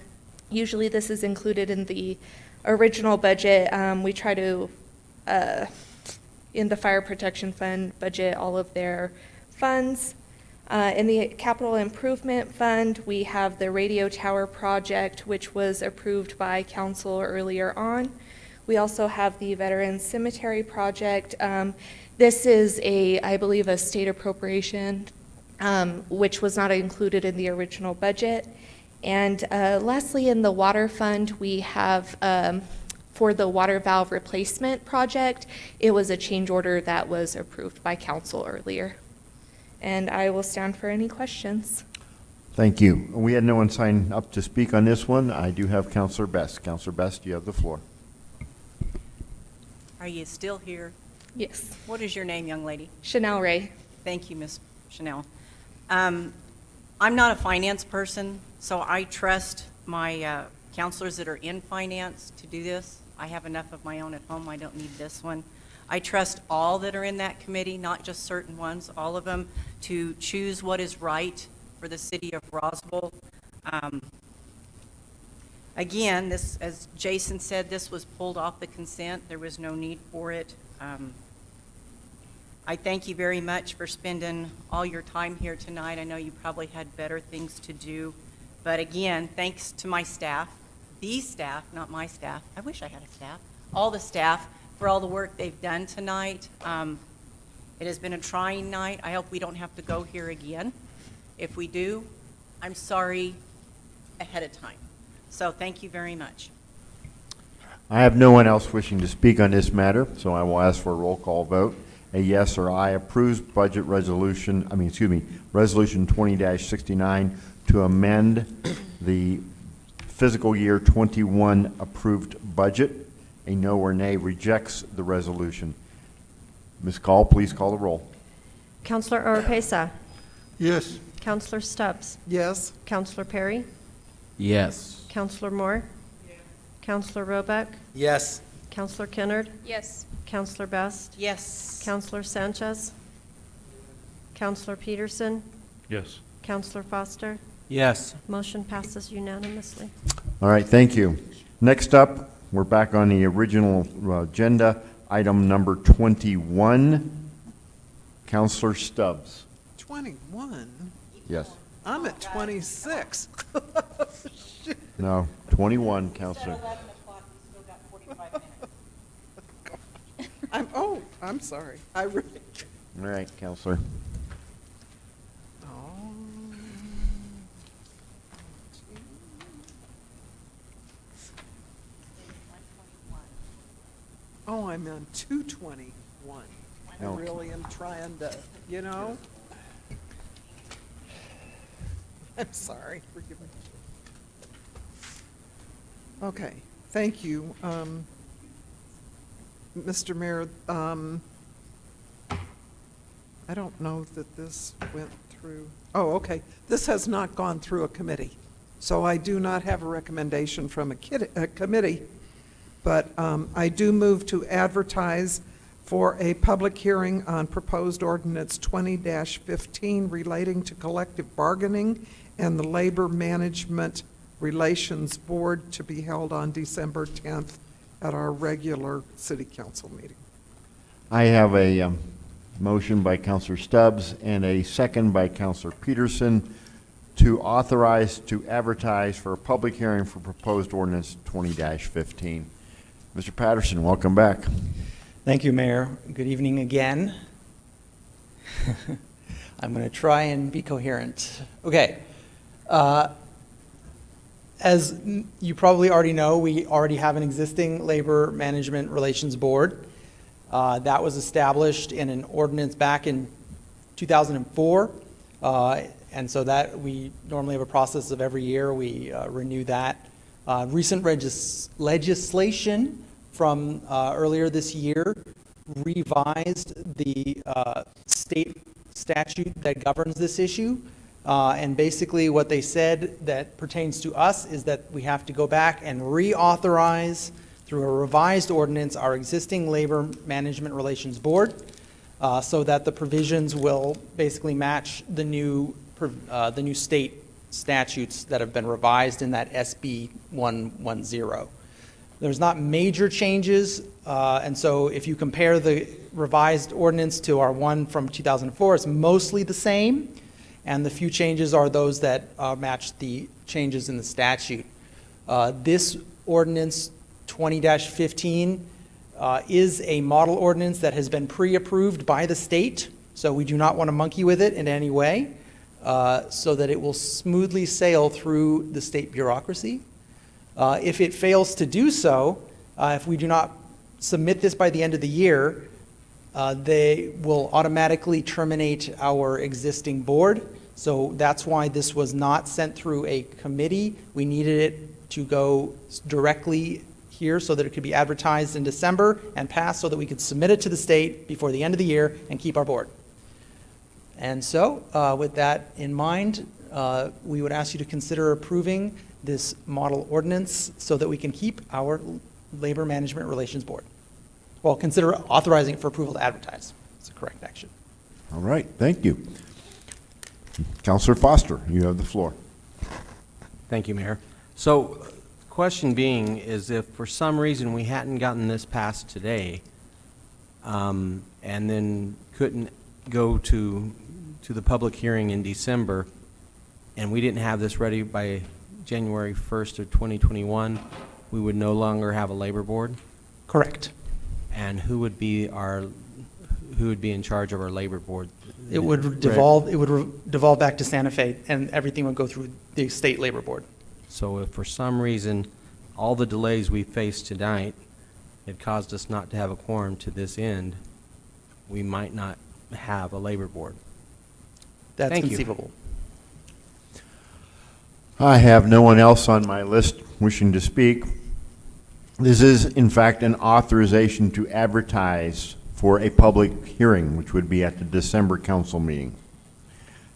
Usually this is included in the original budget, we try to, in the fire protection fund, budget all of their funds. In the capital improvement fund, we have the radio tower project, which was approved by council earlier on. We also have the Veterans Cemetery project. This is I believe, a state appropriation, which was not included in the original budget. And lastly, in the water fund, we have, for the water valve replacement project, it was a change order that was approved by council earlier. And I will stand for any questions. Thank you. We had no one sign up to speak on this one. I do have Counselor Best. Counselor Best, you have the floor. Are you still here? Yes. What is your name, young lady? Chanel Ray. Thank you, Miss Chanel. I'm not a finance person, so I trust my counselors that are in finance to do this. I have enough of my own at home. I don't need this one. I trust all that are in that committee, not just certain ones, all of them, to choose what is right for the city of Roswell. Again, this, as Jason said, this was pulled off the consent. There was no need for it. I thank you very much for spending all your time here tonight. I know you probably had better things to do. But again, thanks to my staff, the staff, not my staff. I wish I had a staff. All the staff for all the work they've done tonight. It has been a trying night. I hope we don't have to go here again. If we do, I'm sorry ahead of time. So thank you very much. I have no one else wishing to speak on this matter, so I will ask for a roll call vote. A yes or aye approves budget resolution, resolution 20-69 to amend the fiscal year 21 approved budget. A no or nay rejects the resolution. Ms. Call, please call the roll. Counselor Oropesa? Yes. Counselor Stubbs? Yes. Counselor Perry? Yes. Counselor Moore? Counselor Roebuck? Yes. Counselor Kennard? Yes. Counselor Best? Yes. Counselor Sanchez? Counselor Peterson? Yes. Counselor Foster? Yes. Motion passes unanimously. All right, thank you. Next up, we're back on the original agenda, item number 21. Counselor Stubbs. 21? Yes. I'm at 26. No, 21, Counselor. I'm sorry. I really. All right, Counselor. Oh, I'm on 221. I Okay. really am trying to, I'm sorry, forgive me. Okay, thank you. Mr. Mayor, I don't know that this went through. Oh, okay. This has not gone through a committee. So I do not have a recommendation from a committee, but I do move to advertise for a public hearing on proposed ordinance 20-15 relating to collective bargaining and the Labor Management Relations Board to be held on December 10th at our regular city council meeting. I have a motion by Counselor Stubbs and a second by Counselor Peterson to authorize to advertise for a public hearing for proposed ordinance 20-15. Mr. Patterson, welcome back. Thank you, Mayor. Good evening again. I'm going to try and be coherent. Okay. As you probably already know, we already have an existing Labor Management Relations Board. That was established in an ordinance back in 2004. And so that we normally have a process of every year we renew that. Recent legislation from earlier this year revised the state statute that governs this issue. And basically what they said that pertains to us is that we have to go back and reauthorize through a revised ordinance our existing Labor Management Relations Board so that the provisions will basically match the new state statutes that have been revised in that SB 110. There's not major changes, and so if you compare the revised ordinance to our one from 2004, it's mostly the same, and the few changes are those that match the changes in the statute. This ordinance 20-15 is a model ordinance that has been pre-approved by the state, so we do not want to monkey with it in any way, so that it will smoothly sail through the state bureaucracy. If it fails to do so, if we do not submit this by the end of the year, they will automatically terminate our existing board. So that's why this was not sent through a committee. We needed it to go directly here so that it could be advertised in December and passed so that we could submit it to the state before the end of the year and keep our board. And so with that in mind, we would ask you to consider approving this model ordinance so that we can keep our Labor Management Relations Board. Well, consider authorizing it for approval to advertise. It's a correct action. All right, thank you. Counselor Foster, you have the floor. Thank you, Mayor. So, question being is if for some reason we hadn't gotten this passed today, and then couldn't go to the public hearing in December, and we didn't have this ready by January 1st of 2021, we would no longer have a labor board? Correct. And who would be in charge of our labor board? It would devolve back to Santa Fe, and everything would go through the state labor board. So if for some reason all the delays we faced tonight had caused us not to have a quorum to this end, we might not have a labor board. That's Thank you. conceivable. I have no one else on my list wishing to speak. This is, in fact, an authorization to advertise for a public hearing, which would be at the December council meeting.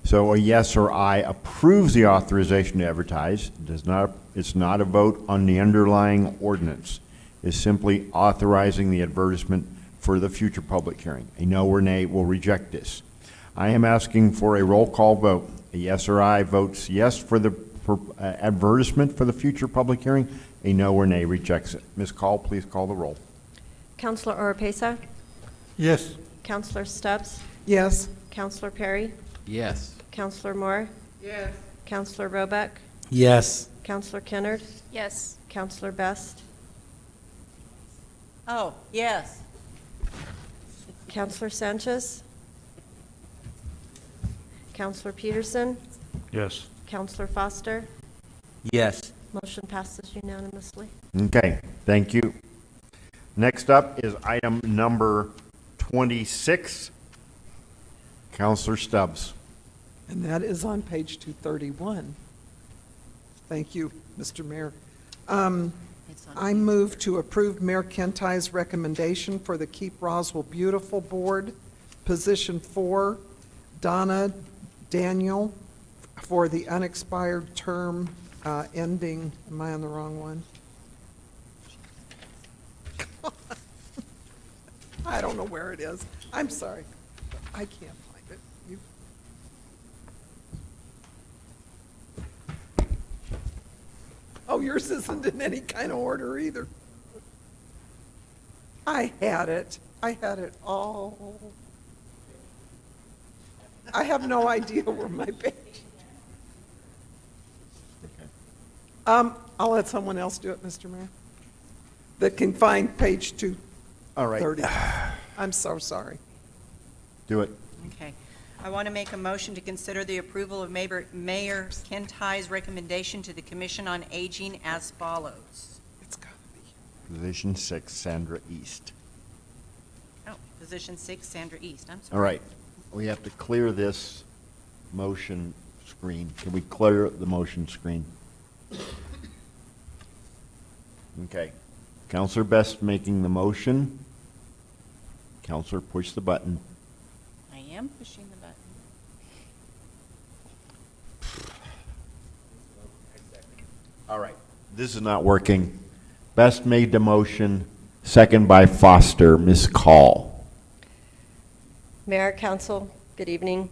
So a yes or aye approves the authorization to advertise. It's not a vote on the underlying ordinance. It's simply authorizing the advertisement for the future public hearing. A no or nay will reject this. I am asking for a roll call vote. A yes or aye votes yes for the advertisement for the future public hearing. A no or nay rejects it. Ms. Call, please call the roll. Counselor Oropesa? Yes. Counselor Stubbs? Yes. Counselor Perry? Yes. Counselor Moore? Yes. Counselor Roebuck? Yes. Counselor Kennard? Yes. Counselor Best? Oh, yes. Counselor Sanchez? Counselor Peterson? Yes. Counselor Foster? Yes. Motion passes unanimously. Okay, thank you. Next up is item number 26. Counselor Stubbs. And that is on page 231. Thank you, Mr. Mayor. I move to approve Mayor Kentai's recommendation for the Keep Roswell Beautiful Board, position 4, Donna Daniel, for the unexpired term ending, am I on the wrong one? I don't know where it is. I'm sorry. I can't find it. Oh, yours isn't in any kind of order either. I had it all. I have no idea where my page. I'll let someone else do it, Mr. Mayor, that can find page 230. All right. I'm so sorry. Do it. Okay. I want to make a motion to consider the approval of Mayor Kentai's recommendation to the Commission on Aging as follows. It's got to be. Position 6, Sandra East. Oh, position 6, Sandra East. I'm sorry. All right, we have to clear this motion screen. Can we clear the motion screen? Okay. Counselor Best making the motion. Counselor, push the button. I am pushing the button. All right, this is not working. Best made the motion, second by Foster. Ms. Call. Mayor, Council, good evening.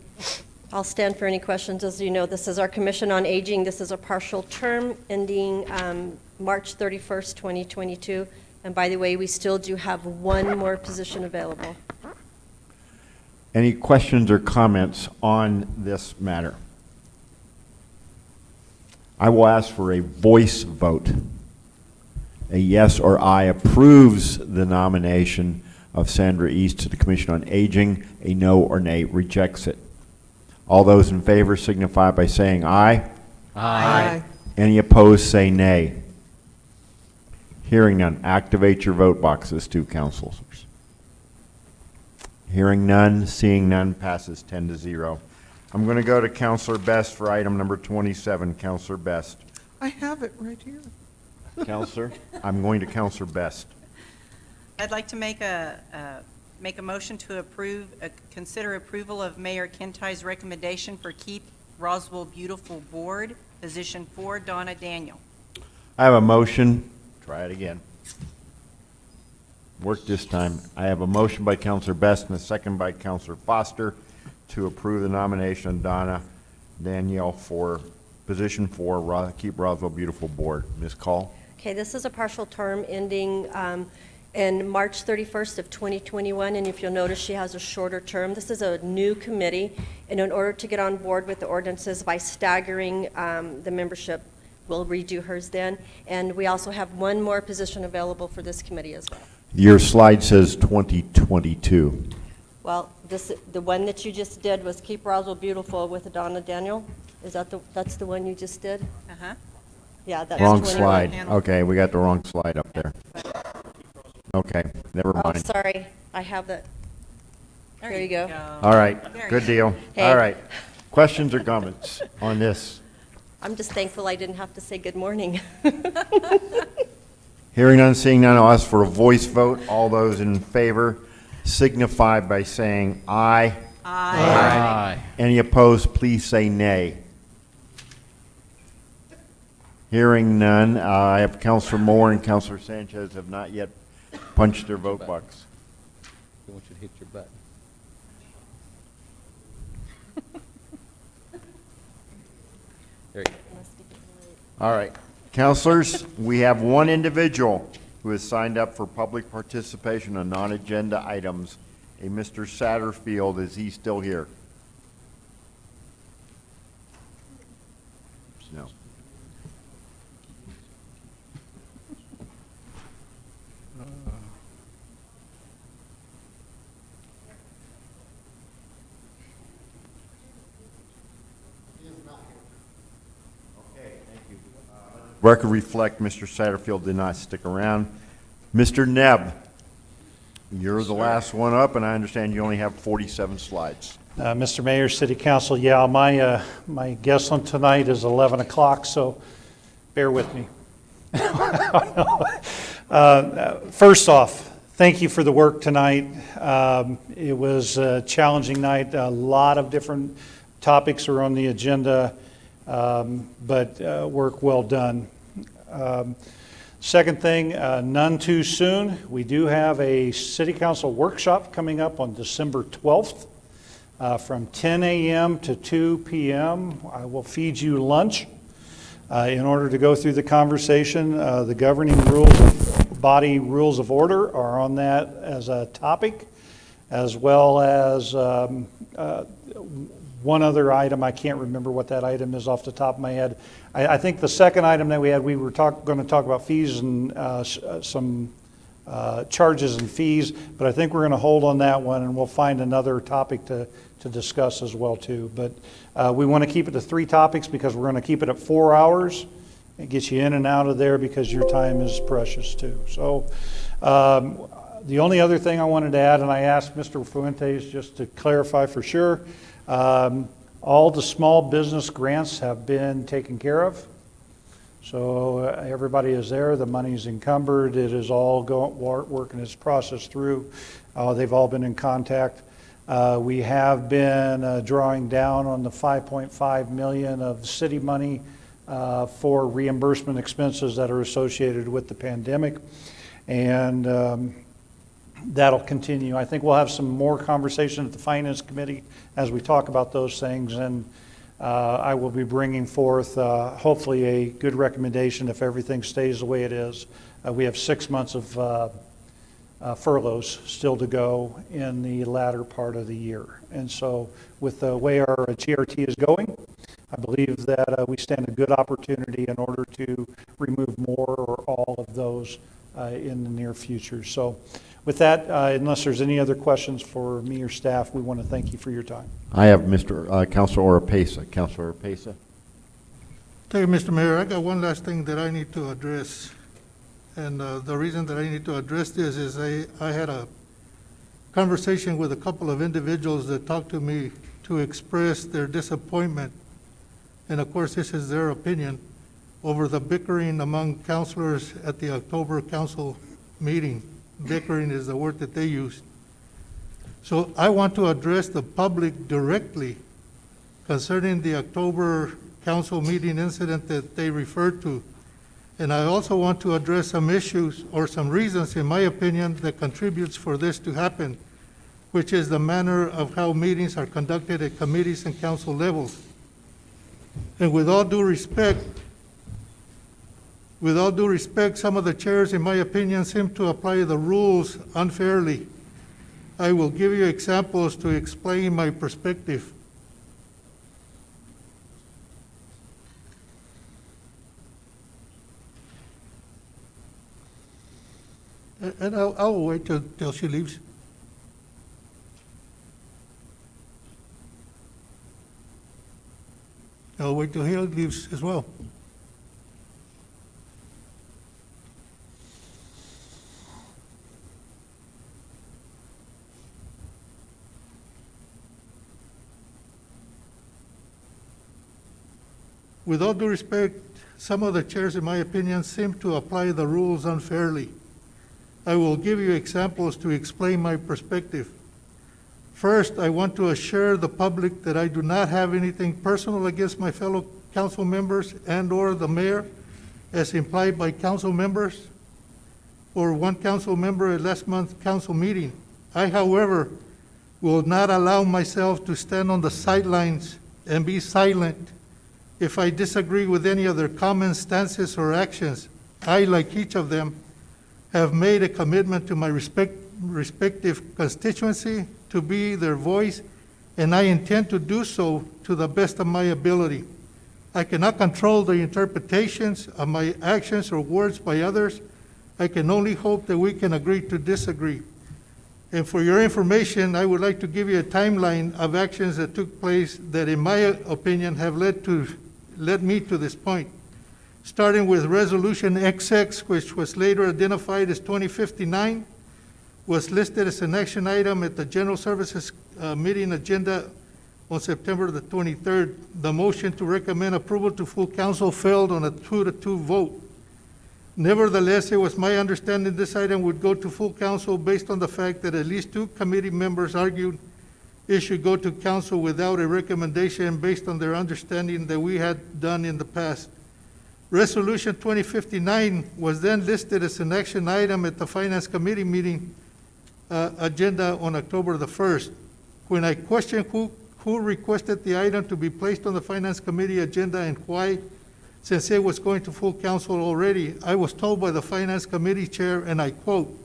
I'll stand for any questions. As you know, this is our Commission on Aging. This is a partial term ending March 31st, 2022. And by the way, we still do have one more position available. Any questions or comments on this matter? I will ask for a voice vote. A yes or aye approves the nomination of Sandra East to the Commission on Aging. A no or nay rejects it. All those in favor signify by saying aye. Aye. Any opposed, say nay. Hearing none, activate your vote boxes, two councilors. Hearing none, seeing none, passes 10-0. I'm going to go to Councilor Best for item number 27. Councilor Best. I have it right here. Councilor, I'm going to Councilor Best. I'd like to make a motion to consider approval of Mayor Kentai's recommendation for Keep Roswell Beautiful Board, Position 4, Donna Daniel. I have a motion. Try it again. Work this time. I have a motion by Councilor Best and a second by Councilor Foster to approve the nomination of Donna Danielle for Position 4, Keep Roswell Beautiful Board. Ms. Call. Okay, this is a partial term ending in March 31st of 2021, and if you'll notice, she has a shorter term. This is a new committee, and in order to get on board with the ordinances by staggering the membership, we'll redo hers then. And we also have one more position available for this committee as well. Your slide says 2022. Well, the one that you just did was Keep Roswell Beautiful with Donna Daniel. Is that that's the one you just did? Uh-huh. Yeah, that's Wrong 21. slide. Okay, we got the wrong slide up there. Okay, never Oh, mind. sorry, I have that. There you go. All right, good deal. Hey. All right. Questions or comments on this? I'm just thankful I didn't have to say good morning. Hearing none, seeing none, I'll ask for a voice vote. All those in favor signify by saying aye. Aye. Any opposed, please say nay. Hearing none, I have Councilor Moore and Councilor Sanchez have not yet punched their vote box. I want you to hit your button. There you go. All right. Councilors, we have one individual who has signed up for public participation on non-agenda items, a Mr. Satterfield. Is he still here? No. Record reflect Mr. Satterfield did not stick around. Mr. Nebb, you're the last one up, and I understand you only have 47 slides. Mr. Mayor, City Council, yeah, my guess on tonight is 11 o'clock, so bear with me. First off, thank you for the work tonight. It was a challenging night. A lot of different topics are on the agenda, but work well done. Second thing, none too soon. We do have a City Council workshop coming up on December 12th from 10 a.m. to 2 p.m. I will feed you lunch in order to go through the conversation. The governing body rules of order are on that as a topic, as well as one other item. I can't remember what that item is off the top of my head. I think the second item that we had, we were going to talk about fees and some charges and fees, but I think we're going to hold on that one, and we'll find another topic to discuss as well too. But we want to keep it to 3 topics because we're going to keep it at 4 hours. It gets you in and out of there because your time is precious too. So the only other thing I wanted to add, and I asked Mr. Fuentes just to clarify for sure, all the small business grants have been taken care of. So everybody is there. The money's encumbered. It is all working its process through. They've all been in contact. We have been drawing down on the $5.5 million of city money for reimbursement expenses that are associated with the pandemic. And that'll continue. I think we'll have some more conversation at the Finance Committee as we talk about those things, and I will be bringing forth hopefully a good recommendation if everything stays the way it is. We have 6 months of furloughs still to go in the latter part of the year. And so with the way our GRT is going, I believe that we stand a good opportunity in order to remove more or all of those in the near future. So with that, unless there's any other questions for me or staff, we want to thank you for your time. I have Councilor Oropesa. Councilor Oropesa. Thank you, Mr. Mayor. I got one last thing that I need to address. And the reason that I need to address this is I had a conversation with a couple of individuals that talked to me to express their disappointment. And of course, this is their opinion over the bickering among councilors at the October council meeting. Bickering is the word that they used. So I want to address the public directly concerning the October council meeting incident that they referred to. And I also want to address some issues or some reasons, in my opinion, that contributes for this to happen, which is the manner of how meetings are conducted at committees and council levels. And with all due respect, some of the chairs, in my opinion, seem to apply the rules unfairly. I will give you examples to explain my perspective. And I'll wait till she leaves. I'll wait till he leaves as well. With all due respect, some of the chairs, in my opinion, seem to apply the rules unfairly. I will give you examples to explain my perspective. First, I want to assure the public that I do not have anything personal against my fellow council members and/or the mayor, as implied by council members or one council member at last month's council meeting. I, however, will not allow myself to stand on the sidelines and be silent if I disagree with any of their comments, stances, or actions. I, like each of them, have made a commitment to my respective constituency to be their voice, and I intend to do so to the best of my ability. I cannot control the interpretations of my actions or words by others. I can only hope that we can agree to disagree. And for your information, I would like to give you a timeline of actions that took place that, in my opinion, have led me to this point. Starting with Resolution XX, which was later identified as 2059, was listed as an action item at the General Services meeting agenda on September the 23rd. The motion to recommend approval to full council failed on a 2-2 vote. Nevertheless, it was my understanding this item would go to full council based on the fact that at least 2 committee members argued it should go to council without a recommendation based on their understanding that we had done in the past. Resolution 2059 was then listed as an action item at the Finance Committee meeting agenda on October the 1st. When I questioned who requested the item to be placed on the Finance Committee agenda and why, since it was going to full council already, I was told by the Finance Committee chair, and I quote,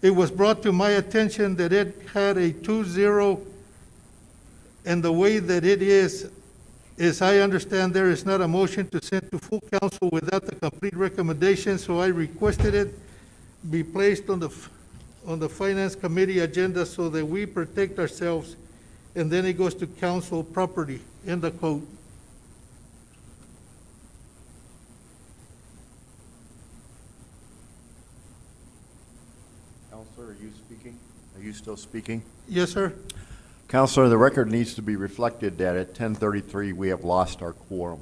"It was brought to my attention that it had a 2-0, and the way that it is I understand there is not a motion to send to full council without the complete recommendation, so I requested it be placed on the Finance Committee agenda so that we protect ourselves, and then it goes to council properly," end of quote. Counselor, are you speaking? Are you still speaking? Yes, sir. Counselor, the record needs to be reflected that at 10:33, we have lost our quorum.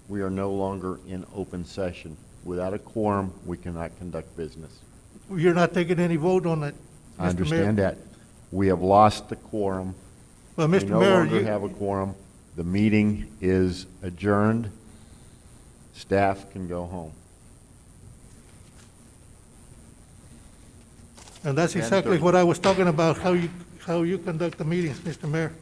We are no longer in open session. Without a quorum, we cannot conduct business. You're not taking any vote on it, Mr. Mayor. I understand that. We have lost the quorum. Well, We Mr. no Mayor, longer have a quorum. The meeting is adjourned. Staff can go home. And that's exactly 10:30. what I was talking about, how you conduct the meetings, Mr. Mayor.